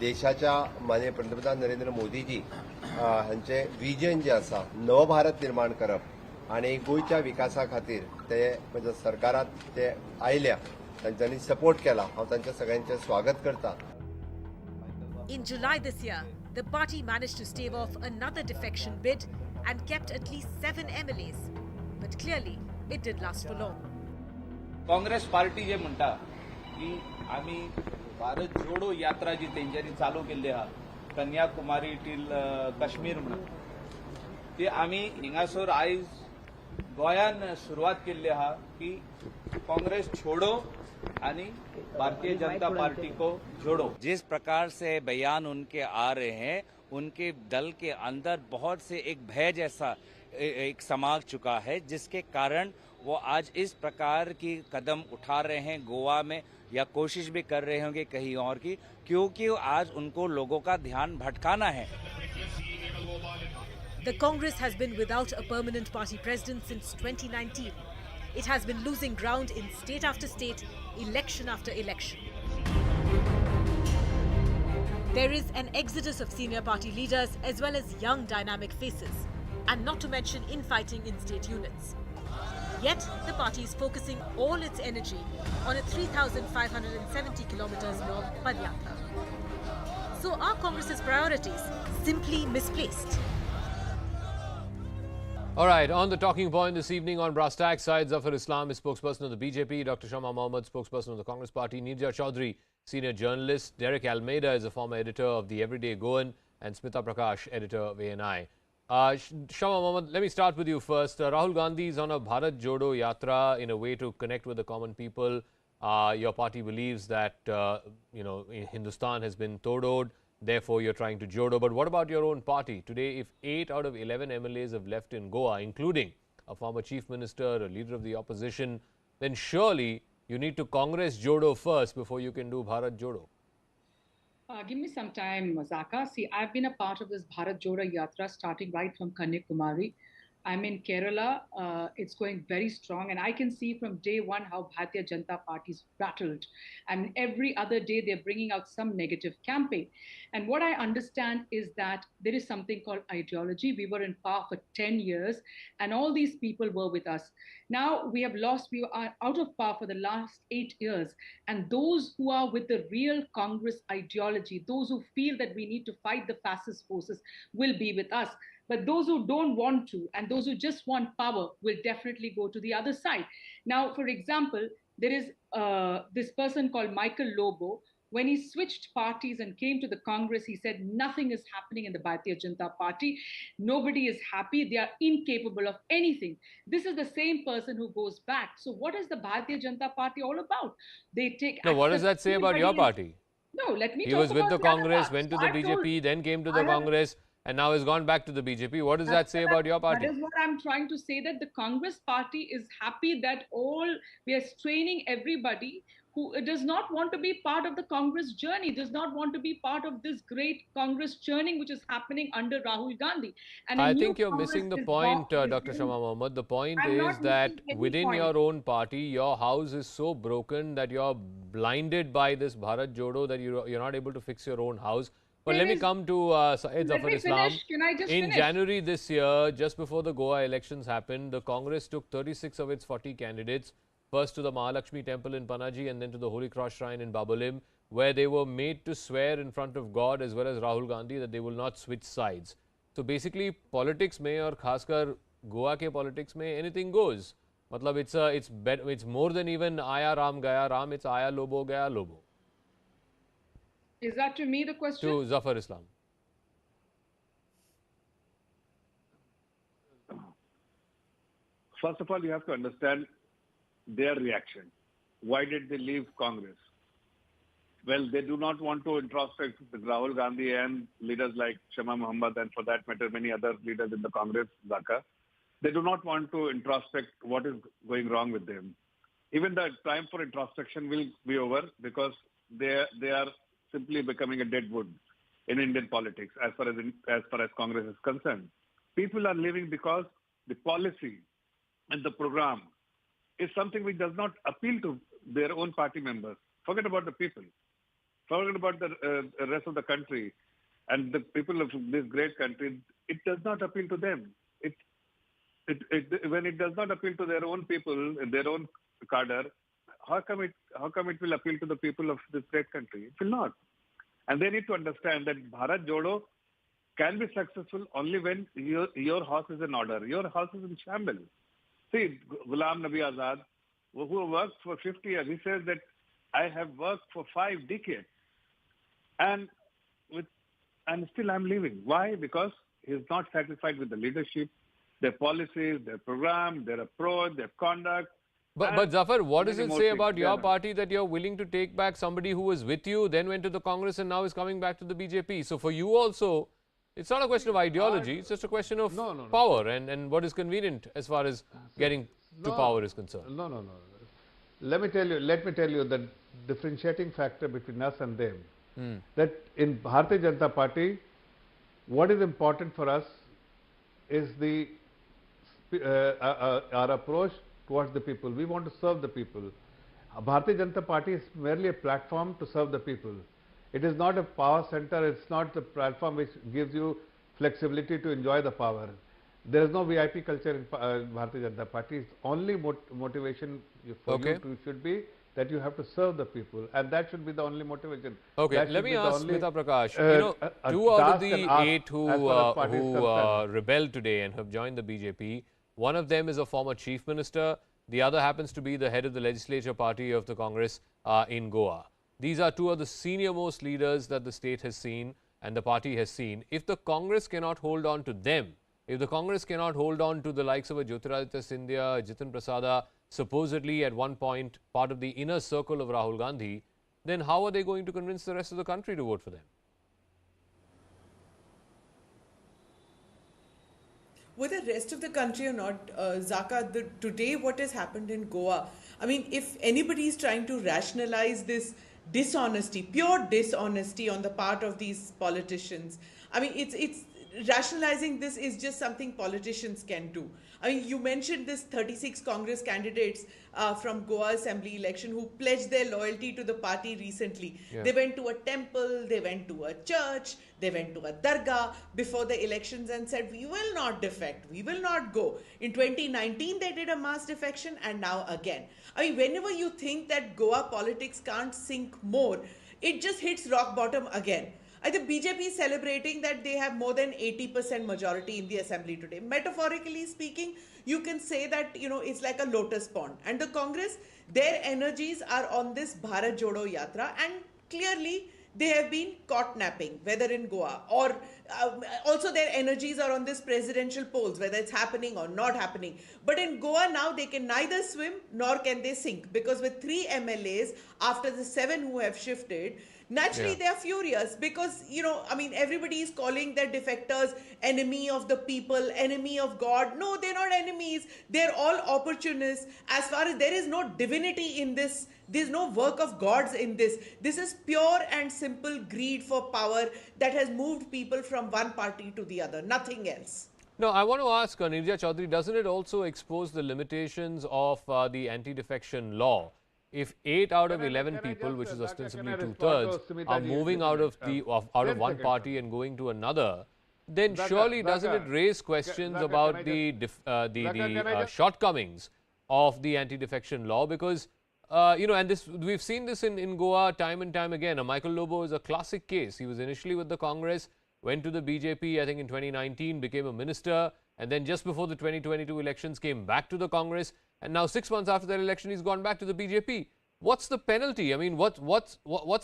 देशाच्या माननीय पंतप्रधान नरेंद्र मोदीजी हांचे vision जे आसा नव भारत निर्माण करप आणि गोयच्या विकासा खातीर ते म्हणजे सरकारात ते आयल्या तांच्यांनी सपोर्ट केला हांव तांचे सगळ्यांचे स्वागत करता. In July this year, the party managed to stave off another defection bid and kept at least 7 MLAs. But clearly, it did last for long. Congress party जे म्हणटा की आम्ही भारत जोडो यात्रा जी तेंच्यांनी चालू केल्ली आहा कन्याकुमारी टील काश्मीर म्हणून ती आम्ही हिंगासर आयज गोंयान सुरवात केल्ली आहा की काँग्रेस छोडो आणि भारतीय जनता पार्टी को जोड़ो. जिस प्रकार से बयान उनके आ रहे हैं, उनके दल के अंदर बहुत से एक भय जैसा एक समा चुका है, जिसके कारण वो आज इस प्रकार की कदम उठा रहे हैं गोवा में, या कोशिश भी कर रहे होंगे कहीं और की, क्योंकि आज उनको लोगों का ध्यान भटकाना है. The Congress has been without a permanent party president since 2019. It has been losing ground in state after state, election after election. There is an exodus of senior party leaders as well as young dynamic faces, and not to mention infighting in state units. Yet, the party is focusing all its energy on a 3,570 kilometers long Padyatra. So are Congress's priorities simply misplaced? All right, on the talking point this evening on Brass Tacks, Syed Zafar Islam is spokesperson of the BJP, Dr. Shama Mohammed, spokesperson of the Congress Party, Neerja Chaudhary, senior journalist, Derek Almeida is a former editor of the Everyday Goan, and Smita Prakash, editor of ANI. Shama Mohammed, let me start with you first. Rahul Gandhi is on a Bharat Jodo Yatra in a way to connect with the common people. Your party believes that, Hindustan has been todoed, therefore you're trying to Jodo. But what about your own party? Today, if 8 out of 11 MLAs have left in Goa, including a former chief minister, a leader of the opposition, then surely you need to Congress Jodo first before you can do Bharat Jodo. Give me some time, Zaka. See, I've been a part of this Bharat Jodo Yatra starting right from Kanyakumari. I'm in Kerala. It's going very strong. And I can see from day one how Bharatiya Janata Party's rattled. And every other day they're bringing out some negative campaign. And what I understand is that there is something called ideology. We were in power for 10 years and all these people were with us. Now we have lost, we are out of power for the last 8 years. And those who are with the real Congress ideology, those who feel that we need to fight the fascist forces will be with us. But those who don't want to and those who just want power will definitely go to the other side. Now, for example, there is this person called Michael Lobo, When he switched parties and came to the Congress, he said nothing is happening in the Bharatiya Janata Party. Nobody is happy. They are incapable of anything. This is the same person who goes back. So what is the Bharatiya Janata Party all about? They take. No, what does that say about your party? No, let me He talk was with about the Congress, other went to parts. the BJP, then came to the Congress, and now has gone back to the BJP. What does that say about your party? That is what I'm trying to say, that the Congress party is happy that we are straining everybody who does not want to be part of the Congress journey, does not want to be part of this great Congress churning which is happening under Rahul Gandhi. And I think you're missing the point, Dr. Shama Mohammed. The point is that within your own party, your house is so broken that you're blinded by this Bharat Jodo that you're not able to fix your own house. But let me come to Syed Zafar Islam. In January this year, just before the Goa elections happened, the Congress took 36 of its 40 candidates, first to the Mahalakshmi temple in Panaji and then to the Holy Cross shrine in Babalim, where they were made to swear in front of God as well as Rahul Gandhi that they will not switch sides. So basically, politics mein aur khaskar Goa ke politics mein anything goes. Matlab it's more than even Aya Ram Gaya Ram, it's Aya Lobo Gaya Lobo. Is that to me the question? To Zafar Islam. First of all, you have to understand their reaction. Why did they leave Congress? Well, they do not want to introspect with Rahul Gandhi and leaders like Shama Mohammed and for that matter many other leaders in the Congress, Zaka. They do not want to introspect what is going wrong with them. Even the time for introspection will be over because they are simply becoming a dead wood in Indian politics as far as Congress is concerned. People are leaving because the policy and the program is something which does not appeal to their own party members. Forget about the people. Forget about the rest of the country and the people of this great country. It does not appeal to them. When it does not appeal to their own people, their own cadre, how come it will appeal to the people of this great country? It will not. And they need to understand that Bharat Jodo can be successful only when your house is in order. Your house is in shambles. See, Ghulam Nabi Azad, who worked for 50 years, he says that I have worked for 5 decades and still I'm leaving. Why? Because he's not satisfied with the leadership, their policies, their program, their approach, their conduct. But Zafar, what does it say about your party that you're willing to take back somebody who was with you, then went to the Congress and now is coming back to the BJP? So for you also, it's not a question of ideology, it's just a question of power and what is convenient as far as getting to power is concerned. No. Let me tell you the differentiating factor between us and them. That in Bharatiya Janata Party, what is important for us is our approach towards the people. We want to serve the people. Bharatiya Janata Party is merely a platform to serve the people. It is not a power center. It's not the platform which gives you flexibility to enjoy the power. There is no VIP culture in Bharatiya Janata Party. Its only motivation for you should be that you have to serve the people, and that should be the only motivation. Okay, let me ask Smita Prakash. 2 out of the 8 who rebelled today and have joined the BJP, one of them is a former chief minister. The other happens to be the head of the legislature party of the Congress in Goa. These are 2 of the senior most leaders that the state has seen and the party has seen. If the Congress cannot hold on to them, if the Congress cannot hold on to the likes of a Jyotiraditya Scindia, Jitin Prasada, supposedly at one point part of the inner circle of Rahul Gandhi, then how are they going to convince the rest of the country to vote for them? Whether the rest of the country or not, Zaka, today what has happened in Goa, I mean, if anybody is trying to rationalize this dishonesty, pure dishonesty on the part of these politicians, I mean, it's rationalizing this is just something politicians can do. I mean, you mentioned this 36 Congress candidates from Goa Assembly election who pledged their loyalty to the party recently. Yeah. They went to a temple, they went to a church, they went to a dargah before the elections and said, we will not defect, we will not go. In 2019, they did a mass defection and now again. I mean, whenever you think that Goa politics can't sink more, it just hits rock bottom again. I think BJP is celebrating that they have more than 80% majority in the assembly today. Metaphorically speaking, you can say that, it's like a lotus pond. And the Congress, their energies are on this Bharat Jodo Yatra. And clearly they have been caught napping, whether in Goa or also their energies are on this presidential polls, whether it's happening or not happening. But in Goa now they can neither swim nor can they sink, because with 3 MLAs after the 7 who have shifted, naturally they are furious because, you know, I mean, everybody is calling their defectors enemy of the people, enemy of God. No, they're not enemies. They're all opportunists. As far as there is no divinity in this, there's no work of gods in this. This is pure and simple greed for power that has moved people from one party to the other, nothing else. No, I want to ask Nirja Chaudhary, doesn't it also expose the limitations of the anti-defection law? If 8 out of 11 people, which is ostensibly 2/3, are moving out of one party and going to another, then surely doesn't it raise questions about the shortcomings of the anti-defection law? Because you know, and this we've seen this in Goa time and time again. Michael Lobo is a classic case. He was initially with the Congress, went to the BJP, I think in 2019, became a minister, and then just before the 2022 elections came back to the Congress, and now 6 months after that election, he's gone back to the BJP. What's the penalty? I mean, what's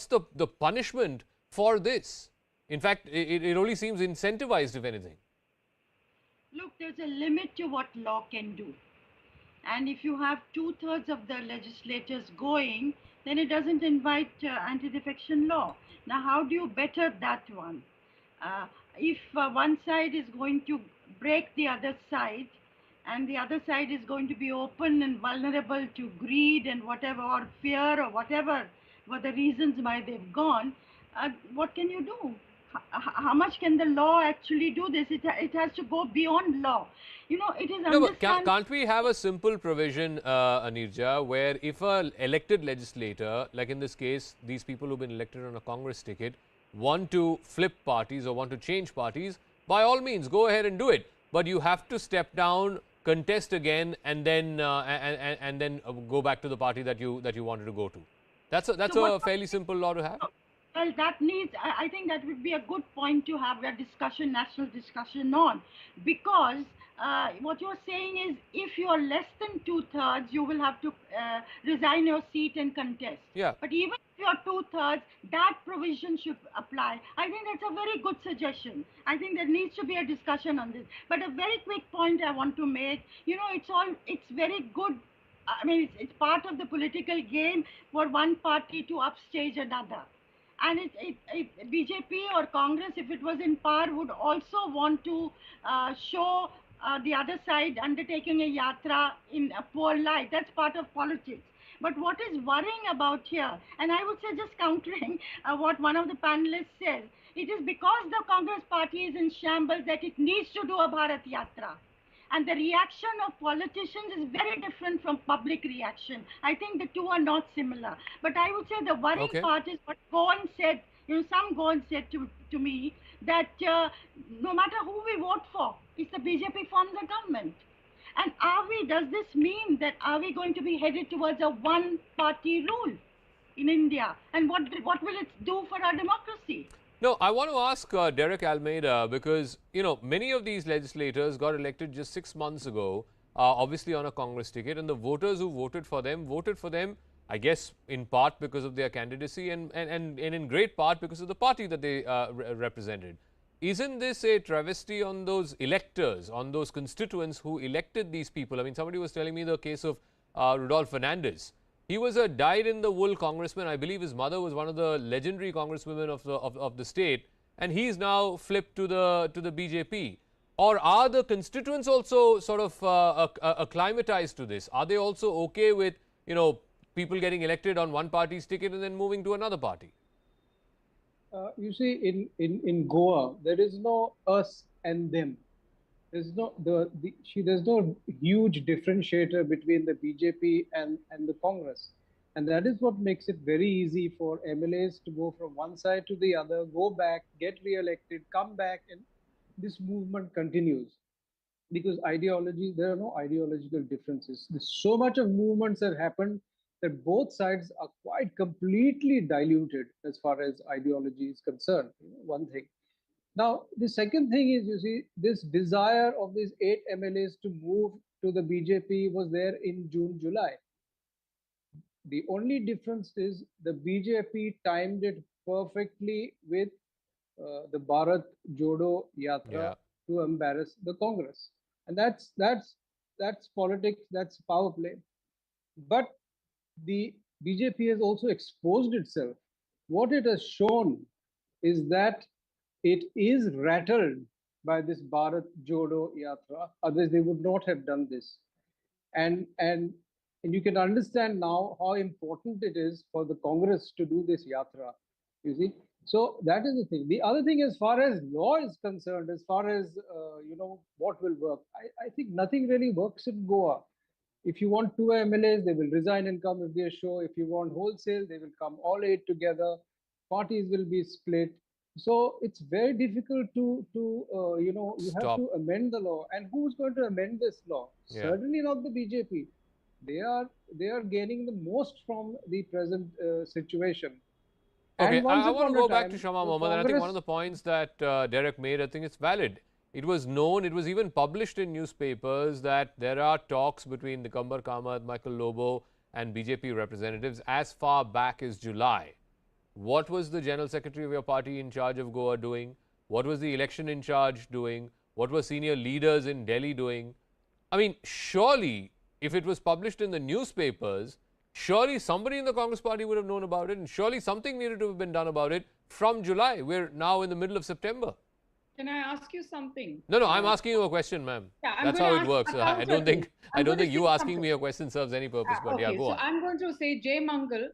the punishment for this? In fact, it only seems incentivized, if anything. Look, there's a limit to what law can do. And if you have 2/3 of the legislators going, then it doesn't invite anti-defection law. Now, how do you better that one? If one side is going to break the other side, and the other side is going to be open and vulnerable to greed and whatever, or fear or whatever were the reasons why they've gone, what can you do? How much can the law actually do this? It has to go beyond law. You know, it is no, but can't we have a simple provision, Anirja, where if an elected legislator, like in this case, these people who've been elected on a Congress ticket, want to flip parties or want to change parties, by all means, go ahead and do it. But you have to step down, contest again, and then go back to the party that you wanted to go to. That's a fairly simple law to have. Well, that needs, I think that would be a good point to have a discussion, national discussion on, because what you're saying is if you're less than 2/3, you will have to resign your seat and contest. Yeah. But even if you're 2/3, that provision should apply. I think that's a very good suggestion. I think there needs to be a discussion on this. But a very quick point I want to make, you know, it's very good. I mean, it's part of the political game for one party to upstage another. And BJP or Congress, if it was in power, would also want to show the other side undertaking a yatra in a poor light. That's part of politics. But what is worrying about here, and I would say just countering what one of the panelists said, it is because the Congress party is in shambles that it needs to do a Bharat Yatra. And the reaction of politicians is very different from public reaction. I think the two are not similar. But I would say the worrying part is what Goan said, you know, some Goan said to me that no matter who we vote for, if the BJP forms a government. And does this mean that are we going to be headed towards a one-party rule in India? And what will it do for our democracy? No, I want to ask Derek Almeida, because, you know, many of these legislators got elected just 6 months ago, obviously on a Congress ticket, and the voters who voted for them, I guess, in part because of their candidacy and in great part because of the party that they represented. Isn't this a travesty on those electors, on those constituents who elected these people? I mean, somebody was telling me the case of Rudolph Fernandez. He was a dyed-in-the-wool congressman. I believe his mother was one of the legendary congresswomen of the state, and he's now flipped to the BJP. Or are the constituents also sort of acclimatized to this? Are they also okay with, you know, people getting elected on one party's ticket and then moving to another party? You see, in Goa, there is no us and them. There's no there's no huge differentiator between the BJP and the Congress, and that is what makes it very easy for MLAs to go from one side to the other, go back, get re-elected, come back, and this movement continues. Because there are no ideological differences. There's so much of movements have happened that both sides are quite completely diluted as far as ideology is concerned. You know, one thing. Now, the second thing is, you see, this desire of these 8 MLAs to move to the BJP was there in June, July. The only difference is the BJP timed it perfectly with the Bharat Jodo Yatra to embarrass the Congress, and that's politics, that's power play. But the BJP has also exposed itself. What it has shown is that it is rattled by this Bharat Jodo Yatra. Otherwise, they would not have done this. And you can understand now how important it is for the Congress to do this yatra. You see, so that is the thing. The other thing, as far as law is concerned, as far as what will work, I think nothing really works in Goa. If you want 2 MLAs, they will resign and come if they show. If you want wholesale, they will come all 8 together. Parties will be split. So it's very difficult to you have to amend the law. And who's going to amend this law? Yeah. Certainly not the BJP. They are gaining the most from the present situation. Okay, And I want to go back time, to Shama Mohammed, and I think one of the points that Derek made, I think it's valid. It was known, it was even published in newspapers that there are talks between Nikambar Kamath, Michael Lobo and BJP representatives as far back as July. What was the General Secretary of your party in charge of Goa doing? What was the election in charge doing? What were senior leaders in Delhi doing? I mean, surely, if it was published in the newspapers, surely somebody in the Congress party would have known about it, and surely something needed to have been done about it from July. We're now in the middle of September. Can I ask you something? No, I'm asking you a question, ma'am. Yeah, that's how it works. I don't think you asking me a question serves any purpose. But Okay, yeah, go so on. I'm going to say Jay Mangal,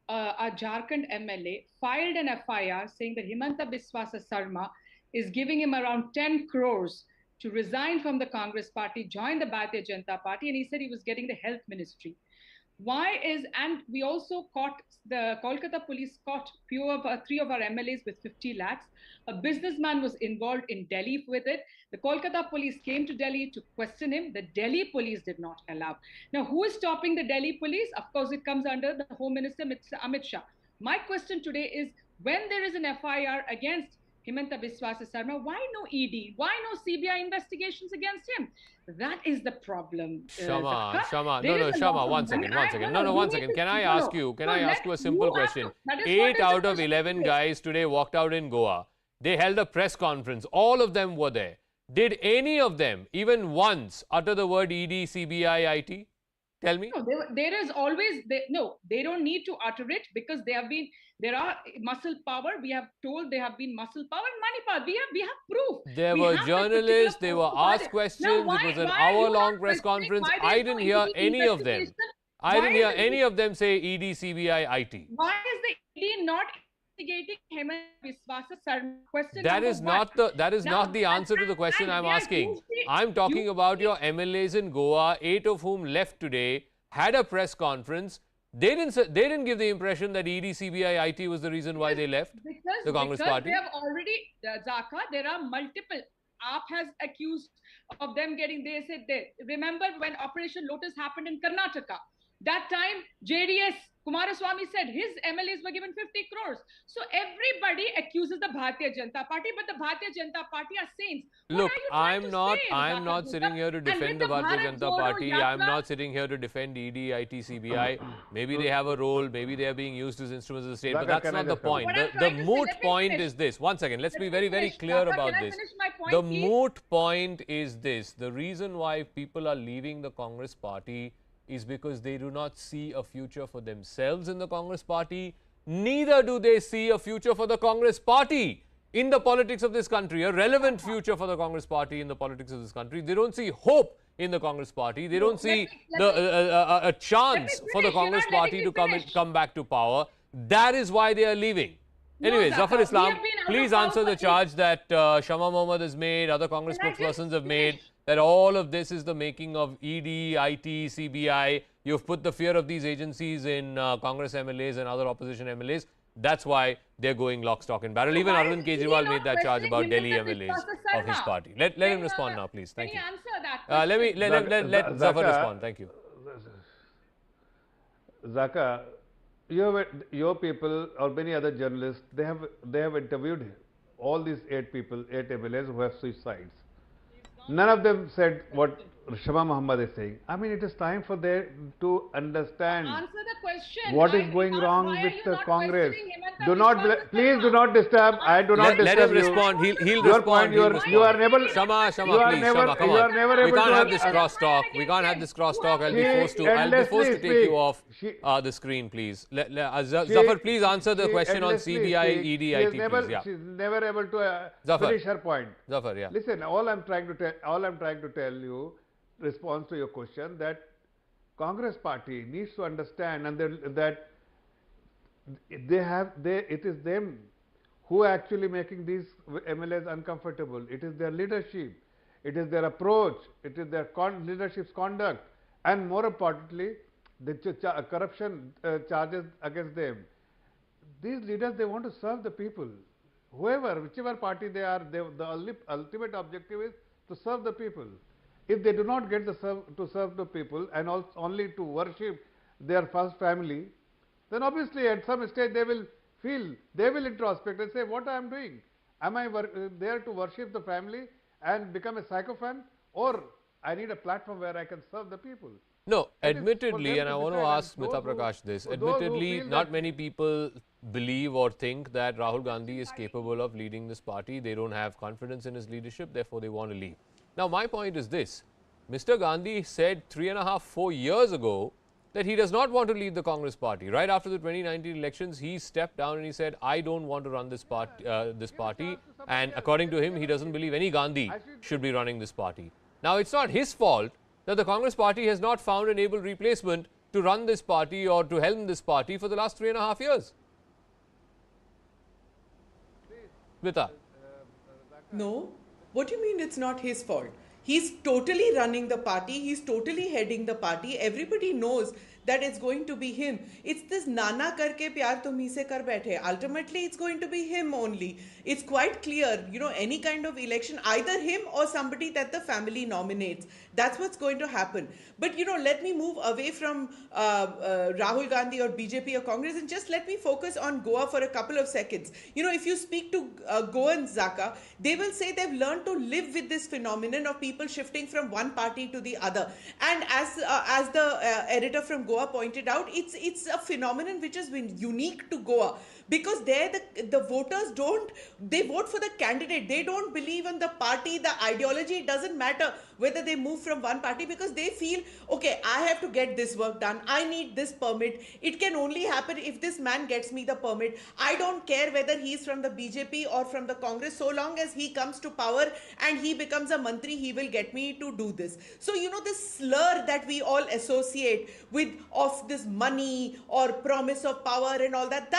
a Jharkhand MLA, filed an FIR saying that Himanta Biswa Sarma is giving him around 10 crores to resign from the Congress party, join the Bharatiya Janata Party, and he said he was getting the health ministry. And we also caught, the Kolkata police caught 3 of our MLAs with 50 lakhs. A businessman was involved in Delhi with it. The Kolkata police came to Delhi to question him. The Delhi police did not allow. Now, who is stopping the Delhi police? Of course, it comes under the Home Minister, Mr. Amit Shah. My question today is, when there is an FIR against Himanta Biswa Sarma, why no ED? Why no CBI investigations against him? That is the problem. Shama, one second. One second. Can I ask you a simple question? 8 out of 11 guys today walked out in Goa. They held a press conference. All of them were there. Did any of them, even once, utter the word ED, CBI, IT? Tell me. No, there is always, they don't need to utter it because there are muscle power. We have told there have been muscle power and money power. We have proof. There were journalists, they were asked questions. It was an hour-long press conference. I didn't hear any of them. I didn't hear any of them say ED, CBI, IT. Why is the ED not investigating Himanta Biswa Sarma? Question that is not the answer to the question I'm asking. I'm talking about your MLAs in Goa, 8 of whom left today, had a press conference. They didn't give the impression that ED, CBI, IT was the reason why they left the Congress party. They have already, Zaka, there are multiple. AAP has accused of them getting, they said, remember when Operation Lotus happened in Karnataka? That time, JDS, Kumaraswamy said his MLAs were given 50 crores. So everybody accuses the Bharatiya Janata Party, but the Bharatiya Janata Party are saints. Look, I'm not sitting here to defend the Bharatiya Janata Party. I'm not sitting here to defend ED, IT, CBI. Maybe they have a role. Maybe they are being used as instruments of the state. But that's not the point. The moot point is this. One second. Let's be very, very clear about this. The moot point is this. The reason why people are leaving the Congress party is because they do not see a future for themselves in the Congress party. Neither do they see a future for the Congress party in the politics of this country, a relevant future for the Congress party in the politics of this country. They don't see hope in the Congress party. They don't see a chance for the Congress party to come back to power. That is why they are leaving. Anyway, Zafar Islam, please answer the charge that Shama Mohammed has made, other Congress spokespersons have made, that all of this is the making of ED, IT, CBI. You've put the fear of these agencies in Congress MLAs and other opposition MLAs. That's why they're going lock, stock and barrel. Even Arvind Kejriwal made that charge about Delhi MLAs of his party. Let him respond now, please. Thank you. Let Zafar respond. Thank you. Zaka, your people or many other journalists, they have interviewed all these 8 people, 8 MLAs who have switched sides. None of them said what Shama Muhammad is saying. I mean, it is time for them to understand Answer the question. what is going wrong why with are you the not Congress. questioning Himanta Do not, Biswa please do not disturb. I do not Let disturb him you. respond. He'll Your respond. point, He'll you respond. are never. Shama, you are please, never. Shama, come you on. are never We able can't to. have this cross-talk. We can't have this cross-talk. I'll be forced to take speak. you off the screen, please. Zafar, please answer the question on CBI, ED, IT, please. Yeah. She's never able to finish her point. Zafar, yeah. Listen, all I'm trying to tell you, response to your question, that Congress party needs to understand and that it is them who are actually making these MLAs uncomfortable. It is their leadership, it is their approach, it is their leadership's conduct, and more importantly, the corruption charges against them. These leaders, they want to serve the people. Whichever party they are, the ultimate objective is to serve the people. If they do not get to serve the people and also only to worship their first family, then obviously at some stage they will introspect and say, what I am doing? Am I there to worship the family and become a sycophant, or I need a platform where I can serve the people? No, admittedly, and I want to ask Smita Prakash this, admittedly, not many people believe or think that Rahul Gandhi is capable of leading this party. They don't have confidence in his leadership, therefore they want to leave. Now, my point is this. Mr. Gandhi said 3.5, 4 years ago that he does not want to lead the Congress party. Right after the 2019 elections, he stepped down and he said, I don't want to run this party. And according to him, he doesn't believe any Gandhi should be running this party. Now, it's not his fault that the Congress party has not found an able replacement to run this party or to helm this party for the last 3.5 years. Smita. No. What do you mean it's not his fault? He's totally running the party. He's totally heading the party. Everybody knows that it's going to be him. It's this nana karke pyar tum se kar baithe. Ultimately, it's going to be him only. It's quite clear, any kind of election, either him or somebody that the family nominates. That's what's going to happen. But, let me move away from Rahul Gandhi or BJP or Congress and just let me focus on Goa for a couple of seconds. If you speak to Goans, Zaka, they will say they've learned to live with this phenomenon of people shifting from one party to the other. And as the editor from Goa pointed out, it's a phenomenon which has been unique to Goa, because there the voters they vote for the candidate. They don't believe in the party, the ideology. It doesn't matter whether they move from one party, because they feel, okay, I have to get this work done. I need this permit. It can only happen if this man gets me the permit. I don't care whether he's from the BJP or from the Congress. So long as he comes to power and he becomes a mantri, he will get me to do this. So, this slur that we all associate with of this money or promise of power and all that,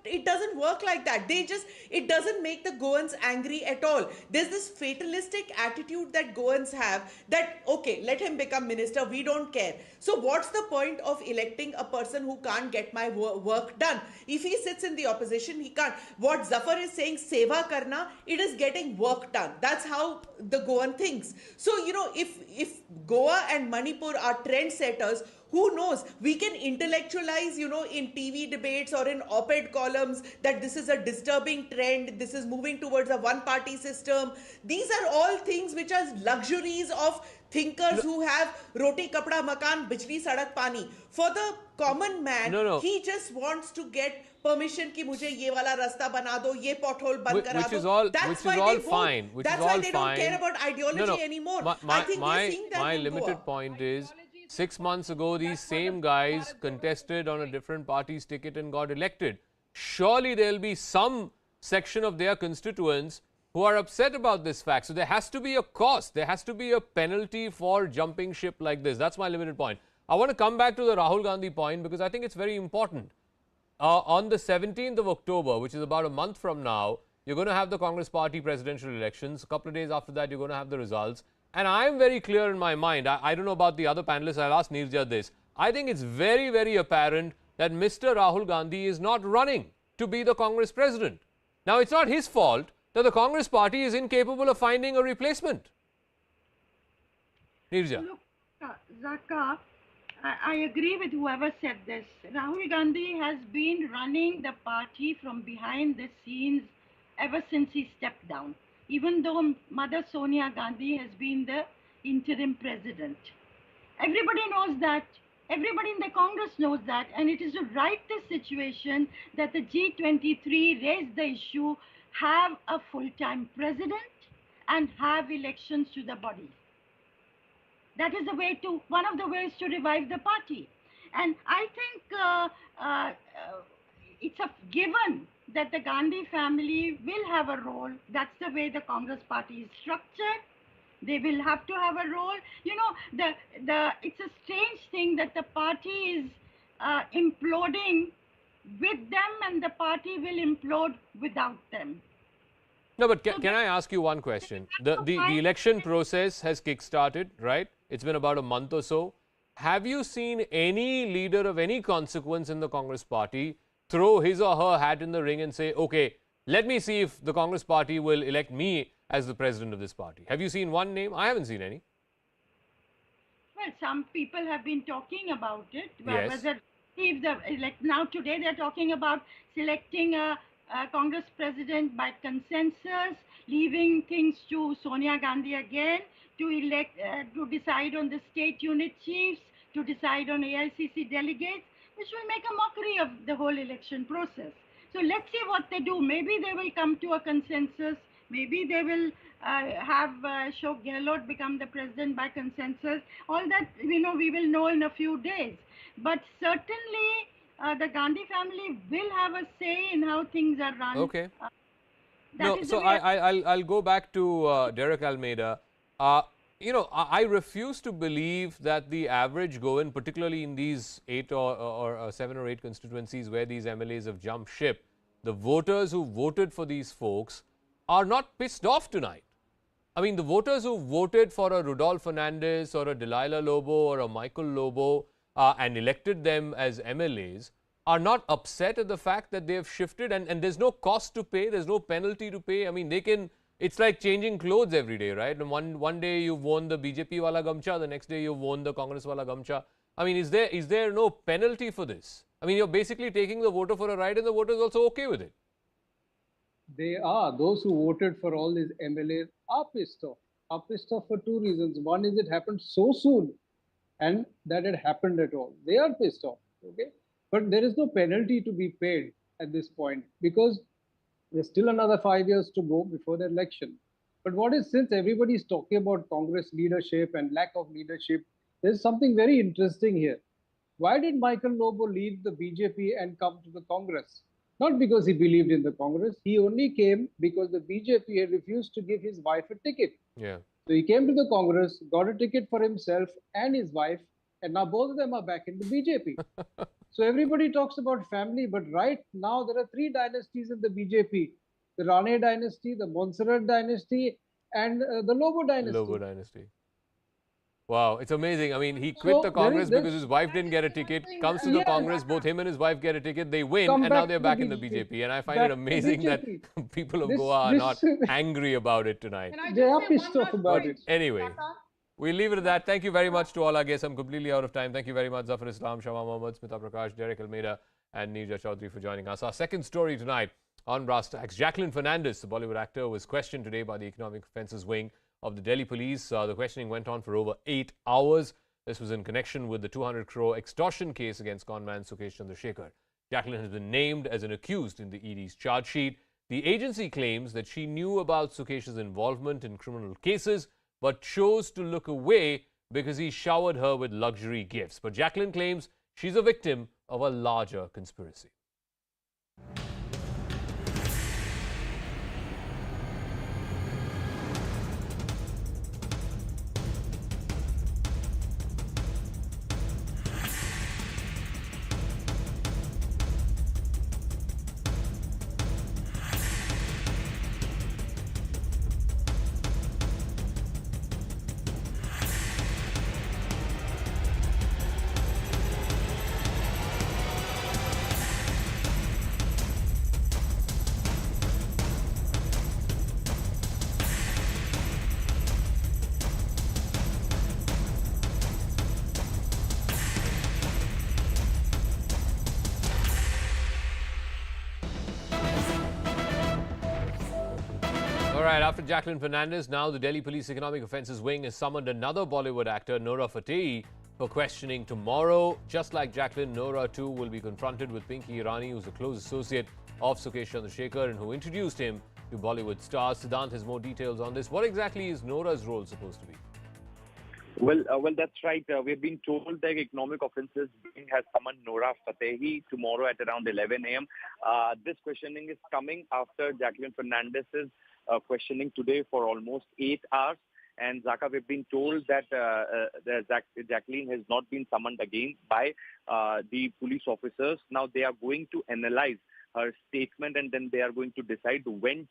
it doesn't work like that. It doesn't make the Goans angry at all. There's this fatalistic attitude that Goans have that, okay, let him become minister, we don't care. So what's the point of electing a person who can't get my work done? If he sits in the opposition, he can't. What Zafar is saying, seva karna, it is getting work done. That's how the Goan thinks. So, if Goa and Manipur are trendsetters, who knows? We can intellectualize, in TV debates or in op-ed columns that this is a disturbing trend, this is moving towards a one-party system. These are all things which are luxuries of thinkers who have roti, kapda, makan, bijli, sadak, pani. For the common man, he just wants to get permission ki mujhe ye wala rasta bana do, ye pothole ban kara do. That's why they vote. That's why they don't care about ideology anymore. I think we're seeing that my in limited Goa. point is, 6 months ago, these same guys contested on a different party's ticket and got elected. Surely there will be some section of their constituents who are upset about this fact. So there has to be a cost. There has to be a penalty for jumping ship like this. That's my limited point. I want to come back to the Rahul Gandhi point because I think it's very important. On the 17th of October, which is about a month from now, you're going to have the Congress party presidential elections. A couple of days after that, you're going to have the results. And I'm very clear in my mind, I don't know about the other panelists, I'll ask Neerja this. I think it's very, very apparent that Mr. Rahul Gandhi is not running to be the Congress president. Now, it's not his fault that the Congress party is incapable of finding a replacement. Neerja. Look, Zaka, I agree with whoever said this. Rahul Gandhi has been running the party from behind the scenes ever since he stepped down. Even though Mother Sonia Gandhi has been the interim president. Everybody knows that. Everybody in the Congress knows that, and it is to right this situation that the G23 raised the issue, have a full-time president and have elections to the body. That is the way to, one of the ways to revive the party. And I think it's a given that the Gandhi family will have a role. That's the way the Congress party is structured. They will have to have a role. You know, it's a strange thing that the party is imploding with them and the party will implode without them. No, but can I ask you one question? The election process has kick-started, right? It's been about a month or so. Have you seen any leader of any consequence in the Congress party throw his or her hat in the ring and say, okay, let me see if the Congress party will elect me as the president of this party? Have you seen one name? I haven't seen any. Well, some people have been talking about it. Yes. Whether if now today they're talking about selecting a Congress president by consensus, leaving things to Sonia Gandhi again to elect, to decide on the state unit chiefs, to decide on AICC delegates, which will make a mockery of the whole election process. So let's see what they do. Maybe they will come to a consensus. Maybe they will have Ashok Gehlot become the president by consensus. All that, we will know in a few days. But certainly, the Gandhi family will have a say in how things are run. Okay. I'll go back to Derek Almeida. I refuse to believe that the average Goan, particularly in these 8 or 7 or 8 constituencies where these MLAs have jumped ship, the voters who voted for these folks are not pissed off tonight. I mean, the voters who voted for a Rudolph Fernandez or a Delilah Lobo or a Michael Lobo and elected them as MLAs are not upset at the fact that they have shifted and there's no cost to pay, there's no penalty to pay. I mean, they can, it's like changing clothes every day, right? And one day you've worn the BJP wala gamcha, the next day you've worn the Congress wala gamcha. I mean, is there no penalty for this? I mean, you're basically taking the voter for a ride and the voter is also okay with it. They are. Those who voted for all these MLAs are pissed off. Are pissed off for 2 reasons. One is it happened so soon and that it happened at all. They are pissed off. Okay. But there is no penalty to be paid at this point because there's still another 5 years to go before the election. But what is, since everybody is talking about Congress leadership and lack of leadership, there's something very interesting here. Why did Michael Lobo leave the BJP and come to the Congress? Not because he believed in the Congress. He only came because the BJP had refused to give his wife a ticket. Yeah. So he came to the Congress, got a ticket for himself and his wife, and now both of them are back in the BJP. So everybody talks about family, but right now there are 3 dynasties in the BJP. The Rane dynasty, the Montserrat dynasty, and the Lobo dynasty. Lobo dynasty. Wow, it's amazing. I mean, he quit the Congress because his wife didn't get a ticket, comes to the Congress, both him and his wife get a ticket, they win, and now they're back in the BJP. And I find it amazing that people of Goa are not angry about it tonight. They are pissed off about it. Anyway, we'll leave it at that. Thank you very much to all our guests. I'm completely out of time. Thank you very much, Zafar Islam, Shama Mohammed, Smita Prakash, Derek Almeida, and Neerja Chaudhary for joining us. Our second story tonight on Brass Tacks. Jacqueline Fernandez, the Bollywood actor, was questioned today by the Economic Offences Wing of the Delhi Police. The questioning went on for over 8 hours. This was in connection with the 200 crore extortion case against conman Sukesh Chandrasekhar. Jacqueline has been named as an accused in the ED's charge sheet. The agency claims that she knew about Sukesh's involvement in criminal cases, but chose to look away because he showered her with luxury gifts. But Jacqueline claims she's a victim of a larger conspiracy. All right, after Jacqueline Fernandez, now the Delhi Police Economic Offences Wing has summoned another Bollywood actor, Noura Fateh, for questioning tomorrow. Just like Jacqueline, Noura too will be confronted with Pinky Irani, who's a close associate of Sukesh Chandrasekhar and who introduced him to Bollywood stars. Siddhant has more details on this. What exactly is Noura's role supposed to be? Well, that's right. We've been told that Economic Offences Wing has summoned Noura Fateh tomorrow at around 11 a.m. This questioning is coming after Jacqueline Fernandez's questioning today for almost 8 hours. And Zaka, we've been told that Jacqueline has not been summoned again by the police officers. Now they are going to analyze her statement and then they are going to decide when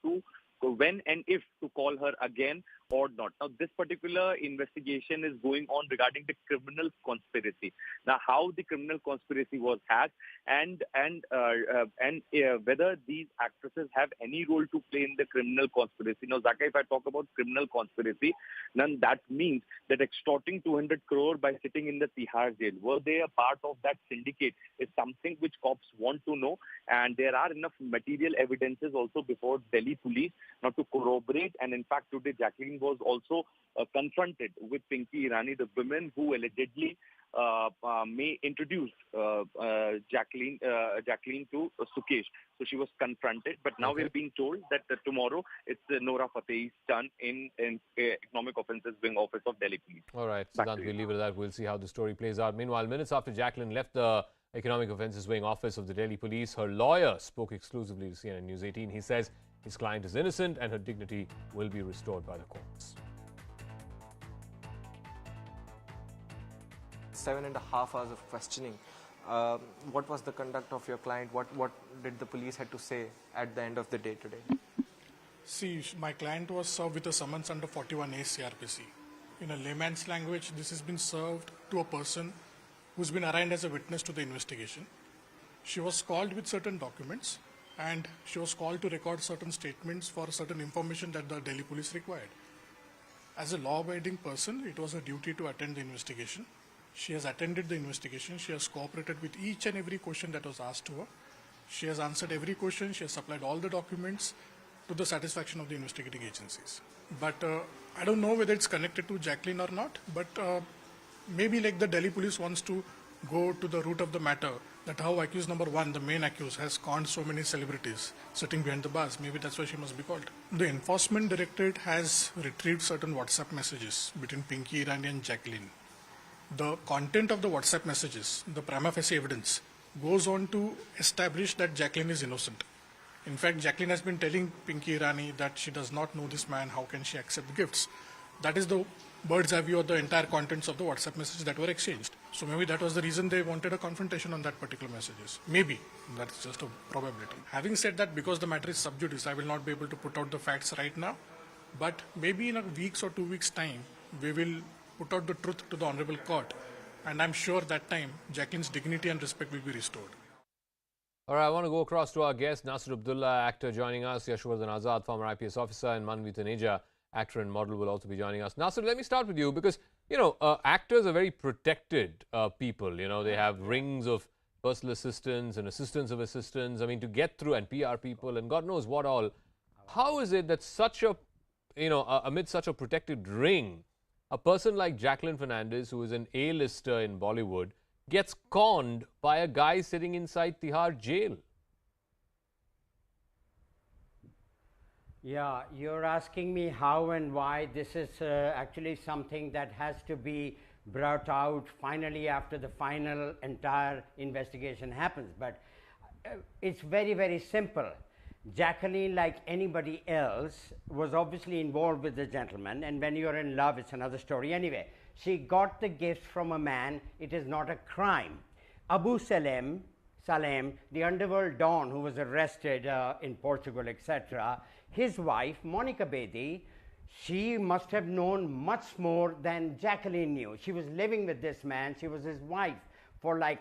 and if to call her again or not. Now, this particular investigation is going on regarding the criminal conspiracy. Now, how the criminal conspiracy was hatched and whether these actresses have any role to play in the criminal conspiracy. Now, Zaka, if I talk about criminal conspiracy, then that means that extorting 200 crore by sitting in the Tihar jail, were they a part of that syndicate, is something which cops want to know. And there are enough material evidences also before Delhi police now to corroborate. And in fact, today Jacqueline was also confronted with Pinky Irani, the woman who allegedly may introduce Jacqueline to Sukesh. So she was confronted, but now we're being told that tomorrow it's Noura Fateh's turn in Economic Offences Wing Office of Delhi Police. All right, Siddhant, we'll leave it at that. We'll see how the story plays out. Meanwhile, minutes after Jacqueline left the Economic Offences Wing Office of the Delhi Police, her lawyer spoke exclusively to CNN News 18. He says his client is innocent and her dignity will be restored by the courts. 7.5 hours of questioning. What was the conduct of your client? What did the police have to say at the end of the day today? See, my client was served with a summons under 41A CRPC. In a layman's language, this has been served to a person who's been arraigned as a witness to the investigation. She was called with certain documents and she was called to record certain statements for certain information that the Delhi police required. As a law-abiding person, it was her duty to attend the investigation. She has attended the investigation. She has cooperated with each and every question that was asked to her. She has answered every question. She has supplied all the documents to the satisfaction of the investigating agencies. But I don't know whether it's connected to Jacqueline or not, but maybe like the Delhi police wants to go to the root of the matter, that how accused number 1, the main accused, has conned so many celebrities sitting behind the bars. Maybe that's why she must be called. The Enforcement Directorate has retrieved certain WhatsApp messages between Pinky Irani and Jacqueline. The content of the WhatsApp messages, the prima facie evidence, goes on to establish that Jacqueline is innocent. In fact, Jacqueline has been telling Pinky Irani that she does not know this man, how can she accept gifts? That is the bird's eye view of the entire contents of the WhatsApp messages that were exchanged. So maybe that was the reason they wanted a confrontation on that particular messages. Maybe. That's just a probability. Having said that, because the matter is sub judice, I will not be able to put out the facts right now. But maybe in a week's or 2 weeks' time, we will put out the truth to the Honorable Court. And I'm sure that time, Jacqueline's dignity and respect will be restored. All right, I want to go across to our guest, Nasir Abdullah, actor, joining us. Yashwardhan Azad, former IPS officer, and Manvi Taneja, actor and model, will also be joining us. Nasir, let me start with you because, you know, actors are very protected people. You know, they have rings of personal assistants and assistants of assistants. I mean, to get through, and PR people and God knows what all. How is it that such a, you know, amid such a protected ring, a person like Jacqueline Fernandez, who is an A-lister in Bollywood, gets conned by a guy sitting inside Tihar jail? Yeah, you're asking me how and why. This is actually something that has to be brought out finally after the final entire investigation happens. But it's very, very simple. Jacqueline, like anybody else, was obviously involved with the gentleman, and when you're in love, it's another story. Anyway, she got the gift from a man. It is not a crime. Abu Salem, the underworld don who was arrested in Portugal, etc., his wife, Monica Bedi, she must have known much more than Jacqueline knew. She was living with this man. She was his wife for like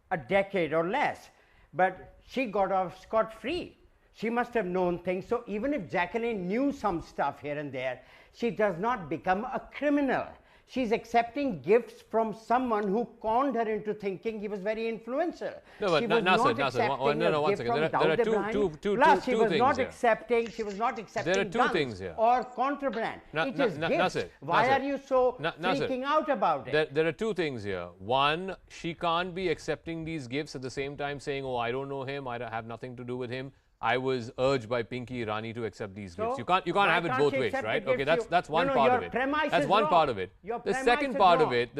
a decade or less. But she got off scot-free. She must have known things. So even if Jacqueline knew some stuff here and there, she does not become a criminal. She's accepting gifts from someone who conned her into thinking he was very influential. No, but she was Nasser, not accepting no, a one gift second. from There are Dawood two Ibrahim. She was things not here. accepting. She was not accepting There are two guns things here. or contraband. It is gifts. Nasser, Why Nasser, are you so Nasser, freaking out about it? There are two things here. One, she can't be accepting these gifts at the same time saying, oh, I don't know him, I have nothing to do with him. I was urged by Pinky Irani to accept these gifts. You can't have it both ways, right? Okay, that's one part of it. That's one part of it. The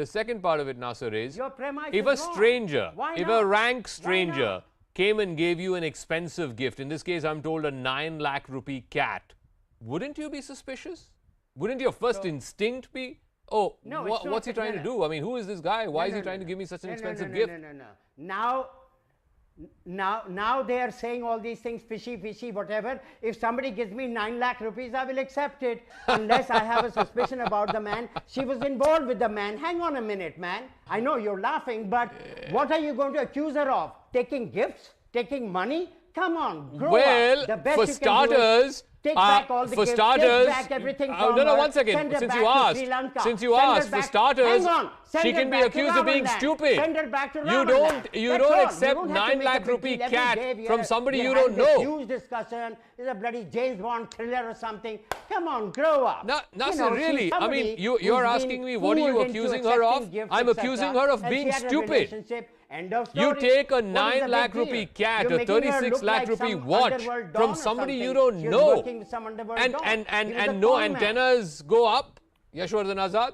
second part of it, Nasser, is if a stranger, if a rank stranger came and gave you an expensive gift, in this case I'm told a 9 lakh rupee cat, wouldn't you be suspicious? Wouldn't your first instinct be, oh, what's he trying to do? I mean, who is this guy? Why is he trying to give me such an expensive gift? Now they are saying all these things, fishy, whatever. If somebody gives me 9 lakh rupees, I will accept it unless I have a suspicion about the man. She was involved with the man. Hang on a minute, man. I know you're laughing, but what are you going to accuse her of? Taking gifts? Taking money? Come on, grow up. The best for you starters, can do is take back all the for gifts, starters, take back everything from no, her, 1 second. send her Since back you to asked, Sri Lanka. For starters, hang on, she can be accused of being stupid. Send her back to You don't accept 9 lakh rupee cat from somebody you don't know. Huge discussion. Is a bloody James Bond thriller or something. Come on, grow up. Nasser, really? I mean, you're asking me what are you accusing her of? I'm accusing her of being stupid. You take a 9 lakh rupee cat, a 36 lakh rupee watch from somebody you don't know, and no antennas go up, Yashwardhan Azad?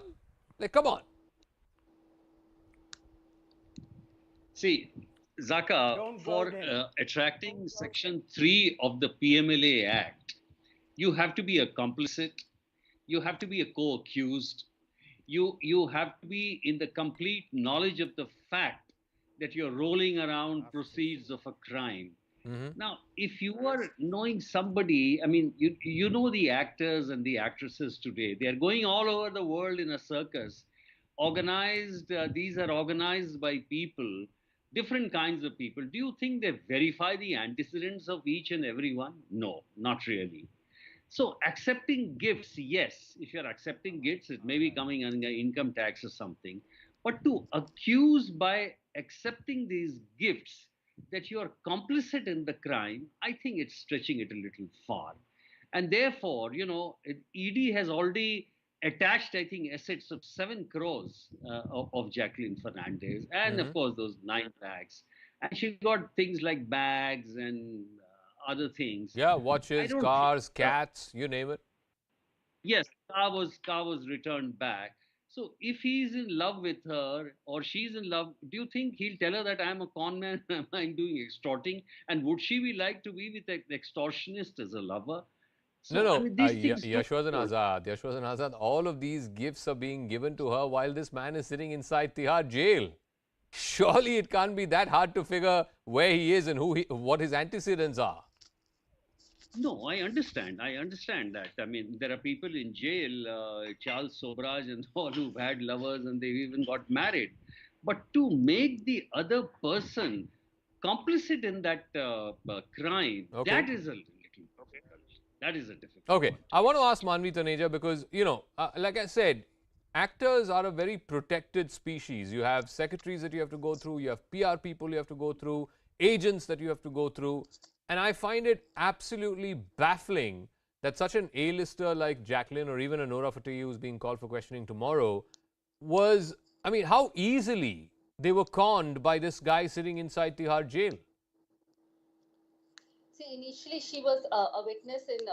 Like, come on. See, Zaka, for attracting Section 3 of the PMLA Act, you have to be a complicit, you have to be a co-accused, you have to be in the complete knowledge of the fact that you're rolling around proceeds of a crime. Now, if you are knowing somebody, I mean, you know the actors and the actresses today, they are going all over the world in a circus, organized, these are organized by people, different kinds of people. Do you think they verify the antecedents of each and every one? No, not really. So accepting gifts, yes, if you're accepting gifts, it may be coming under income tax or something. But to accuse by accepting these gifts that you are complicit in the crime, I think it's stretching it a little far. And therefore, you know, ED has already attached, I think, assets of 7 crores of Jacqueline Fernandez, and of course those 9 lakhs. And she got things like bags and other things. Yeah, watches, cars, cats, you name it. Yes, car was returned back. So if he's in love with her or she's in love, do you think he'll tell her that I'm a con man, I'm doing extorting? And would she be like to be with an extortionist as a lover? So, No. I mean, Yashwardhan Azad, all of these gifts are being given to her while this man is sitting inside Tihar jail. Surely it can't be that hard to figure where he is and what his antecedents are. No, I understand that. I mean, there are people in jail, Charles Sobraj and all, who've had lovers and they've even got married. But to make the other person complicit in that crime, that is a little difficult. That is a difficult. Okay, I want to ask Manvi Taneja because, you know, like I said, actors are a very protected species. You have secretaries that you have to go through, you have PR people you have to go through, agents that you have to go through. And I find it absolutely baffling that such an A-lister like Jacqueline or even a Nora Fateh who's being called for questioning tomorrow was, I mean, how easily they were conned by this guy sitting inside Tihar jail. See, initially she was a witness in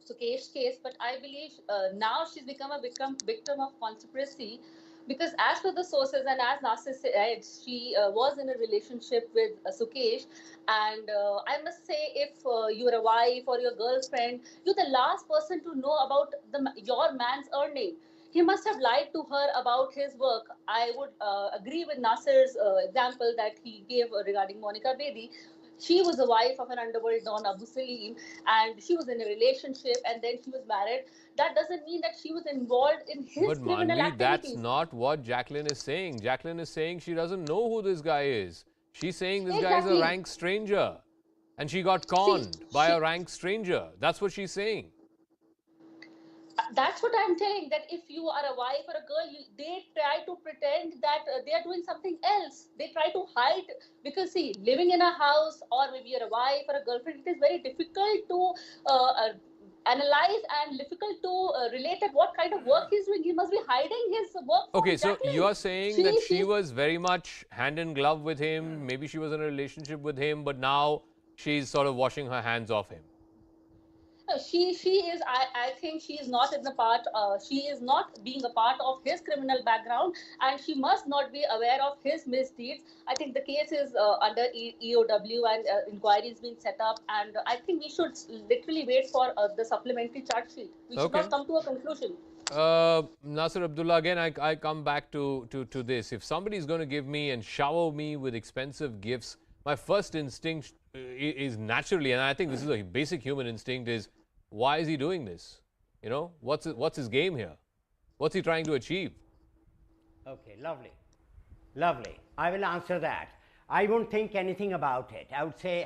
Sukesh's case, but I believe now she's become a victim of conspiracy. Because as per the sources and as Nasser said, she was in a relationship with Sukesh. And I must say, if you're a wife or your girlfriend, you're the last person to know about your man's earning. He must have lied to her about his work. I would agree with Nasser's example that he gave regarding Monica Bedi. She was the wife of an underworld don, Abu Salim, and she was in a relationship and then she was married. That doesn't mean that she was involved in his criminal activities. That's not what Jacqueline is saying. Jacqueline is saying she doesn't know who this guy is. She's saying this guy is a rank stranger. And she got conned by a rank stranger. That's what she's saying. That's what I'm telling. That if you are a wife or a girl, they try to pretend that they are doing something else. They try to hide because see, living in a house or maybe you're a wife or a girlfriend, it is very difficult to analyze and difficult to relate at what kind of work he's doing. He must be hiding his work. Okay, so you're saying that she was very much hand in glove with him. Maybe she was in a relationship with him, but now she's sort of washing her hands off him. She is. I think she is not in the part. She is not being a part of his criminal background, and she must not be aware of his misdeeds. I think the case is under EOW, and inquiry is being set up. And I think we should literally wait for the supplementary charge sheet. We should not come to a conclusion. Nasir Abdullah, again, I come back to this. If somebody is going to give me and shower me with expensive gifts, my first instinct is naturally, and I think this is a basic human instinct, is why is he doing this? You know, what's his game here? What's he trying to achieve? Okay, lovely. Lovely. I will answer that. I won't think anything about it. I would say,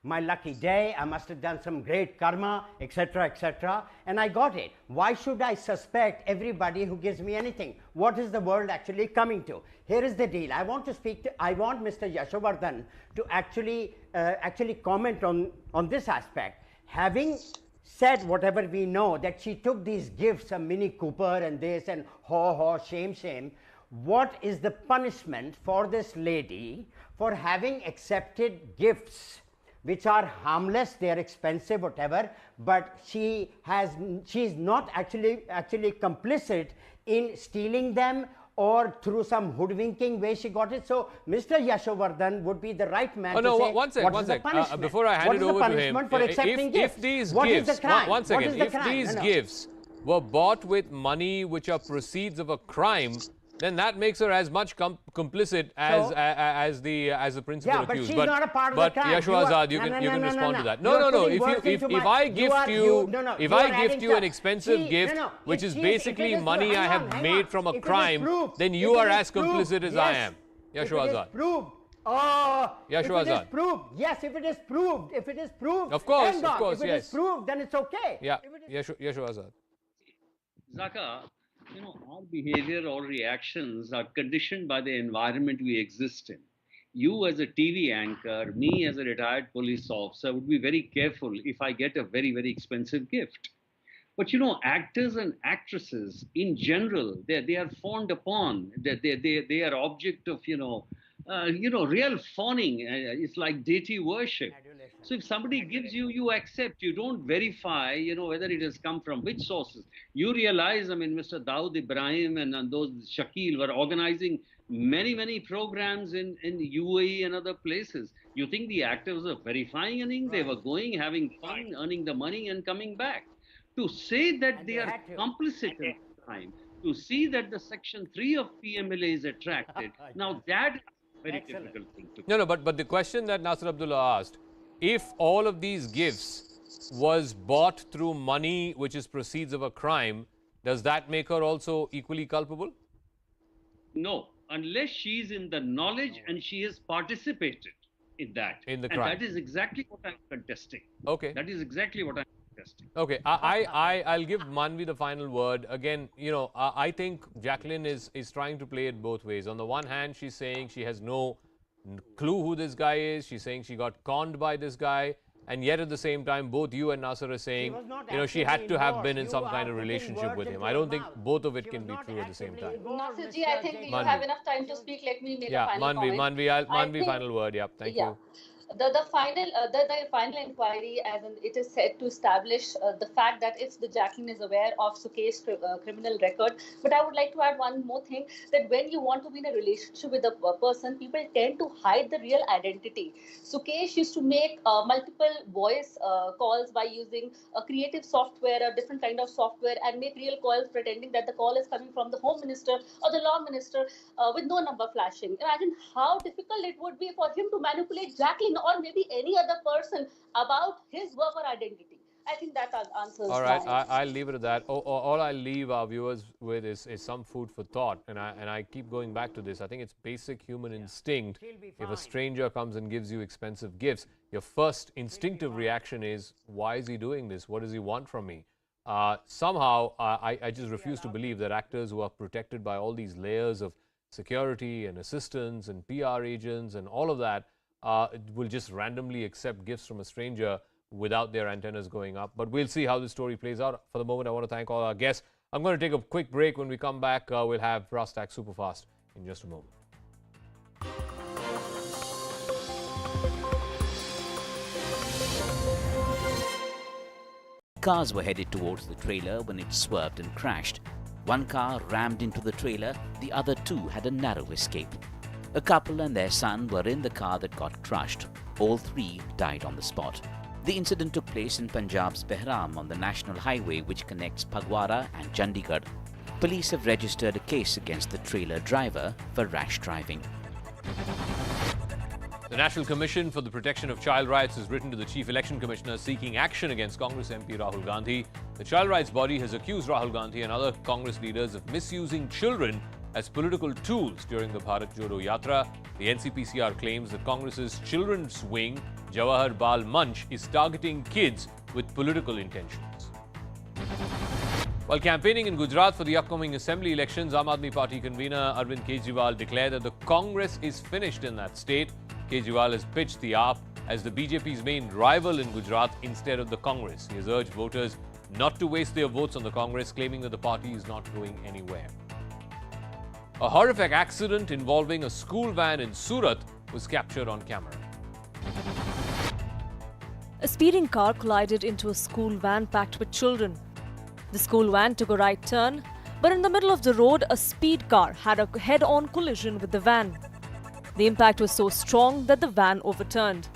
my lucky day, I must have done some great karma, etc., and I got it. Why should I suspect everybody who gives me anything? What is the world actually coming to? Here is the deal. I want Mr. Yashovardhan to actually comment on this aspect. Having said whatever we know, that she took these gifts, a Mini Cooper and this, and shame, what is the punishment for this lady for having accepted gifts which are harmless, they are expensive, whatever, but she is not actually complicit in stealing them or through some hoodwinking way she got it? So Mr. Yashovardhan would be the right man to say, one sec. Before I hand it over to him, if these gifts were bought with money which are proceeds of a crime, then that makes her as much complicit as the principal accused. She's not a part of the crime. But Yashwa Azad, you can respond to that. No. If I gift you an expensive gift, which is basically money I have made from a crime, then you are as complicit as I am. Yashwa Azad. Yashwa Azad. Yes, if it is proved. Of course, if it is proved, then it's okay. Yeah, Yashwa Azad. Zaka, you know, our behavior or reactions are conditioned by the environment we exist in. You as a TV anchor, me as a retired police officer would be very careful if I get a very, very expensive gift. But you know, actors and actresses in general, they are fawned upon. They are object of, real fawning. It's like deity worship. So if somebody gives you, you accept. You don't verify, whether it has come from which sources. You realize, Mr. Dawood Ibrahim and those Shakil were organizing many programs in UAE and other places. You think the actors were verifying anything? They were going, having fun, earning the money and coming back. To say that they are complicit in crime, to see that the Section 3 of PMLA is attracted, now that is a very difficult thing to do. No, but the question that Nasir Abdullah asked, if all of these gifts was bought through money which is proceeds of a crime, does that make her also equally culpable? No, unless she is in the knowledge and she has participated in that. In the crime. And that is exactly what I'm contesting. Okay. That is exactly what I'm contesting. Okay, I'll give Manvi the final word. Again, I think Jacqueline is trying to play it both ways. On the one hand, she's saying she has no clue who this guy is. She's saying she got conned by this guy. And yet at the same time, both you and Nasser are saying, she had to have been in some kind of relationship with him. I don't think both of it can be true at the same time. Nasirji, I think you have enough time to speak. Let me make a final comment. Manvi, final word. Yeah, thank you. The final inquiry, as in it is said to establish the fact that if the Jacqueline is aware of Sukesh's criminal record. But I would like to add one more thing, that when you want to be in a relationship with a person, people tend to hide the real identity. Sukesh used to make multiple voice calls by using a creative software, a different kind of software, and make real calls pretending that the call is coming from the Home Minister or the Law Minister with no number flashing. Imagine how difficult it would be for him to manipulate Jacqueline or maybe any other person about his work or identity. I think that answers. All right, I'll leave it at that. All I'll leave our viewers with is some food for thought. And I keep going back to this. I think it's basic human instinct. If a stranger comes and gives you expensive gifts, your first instinctive reaction is, why is he doing this? What does he want from me? somehow, I just refuse to believe that actors who are protected by all these layers of security and assistance and PR agents and all of that will just randomly accept gifts from a stranger without their antennas going up. But we'll see how this story plays out. For the moment, I want to thank all our guests. I'm going to take a quick break. When we come back, we'll have Brass Tack Superfast in just a moment. Cars were headed towards the trailer when it swerved and crashed. One car rammed into the trailer, the other two had a narrow escape. A couple and their son were in the car that got crushed. All three died on the spot. The incident took place in Punjab's Behram on the national highway which connects Phagwara and Chandigarh. Police have registered a case against the trailer driver for rash driving. The National Commission for the Protection of Child Rights has written to the Chief Election Commissioner seeking action against Congress MP Rahul Gandhi. The child rights body has accused Rahul Gandhi and other Congress leaders of misusing children as political tools during the Bharat Jodo Yatra. The NCPCR claims that Congress's children's wing, Jawahar Bal Manch, is targeting kids with political intentions. While campaigning in Gujarat for the upcoming assembly elections, Aam Aadmi Party convener Arvind Kejriwal declared that the Congress is finished in that state. Kejriwal has pitched the AAP as the BJP's main rival in Gujarat instead of the Congress. He has urged voters not to waste their votes on the Congress, claiming that the party is not going anywhere. A horrific accident involving a school van in Surat was captured on camera. A speeding car collided into a school van packed with children. The school van took a right turn, but in the middle of the road, a speed car had a head-on collision with the van. The impact was so strong that the van overturned.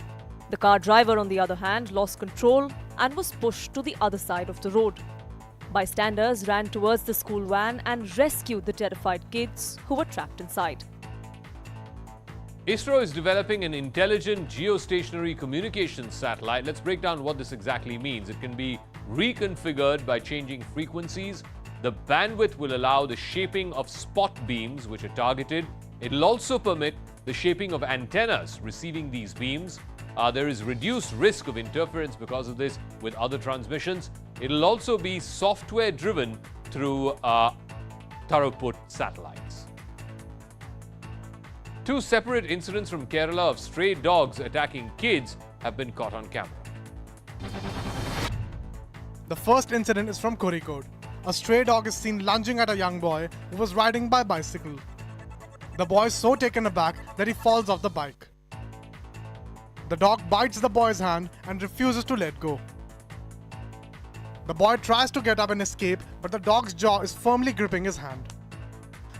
The car driver, on the other hand, lost control and was pushed to the other side of the road. Bystanders ran towards the school van and rescued the terrified kids who were trapped inside. ISRO is developing an intelligent geostationary communications satellite. Let's break down what this exactly means. It can be reconfigured by changing frequencies. The bandwidth will allow the shaping of spot beams which are targeted. It will also permit the shaping of antennas receiving these beams. There is reduced risk of interference because of this with other transmissions. It will also be software driven through throughput satellites. Two separate incidents from Kerala of stray dogs attacking kids have been caught on camera. The first incident is from Kozhikode. A stray dog is seen lunging at a young boy who was riding by bicycle. The boy is so taken aback that he falls off the bike. The dog bites the boy's hand and refuses to let go. The boy tries to get up and escape, but the dog's jaw is firmly gripping his hand.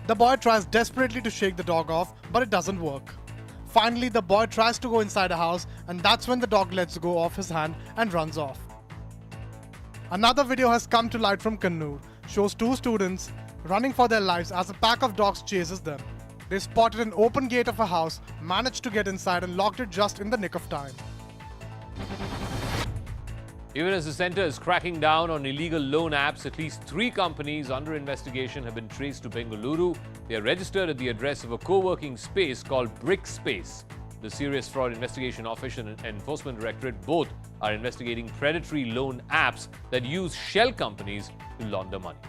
The boy tries desperately to shake the dog off, but it doesn't work. Finally, the boy tries to go inside a house, and that's when the dog lets go of his hand and runs off. Another video has come to light from Kannur, shows two students running for their lives as a pack of dogs chases them. They spotted an open gate of a house, managed to get inside and locked it just in the nick of time. Even as the centre is cracking down on illegal loan apps, at least 3 companies under investigation have been traced to Bengaluru. They are registered at the address of a co-working space called Brick Space. The Serious Fraud Investigation Office and Enforcement Directorate both are investigating predatory loan apps that use shell companies to launder money.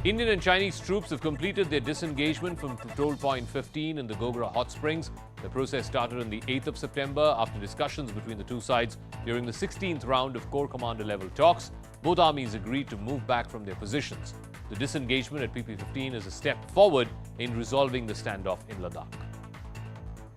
Indian and Chinese troops have completed their disengagement from Patrol Point 15 in the Gogra Hot Springs. The process started on the 8th of September after discussions between the two sides during the 16th round of Corps Commander level talks. Both armies agreed to move back from their positions. The disengagement at PP-15 is a step forward in resolving the standoff in Ladakh.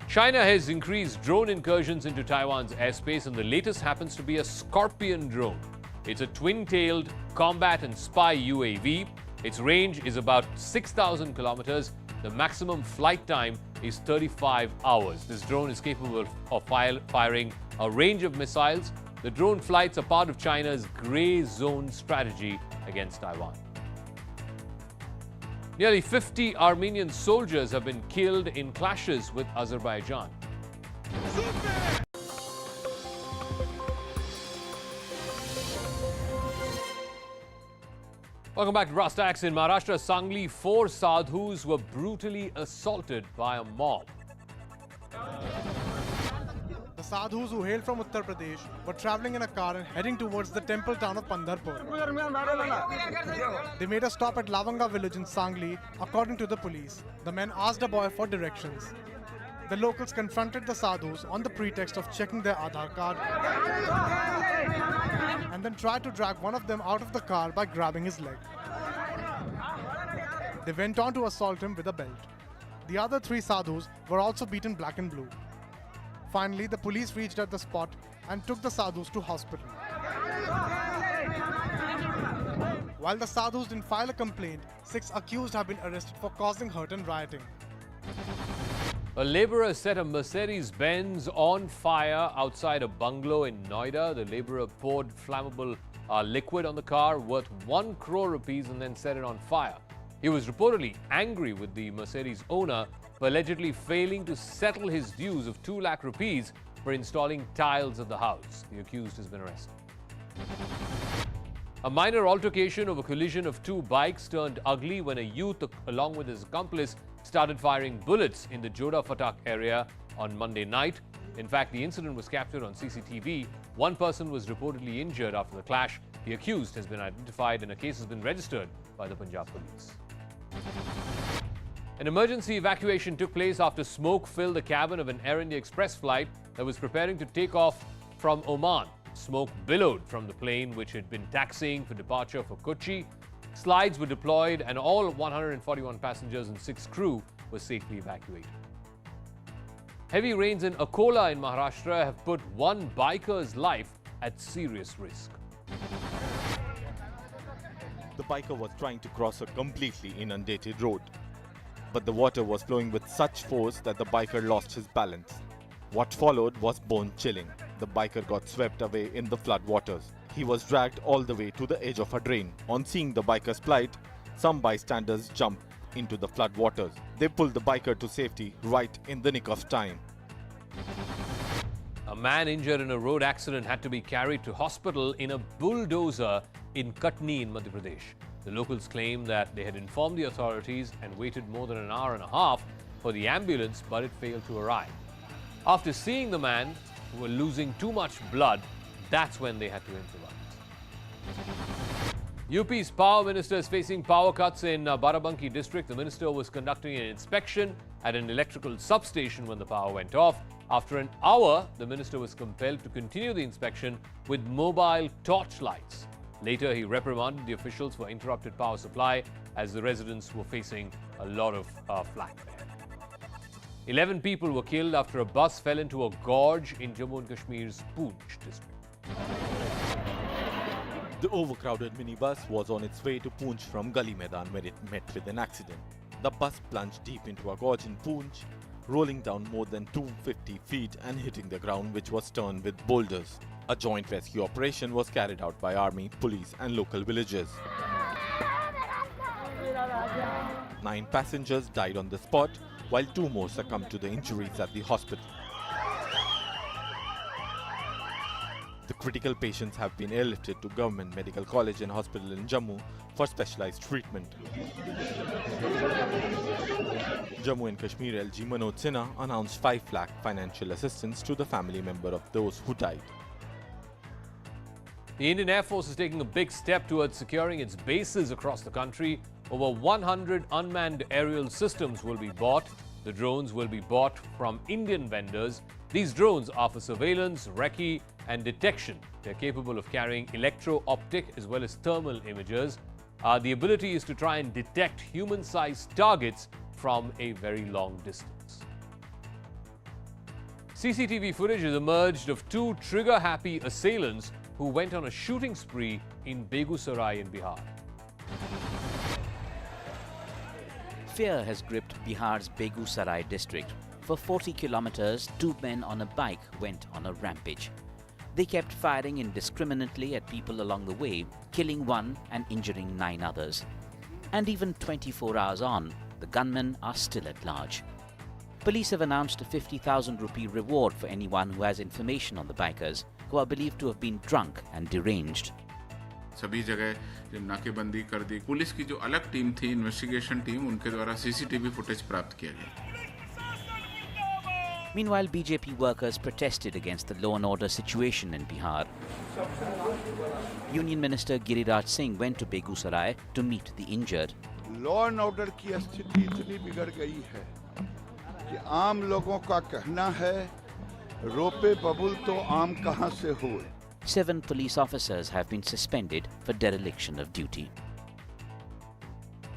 China has increased drone incursions into Taiwan's airspace, and the latest happens to be a Scorpion drone. It's a twin-tailed combat and spy UAV. Its range is about 6,000 kilometers. The maximum flight time is 35 hours. This drone is capable of firing a range of missiles. The drone flights are part of China's gray zone strategy against Taiwan. Nearly 50 Armenian soldiers have been killed in clashes with Azerbaijan. Welcome back to Brass Tacks. In Maharashtra, Sangli, 4 sadhus were brutally assaulted by a mob. The sadhus who hailed from Uttar Pradesh were travelling in a car and heading towards the temple town of Pandharpur. They made a stop at Lavanga village in Sangli, according to the police. The men asked a boy for directions. The locals confronted the sadhus on the pretext of checking their Aadhaar card and then tried to drag one of them out of the car by grabbing his leg. They went on to assault him with a belt. The other 3 sadhus were also beaten black and blue. Finally, the police reached at the spot and took the sadhus to hospital. While the sadhus didn't file a complaint, 6 accused have been arrested for causing hurt and rioting. A labourer set a Mercedes-Benz on fire outside a bungalow in Noida. The labourer poured flammable liquid on the car worth 1 crore rupees and then set it on fire. He was reportedly angry with the Mercedes owner for allegedly failing to settle his dues of 2 lakh rupees for installing tiles at the house. The accused has been arrested. A minor altercation over collision of 2 bikes turned ugly when a youth, along with his accomplice, started firing bullets in the Joda Fatak area on Monday night. In fact, the incident was captured on CCTV. 1 person was reportedly injured after the clash. The accused has been identified and a case has been registered by the Punjab police. An emergency evacuation took place after smoke filled the cabin of an Air India Express flight that was preparing to take off from Oman. Smoke billowed from the plane, which had been taxiing for departure for Kochi. Slides were deployed and all 141 passengers and 6 crew were safely evacuated. Heavy rains in Akola in Maharashtra have put 1 biker's life at serious risk. The biker was trying to cross a completely inundated road, but the water was flowing with such force that the biker lost his balance. What followed was bone-chilling. The biker got swept away in the flood waters. He was dragged all the way to the edge of a drain. On seeing the biker's plight, some bystanders jumped into the flood waters. They pulled the biker to safety right in the nick of time. A man injured in a road accident had to be carried to hospital in a bulldozer in Katni in Madhya Pradesh. The locals claim that they had informed the authorities and waited more than an hour and a half for the ambulance, but it failed to arrive. After seeing the man who was losing too much blood, that's when they had to improvise. UP's power minister is facing power cuts in Barabanki district. The minister was conducting an inspection at an electrical substation when the power went off. After an hour, the minister was compelled to continue the inspection with mobile torchlights. Later, he reprimanded the officials for interrupted power supply as the residents were facing a lot of flack there. 11 people were killed after a bus fell into a gorge in Jammu and Kashmir's Poonch district. The overcrowded minibus was on its way to Poonch from Gali Maidan where it met with an accident. The bus plunged deep into a gorge in Poonch, rolling down more than 250 feet and hitting the ground, which was strewn with boulders. A joint rescue operation was carried out by army, police and local villagers. 9 passengers died on the spot, while 2 more succumbed to the injuries at the hospital. The critical patients have been airlifted to Government Medical College and Hospital in Jammu for specialized treatment. Jammu and Kashmir LG Manoj Sinha announced 5 lakh financial assistance to the family member of those who died. The Indian Air Force is taking a big step towards securing its bases across the country. Over 100 unmanned aerial systems will be bought. The drones will be bought from Indian vendors. These drones are for surveillance, recce and detection. They're capable of carrying electro-optic as well as thermal images. The ability is to try and detect human-sized targets from a very long distance. CCTV footage has emerged of 2 trigger-happy assailants who went on a shooting spree in Begusarai in Bihar. Fear has gripped Bihar's Begusarai district. For 40 kilometers, 2 men on a bike went on a rampage. They kept firing indiscriminately at people along the way, killing 1 and injuring 9 others. And even 24 hours on, the gunmen are still at large. Police have announced a 50,000 rupee reward for anyone who has information on the bikers, who are believed to have been drunk and deranged. सभी जगह नाकेबंदी कर दी। Police की जो अलग team थी, investigation team, उनके द्वारा सीसीटीवी फुटेज प्राप्त किया गया। Meanwhile, BJP workers protested against the law and order situation in Bihar. Union Minister Giriraj Singh went to Begusarai to meet the injured. Law and order की स्थिति इतनी बिगड़ गई है कि आम लोगों का कहना है रोपे बबुल तो आम कहां से हुए. 7 police officers have been suspended for dereliction of duty.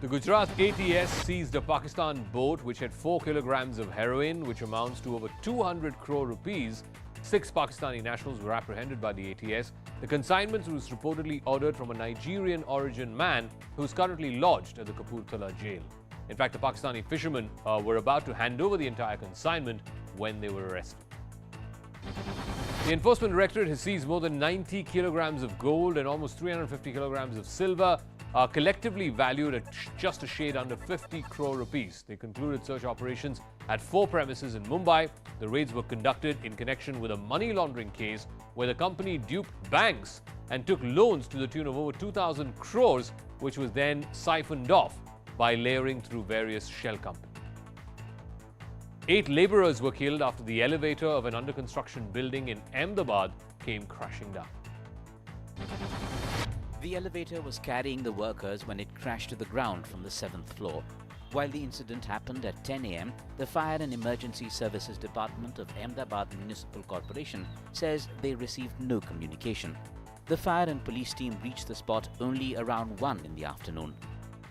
The Gujarat ATS seized a Pakistan boat which had 4 kilograms of heroin, which amounts to over 200 crore rupees. 6 Pakistani nationals were apprehended by the ATS. The consignment was reportedly ordered from a Nigerian origin man who is currently lodged at the Kapurthala jail. In fact, the Pakistani fishermen were about to hand over the entire consignment when they were arrested. The Enforcement Directorate has seized more than 90 kilograms of gold and almost 350 kilograms of silver, collectively valued at just a shade under 50 crore rupees. They concluded search operations at 4 premises in Mumbai. The raids were conducted in connection with a money laundering case where the company duped banks and took loans to the tune of over 2,000 crores, which was then siphoned off by layering through various shell companies. 8 laborers were killed after the elevator of an under-construction building in Ahmedabad came crashing down. The elevator was carrying the workers when it crashed to the ground from the 7th floor. While the incident happened at 10 a.m., the Fire and Emergency Services Department of Ahmedabad Municipal Corporation says they received no communication. The fire and police team reached the spot only around 1 in the afternoon.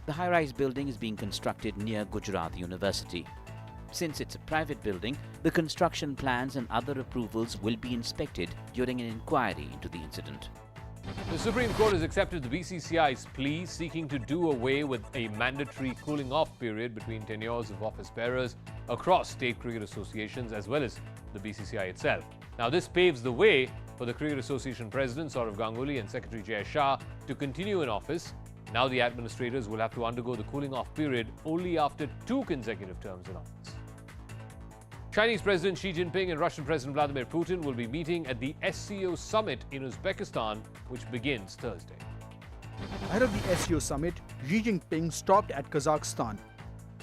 The high-rise building is being constructed near Gujarat University. Since it's a private building, the construction plans and other approvals will be inspected during an inquiry into the incident. The Supreme Court has accepted the BCCI's plea seeking to do away with a mandatory cooling-off period between tenures of office bearers across state cricket associations as well as the BCCI itself. Now, this paves the way for the Cricket Association President Sourav Ganguly and Secretary Jay Shah to continue in office. Now the administrators will have to undergo the cooling-off period only after 2 consecutive terms in office. Chinese President Xi Jinping and Russian President Vladimir Putin will be meeting at the SCO summit in Uzbekistan, which begins Thursday. Ahead of the SCO summit, Xi Jinping stopped at Kazakhstan.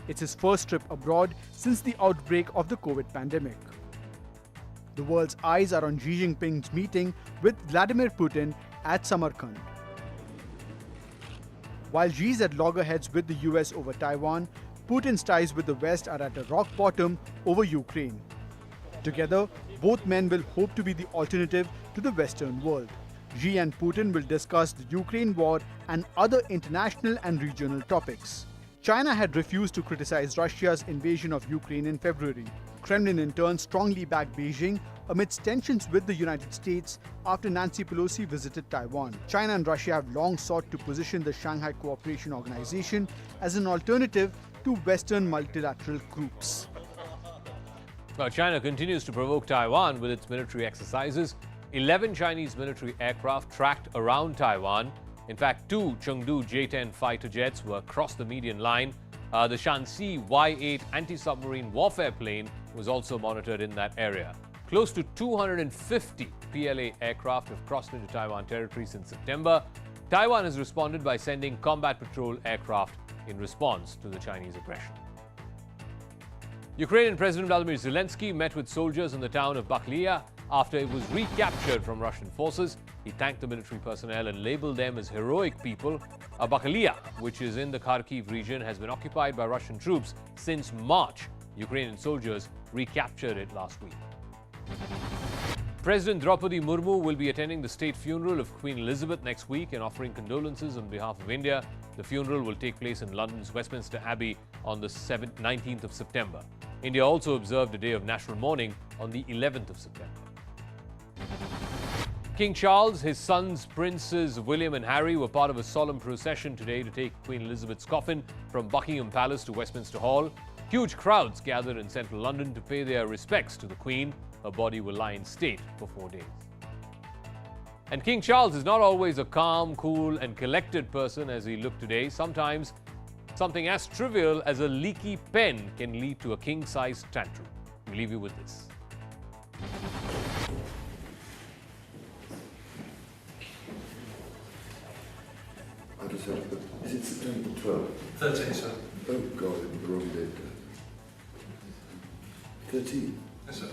It's his first trip abroad since the outbreak of the COVID pandemic. The world's eyes are on Xi Jinping's meeting with Vladimir Putin at Samarkand. While Xi's at loggerheads with the US over Taiwan, Putin's ties with the West are at a rock bottom over Ukraine. Together, both men will hope to be the alternative to the Western world. Xi and Putin will discuss the Ukraine war and other international and regional topics. China had refused to criticize Russia's invasion of Ukraine in February. Kremlin in turn strongly backed Beijing amidst tensions with the United States after Nancy Pelosi visited Taiwan. China and Russia have long sought to position the Shanghai Cooperation Organization as an alternative to Western multilateral groups. Well, China continues to provoke Taiwan with its military exercises. 11 Chinese military aircraft tracked around Taiwan. In fact, 2 Chengdu J-10 fighter jets were across the median line. The Shanxi Y-8 anti-submarine warfare plane was also monitored in that area. Close to 250 PLA aircraft have crossed into Taiwan territory since September. Taiwan has responded by sending combat patrol aircraft in response to the Chinese aggression. Ukrainian President Vladimir Zelensky met with soldiers in the town of Baklya after it was recaptured from Russian forces. He thanked the military personnel and labeled them as heroic people. Baklya, which is in the Kharkiv region, has been occupied by Russian troops since March. Ukrainian soldiers recaptured it last week. President Draupadi Murmu will be attending the state funeral of Queen Elizabeth next week and offering condolences on behalf of India. The funeral will take place in London's Westminster Abbey on the 19th of September. India also observed a day of national mourning on the 11th of September. King Charles, his sons, Princes William and Harry, were part of a solemn procession today to take Queen Elizabeth's coffin from Buckingham Palace to Westminster Hall. Huge crowds gathered in central London to pay their respects to the Queen. Her body will lie in state for 4 days. And King Charles is not always a calm, cool and collected person as he looked today. Sometimes something as trivial as a leaky pen can lead to a king-sized tantrum. We leave you with this. Is it September 12th? 13th, sir. Oh God, I'm the wrong date. 13? Yes, sir.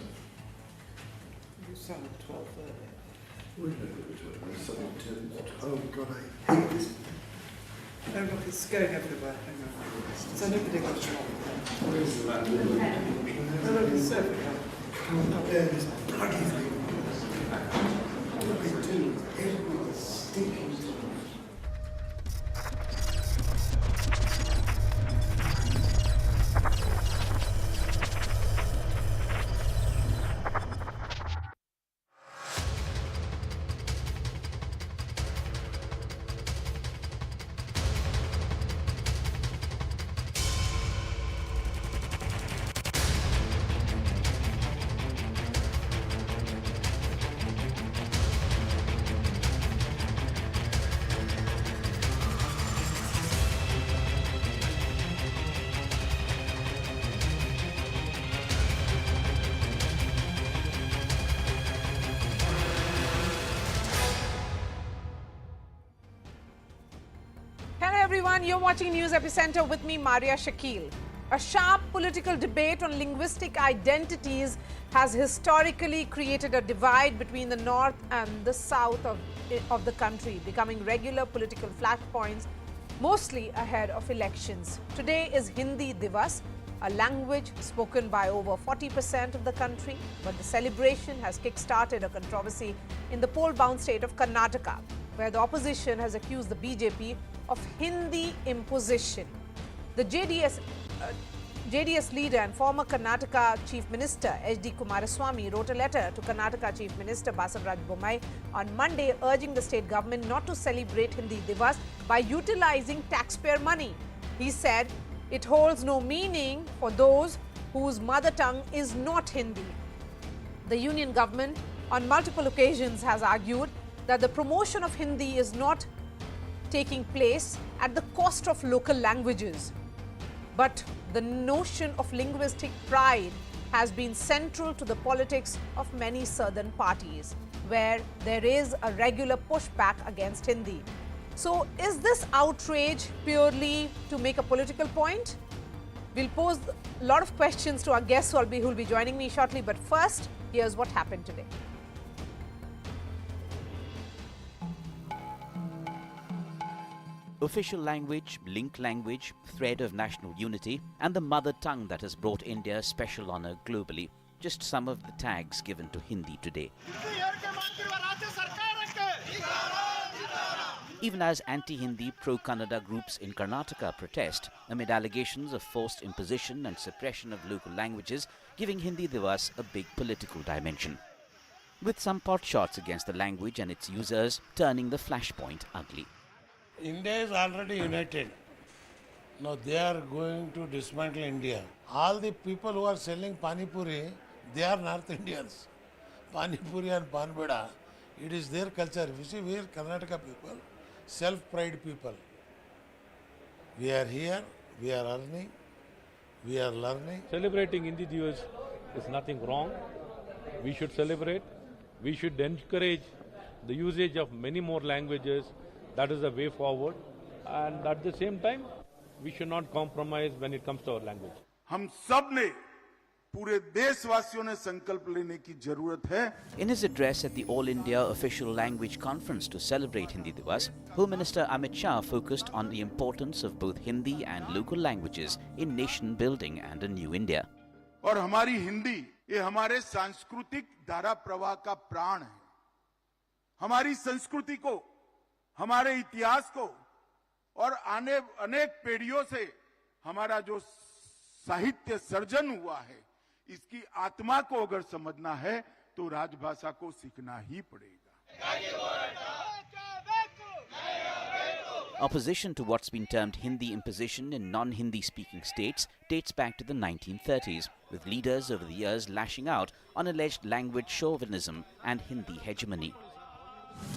on 12:30. Oh God, I hate this. Oh look, it's going everywhere. Hang on. So nobody got shot. Where's the land? Oh look, it's everywhere. There, this bloody thing. What do they do? Everyone's stinking. Everyone, you're watching News Epicenter with me, Maria Shakil. A sharp political debate on linguistic identities has historically created a divide between the north and the south of the country, becoming regular political flashpoints, mostly ahead of elections. Today is Hindi Diwas, a language spoken by over 40% of the country, but the celebration has kick-started a controversy in the poll-bound state of Karnataka, where the opposition has accused the BJP of Hindi imposition. The JDS leader and former Karnataka Chief Minister H.D. Kumaraswamy wrote a letter to Karnataka Chief Minister Basavaraj Bommai on Monday urging the state government not to celebrate Hindi Diwas by utilizing taxpayer money. He said it holds no meaning for those whose mother tongue is not Hindi. The union government on multiple occasions has argued that the promotion of Hindi is not taking place at the cost of local languages. But the notion of linguistic pride has been central to the politics of many southern parties, where there is a regular pushback against Hindi. So is this outrage purely to make a political point? We'll pose a lot of questions to our guests who will be joining me shortly, but first, here's what happened today. Official language, linked language, thread of national unity, and the mother tongue that has brought India special honor globally. Just some of the tags given to Hindi today. Even as anti-Hindi, pro-Kannada groups in Karnataka protest amid allegations of forced imposition and suppression of local languages, giving Hindi Diwas a big political dimension. With some pot shots against the language and its users turning the flashpoint ugly. India is already united. Now they are going to dismantle India. All the people who are selling Pani Puri, they are North Indians. Pani Puri and Pan Beda, it is their culture. You see, we are Karnataka people, self-pride people. We are here, we are earning, we are learning. Celebrating Hindi Diwas is nothing wrong. We should celebrate. We should encourage the usage of many more languages. That is the way forward, and at the same time, we should not compromise when it comes to our language. हम सब ने पूरे देशवासियों ने संकल्प लेने की जरूरत है. In his address at the All India Official Language Conference to celebrate Hindi Diwas, Home Minister Amit Shah focused on the importance of both Hindi and local languages in nation building and a new India. और हमारी हिंदी ये हमारे सांस्कृतिक धारा प्रवाह का प्राण है. हमारी संस्कृति को, हमारे इतिहास को और आने अनेक पीढ़ियों से हमारा जो साहित्य सर्जन हुआ है, इसकी आत्मा को अगर समझना है तो राजभाषा को सीखना ही पड़ेगा. Opposition to what's been termed Hindi imposition in non-Hindi speaking states dates back to the 1930s, with leaders over the years lashing out on alleged language chauvinism and Hindi hegemony.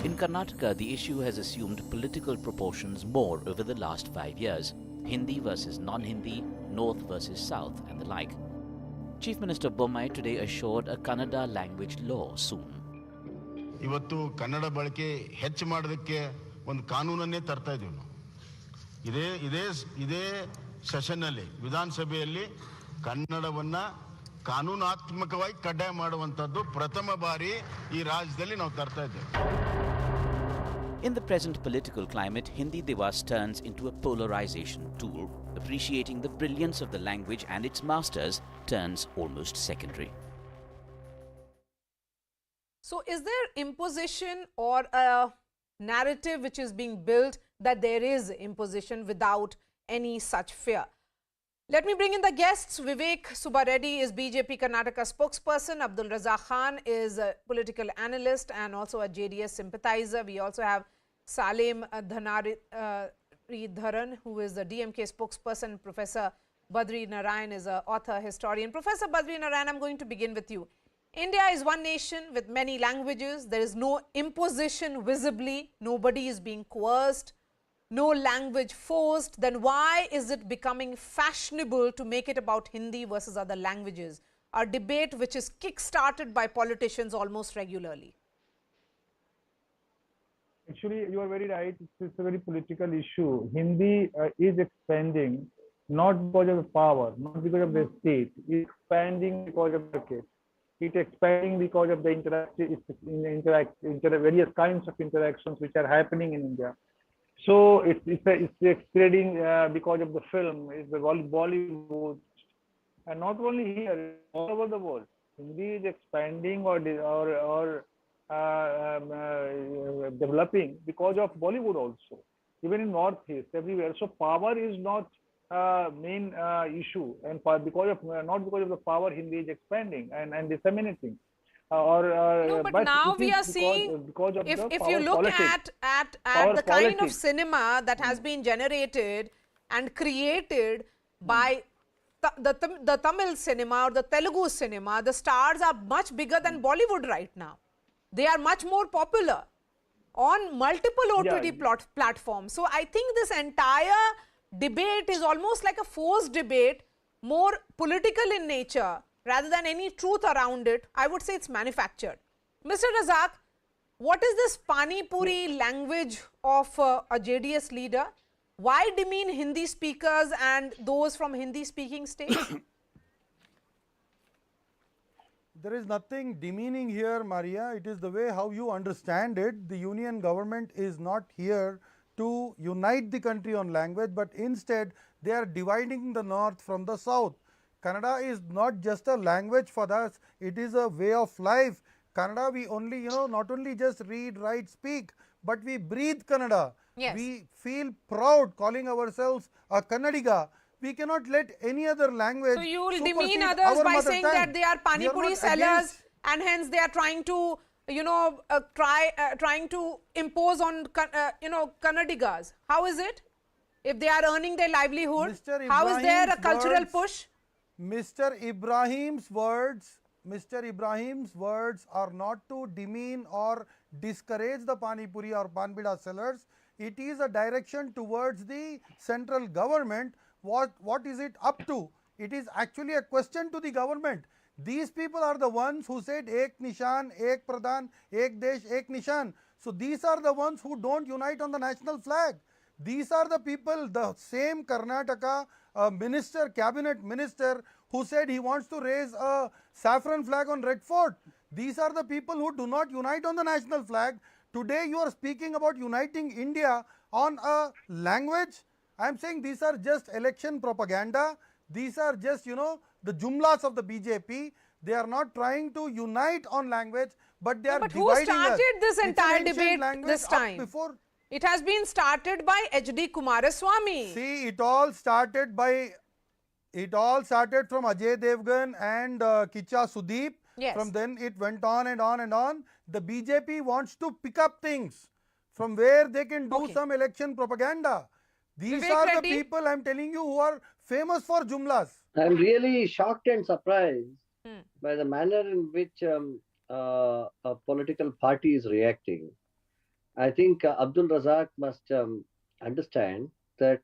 In Karnataka, the issue has assumed political proportions more over the last 5 years. Hindi versus non-Hindi, north versus south, and the like. Chief Minister Bommai today assured a Kannada language law soon. ಇವತ್ತು ಕನ್ನಡ ಬಳಕೆ ಹೆಚ್ಚು ಮಾಡೋದಕ್ಕೆ ಒಂದು ಕಾನೂನನ್ನೇ ತರ್ತಾ ಇದ್ದೀವಿ ನಾವು. ಇದೇ ಸೆಷನ್ನಲ್ಲಿ ವಿಧಾನಸಭೆಯಲ್ಲಿ ಕನ್ನಡವನ್ನ ಕಾನೂನಾತ್ಮಕವಾಗಿ ಕಡ್ಡಾಯ ಮಾಡುವಂತದ್ದು ಪ್ರಥಮ ಬಾರಿ ಈ ರಾಜ್ಯದಲ್ಲಿ ನಾವು ತರ್ತಾ ಇದ್ದೇವೆ. In the present political climate, Hindi Diwas turns into a polarization tool. Appreciating the brilliance of the language and its masters turns almost secondary. So is there imposition or a narrative which is being built that there is imposition without any such fear? Let me bring in the guests. Vivek Subbareddy is BJP Karnataka spokesperson. Abdul Razak Khan is a political analyst and also a JDS sympathizer. We also have Salem Dhanari-Dharan, who is the DMK spokesperson. Professor Badri Narayan is an author, historian. Professor Badri Narayan, I'm going to begin with you. India is one nation with many languages. There is no imposition visibly. Nobody is being coerced. No language forced. Then why is it becoming fashionable to make it about Hindi versus other languages? A debate which is kick-started by politicians almost regularly. Actually, you are very right. It's a very political issue. Hindi is expanding not because of the power, not because of the state. It's expanding because of the case. It's expanding because of the various kinds of interactions which are happening in India. So it's spreading because of the film, it's the Bollywood, and not only here, all over the world. Hindi is expanding or developing because of Bollywood also, even in Northeast, everywhere. So power is not main issue, and because of not because of the power, Hindi is expanding and disseminating. No, but now we are seeing, if you look at the kind of cinema that has been generated and created by the Tamil cinema or the Telugu cinema, the stars are much bigger than Bollywood right now. They are much more popular on multiple OTT platforms. So I think this entire debate is almost like a forced debate, more political in nature rather than any truth around it. I would say it's manufactured. Mr. Razak, what is this Pani Puri language of a JDS leader? Why demean Hindi speakers and those from Hindi speaking states? There is nothing demeaning here, Maria. It is the way how you understand it. The union government is not here to unite the country on language, but instead they are dividing the north from the south. Kannada is not just a language for us, it is a way of life. Kannada, we only, not only just read, write, speak, but we breathe Kannada. Yes. We feel proud calling ourselves a Kannadiga. We cannot let any other language. So you will demean others by saying that they are Pani Puri sellers and hence they are trying to, trying to impose on, Kannadigas. How is it? If they are earning their livelihood, how is there a cultural push? Mr. Ibrahim's words are not to demean or discourage the Pani Puri or Panbida sellers. It is a direction towards the central government. What is it up to? It is actually a question to the government. These people are the ones who said Ek Nishan, Ek Pradhan, Ek Desh, Ek Nishan. So these are the ones who don't unite on the national flag. These are the people, the same Karnataka cabinet minister who said he wants to raise a saffron flag on Red Fort. These are the people who do not unite on the national flag. Today you are speaking about uniting India on a language. I am saying these are just election propaganda. These are just, the jumlas of the BJP. They are not trying to unite on language, but they are dividing us. Who started this entire debate this time? It has been started by HD Kumaraswamy. See, it all started from Ajay Devgan and Kicha Sudeep. Yes. From then it went on and on and on. The BJP wants to pick up things from where they can do some election propaganda. These are the people I am telling you who are famous for jumlas. I am really shocked and surprised by the manner in which a political party is reacting. I think Abdul Razak must understand that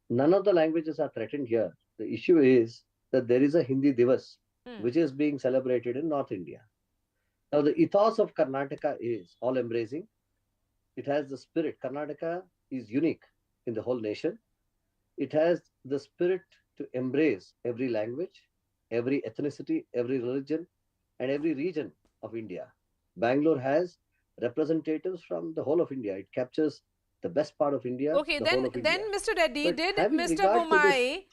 none of the languages are threatened here. The issue is that there is a Hindi Diwas which is being celebrated in North India. Now the ethos of Karnataka is all embracing. It has the spirit. Karnataka is unique in the whole nation. It has the spirit to embrace every language. every ethnicity, every religion, and every region of India. Bangalore has representatives from the whole of India. It captures the best part of India, Okay, the whole of India. then Mr. Reddy, But did having Mr. regard to Bommai,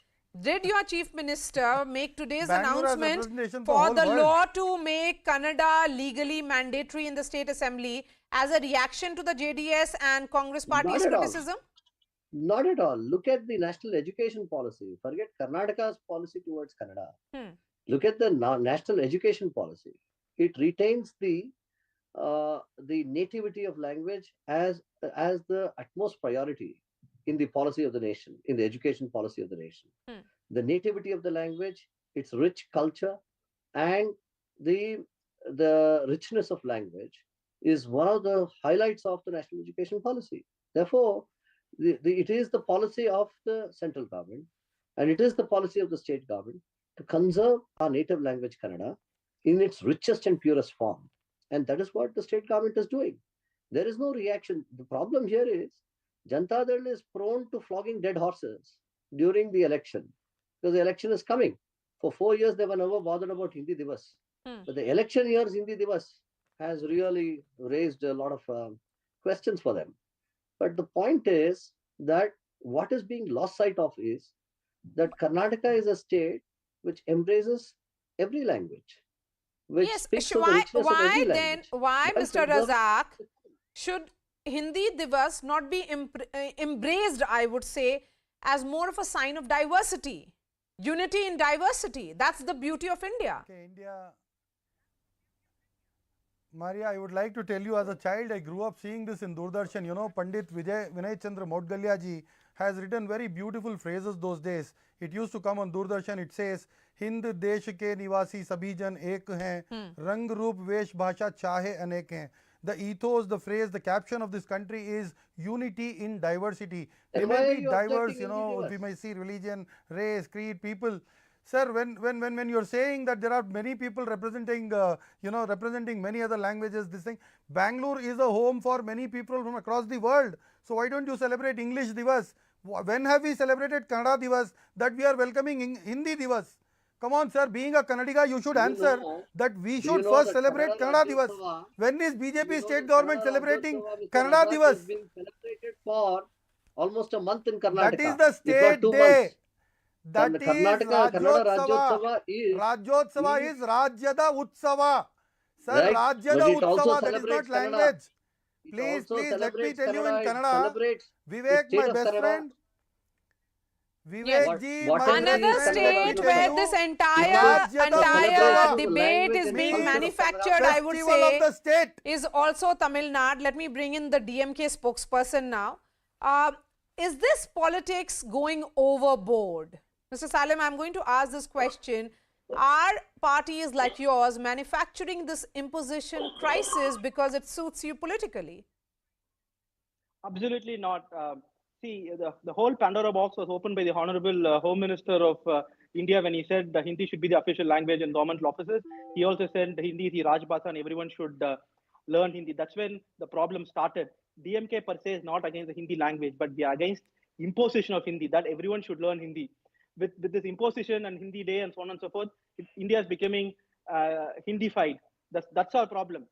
did your Chief Minister make today's Bangalore has announcement representation for for the whole law world. to make Kannada legally mandatory in the State Assembly as a reaction to the JDS and Congress party's Not at all. criticism? Not at all. Look at the national education policy. Forget Karnataka's policy towards Kannada. Look at the national education policy. It retains the nativity of language as the utmost priority in the policy of the nation, in the education policy of the nation. The nativity of the language, its rich culture, and the richness of language is one of the highlights of the national education policy. Therefore, it is the policy of the central government and it is the policy of the state government to conserve our native language Kannada in its richest and purest form. And that is what the state government is doing. There is no reaction. The problem here is Janata Dal is prone to flogging dead horses during the election because the election is coming. For 4 years, they were never bothered about Hindi Diwas. But the election year's Hindi Diwas has really raised a lot of questions for them. But the point is that what is being lost sight of is that Karnataka is a state which embraces every language. Which Yes, speaks of the richness of every language. Why, While, Mr. for example, Razak, should Hindi Divas not be embraced, I would say, as more of a sign of diversity? Unity in diversity. That's the beauty of India. Okay, India. Maria, I would like to tell you, as a child, I grew up seeing this in Doordarshan. You know, Pandit Vinay Chandra Modgalya ji has written very beautiful phrases those days. It used to come on Doordarshan. It says, Hind desh ke nivasi sabhi jan ek hain, rang roop vesh bhasha chahe anek hain. The ethos, the phrase, the caption of this country is unity in diversity. They may be diverse, you know, we may see religion, race, creed, people. Sir, when you're saying that there are many people representing, representing many other languages, this thing, Bangalore is a home for many people from across the world. So why don't you celebrate English Divas? When have we celebrated Kannada Divas that we are welcoming Hindi Divas? Come on, sir, being a Kannadiga, you should answer that we should first celebrate Kannada Divas. When is BJP state government celebrating Kannada Divas? Has been celebrated for almost a month in Karnataka. That is the state day. That is Rajyotsava. Rajyotsava is Rajyada Utsava. Sir, Right. Rajyada But it also Utsava, that is not celebrates Kannada. language. It Please, also let me celebrates tell you in Kannada. It Kannada. celebrates Vivek, the my state of best Kannada. friend. Vivek ji, what my is best Another friend, state let me where tell this you, entire Rajyada debate language is and being culture of manufactured, I would Festival of say, the state. is also Tamil Nadu. Let me bring in the DMK spokesperson now. Is this politics going overboard? Mr. Salim, I'm going to ask this question. Are parties like yours manufacturing this imposition crisis because it suits you politically? Absolutely not. See, the whole Pandora box was opened by the Honorable Home Minister of India when he said that Hindi should be the official language in government offices. He also said Hindi is the Rajbhasha and everyone should learn Hindi. That's when the problem started. DMK per se is not against the Hindi language, but we are against imposition of Hindi, that everyone should learn Hindi. With this imposition and Hindi Day and so on and so forth, India is becoming Hindified. That's our problem.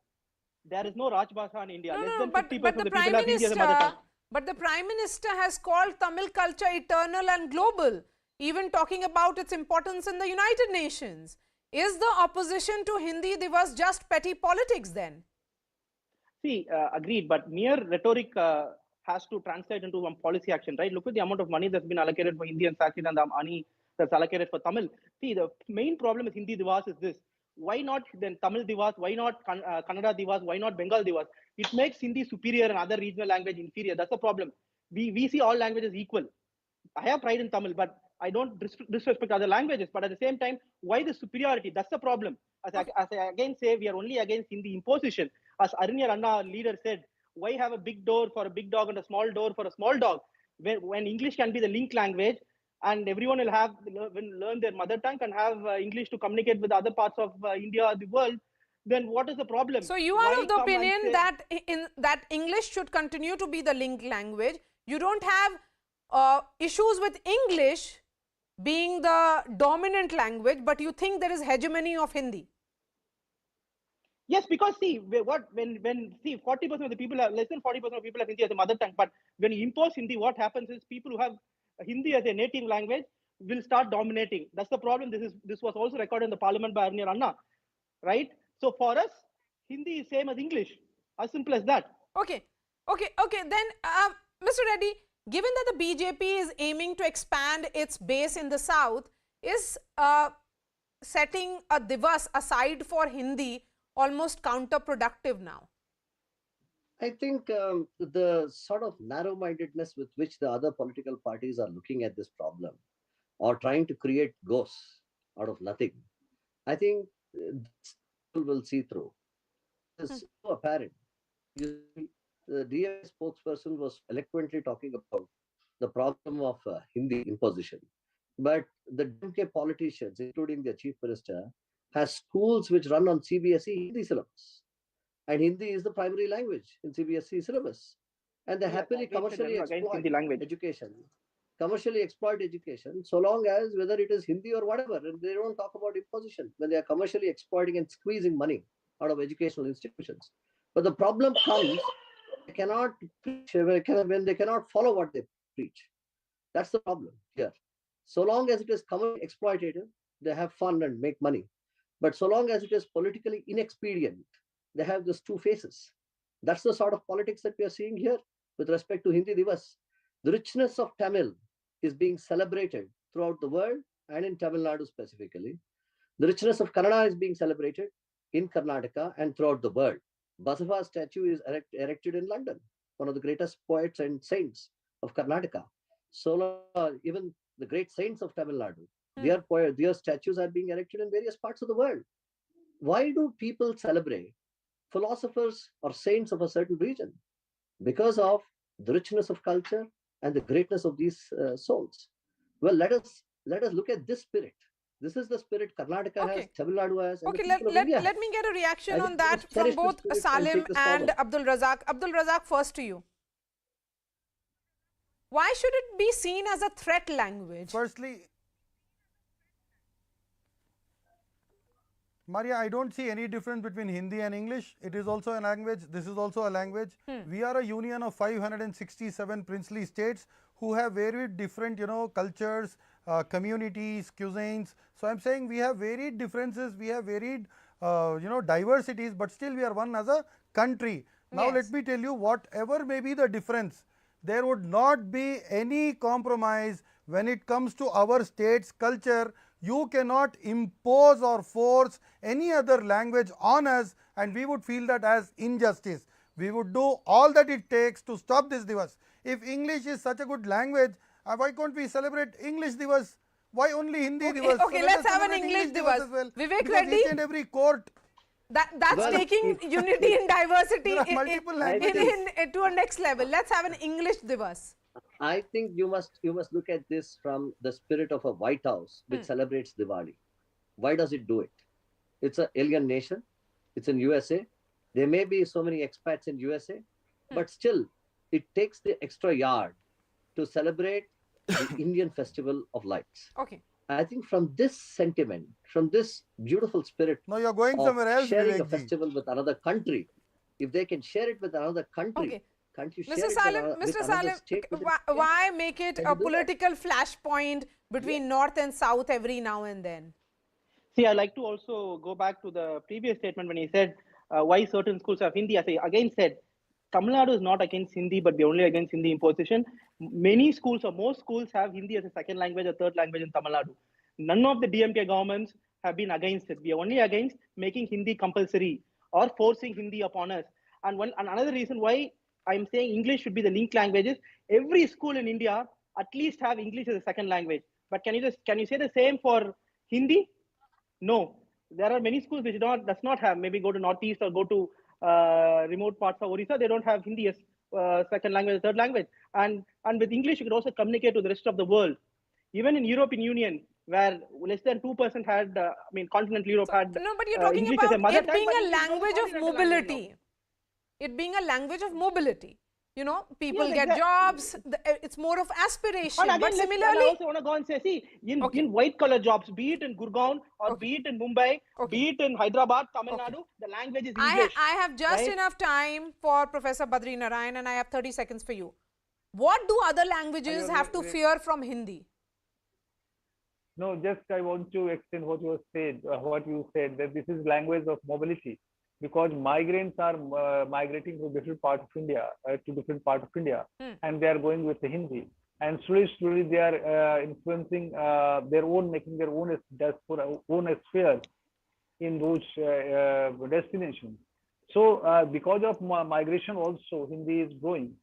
There is no Rajbhasha in India. Less than 50% of the people have Hindi as a mother tongue. But the Prime Minister has called Tamil culture eternal and global, even talking about its importance in the United Nations. Is the opposition to Hindi Divas just petty politics then? See, agreed, but mere rhetoric has to translate into one policy action, right? Look at the amount of money that's been allocated for Hindi and Sanskrit and the money that's allocated for Tamil. See, the main problem with Hindi Divas is this. Why not then Tamil Divas? Why not Kannada Divas? Why not Bengal Divas? It makes Hindi superior and other regional language inferior. That's the problem. We see all languages equal. I have pride in Tamil, but I don't disrespect other languages. But at the same time, why the superiority? That's the problem. As I again say, we are only against Hindi imposition. As Arinyar Anna, our leader, said, why have a big door for a big dog and a small door for a small dog? When English can be the link language, and everyone will learn their mother tongue and have English to communicate with other parts of India or the world, then what is the problem? So you are of the opinion that English should continue to be the link language. You don't have issues with English being the dominant language, but you think there is hegemony of Hindi? Yes, because see, when see 40% of the people have, less than 40% of people have Hindi as a mother tongue, but when you impose Hindi, what happens is people who have Hindi as a native language will start dominating. That's the problem. This was also recorded in the parliament by Arnir Anna, right? So for us, Hindi is same as English, as simple as that. Okay. Then, Mr. Reddy, given that the BJP is aiming to expand its base in the south, is setting a Diwas aside for Hindi almost counterproductive now? I think the sort of narrow-mindedness with which the other political parties are looking at this problem or trying to create ghosts out of nothing, I think people will see through. It's so apparent. The DS spokesperson was eloquently talking about the problem of Hindi imposition. But the DMK politicians, including their chief minister, has schools which run on CBSE Hindi syllabus. And Hindi is the primary language in CBSE syllabus. And they happily commercially exploit education. Commercially exploit education, so long as whether it is Hindi or whatever, and they don't talk about imposition when they are commercially exploiting and squeezing money out of educational institutions. But the problem comes they cannot preach when they cannot follow what they preach. That's the problem here. So long as it is commercially exploitative, they have fun and make money. But so long as it is politically inexpedient, they have these two faces. That's the sort of politics that we are seeing here with respect to Hindi Diwas. The richness of Tamil is being celebrated throughout the world and in Tamil Nadu specifically. The richness of Kannada is being celebrated in Karnataka and throughout the world. Basava's statue is erected in London, one of the greatest poets and saints of Karnataka. So even the great saints of Tamil Nadu, their statues are being erected in various parts of the world. Why do people celebrate philosophers or saints of a certain region? Because of the richness of culture and the greatness of these souls. Well, let us look at this spirit. This is the spirit Karnataka has, Tamil Nadu has. And let me get a reaction on that from both Salim and Abdul Razak. Abdul Razak, first to you. Why should it be seen as a threat language? Firstly, Maria, I don't see any difference between Hindi and English. It is also a language. This is also a language. We are a union of 567 princely states who have very different, cultures, communities, cuisines. So I'm saying we have varied differences. We have varied, diversities, but still we are one as a country. Now let me tell you, whatever may be the difference, there would not be any compromise when it comes to our state's culture. You cannot impose or force any other language on us, and we would feel that as injustice. We would do all that it takes to stop this Diwas. If English is such a good language, why can't we celebrate English Diwas? Why only Hindi Diwas? Okay, so let's have an English Diwas. Well. Vivek Reddy? Each and every court. That's taking unity and diversity to a next level. Let's have an English Diwas. I think you must look at this from the spirit of a White House which celebrates Diwali. Why does it do it? It's an alien nation. It's in USA. There may be so many expats in USA, but still it takes the extra yard to celebrate the Indian Festival of Lights. Okay. I think from this sentiment, from this beautiful spirit you're going somewhere else, sharing a festival with another country, if they can share it with another country, can't you share Mr. Salim, why make it a political flashpoint between North and South every now and then? See, I like to also go back to the previous statement when he said why certain schools have Hindi. As I again said, Tamil Nadu is not against Hindi, but we're only against Hindi imposition. Many schools or most schools have Hindi as a second language or third language in Tamil Nadu. None of the DMK governments have been against it. We are only against making Hindi compulsory or forcing Hindi upon us. And another reason why I'm saying English should be the linked languages. Every school in India at least have English as a second language. But can you say the same for Hindi? No. There are many schools which does not have. Maybe go to Northeast or go to remote parts of Orissa. They don't have Hindi as second language, third language. And with English, you could also communicate to the rest of the world. Even in European Union, where less than 2% had, continental Europe had. No, but you're talking English about as a mother it being tongue, a language of mobility. It being a language of mobility. you know, people Yes, get jobs. It's more of aspiration. And again, But I similarly, also want to go and say, see, in white-collar jobs, be it in Gurgaon or be it in Mumbai, be it in Hyderabad, Tamil Nadu, the language is English. I have just right? enough time for Professor Badri Narayan, and I have 30 seconds for you. What do other languages have to fear from Hindi? No, just I want to extend what you said, that this is language of mobility, because migrants are migrating to different parts of India, and they are going with the Hindi, and slowly they are influencing making their own diaspora, own sphere in those destinations. So because of migration also, Hindi is growing.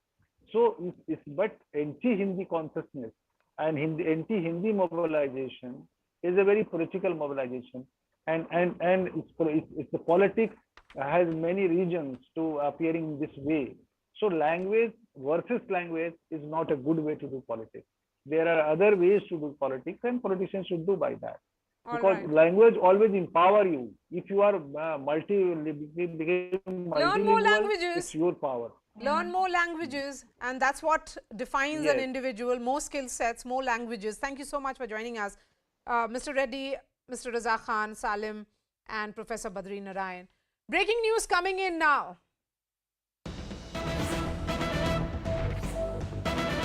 So but anti-Hindi consciousness and anti-Hindi mobilization is a very political mobilization, and it's the politics has many regions to appearing in this way. So language versus language is not a good way to do politics. There are other ways to do politics, and politicians should do by that. Because language always empower you. If you are Learn more languages. It's your power. Learn more languages, and that's what defines an individual. More skill sets, more languages. Thank you so much for joining us, Mr. Reddy, Mr. Raza Khan, Salim, and Professor Badri Narayan. Breaking news coming in now.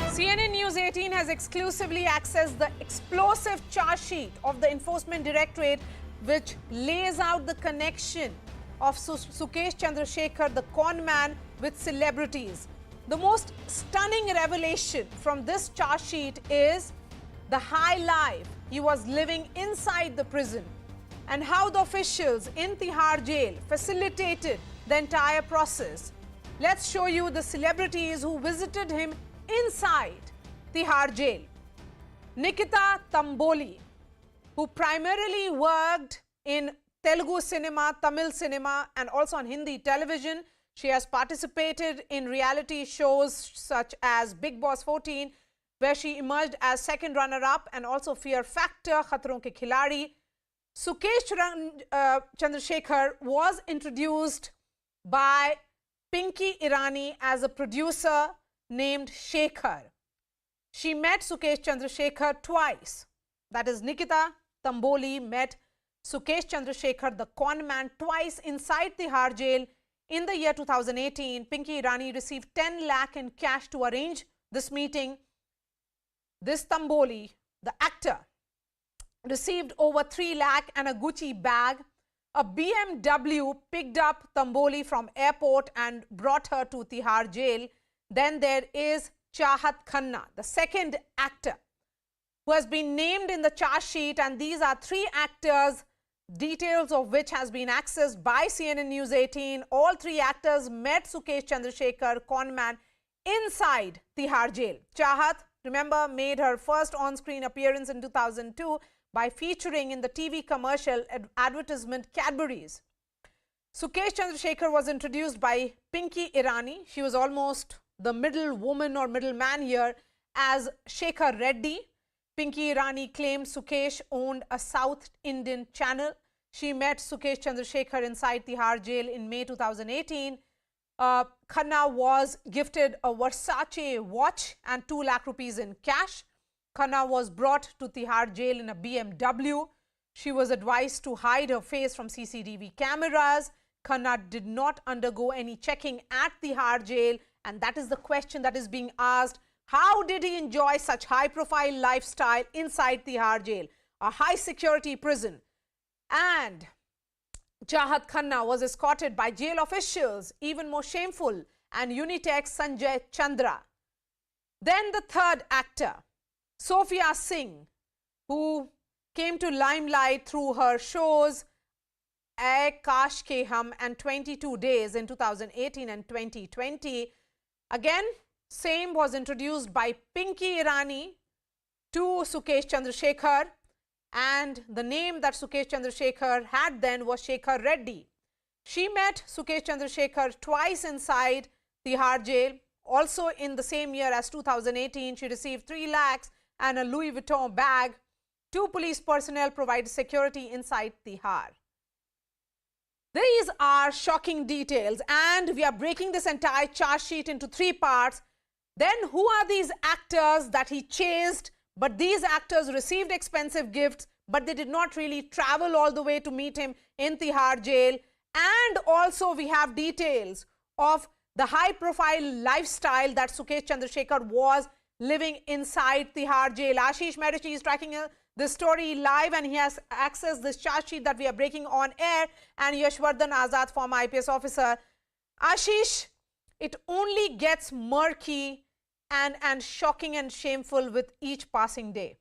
CNN News 18 has exclusively accessed the explosive charge sheet of the Enforcement Directorate, which lays out the connection of Sukesh Chandrasekhar, the con man, with celebrities. The most stunning revelation from this charge sheet is the high life he was living inside the prison, and how the officials in Tihar jail facilitated the entire process. Let's show you the celebrities who visited him inside Tihar jail. Nikita Tamboli, who primarily worked in Telugu cinema, Tamil cinema, and also on Hindi television. She has participated in reality shows such as Big Boss 14, where she emerged as second runner-up, and also Fear Factor, Khatron Ke Khiladi. Sukesh Chandrasekhar was introduced by Pinky Irani as a producer named Shekhar. She met Sukesh Chandrasekhar twice. That is, Nikita Tamboli met Sukesh Chandrasekhar, the con man, twice inside Tihar jail. In the year 2018, Pinky Irani received 10 lakh in cash to arrange this meeting. This Tamboli, the actor, received over 3 lakh and a Gucci bag. A BMW picked up Tamboli from airport and brought her to Tihar jail. Then there is Chahat Khanna, the second actor, who has been named in the charge sheet, and these are 3 actors, details of which has been accessed by CNN News 18. All 3 actors met Sukesh Chandrasekhar, con man, inside Tihar jail. Chahat, remember, made her first on-screen appearance in 2002 by featuring in the TV commercial advertisement Cadbury's. Sukesh Chandrasekhar was introduced by Pinky Irani. She was almost the middle woman or middle man here as Shekhar Reddy. Pinky Irani claimed Sukesh owned a South Indian channel. She met Sukesh Chandrasekhar inside Tihar jail in May 2018. Khanna was gifted a Versace watch and 2 lakh rupees in cash. Khanna was brought to Tihar jail in a BMW. She was advised to hide her face from CCTV cameras. Khanna did not undergo any checking at Tihar jail, and that is the question that is being asked. How did he enjoy such high-profile lifestyle inside Tihar jail, a high-security prison? And Chahat Khanna was escorted by jail officials, even more shameful, and Unitex Sanjay Chandra. Then the third actor, Sophia Singh, who came to limelight through her shows Ae Kaash Ke Hum and 22 Days in 2018 and 2020. Again, same was introduced by Pinky Irani to Sukesh Chandrasekhar, and the name that Sukesh Chandrasekhar had then was Shekhar Reddy. She met Sukesh Chandrasekhar twice inside Tihar jail. Also in the same year as 2018, she received 3 lakhs and a Louis Vuitton bag. 2 police personnel provided security inside Tihar. These are shocking details, and we are breaking this entire charge sheet into 3 parts. Then, who are these actors that he chased? But these actors received expensive gifts, but they did not really travel all the way to meet him in Tihar jail. And also, we have details of the high-profile lifestyle that Sukesh Chandrasekhar was living inside Tihar jail. Ashish Medici is tracking this story live, and he has accessed this charge sheet that we are breaking on air, and Yashwardhan Azad, former IPS officer. Ashish, it only gets murky and shocking and shameful with each passing day.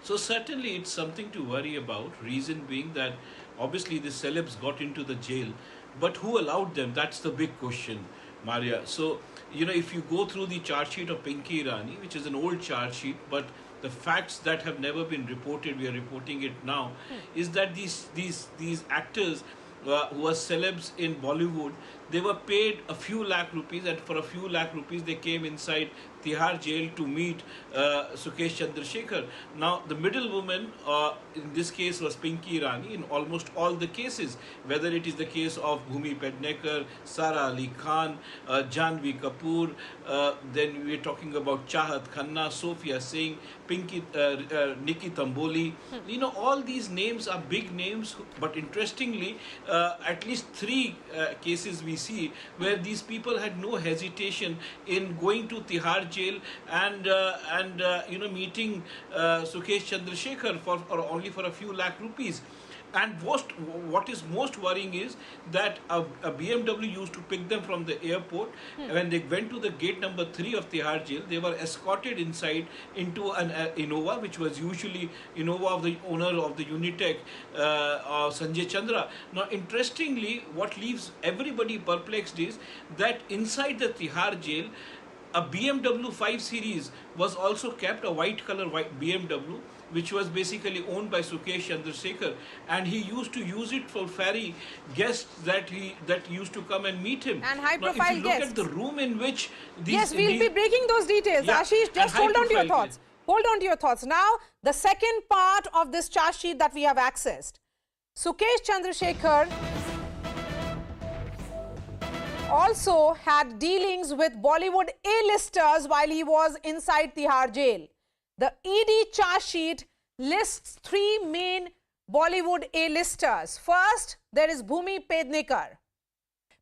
So certainly it's something to worry about, reason being that obviously the celebs got into the jail, but who allowed them? That's the big question, Maria. So, you know, if you go through the charge sheet of Pinky Irani, which is an old charge sheet, but the facts that have never been reported, we are reporting it now, is that these actors who are celebs in Bollywood, they were paid a few lakh rupees, and for a few lakh rupees they came inside Tihar jail to meet Sukesh Chandrasekhar. Now, the middlewoman in this case was Pinky Irani in almost all the cases, whether it is the case of Bhumi Pednekar, Sara Ali Khan, Janvi Kapoor, then we are talking about Chahat Khanna, Sophia Singh, Pinky, Nikki Tamboli. You know, all these names are big names, but interestingly, at least 3 cases we see where these people had no hesitation in going to Tihar jail and you know, meeting Sukesh Chandrasekhar for only for a few lakh rupees. And what is most worrying is that a BMW used to pick them from the airport. When they went to the gate number 3 of Tihar jail, they were escorted inside into an Innova, which was usually Innova of the owner of the Unitech, Sanjay Chandra. Now, interestingly, what leaves everybody perplexed is that inside the Tihar jail, a BMW 5 Series was also kept, a white color BMW, which was basically owned by Sukesh Chandrasekhar, and he used to use it for ferry guests that used to come and meet him. And high-profile guests. If you look at the room in which these... Yes, we'll be breaking those details. Yeah, Ashish, just hold on to your thoughts. Hold on to your thoughts. Now, the second part of this charge sheet that we have accessed. Sukesh Chandrasekhar also had dealings with Bollywood A-listers while he was inside Tihar jail. The ED charge sheet lists 3 main Bollywood A-listers. First, there is Bhumi Pednekar.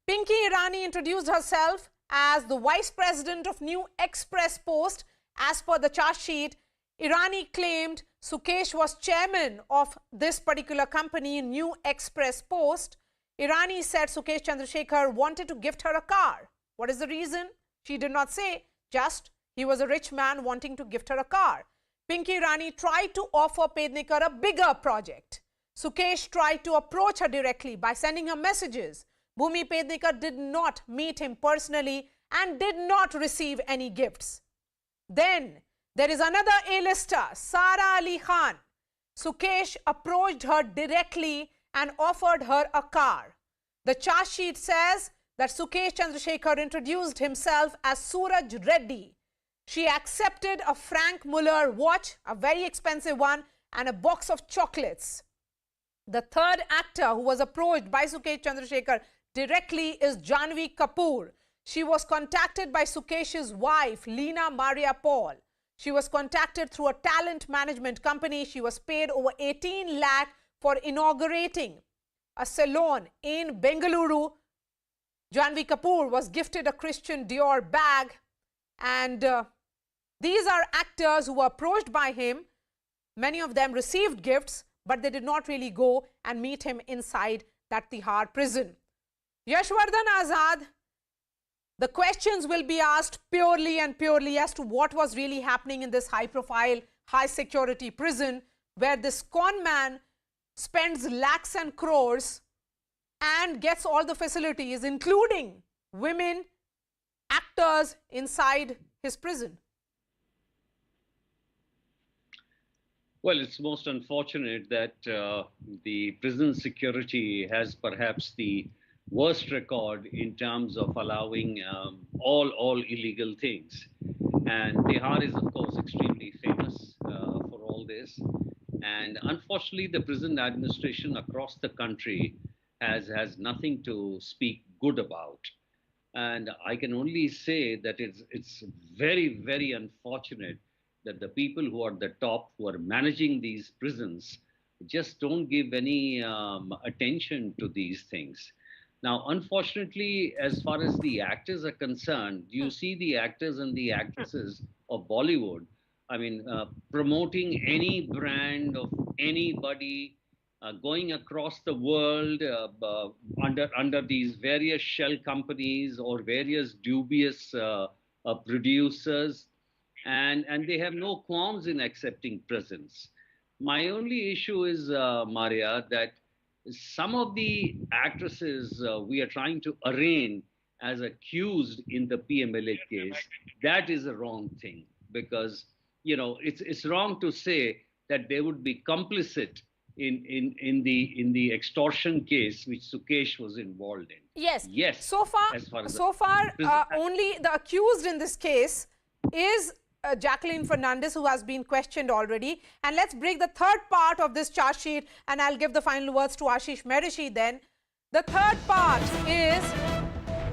Pinky Irani introduced herself as the Vice President of New Express Post. As per the charge sheet, Irani claimed Sukesh was chairman of this particular company, New Express Post. Irani said Sukesh Chandrasekhar wanted to gift her a car. What is the reason? She did not say, just he was a rich man wanting to gift her a car. Pinky Irani tried to offer Pednekar a bigger project. Sukesh tried to approach her directly by sending her messages. Bhumi Pednekar did not meet him personally and did not receive any gifts. Then there is another A-lister, Sara Ali Khan. Sukesh approached her directly and offered her a car. The charge sheet says that Sukesh Chandrasekhar introduced himself as Suraj Reddy. She accepted a Frank Muller watch, a very expensive one, and a box of chocolates. The third actor who was approached by Sukesh Chandrasekhar directly is Janvi Kapoor. She was contacted by Sukesh's wife, Leena Maria Paul. She was contacted through a talent management company. She was paid over 18 lakh for inaugurating a salon in Bengaluru. Janvi Kapoor was gifted a Christian Dior bag, and these are actors who were approached by him. Many of them received gifts, but they did not really go and meet him inside that Tihar prison. Yashwardhan Azad, the questions will be asked purely and purely as to what was really happening in this high-profile, high-security prison where this con man spends lakhs and crores and gets all the facilities, including women, actors inside his prison. Well, it's most unfortunate that the prison security has perhaps the worst record in terms of allowing all illegal things. And Tihar is, of course, extremely famous for all this. And unfortunately, the prison administration across the country has nothing to speak good about. And I can only say that it's very, very unfortunate that the people who are at the top, who are managing these prisons, just don't give any attention to these things. Now, unfortunately, as far as the actors are concerned, you see the actors and the actresses of Bollywood, I mean, promoting any brand of anybody, going across the world under these various shell companies or various dubious producers, and they have no qualms in accepting presents. My only issue is, Maria, that some of the actresses we are trying to arraign as accused in the PMLA case, that is a wrong thing, because it's wrong to say that they would be complicit in the extortion case which Sukesh was involved in. Yes. Yes. So far, only the accused in this case is Jacqueline Fernandez, who has been questioned already. And let's break the third part of this charge sheet, and I'll give the final words to Ashish Merishi then. The third part is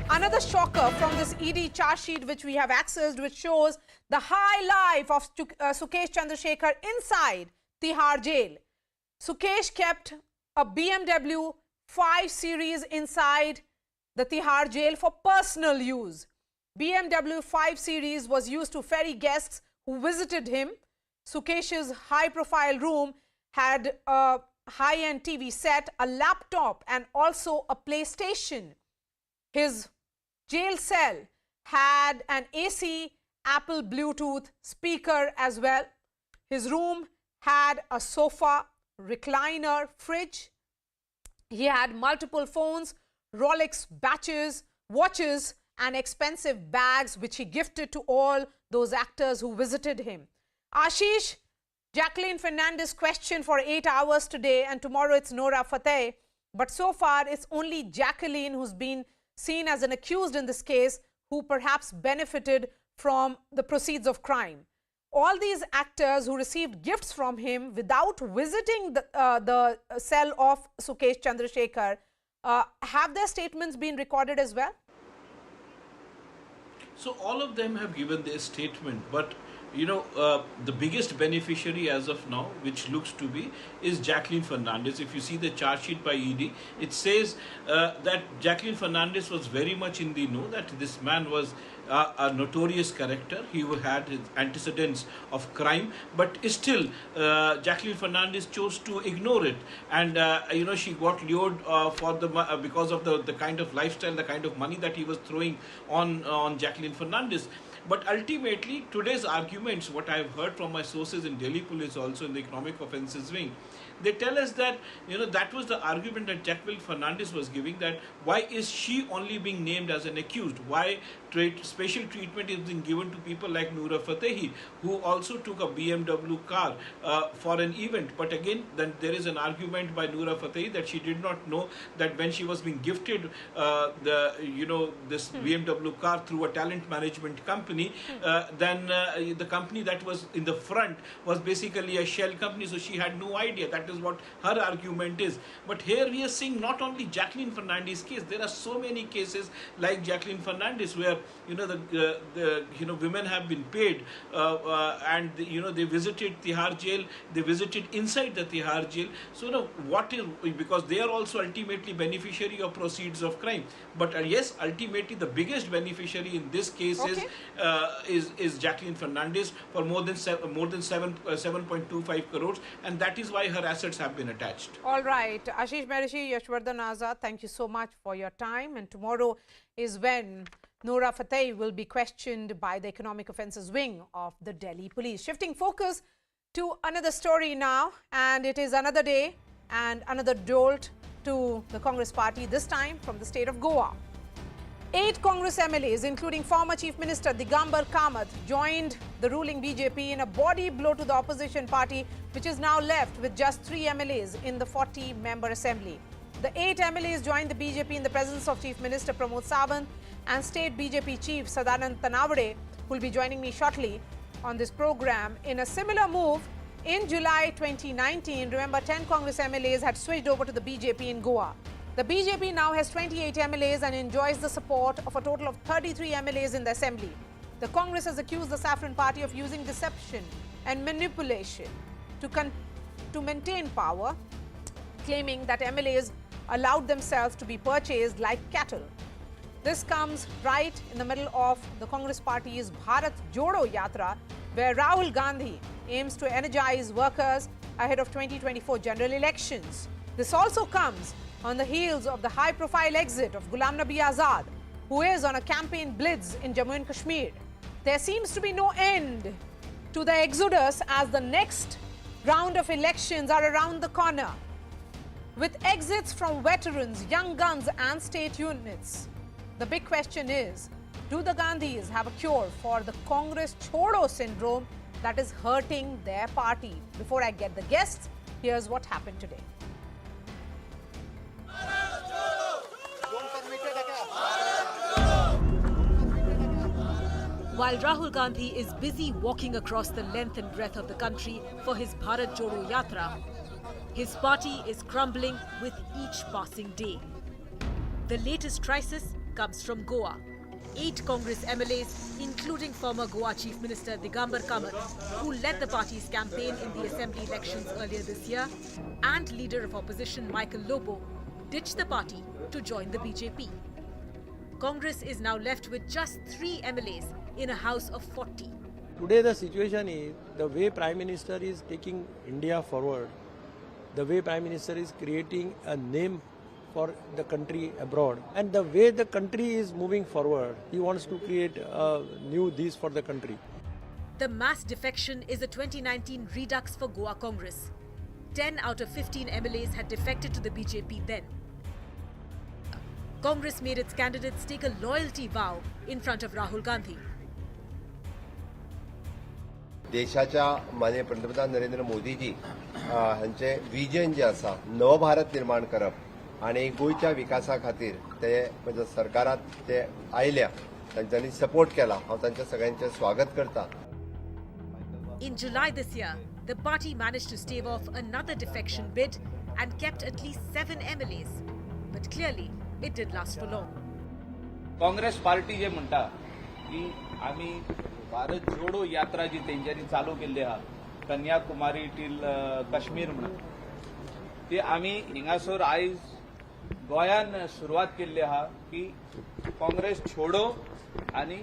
another shocker from this ED charge sheet which we have accessed, which shows the high life of Sukesh Chandrasekhar inside Tihar jail. Sukesh kept a BMW 5 Series inside the Tihar jail for personal use. BMW 5 Series was used to ferry guests who visited him. Sukesh's high-profile room had a high-end TV set, a laptop, and also a PlayStation. His jail cell had an AC, Apple Bluetooth speaker as well. His room had a sofa, recliner, fridge. He had multiple phones, Rolex watches, and expensive bags which he gifted to all those actors who visited him. Ashish, Jacqueline Fernandez questioned for 8 hours today, and tomorrow it's Nora Fateh. But so far it's only Jacqueline who's been seen as an accused in this case, who perhaps benefited from the proceeds of crime. All these actors who received gifts from him without visiting the cell of Sukesh Chandrasekhar, have their statements been recorded as well? So all of them have given their statement, but the biggest beneficiary as of now, which looks to be, is Jacqueline Fernandez. If you see the charge sheet by ED, it says that Jacqueline Fernandez was very much in the know, that this man was a notorious character. He had his antecedents of crime, but still Jacqueline Fernandez chose to ignore it, and she got lured because of the kind of lifestyle, the kind of money that he was throwing on Jacqueline Fernandez. But ultimately, today's arguments, what I have heard from my sources in Delhi police, also in the economic offences wing, they tell us that that was the argument that Jacqueline Fernandez was giving, that why is she only being named as an accused? Why special treatment is being given to people like Noora Fatehi, who also took a BMW car for an event? But again, then there is an argument by Noora Fatehi that she did not know that when she was being gifted this BMW car through a talent management company, then the company that was in the front was basically a shell company, so she had no idea. That is what her argument is. But here we are seeing not only Jacqueline Fernandez's case, there are so many cases like Jacqueline Fernandez where women have been paid and they visited Tihar jail, they visited inside the Tihar jail. So because they are also ultimately beneficiary of proceeds of crime. But yes, ultimately the biggest beneficiary in this case is Jacqueline Fernandez for more than 7.25 crores, and that is why her assets have been attached. All right, Ashish Merishi, Yashwardhan Azad, thank you so much for your time. And tomorrow is when Noora Fateh will be questioned by the Economic Offences Wing of the Delhi Police. Shifting focus to another story now, and it is another day and another jolt to the Congress party, this time from the state of Goa. 8 Congress MLAs, including former Chief Minister Digambar Kamath, joined the ruling BJP in a body blow to the opposition party, which is now left with just 3 MLAs in the 40-member assembly. The 8 MLAs joined the BJP in the presence of Chief Minister Pramod Sawant and State BJP Chief Sadanand Tanawade, who will be joining me shortly on this program. In a similar move, In July 2019, remember 10 Congress MLAs had switched over to the BJP in Goa. The BJP now has 28 MLAs and enjoys the support of a total of 33 MLAs in the assembly. The Congress has accused the Saffron Party of using deception and manipulation to maintain power, claiming that MLAs allowed themselves to be purchased like cattle. This comes right in the middle of the Congress Party's Bharat Jodo Yatra, where Rahul Gandhi aims to energize workers ahead of 2024 general elections. This also comes on the heels of the high-profile exit of Ghulam Nabi Azad, who is on a campaign blitz in Jammu and Kashmir. There seems to be no end to the exodus as the next round of elections are around the corner, with exits from veterans, young guns and state units. The big question is, do the Gandhis have a cure for the Congress Chodo syndrome that is hurting their party? Before I get the guests, here's what happened today. While Rahul Gandhi is busy walking across the length and breadth of the country for his Bharat Jodo Yatra, his party is crumbling with each passing day. The latest crisis comes from Goa. 8 Congress MLAs, including former Goa Chief Minister Digambar Kamat, who led the party's campaign in the assembly elections earlier this year, and leader of opposition Michael Lobo, ditched the party to join the BJP. Congress is now left with just 3 MLAs in a house of 40. Today the situation is, the way Prime Minister is taking India forward, the way Prime Minister is creating a name for the country abroad, and the way the country is moving forward, he wants to create a new this for the country. The mass defection is a 2019 redux for Goa Congress. 10 out of 15 MLAs had defected to the BJP then. Congress made its candidates take a loyalty vow in front of Rahul Gandhi. देशाच्या माननीय पंतप्रधान नरेंद्र मोदीजी हांचे vision जे आसा नव भारत निर्माण करप आणि गोयच्या विकासा खातीर ते म्हणजे सरकारात ते आयल्या तांच्यांनी सपोर्ट केला हांव तांचे सगळ्यांचे स्वागत करता. In July this year, the party managed to stave off another defection bid and kept at least 7 MLAs. But clearly, it did last for long. Congress party जे म्हणटा की आम्ही भारत जोडो यात्रा जी तेंच्यांनी चालू केल्ली आहा कन्याकुमारी टील काश्मीर म्हणून ती आम्ही हिंगासर आयज गोंयान सुरवात केल्ली आहा की काँग्रेस छोडो आणि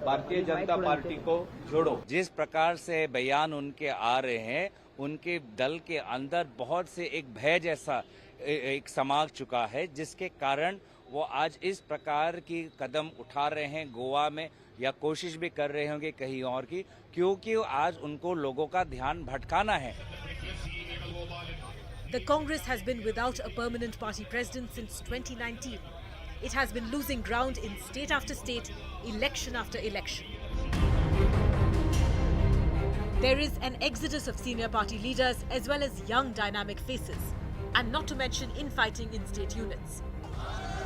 भारतीय जनता पार्टी को जोड़ो. जिस प्रकार से बयान उनके आ रहे हैं, उनके दल के अंदर बहुत से एक भय जैसा एक समा चुका है, जिसके कारण वो आज इस प्रकार की कदम उठा रहे हैं गोवा में, या कोशिश भी कर रहे होंगे कहीं और की, क्योंकि आज उनको लोगों का ध्यान भटकाना है. The Congress has been without a permanent party president since 2019. It has been losing ground in state after state, election after election. There is an exodus of senior party leaders as well as young dynamic faces, and not to mention infighting in state units.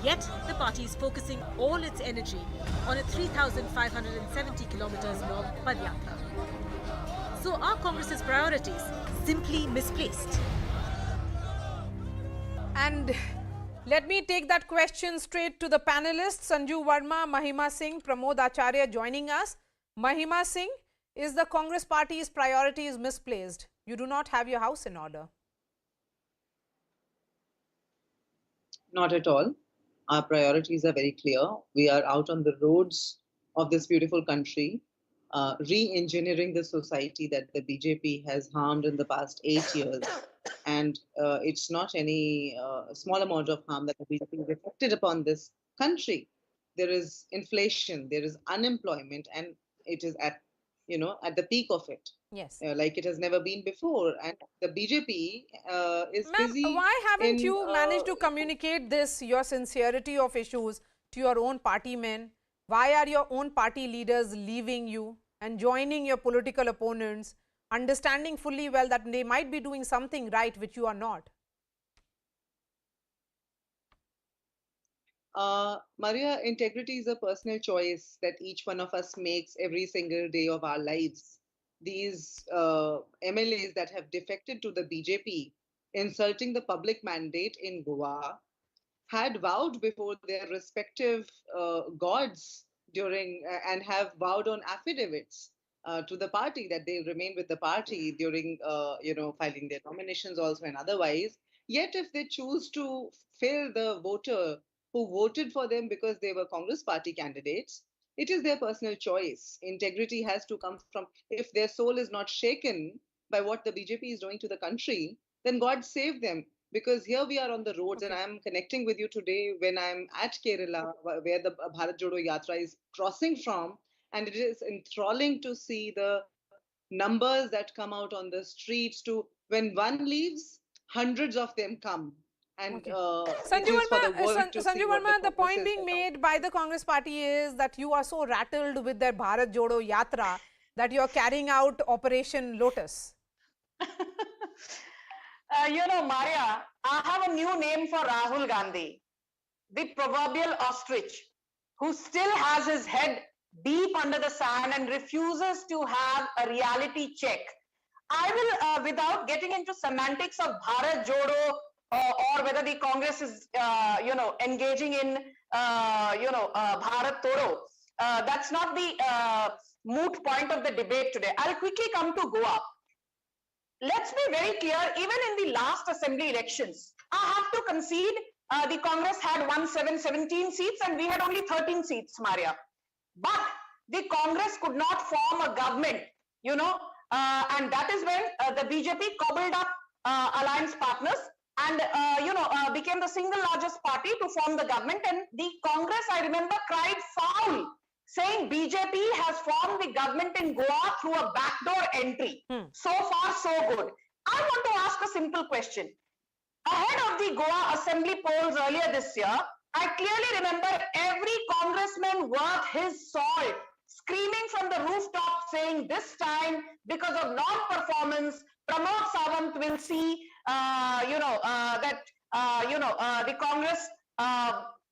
Yet, the party is focusing all its energy on a 3,570 kilometers long Padyatra. So are Congress's priorities simply misplaced? And let me take that question straight to the panelists. Sanju Verma, Mahima Singh, Pramod Acharya joining us. Mahima Singh, is the Congress party's priorities misplaced? You do not have your house in order. Not at all. Our priorities are very clear. We are out on the roads of this beautiful country, re-engineering the society that the BJP has harmed in the past 8 years. And it's not any small amount of harm that the BJP has affected upon this country. There is inflation, there is unemployment, and it is at the peak of it. Yes. Like it has never been before. And the BJP is busy. Why haven't you managed to communicate this, your sincerity of issues, to your own party men? Why are your own party leaders leaving you and joining your political opponents, understanding fully well that they might be doing something right which you are not? Maria, integrity is a personal choice that each one of us makes every single day of our lives. these MLAs that have defected to the BJP, insulting the public mandate in Goa, had vowed before their respective gods during and have vowed on affidavits to the party that they remain with the party during filing their nominations also and otherwise. Yet if they choose to fail the voter who voted for them because they were Congress party candidates, it is their personal choice. Integrity has to come from, if their soul is not shaken by what the BJP is doing to the country, then God save them. Because here we are on the roads, and I'm connecting with you today when I'm at Kerala, where the Bharat Jodo Yatra is crossing from, and it is enthralling to see the numbers that come out on the streets. To when one leaves, hundreds of them come. And Sanju Verma, the point being made by the Congress party is that you are so rattled with their Bharat Jodo Yatra that you are carrying out Operation Lotus. Maria, I have a new name for Rahul Gandhi, the proverbial ostrich, who still has his head deep under the sand and refuses to have a reality check. I will, without getting into semantics of Bharat Jodo or whether the Congress is, engaging in, Bharat Todo, that's not the moot point of the debate today. I'll quickly come to Goa. Let's be very clear, even in the last assembly elections, I have to concede the Congress had won 17 seats and we had only 13 seats, Maria. But the Congress could not form a government, and that is when the BJP cobbled up alliance partners and, became the single largest party to form the government. And the Congress, I remember, cried foul, saying BJP has formed the government in Goa through a backdoor entry. So far, so good. I want to ask a simple question. Ahead of the Goa assembly polls earlier this year, I clearly remember every congressman worth his salt screaming from the rooftop saying this time, because of non-performance, Pramod Sawant will see, the Congress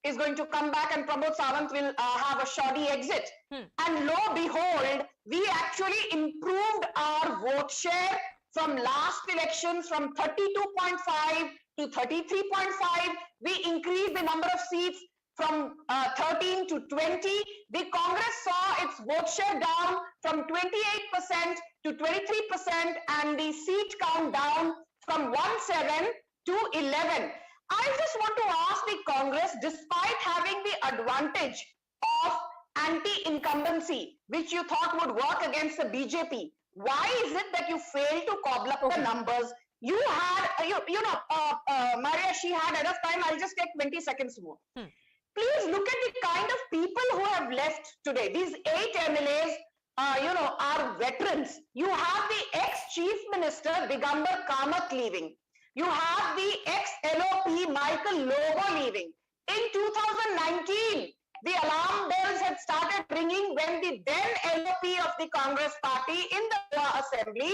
is going to come back and Pramod Sawant will have a shoddy exit. And lo behold, we actually improved our vote share from last elections from 32.5 to 33.5. We increased the number of seats from 13 to 20. The Congress saw its vote share down from 28% to 23% and the seat count down from 17 to 11. I just want to ask the Congress, despite having the advantage of anti-incumbency, which you thought would work against the BJP, why is it that you failed to cobble up the numbers? You had, Maria, she had enough time. I'll just take 20 seconds more. Please look at the kind of people who have left today. These 8 MLAs, are veterans. You have the ex-chief minister, Digambar Kamath, leaving. You have the ex-LOP, Michael Lobo, leaving. In 2019, the alarm bells had started ringing when the then LOP of the Congress party in the Goa assembly,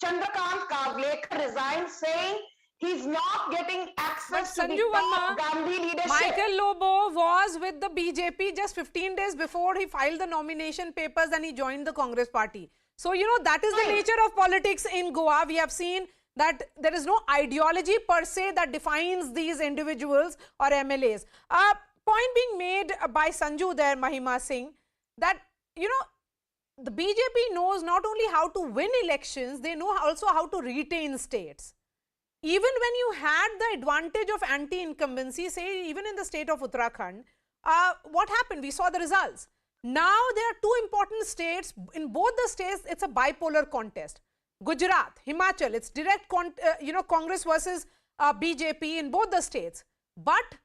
Chandrakant Kavlekar, resigned, saying he's not getting access to the top Gandhi leadership. Michael Lobo was with the BJP just 15 days before he filed the nomination papers and he joined the Congress party. So, that is the nature of politics in Goa. We have seen that there is no ideology per se that defines these individuals or MLAs. Point being made by Sanju there, Mahima Singh, that, the BJP knows not only how to win elections, they know also how to retain states. Even when you had the advantage of anti-incumbency, say even in the state of Uttarakhand, what happened? We saw the results. Now there are 2 important states. In both the states, it's a bipolar contest. Gujarat, Himachal, it's direct, Congress versus BJP in both the states. But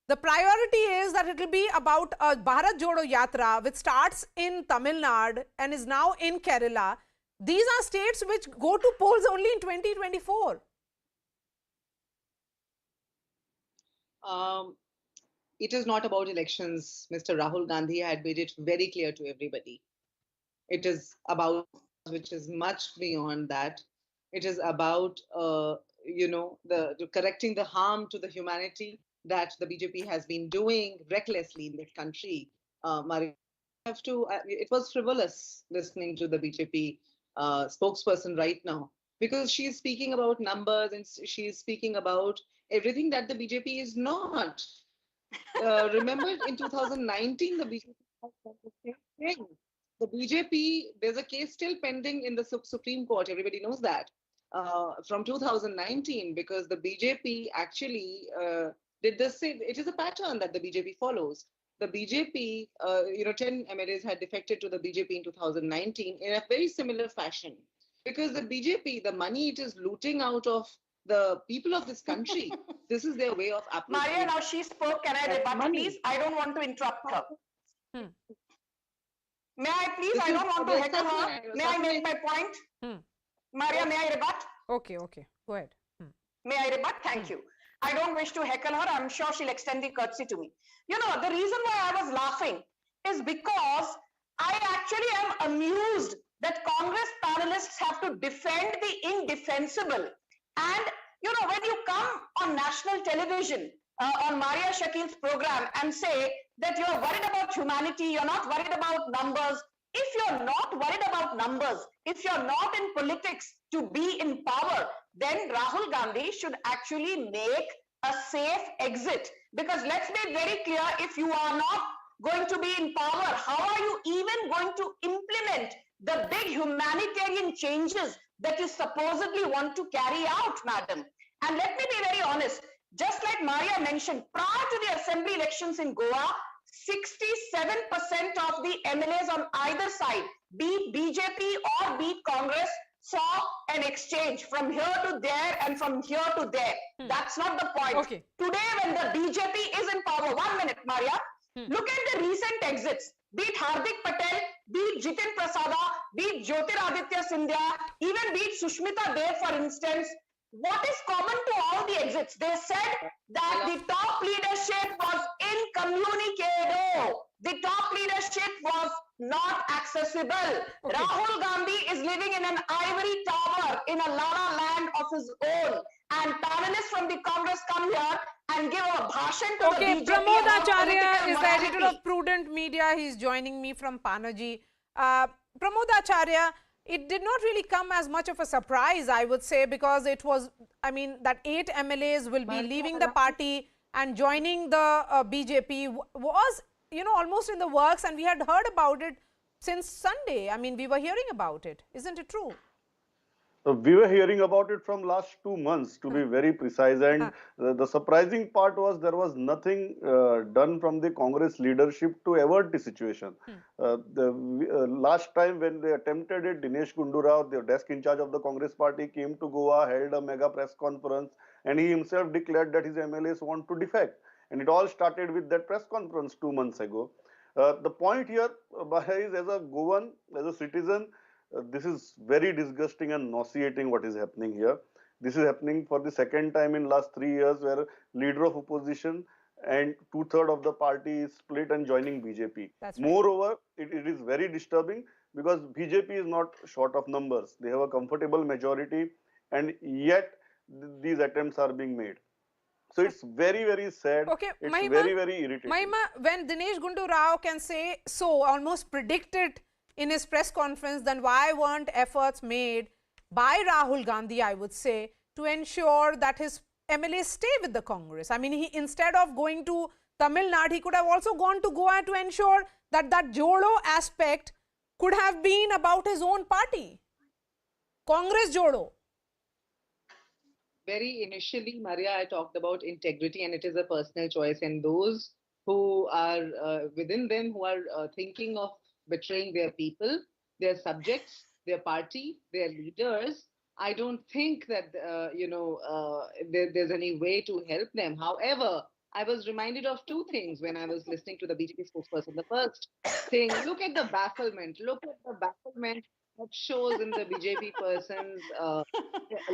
the priority is that it will be about Bharat Jodo Yatra, which starts in Tamil Nadu and is now in Kerala. These are states which go to polls only in 2024. It is not about elections. Mr. Rahul Gandhi had made it very clear to everybody. It is about, which is much beyond that. It is about, correcting the harm to the humanity that the BJP has been doing recklessly in this country. It was frivolous listening to the BJP spokesperson right now, because she is speaking about numbers and she is speaking about everything that the BJP is not. Remember in 2019, the BJP has done the same thing. The BJP, there's a case still pending in the Supreme Court. Everybody knows that. From 2019, because the BJP actually did the same. It is a pattern that the BJP follows. The BJP, 10 MLAs had defected to the BJP in 2019 in a very similar fashion. Because the BJP, the money it is looting out of the people of this country, this is their way of approaching. Maria, now she spoke. Can I rebut, please? I don't want to interrupt her. May I please? I don't want to heckle her. May I make my point? Maria, may I rebut? Okay, go ahead. May I rebut? Thank you. I don't wish to heckle her. I'm sure she'll extend the courtesy to me. You know, the reason why I was laughing is because I actually am amused that Congress panelists have to defend the indefensible. And, you know, when you come on national television, on Maria Shakil's program and say that you're worried about humanity, you're not worried about numbers. If you're not worried about numbers, if you're not in politics to be in power, then Rahul Gandhi should actually make a safe exit. Because let's be very clear, if you are not going to be in power, how are you even going to implement the big humanitarian changes that you supposedly want to carry out, madam? And let me be very honest, just like Maria mentioned, prior to the assembly elections in Goa, 67% of the MLAs on either side, be it BJP or be it Congress, saw an exchange from here to there and from here to there. That's not the point. Okay. Today, when the BJP is in power, 1 minute, Maria, look at the recent exits. Be it Hardik Patel, be it Jitin Prasada, be it Jyotiraditya Scindia, even be it Sushmita Dev, for instance. What is common to all the exits? They said that the top leadership was incommunicado. The top leadership was not accessible. Okay. Rahul Gandhi is living in an ivory tower in a la-la land of his own. And panelists from the Congress come here and give a bhashan to the BJP. Pramod Acharya is the editor of Prudent Media. He's joining me from Panaji. Pramod Acharya, it did not really come as much of a surprise, I would say, because it was, I mean, that 8 MLAs will be leaving the party and joining the BJP was, you know, almost in the works, and we had heard about it since Sunday. I mean, we were hearing about it. Isn't it true? We were hearing about it from last 2 months, to be very precise, and the surprising part was there was nothing done from the Congress leadership to avert the situation. Last time when they attempted it, Dinesh Gundu Rao, the desk in charge of the Congress party, came to Goa, held a mega press conference, and he himself declared that his MLAs want to defect. And it all started with that press conference 2 months ago. The point here is, as a Goan, as a citizen, this is very disgusting and nauseating what is happening here. This is happening for the second time in last 3 years, where leader of opposition and 2/3 of the party is split and joining BJP. That's right. Moreover, it is very disturbing because BJP is not short of numbers. They have a comfortable majority, and yet these attempts are being made. So it's very, very sad. Okay, it's Mahima, very, very irritating. Mahima, when Dinesh Gundu Rao can say so, almost predict it in his press conference, then why weren't efforts made by Rahul Gandhi, I would say, to ensure that his MLAs stay with the Congress? I mean, he, instead of going to Tamil Nadu, he could have also gone to Goa to ensure that that Jodo aspect could have been about his own party. Congress Jodo. Very initially, Maria, I talked about integrity, and it is a personal choice. And those who are within them, who are thinking of betraying their people, their subjects, their party, their leaders, I don't think that, there's any way to help them. However, I was reminded of 2 things when I was listening to the BJP spokesperson. The first thing, look at the bafflement. Look at the bafflement that shows in the BJP person's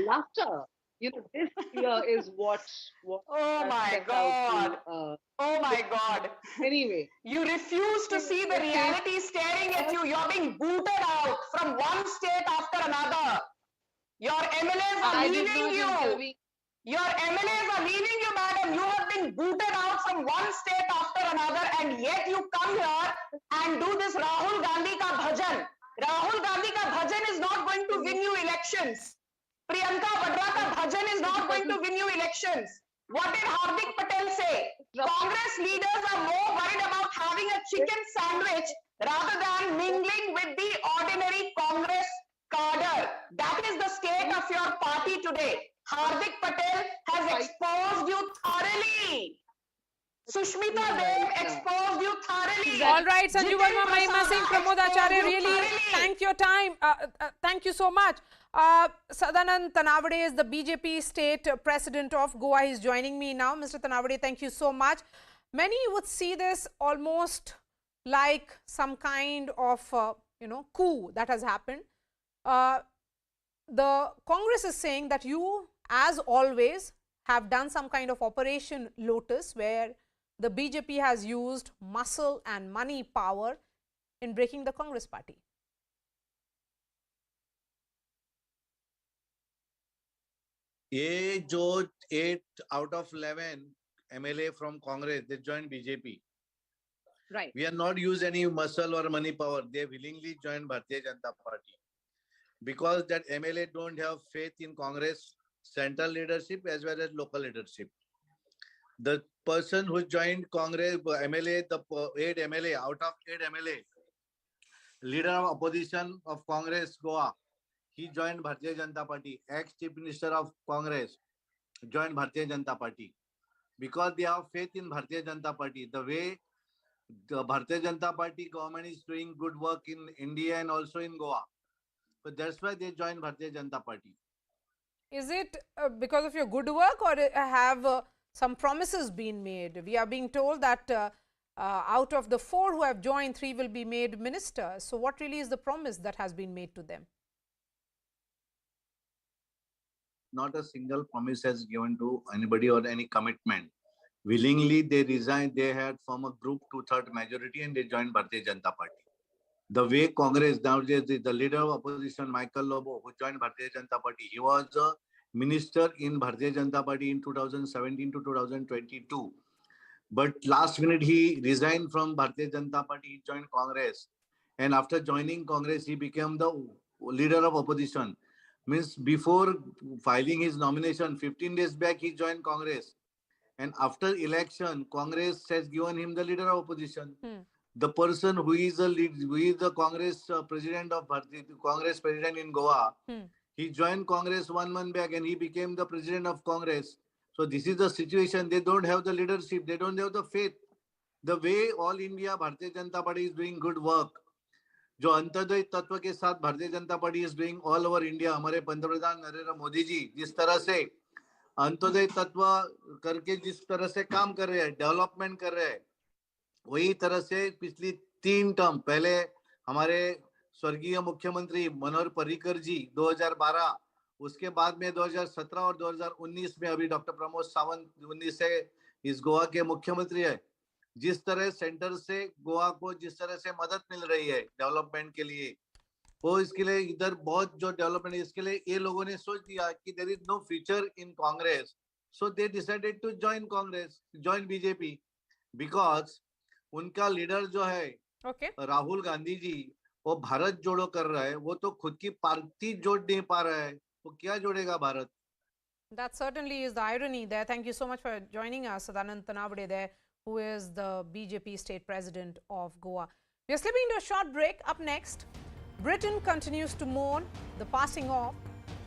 laughter. You know, this here is what oh my God. Oh my God. Anyway. You refuse to see the reality staring at you. You're being booted out from one state after another. Your MLAs are leaving you. Your MLAs are leaving you, madam. You have been booted out from one state after another, and yet you come here and do this Rahul Gandhi ka bhajan. Rahul Gandhi ka bhajan is not going elections. Priyanka Vadra ka bhajan is not going to win you elections. What did Hardik Patel say? Congress leaders are more worried about having a chicken sandwich rather than mingling with the ordinary Congress cadre. That is the state of your party today. Hardik Patel has exposed you thoroughly. Sushmita Dev exposed you thoroughly. All right, Sanju Verma, Mahima Singh, Pramod Acharya, really thank your time. Thank you so much. Sadanand Tanavade is the BJP state president of Goa. He is joining me now. Mr. Tanavade, thank you so much. Many would see this almost like some kind of, coup that has happened. The Congress is saying that you, as always, have done some kind of Operation Lotus where the BJP has used muscle and money power in breaking the Congress party. ये जो 8 out of 11 MLA from Congress, they joined BJP. Right. We are not use any muscle or money power. They willingly joined Bharatiya Janata Party because that MLA don't have faith in Congress central leadership as well as local leadership. The person who joined Congress MLA, the 8 MLA out of 8 MLA, leader of opposition of Congress Goa, he joined Bharatiya Janata Party. Ex-Chief Minister of Congress joined Bharatiya Janata Party because they have faith in Bharatiya Janata Party. The way the Bharatiya Janata Party government is doing good work in India and also in Goa. So that's why they joined Bharatiya Janata Party. Is it because of your good work, or have some promises been made? We are being told that out of the 4 who have joined, 3 will be made ministers. So what really is the promise that has been made to them? Not a single promise has given to anybody or any commitment. Willingly they resigned. They had formed a group 2/3 majority and they joined Bharatiya Janata Party. The way Congress nowadays, the leader of opposition, Michael Lobo, who joined Bharatiya Janata Party, he was a minister in Bharatiya Janata Party in 2017 to 2022. But last minute he resigned from Bharatiya Janata Party, he joined Congress. And after joining Congress, he became the leader of opposition. Means before filing his nomination, 15 days back, he joined Congress. And after election, Congress has given him the leader of opposition. The person who is the Congress president of Congress president in Goa, he joined Congress 1 month back and he became the president of Congress. So this is the situation. They don't have the leadership. They don't have the faith. The way all India Bharatiya Janata Party is doing good work, जो अंत्योदय तत्व के साथ Bharatiya Janata party is doing all over India, हमारे पंतप्रधान नरेंद्र मोदी जी जिस तरह से अंत्योदय तत्व करके जिस तरह से काम कर रहे हैं, डेवलपमेंट कर रहे हैं, वही तरह से पिछली 3 टर्म पहले हमारे स्वर्गीय मुख्यमंत्री मनोहर पर्रिकर जी 2012, उसके बाद में 2017 और 2019 में अभी डॉक्टर प्रमोद सावंत 19 से इस गोवा के मुख्यमंत्री है. जिस तरह सेंटर से गोवा को जिस तरह से मदद मिल रही है डेवलपमेंट के लिए, वो इसके लिए इधर बहुत जो डेवलपमेंट है, इसके लिए ये लोगों ने सोच दिया कि there is no future in Congress, so they decided to join Congress, join BJP, because उनका लीडर जो है राहुल गांधी जी, वो भारत जोड़ो कर रहा है, वो तो खुद की पार्टी जोड़ नहीं पा रहा है, वो क्या जोड़ेगा Bharat? That certainly is the irony there. Thank you so much for joining us, Sadanand Tanavade there, who is the BJP state president of Goa. We are slipping into a short break. Up next, Britain continues to mourn the passing of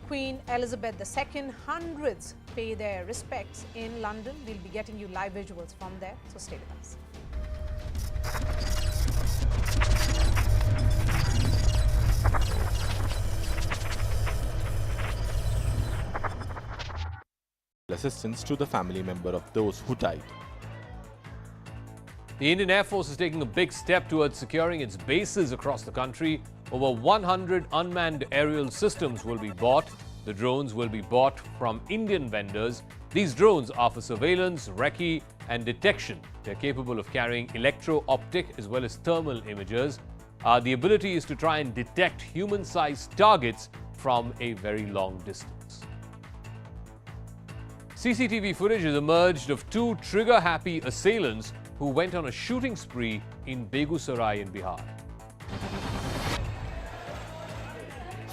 Queen Elizabeth II. Hundreds pay their respects in London. We'll be getting you live visuals from there, so stay with us. Assistance to the family member of those who died. The Indian Air Force is taking a big step towards securing its bases across the country. Over 100 unmanned aerial systems will be bought. The drones will be bought from Indian vendors. These drones are for surveillance, recce and detection. They're capable of carrying electro-optic as well as thermal images. The ability is to try and detect human-sized targets from a very long distance. CCTV footage has emerged of 2 trigger-happy assailants who went on a shooting spree in Begusarai in Bihar.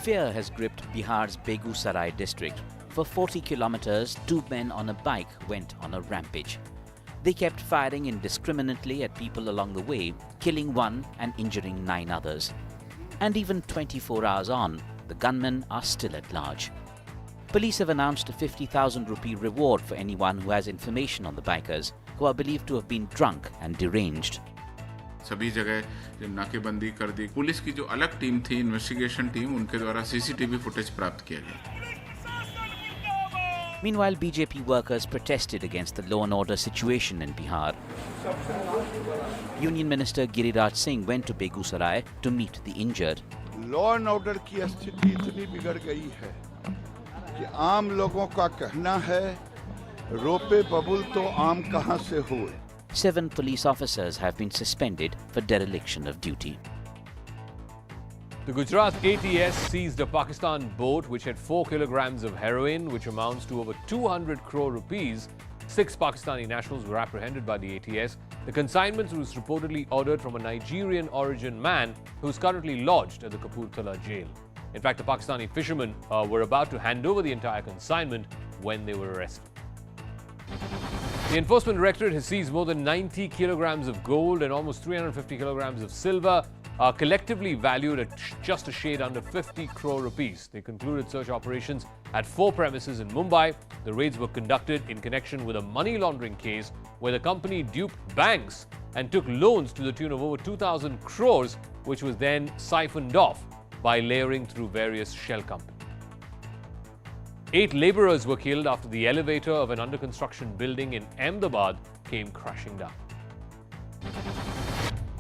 Fear has gripped Bihar's Begusarai district. For 40 kilometers, two men on a bike went on a rampage. They kept firing indiscriminately at people along the way, killing one and injuring 9 others. And even 24 hours on, the gunmen are still at large. Police have announced a 50,000 rupee reward for anyone who has information on the bikers, who are believed to have been drunk and deranged. सभी जगह नाकेबंदी कर दी। Police की जो अलग team थी, investigation team, उनके द्वारा सीसीटीवी फुटेज प्राप्त किया गया। Meanwhile, BJP workers protested against the law and order situation in Bihar. Union Minister Giriraj Singh went to Begusarai to meet the injured. Law and order की स्थिति इतनी बिगड़ गई है कि आम लोगों का कहना है रोपे बबुल तो आम कहां से हुए। 7 police officers have been suspended for dereliction of duty. The Gujarat ATS seized a Pakistan boat which had 4 kilograms of heroin, which amounts to over 200 crore rupees. 6 Pakistani nationals were apprehended by the ATS. The consignment was reportedly ordered from a Nigerian origin man who is currently lodged at the Kapurthala jail. In fact, the Pakistani fishermen were about to hand over the entire consignment when they were arrested. The Enforcement Directorate has seized more than 90 kilograms of gold and almost 350 kilograms of silver, collectively valued at just a shade under 50 crore rupees. They concluded search operations at 4 premises in Mumbai. The raids were conducted in connection with a money laundering case where the company duped banks and took loans to the tune of over 2,000 crores, which was then siphoned off by layering through various shell companies. 8 laborers were killed after the elevator of an under-construction building in Ahmedabad came crashing down.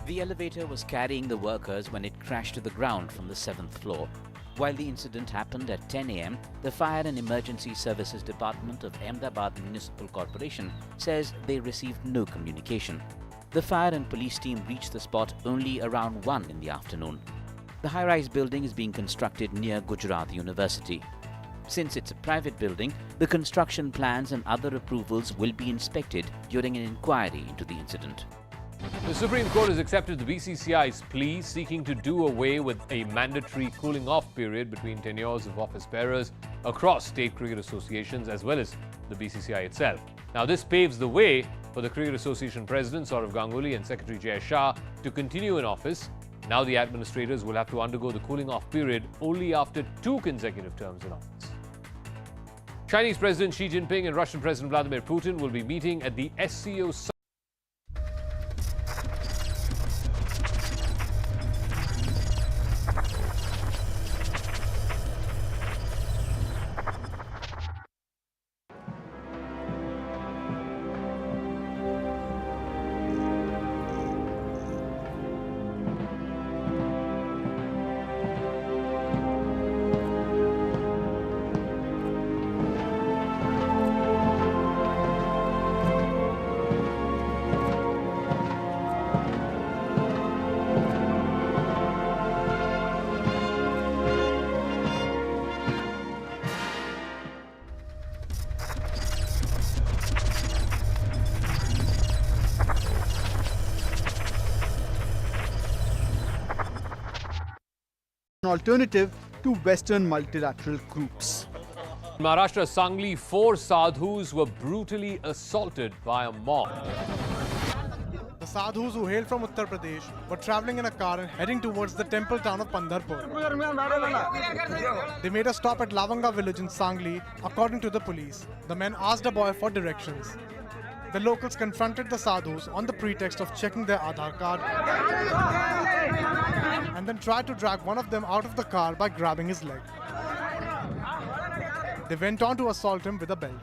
The elevator was carrying the workers when it crashed to the ground from the 7th floor. While the incident happened at 10 a.m., the Fire and Emergency Services Department of Ahmedabad Municipal Corporation says they received no communication. The fire and police team reached the spot only around 1 in the afternoon. The high-rise building is being constructed near Gujarat University. Since it's a private building, the construction plans and other approvals will be inspected during an inquiry into the incident. The Supreme Court has accepted the BCCI's plea seeking to do away with a mandatory cooling-off period between tenures of office bearers across state cricket associations as well as the BCCI itself. Now, this paves the way for the Cricket Association President Sourav Ganguly and Secretary Jay Shah to continue in office. Now the administrators will have to undergo the cooling-off period only after 2 consecutive terms in office. Chinese President Xi Jinping and Russian President Vladimir Putin will be meeting at the SCO summit. Alternative to Western multilateral groups. In Maharashtra, Sangli, 4 sadhus were brutally assaulted by a mob. The sadhus who hailed from Uttar Pradesh were traveling in a car and heading towards the temple town of Pandharpur. They made a stop at Lavanga village in Sangli, according to the police. The men asked a boy for directions. The locals confronted the sadhus on the pretext of checking their Aadhaar card and then tried to drag one of them out of the car by grabbing his leg. They went on to assault him with a belt.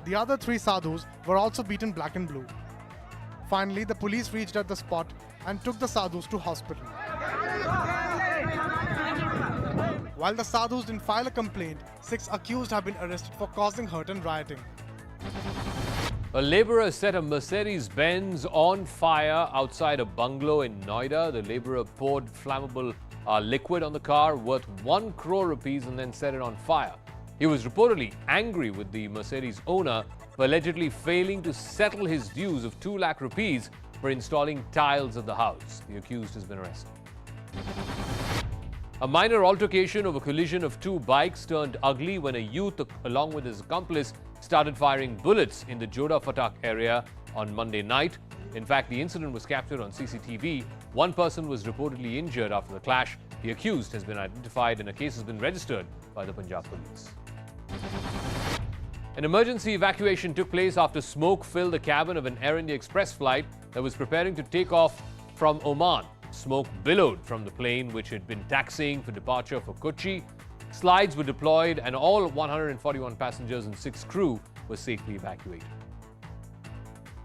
The other 3 sadhus were also beaten black and blue. Finally, the police reached at the spot and took the sadhus to hospital. While the sadhus didn't file a complaint, 6 accused have been arrested for causing hurt and rioting. A laborer set a Mercedes-Benz on fire outside a bungalow in Noida. The laborer poured flammable liquid on the car worth 1 crore rupees and then set it on fire. He was reportedly angry with the Mercedes owner for allegedly failing to settle his dues of 2 lakh rupees for installing tiles at the house. The accused has been arrested. A minor altercation over collision of two bikes turned ugly when a youth, along with his accomplice, started firing bullets in the Joda Fatak area on Monday night. In fact, the incident was captured on CCTV. One person was reportedly injured after the clash. The accused has been identified and a case has been registered by the Punjab police. An emergency evacuation took place after smoke filled the cabin of an Air India Express flight that was preparing to take off from Oman. Smoke billowed from the plane, which had been taxiing for departure for Kochi. Slides were deployed and all 141 passengers and 6 crew were safely evacuated.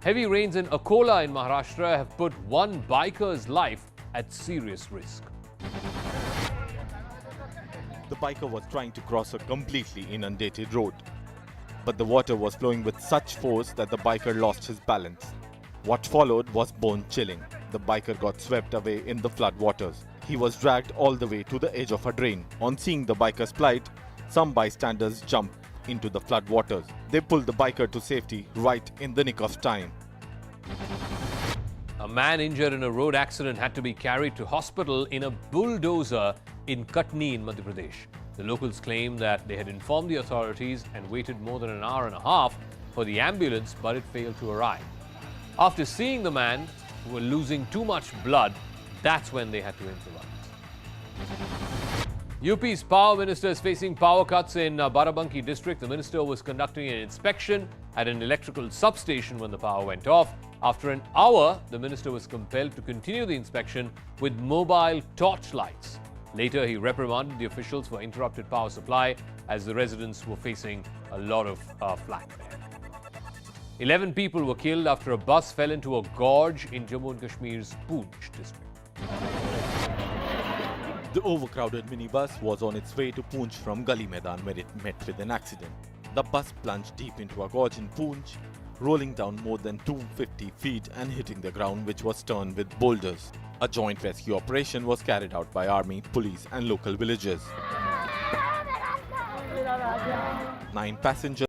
Heavy rains in Akola in Maharashtra have put one biker's life at serious risk. The biker was trying to cross a completely inundated road, but the water was flowing with such force that the biker lost his balance. What followed was bone-chilling. The biker got swept away in the flood waters. He was dragged all the way to the edge of a drain. On seeing the biker's plight, some bystanders jumped into the flood waters. They pulled the biker to safety right in the nick of time. A man injured in a road accident had to be carried to hospital in a bulldozer in Katni in Madhya Pradesh. The locals claim that they had informed the authorities and waited more than an hour and a half for the ambulance, but it failed to arrive. After seeing the man who was losing too much blood, that's when they had to improvise. UP's power minister is facing power cuts in Barabanki district. The minister was conducting an inspection at an electrical substation when the power went off. After an hour, the minister was compelled to continue the inspection with mobile torchlights. Later, he reprimanded the officials for interrupted power supply as the residents were facing a lot of flack there. 11 people were killed after a bus fell into a gorge in Jammu and Kashmir's Poonch district. The overcrowded minibus was on its way to Poonch from Gali Maidan where it met with an accident. The bus plunged deep into a gorge in Poonch, rolling down more than 250 feet and hitting the ground, which was strewn with boulders. A joint rescue operation was carried out by army, police and local villagers. 9 passengers.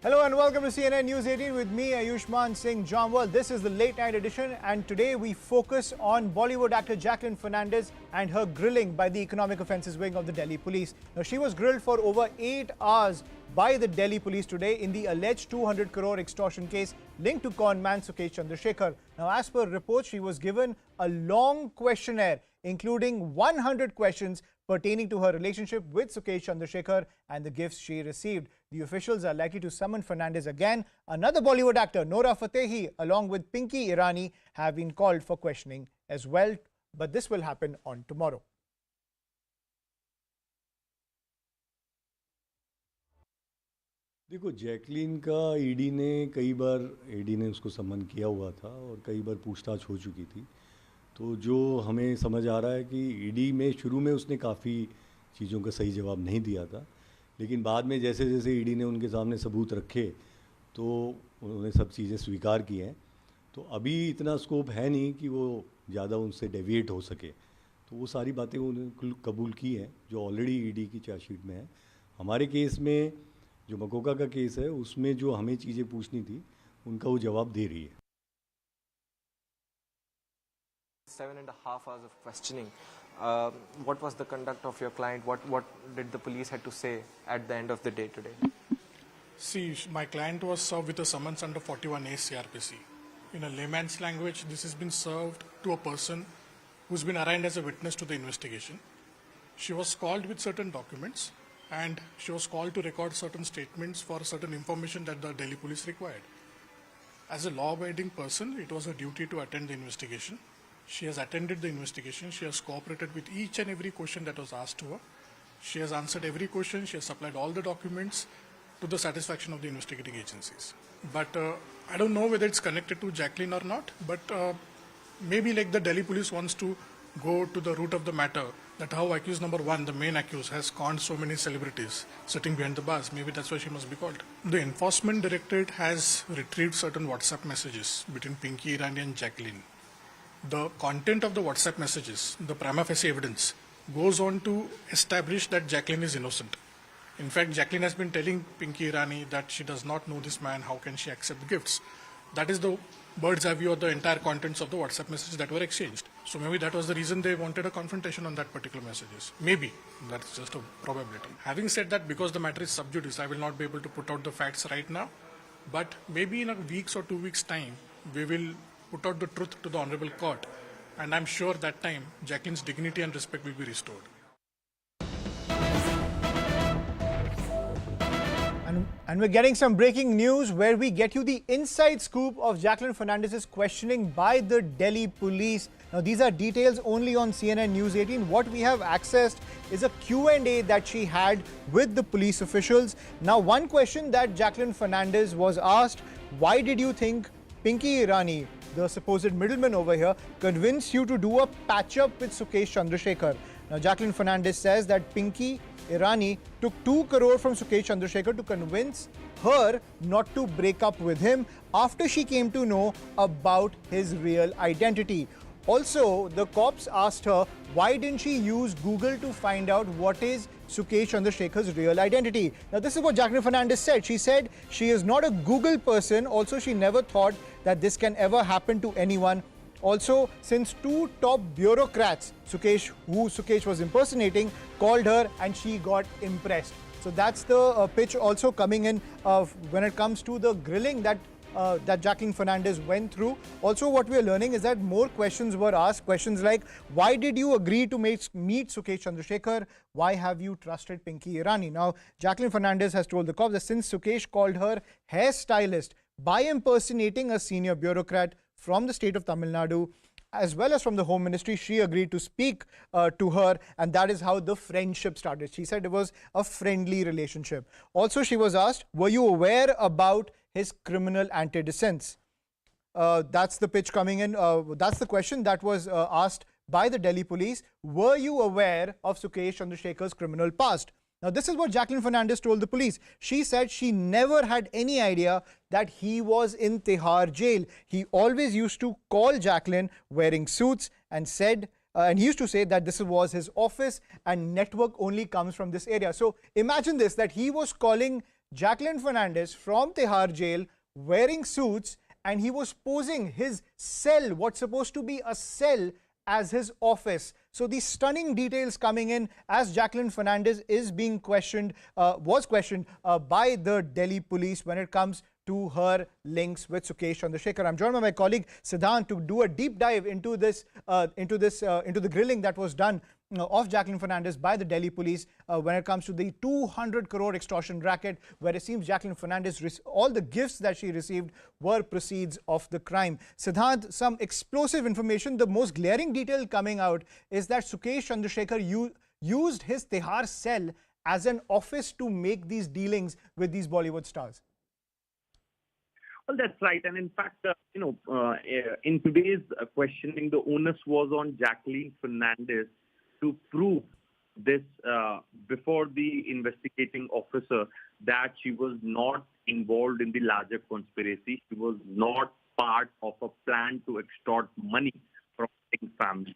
Hello and welcome to CNN News 18 with me, Ayushman Singh Jamwal. This is the late night edition and today we focus on Bollywood actor Jacqueline Fernandez and her grilling by the Economic Offences Wing of the Delhi Police. Now, she was grilled for over 8 hours by the Delhi Police today in the alleged 200 crore extortion case linked to con man Sukesh Chandrasekhar. Now, as per reports, she was given a long questionnaire including 100 questions pertaining to her relationship with Sukesh Chandrasekhar and the gifts she received. The officials are likely to summon Fernandez again. Another Bollywood actor, Nora Fatehi, along with Pinky Irani, have been called for questioning as well. But this will happen on tomorrow. देखो, Jacqueline का ED ने कई बार उसको सम्मन किया हुआ था और कई बार पूछताछ हो चुकी थी। तो जो हमें समझ आ रहा है कि ईडी में शुरू में उसने काफ़ी चीज़ों का सही जवाब नहीं दिया था, लेकिन बाद में जैसे जैसे ईडी ने उनके सामने सबूत रखे तो उन्होंने सब चीज़ें स्वीकार की हैं। तो अभी इतना स्कोप है नहीं कि वो ज़्यादा उनसे डेविएट हो सके, तो वो सारी बातें उन्होंने कबूल की हैं जो ऑलरेडी ईडी की चार्जशीट में है। हमारे केस में जो मकोका का केस है उसमें जो हमें चीज़ें पूछनी थी उनका वो जवाब दे रही है। 7.5 hours of questioning. What was the conduct of your client? What did the police had to say at the end of the day today? See, my client was served with a summons under 41A CRPC. In a layman's language, this has been served to a person who's been arraigned as a witness to the investigation. She was called with certain documents and she was called to record certain statements for certain information that the Delhi police required. As a law-abiding person, it was her duty to attend the investigation. She has attended the investigation. She has cooperated with each and every question that was asked to her. She has answered every question. She has supplied all the documents to the satisfaction of the investigating agencies. But I don't know whether it's connected to Jacqueline or not, but maybe like the Delhi police wants to go to the root of the matter, that how accused number 1, the main accused, has conned so many celebrities sitting behind the bars. Maybe that's why she must be called. The Enforcement Directorate has retrieved certain WhatsApp messages between Pinky Irani and Jacqueline. The content of the WhatsApp messages, the prima facie evidence, goes on to establish that Jacqueline is innocent. In fact, Jacqueline has been telling Pinky Irani that she does not know this man, how can she accept gifts? That is the bird's eye view of the entire contents of the WhatsApp messages that were exchanged. So maybe that was the reason they wanted a confrontation on that particular messages. Maybe. That's just a probability. Having said that, because the matter is sub judice, I will not be able to put out the facts right now. But maybe in a week's or 2 weeks' time, we will put out the truth to the Honorable Court. And I'm sure that time, Jacqueline's dignity and respect will be restored. And we're getting some breaking news where we get you the inside scoop of Jacqueline Fernandez's questioning by the Delhi police. Now, these are details only on CNN News 18. What we have accessed is a Q&A that she had with the police officials. Now, one question that Jacqueline Fernandez was asked, why did you think Pinky Irani, the supposed middleman over here, convinced you to do a patch-up with Sukesh Chandrasekhar? Now, Jacqueline Fernandez says that Pinky Irani took 2 crore from Sukesh Chandrasekhar to convince her not to break up with him after she came to know about his real identity. Also, the cops asked her why didn't she use Google to find out what is Sukesh Chandrasekhar's real identity. Now, this is what Jacqueline Fernandez said. She said she is not a Google person. Also, she never thought that this can ever happen to anyone. Also, since 2 top bureaucrats, who Sukesh was impersonating, called her and she got impressed. So that's the pitch also coming in when it comes to the grilling that Jacqueline Fernandez went through. Also, what we are learning is that more questions were asked. Questions like, why did you agree to meet Sukesh Chandrasekhar? Why have you trusted Pinky Irani? Now, Jacqueline Fernandez has told the cops that since Sukesh called her hairstylist by impersonating a senior bureaucrat from the state of Tamil Nadu, as well as from the Home Ministry, she agreed to speak to her, and that is how the friendship started. She said it was a friendly relationship. Also, she was asked, were you aware about his criminal antecedents? That's the pitch coming in. That's the question that was asked by the Delhi police. Were you aware of Sukesh Chandrasekhar's criminal past? Now, this is what Jacqueline Fernandez told the police. She said she never had any idea that he was in Tihar jail. He always used to call Jacqueline wearing suits and said, and he used to say that this was his office and network only comes from this area. So imagine this, that he was calling Jacqueline Fernandez from Tihar jail wearing suits, and he was posing his cell, what's supposed to be a cell, as his office. So these stunning details coming in as Jacqueline Fernandez is being questioned, was questioned by the Delhi police when it comes to her links with Sukesh Chandrasekhar. I'm joined by my colleague Siddhant to do a deep dive into the grilling that was done of Jacqueline Fernandez by the Delhi police when it comes to the 200 crore extortion racket, where it seems Jacqueline Fernandez, all the gifts that she received were proceeds of the crime. Siddhant, some explosive information. The most glaring detail coming out is that Sukesh Chandrasekhar used his Tihar cell as an office to make these dealings with these Bollywood stars. Well, that's right. And in fact, in today's questioning, the onus was on Jacqueline Fernandez to prove this before the investigating officer that she was not involved in the larger conspiracy. She was not part of a plan to extort money from the family.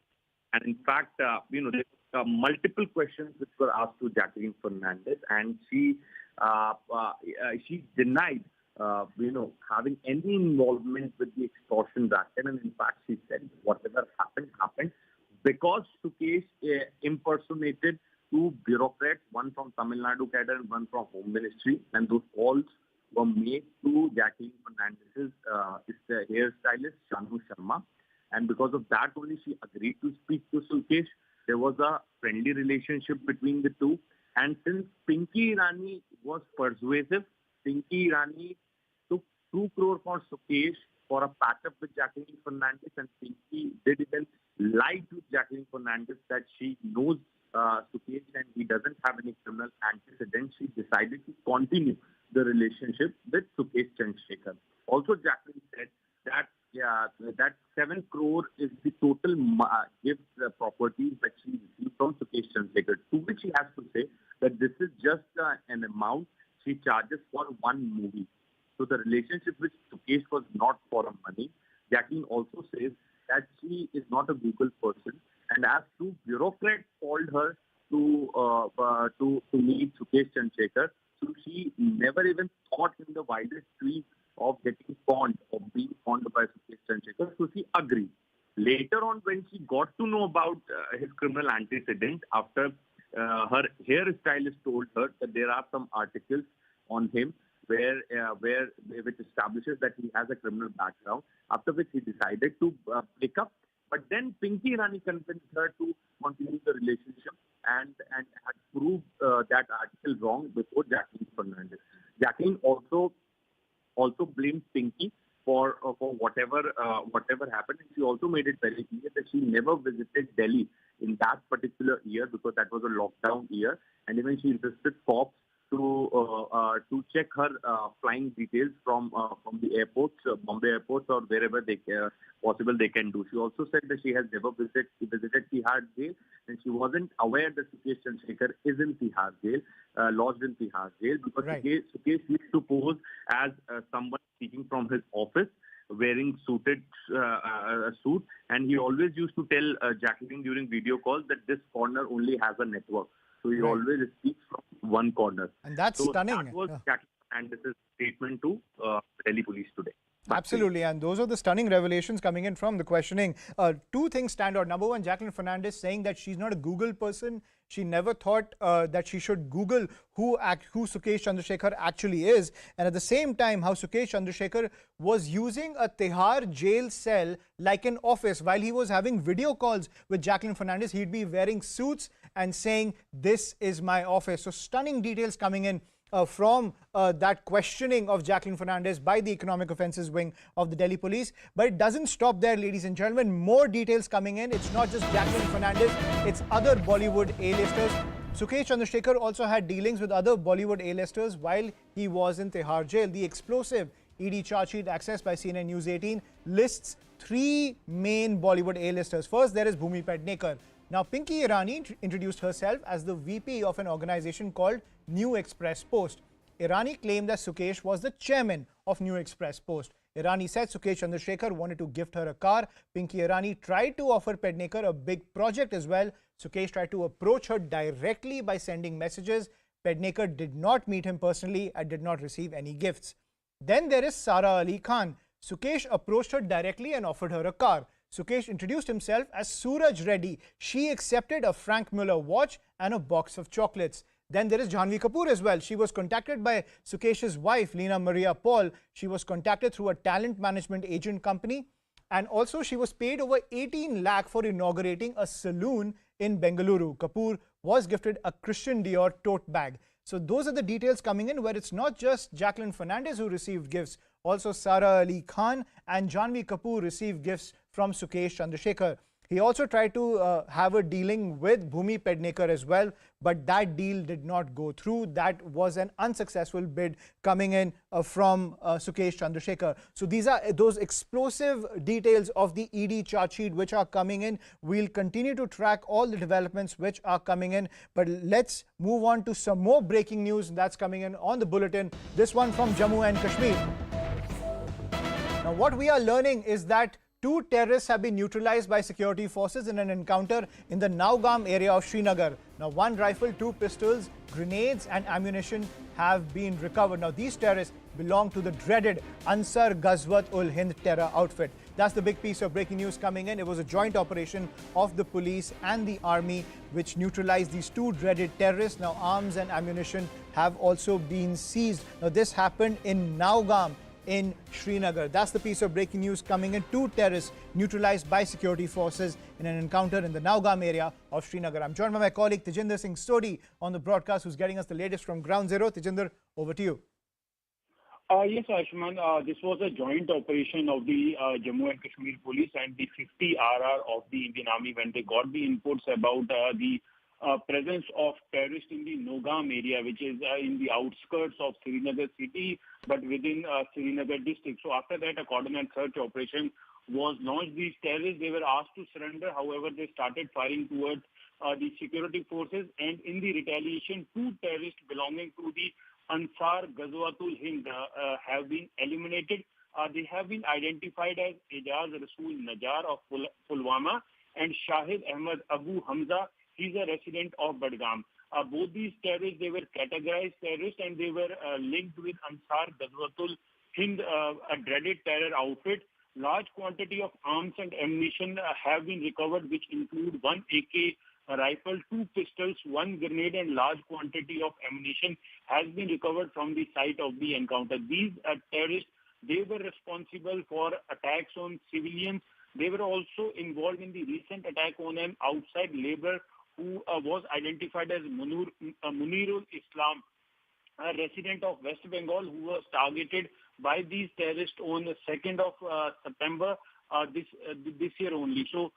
And in fact, there were multiple questions which were asked to Jacqueline Fernandez, and she denied having any involvement with the extortion racket. And in fact, she said whatever happened because Sukesh impersonated 2 bureaucrats, one from Tamil Nadu cadre and one from Home Ministry, and those calls were made to Jacqueline Fernandez's hairstylist Shanu Sharma. And because of that only, she agreed to speak to Sukesh. There was a friendly relationship between the two. And since Pinky Irani was persuasive, Pinky Irani took 2 crore for Sukesh for a patch-up with Jacqueline Fernandez, and Pinky did even lie to Jacqueline Fernandez that she knows Sukesh and he doesn't have any criminal antecedents. She decided to continue the relationship with Sukesh Chandrasekhar. Also, Jacqueline said that 7 crore is the total gift properties that she received from Sukesh Chandrasekhar, to which she has to say that this is just an amount she charges for one movie. So the relationship with Sukesh was not for money. Jacqueline also says that she is not a Google person, and as 2 bureaucrats called her to meet Sukesh Chandrasekhar, so she never even thought in the wildest dreams of getting conned or being by Sukesh Chandrasekhar, so she agreed. Later on, when she got to know about his criminal antecedent, after her hairstylist told her that there are some articles on him which establishes that he has a criminal background, after which he decided to break up. But then Pinky Irani convinced her to continue the relationship and had proved that article wrong before Jacqueline Fernandez. Jacqueline also blamed Pinky for whatever happened. And she also made it very clear that she never visited Delhi in that particular year because that was a lockdown year, and even she insisted cops to check her flying details from the airports, Bombay airports, or wherever possible they can do. She also said that she has never visited Tihar jail, and she wasn't aware that Sukesh Chandrasekhar is in Tihar jail, lodged in Tihar jail, because Sukesh used to pose as someone speaking from his office, wearing suit, and he always used to tell Jacqueline during video calls that this corner only has a network. So he always speaks from one corner. And that's stunning. That was Jacqueline Fernandez's statement to Delhi police today. Absolutely, and those are the stunning revelations coming in from the questioning. Two things stand out. Number one, Jacqueline Fernandez saying that she's not a Google person. She never thought that she should Google who Sukesh Chandrasekhar actually is. And at the same time, how Sukesh Chandrasekhar was using a Tihar jail cell like an office. While he was having video calls with Jacqueline Fernandez, he'd be wearing suits and saying, "This is my office." So stunning details coming in from that questioning of Jacqueline Fernandez by the Economic Offences Wing of the Delhi Police. But it doesn't stop there, ladies and gentlemen. More details coming in. It's not just Jacqueline Fernandez, it's other Bollywood A-listers. Sukesh Chandrasekhar also had dealings with other Bollywood A-listers while he was in Tihar jail. The explosive ED charge sheet accessed by CNN News 18 lists 3 main Bollywood A-listers. First, there is Bhumi Pednekar. Now, Pinky Irani introduced herself as the VP of an organization called New Express Post. Irani claimed that Sukesh was the chairman of New Express Post. Irani said Sukesh Chandrasekhar wanted to gift her a car. Pinky Irani tried to offer Pednekar a big project as well. Sukesh tried to approach her directly by sending messages. Pednekar did not meet him personally and did not receive any gifts. Then there is Sara Ali Khan. Sukesh approached her directly and offered her a car. Sukesh introduced himself as Suraj Reddy. She accepted a Frank Muller watch and a box of chocolates. Then there is Janhvi Kapoor as well. She was contacted by Sukesh's wife, Lena Maria Paul. She was contacted through a talent management agent company. And also she was paid over 18 lakh for inaugurating a saloon in Bengaluru. Kapoor was gifted a Christian Dior tote bag. So those are the details coming in, where it's not just Jacqueline Fernandez who received gifts. Also Sara Ali Khan and Janhvi Kapoor received gifts from Sukesh Chandrasekhar. He also tried to have a dealing with Bhumi Pednekar as well, but that deal did not go through. That was an unsuccessful bid coming in from Sukesh Chandrasekhar. So these are those explosive details of the ED charge sheet which are coming in. We'll continue to track all the developments which are coming in, but let's move on to some more breaking news that's coming in on the bulletin. This one from Jammu and Kashmir. Now what we are learning is that 2 terrorists have been neutralized by security forces in an encounter in the Naugam area of Srinagar. Now 1 rifle, 2 pistols, grenades and ammunition have been recovered. Now these terrorists belong to the dreaded Ansar Ghazwat-ul-Hind terror outfit. That's the big piece of breaking news coming in. It was a joint operation of the police and the army which neutralized these 2 dreaded terrorists. Now arms and ammunition have also been seized. Now this happened in Naugam in Srinagar. That's the piece of breaking news coming in. 2 terrorists neutralized by security forces in an encounter in the Naugam area of Srinagar. I'm joined by my colleague Tejinder Singh Sodhi on the broadcast, who's getting us the latest from Ground Zero. Tejinder, over to you. Yes, Ashman, this was a joint operation of the Jammu and Kashmir Police and the 50 RR of the Indian Army when they got the inputs about the presence of terrorists in the Naugam area, which is in the outskirts of Srinagar city, but within Srinagar district. So after that, a coordinated search operation was launched. These terrorists, they were asked to surrender. However, they started firing towards the security forces, and in the retaliation, 2 terrorists belonging to the Ansar Ghazwatul-Hind have been eliminated. They have been identified as Ejaz Rasool Najar of Pulwama and Shahid Ahmad Abu Hamza. He's a resident of Badgam. Both these terrorists, they were categorized terrorists and they were linked with Ansar Ghazwatul Hind, a dreaded terror outfit, large quantity of arms and ammunition have been recovered, which include one AK rifle, two pistols, one grenade, and large quantity of ammunition has been recovered from the site of the encounter. These terrorists, they were responsible for attacks on civilians. They were also involved in the recent attack on an outside laborer who was identified as Munirul Islam, a resident of West Bengal, who was targeted by these terrorists on the 2nd of September this year only. So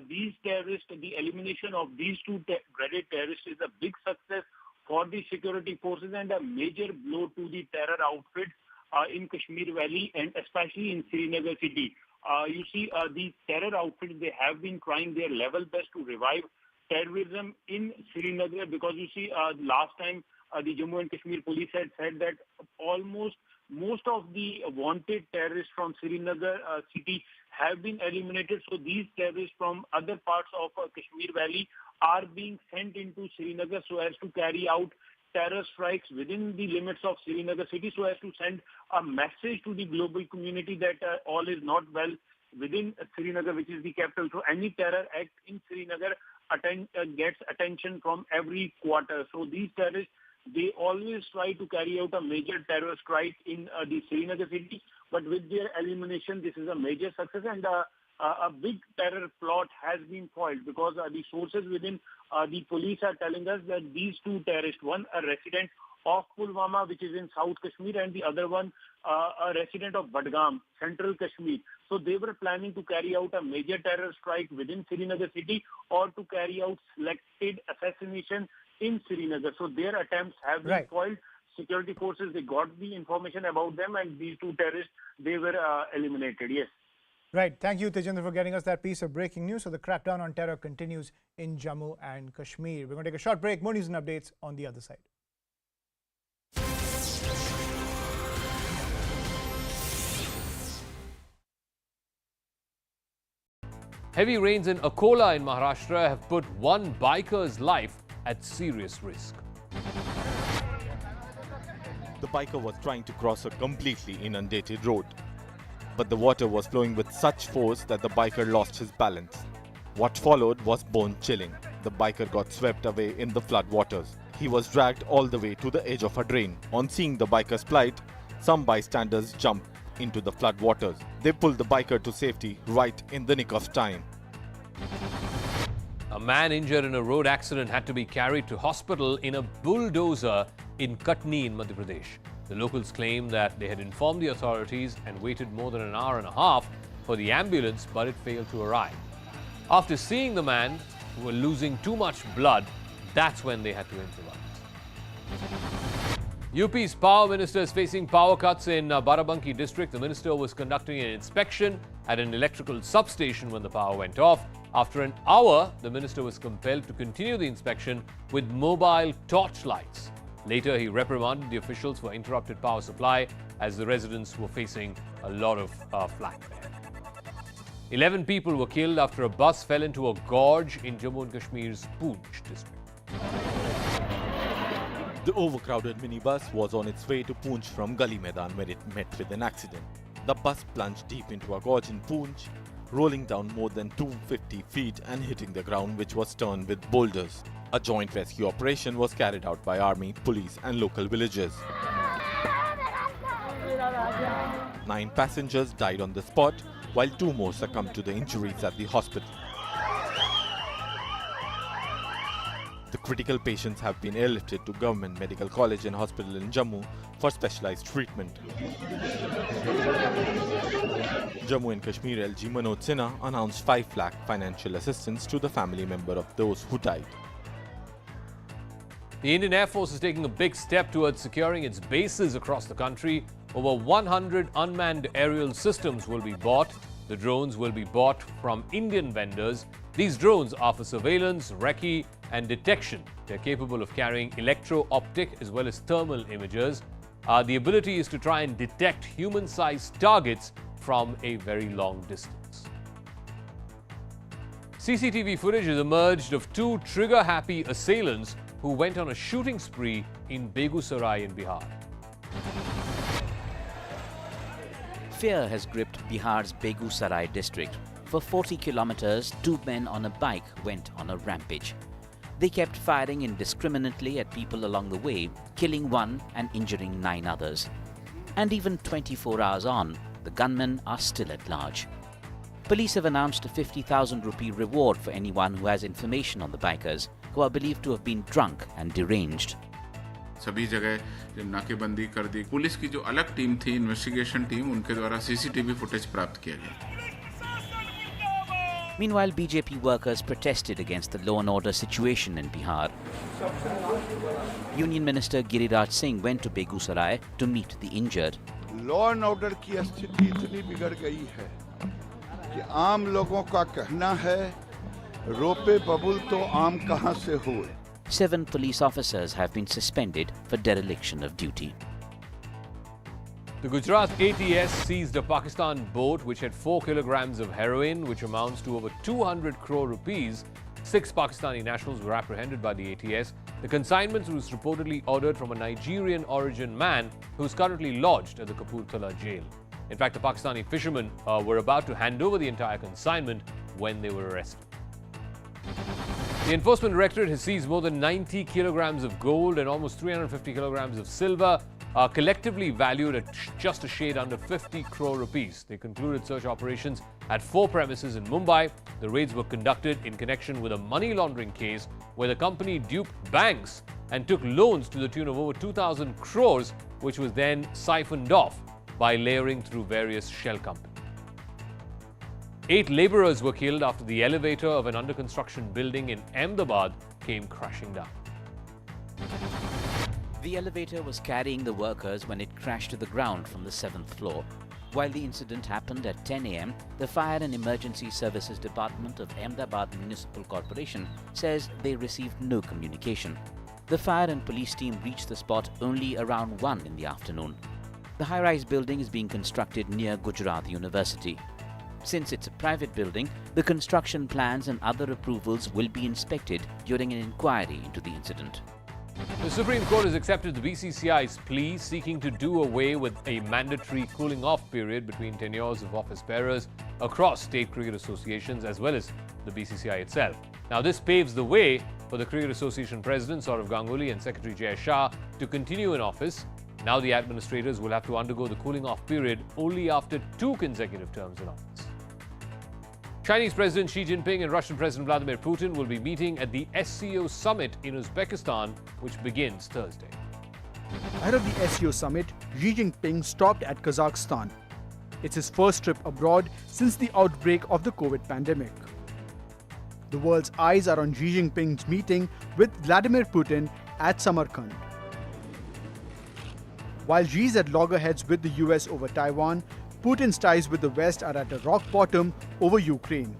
these terrorists, the elimination of these two dreaded terrorists is a big success for the security forces and a major blow to the terror outfits in Kashmir Valley and especially in Srinagar city. You see, these terror outfits, they have been trying their level best to revive terrorism in Srinagar, because you see, last time the Jammu and Kashmir police had said that most of the wanted terrorists from Srinagar city have been eliminated. So these terrorists from other parts of Kashmir Valley are being sent into Srinagar so as to carry out terror strikes within the limits of Srinagar city, so as to send a message to the global community that all is not well within Srinagar, which is the capital. So any terror act in Srinagar gets attention from every quarter. So these terrorists, they always try to carry out a major terror strike in the Srinagar city, but with their elimination, this is a major success, and a big terror plot has been foiled, because the sources within the police are telling us that these two terrorists, one a resident of Pulwama, which is in South Kashmir, and the other one a resident of Badgam, Central Kashmir. So they were planning to carry out a major terror strike within Srinagar city or to carry out selected assassination in Srinagar. So their attempts have been foiled. Security forces, they got the information about them, and these two terrorists, they were eliminated. Yes. Right. Thank you, Tejendra, for getting us that piece of breaking news. So the crackdown on terror continues in Jammu and Kashmir. We're going to take a short break. More news and updates on the other side. Heavy rains in Akola in Maharashtra have put one biker's life at serious risk. The biker was trying to cross a completely inundated road, but the water was flowing with such force that the biker lost his balance. What followed was bone-chilling. The biker got swept away in the flood waters. He was dragged all the way to the edge of a drain. On seeing the biker's plight, some bystanders jumped into the flood waters. They pulled the biker to safety right in the nick of time. A man injured in a road accident had to be carried to hospital in a bulldozer in Katni in Madhya Pradesh. The locals claim that they had informed the authorities and waited more than an hour and a half for the ambulance, but it failed to arrive. After seeing the man who was losing too much blood, that's when they had to improvise. UP's power minister is facing power cuts in Barabanki district. The minister was conducting an inspection at an electrical substation when the power went off. After an hour, the minister was compelled to continue the inspection with mobile torchlights. Later, he reprimanded the officials for interrupted power supply as the residents were facing a lot of flack there. 11 people were killed after a bus fell into a gorge in Jammu and Kashmir's Poonch district. The overcrowded minibus was on its way to Poonch from Gali Maidan when it met with an accident. The bus plunged deep into a gorge in Poonch, rolling down more than 250 feet and hitting the ground, which was strewn with boulders. A joint rescue operation was carried out by army, police and local villagers. 9 passengers died on the spot, while 2 more succumbed to the injuries at the hospital. The critical patients have been airlifted to Government Medical College and Hospital in Jammu for specialized treatment. Jammu and Kashmir LG Manoj Sinha announced 5 lakh financial assistance to the family member of those who died. The Indian Air Force is taking a big step towards securing its bases across the country. Over 100 unmanned aerial systems will be bought. The drones will be bought from Indian vendors. These drones are for surveillance, recce and detection. They're capable of carrying electro-optic as well as thermal images. The ability is to try and detect human-sized targets from a very long distance. CCTV footage has emerged of 2 trigger-happy assailants who went on a shooting spree in Begusarai in Bihar. Fear has gripped Bihar's Begusarai district. For 40 kilometers, 2 men on a bike went on a rampage. They kept firing indiscriminately at people along the way, killing 1 and injuring 9 others. And even 24 hours on, the gunmen are still at large. Police have announced a 50,000 rupee reward for anyone who has information on the bikers, who are believed to have been drunk and deranged. सभी जगह नाकेबंदी कर दी। Police की जो अलग team थी, investigation team, उनके द्वारा सीसीटीवी फुटेज प्राप्त किया गया। Meanwhile, BJP workers protested against the law and order situation in Bihar. Union Minister Giriraj Singh went to Begusarai to meet the injured. Law and order की स्थिति इतनी बिगड़ गई है कि आम लोगों का कहना है रोपे बबुल तो आम कहां से हुए। 7 police officers have been suspended for dereliction of duty. The Gujarat ATS seized a Pakistan boat which had 4 kilograms of heroin, which amounts to over 200 crore rupees. 6 Pakistani nationals were apprehended by the ATS. The consignment was reportedly ordered from a Nigerian origin man who is currently lodged at the Kapurthala jail. In fact, the Pakistani fishermen were about to hand over the entire consignment when they were arrested. The Enforcement Directorate has seized more than 90 kilograms of gold and almost 350 kilograms of silver, collectively valued at just a shade under 50 crore rupees. They concluded search operations at 4 premises in Mumbai. The raids were conducted in connection with a money laundering case where the company duped banks and took loans to the tune of over 2,000 crores, which was then siphoned off by layering through various shell companies. 8 laborers were killed after the elevator of an under-construction building in Ahmedabad came crashing down. The elevator was carrying the workers when it crashed to the ground from the 7th floor. While the incident happened at 10 a.m., the Fire and Emergency Services Department of Ahmedabad Municipal Corporation says they received no communication. The fire and police team reached the spot only around 1 in the afternoon. The high-rise building is being constructed near Gujarat University. Since it's a private building, the construction plans and other approvals will be inspected during an inquiry into the incident. The Supreme Court has accepted the BCCI's plea seeking to do away with a mandatory cooling-off period between tenures of office bearers across state cricket associations as well as the BCCI itself. Now, this paves the way for the Cricket Association President Saurav Ganguly and Secretary Jay Shah to continue in office. Now the administrators will have to undergo the cooling-off period only after 2 consecutive terms in office. Chinese President Xi Jinping and Russian President Vladimir Putin will be meeting at the SCO summit in Uzbekistan, which begins Thursday. Ahead of the SCO summit, Xi Jinping stopped at Kazakhstan. It's his first trip abroad since the outbreak of the COVID pandemic. The world's eyes are on Xi Jinping's meeting with Vladimir Putin at Samarkand. While Xi's at loggerheads with the US over Taiwan, Putin's ties with the West are at a rock bottom over Ukraine.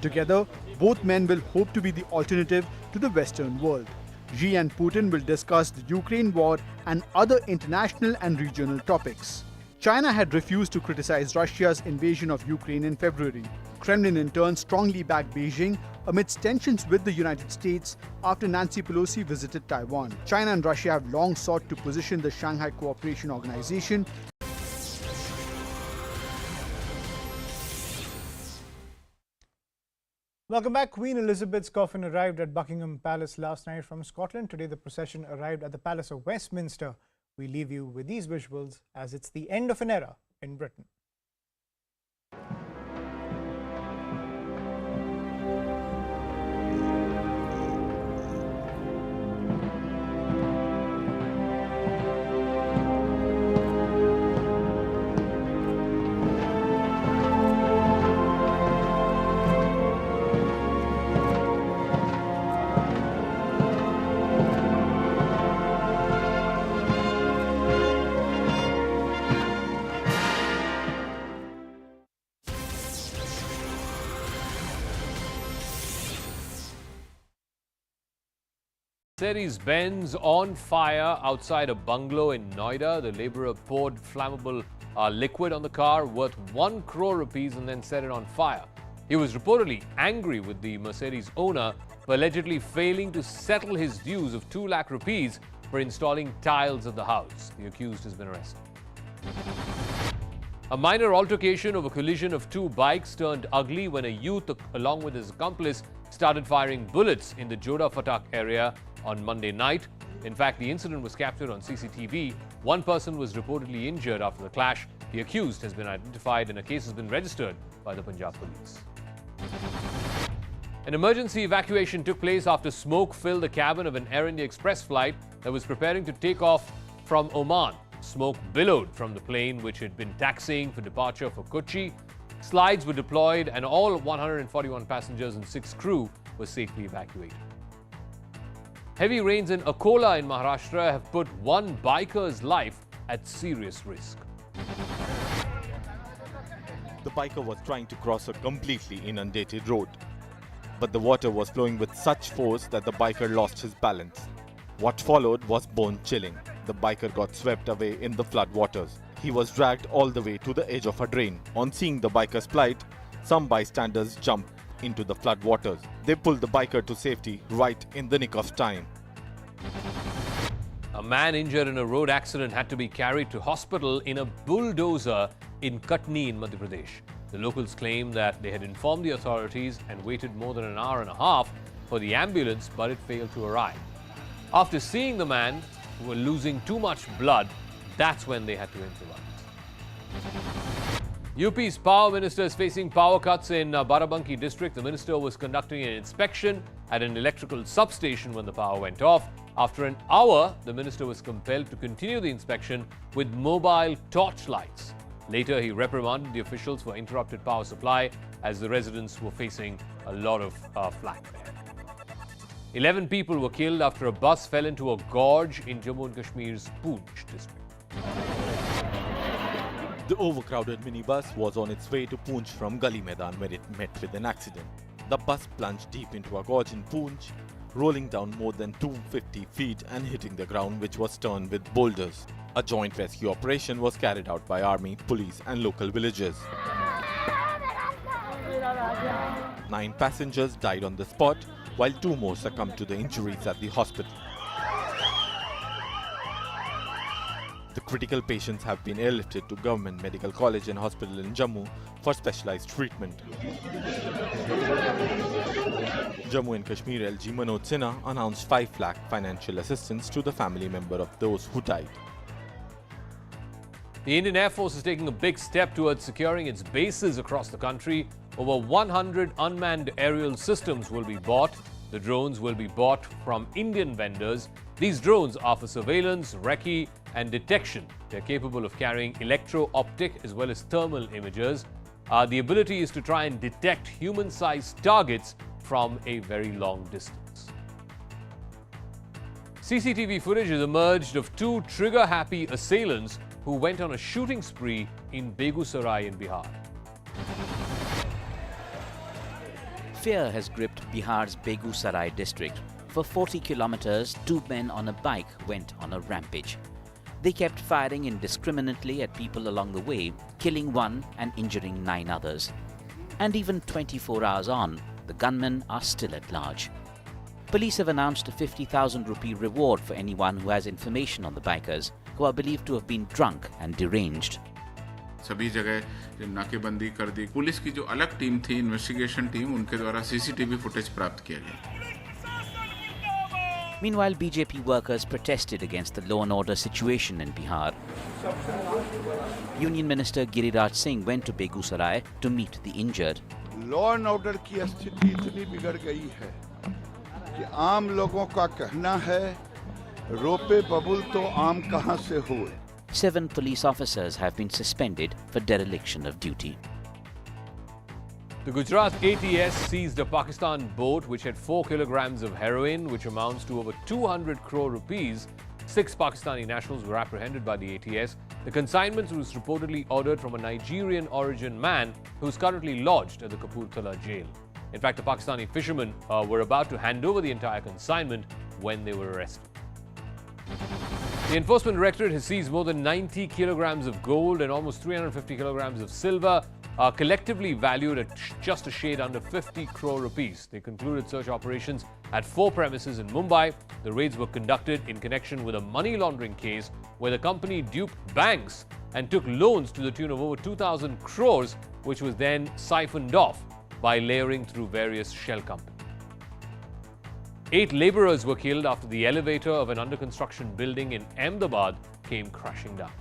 Together, both men will hope to be the alternative to the Western world. Xi and Putin will discuss the Ukraine war and other international and regional topics. China had refused to criticize Russia's invasion of Ukraine in February. Kremlin in turn strongly backed Beijing amidst tensions with the United States after Nancy Pelosi visited Taiwan. China and Russia have long sought to position the Shanghai Cooperation Organization . Welcome back. Queen Elizabeth's coffin arrived at Buckingham Palace last night from Scotland. Today, the procession arrived at the Palace of Westminster. We leave you with these visuals as it's the end of an era in Britain. Mercedes-Benz on fire outside a bungalow in Noida. The laborer poured flammable liquid on the car worth 1 crore rupees and then set it on fire. He was reportedly angry with the Mercedes owner for allegedly failing to settle his dues of 2 lakh rupees for installing tiles at the house. The accused has been arrested. A minor altercation over collision of two bikes turned ugly when a youth, along with his accomplice, started firing bullets in the Joda Fatak area on Monday night. In fact, the incident was captured on CCTV. One person was reportedly injured after the clash. The accused has been identified and a case has been registered by the Punjab police. An emergency evacuation took place after smoke filled the cabin of an Air India Express flight that was preparing to take off from Oman. Smoke billowed from the plane, which had been taxiing for departure for Kochi. Slides were deployed and all 141 passengers and 6 crew were safely evacuated. Heavy rains in Akola in Maharashtra have put one biker's life at serious risk. The biker was trying to cross a completely inundated road, but the water was flowing with such force that the biker lost his balance. What followed was bone-chilling. The biker got swept away in the flood waters. He was dragged all the way to the edge of a drain. On seeing the biker's plight, some bystanders jumped into the flood waters. They pulled the biker to safety right in the nick of time. A man injured in a road accident had to be carried to hospital in a bulldozer in Katni in Madhya Pradesh. The locals claim that they had informed the authorities and waited more than an hour and a half for the ambulance, but it failed to arrive. After seeing the man who was losing too much blood, that's when they had to improvise. UP's power minister is facing power cuts in Barabanki district. The minister was conducting an inspection at an electrical substation when the power went off. After an hour, the minister was compelled to continue the inspection with mobile torchlights. Later, he reprimanded the officials for interrupted power supply as the residents were facing a lot of flack there. 11 people were killed after a bus fell into a gorge in Jammu and Kashmir's Poonch district. The overcrowded minibus was on its way to Poonch from Gali Maidan where it met with an accident. The bus plunged deep into a gorge in Poonch, rolling down more than 250 feet and hitting the ground, which was strewn with boulders. A joint rescue operation was carried out by army, police and local villagers. 9 passengers died on the spot, while 2 more succumbed to the injuries at the hospital. The critical patients have been airlifted to Government Medical College and Hospital in Jammu for specialized treatment. Jammu and Kashmir LG Manoj Sinha announced 5 lakh financial assistance to the family member of those who died. The Indian Air Force is taking a big step towards securing its bases across the country. Over 100 unmanned aerial systems will be bought. The drones will be bought from Indian vendors. These drones are for surveillance, recce and detection. They're capable of carrying electro-optic as well as thermal images. The ability is to try and detect human-sized targets from a very long distance. CCTV footage has emerged of 2 trigger-happy assailants who went on a shooting spree in Begusarai in Bihar. Fear has gripped Bihar's Begusarai district. For 40 kilometers, 2 men on a bike went on a rampage. They kept firing indiscriminately at people along the way, killing 1 and injuring 9 others. And even 24 hours on, the gunmen are still at large. Police have announced a 50,000 rupee reward for anyone who has information on the bikers, who are believed to have been drunk and deranged. सभी जगह नाकेबंदी कर दी। Police की जो अलग team थी, investigation team, उनके द्वारा सीसीटीवी फुटेज प्राप्त किया गया। Meanwhile, BJP workers protested against the law and order situation in Bihar. Union Minister Giriraj Singh went to Begusarai to meet the injured. Law and order की स्थिति इतनी बिगड़ गई है कि आम लोगों का कहना है रोपे बबुल तो आम कहां से हुए। 7 police officers have been suspended for dereliction of duty. The Gujarat ATS seized a Pakistan boat which had 4 kilograms of heroin, which amounts to over 200 crore rupees. 6 Pakistani nationals were apprehended by the ATS. The consignment was reportedly ordered from a Nigerian origin man who is currently lodged at the Kapurthala jail. In fact, the Pakistani fishermen were about to hand over the entire consignment when they were arrested. The Enforcement Directorate has seized more than 90 kilograms of gold and almost 350 kilograms of silver are collectively valued at just a shade under 50 crore rupees. They concluded search operations at 4 premises in Mumbai. The raids were conducted in connection with a money laundering case where the company duped banks and took loans to the tune of over 2,000 crores, which was then siphoned off by layering through various shell companies. 8 laborers were killed after the elevator of an under-construction building in Ahmedabad came crashing down.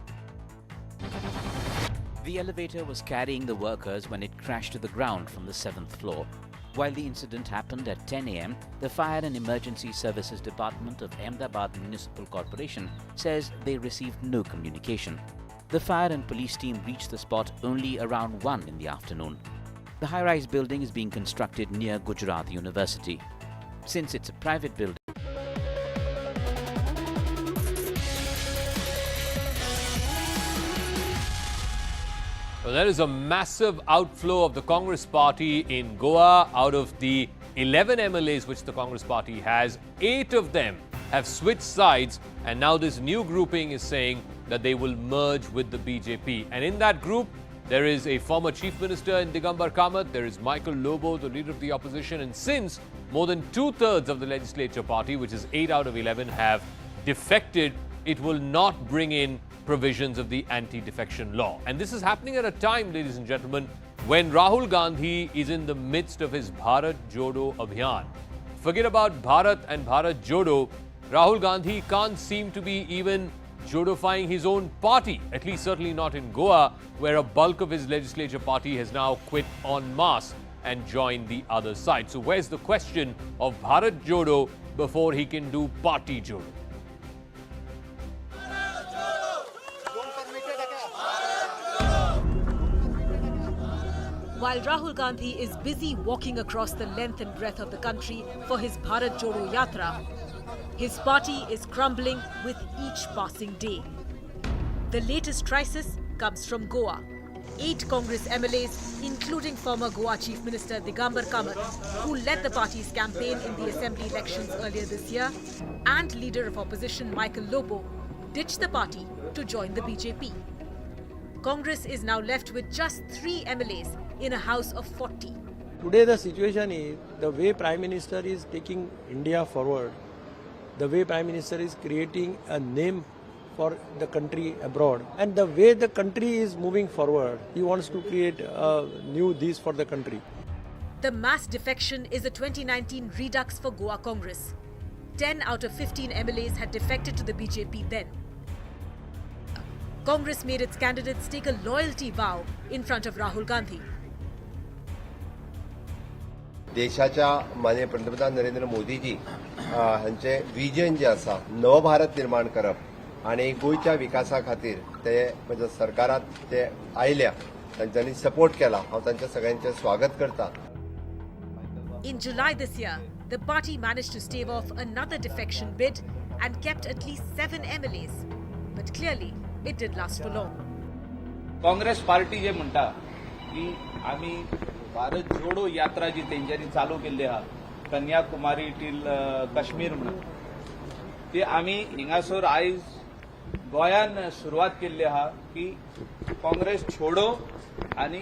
The elevator was carrying the workers when it crashed to the ground from the 7th floor. While the incident happened at 10 a.m., the Fire and Emergency Services Department of Ahmedabad Municipal Corporation says they received no communication. The fire and police team reached the spot only around 1 in the afternoon. The high-rise building is being constructed near Gujarat University. Since it's a private building, well, there is a massive outflow of the Congress party in Goa. Out of the 11 MLAs which the Congress party has, 8 of them have switched sides, and now this new grouping is saying that they will merge with the BJP. And in that group, there is a former chief minister in Digambar Kamath, there is Michael Lobo, the leader of the opposition, and since more than 2/3 of the legislature party, which is 8 out of 11, have defected, it will not bring in provisions of the anti-defection law. And this is happening at a time, ladies and gentlemen, when Rahul Gandhi is in the midst of his Bharat Jodo Abhiyan. Forget about Bharat and Bharat Jodo. Rahul Gandhi can't seem to be even Jodifying his own party, at least certainly not in Goa, where a bulk of his legislature party has now quit en masse and joined the other side. So where's the question of Bharat Jodo before he can do Party Jodo? While Rahul Gandhi is busy walking across the length and breadth of the country for his Bharat Jodo Yatra, his party is crumbling with each passing day. The latest crisis comes from Goa. 8 Congress MLAs, including former Goa Chief Minister Digambar Kamath, who led the party's campaign in the assembly elections earlier this year, and leader of opposition Michael Lobo, ditched the party to join the BJP. Congress is now left with just 3 MLAs in a house of 40. Today the situation is, the way Prime Minister is taking India forward, the way Prime Minister is creating a name for the country abroad, and the way the country is moving forward, he wants to create a new this for the country. The mass defection is a 2019 redux for Goa Congress. 10 out of 15 MLAs had defected to the BJP then. Congress made its candidates take a loyalty vow in front of Rahul Gandhi. देशाच्या माननीय पंतप्रधान नरेंद्र मोदीजी हांचे vision जे आसा नव भारत निर्माण करप आणि गोयच्या विकासा खातीर ते म्हणजे सरकारात ते आयल्या तांच्यांनी सपोर्ट केला हांव तांचे सगळ्यांचे स्वागत करता. In July this year, the party managed to stave off another defection bid and kept at least 7 MLAs. But clearly, it did last for long. Congress party जे म्हणटा की आम्ही भारत जोडो यात्रा जी तेंच्यांनी चालू केल्ली आहा कन्याकुमारी टील काश्मीर म्हणून ती आम्ही हिंगासर आयज गोंयान सुरवात केल्ली आहा की काँग्रेस छोडो आणि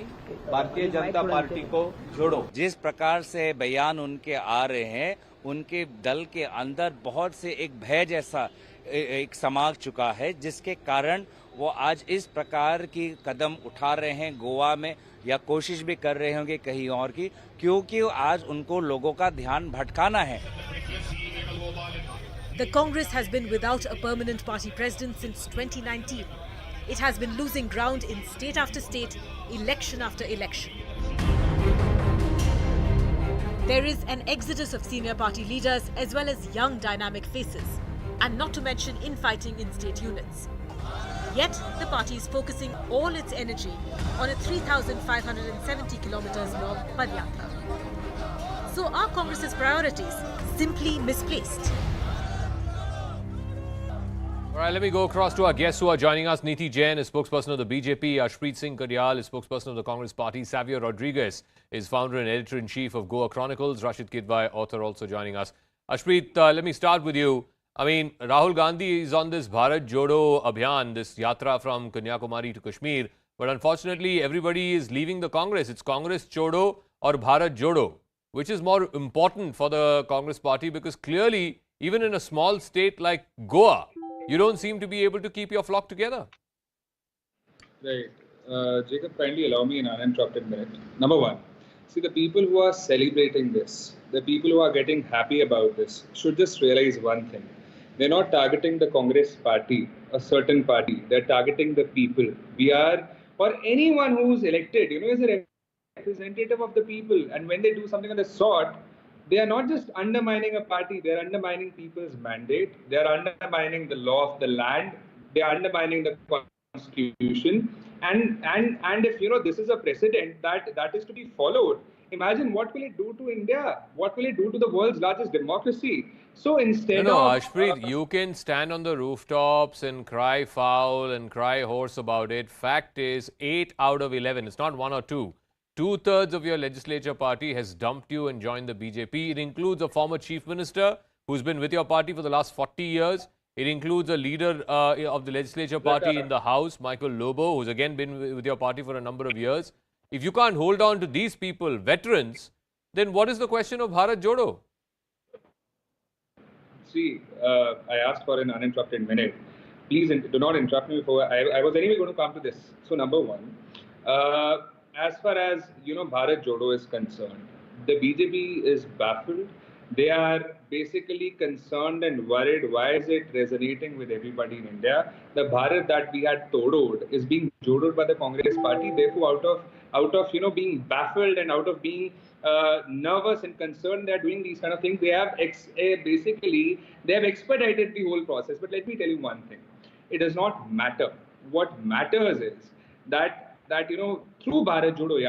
भारतीय जनता पार्टी को जोड़ो. जिस प्रकार से बयान उनके आ रहे हैं, उनके दल के अंदर बहुत से एक भय जैसा एक समा चुका है, जिसके कारण वो आज इस प्रकार की कदम उठा रहे हैं गोवा में, या कोशिश भी कर रहे होंगे कहीं और की, क्योंकि आज उनको लोगों का ध्यान भटकाना है. The Congress has been without a permanent party president since 2019. It has been losing ground in state after state, election after election. There is an exodus of senior party leaders as well as young dynamic faces, and not to mention infighting in state units. Yet, the party is focusing all its energy on a 3,570 kilometers long Padyatra. So are Congress's priorities simply misplaced? All right, let me go across to our guests who are joining us. Neeti Jain is spokesperson of the BJP. Ashpreet Singh Kadyal is spokesperson of the Congress Party. Xavier Rodriguez is founder and editor-in-chief of Goa Chronicles. Rashid Kidwai, author, also joining us. Ashpreet, let me start with you. I mean, Rahul Gandhi is on this Bharat Jodo Abhiyan, this yatra from Kanyakumari to Kashmir. But unfortunately, everybody is leaving the Congress. It's Congress Chodo or Bharat Jodo. Which is more important for the Congress party? Because clearly, even in a small state like Goa, you don't seem to be able to keep your flock together. Right. Jacob, kindly allow me an uninterrupted minute. Number one, see, the people who are celebrating this, the people who are getting happy about this, should just realize one thing. They're not targeting the Congress party, a certain party. They're targeting the people. We are, or anyone who's elected, is a representative of the people. And when they do something of the sort, they are not just undermining a party, they are undermining people's mandate. They are undermining the law of the land. They are undermining the constitution. And if this is a precedent that is to be followed, imagine what will it do to India? What will it do to the world's largest democracy? So instead No, of Ashpreet, you can stand on the rooftops and cry foul and cry hoarse about it. Fact is, 8 out of 11, it's not 1 or 2. 2/3 of your legislature party has dumped you and joined the BJP. It includes a former chief minister who's been with your party for the last 40 years. It includes a leader of the legislature party in the House, Michael Lobo, who's again been with your party for a number of years. If you can't hold on to these people, veterans, then what is the question of Bharat Jodo? See, I asked for an uninterrupted minute. Please do not interrupt me before I was anyway going to come to this. So number one, as far as Bharat Jodo is concerned, the BJP is baffled. They are basically concerned and worried. Why is it resonating with everybody in India? The Bharat that we had todoed is being jodoed by the Congress party. Therefore, out of being baffled and out of being nervous and concerned, they are doing these kind of things. They have basically expedited the whole process. But let me tell you one thing: it does not matter. What matters is that through Bharat Jodo Yatra,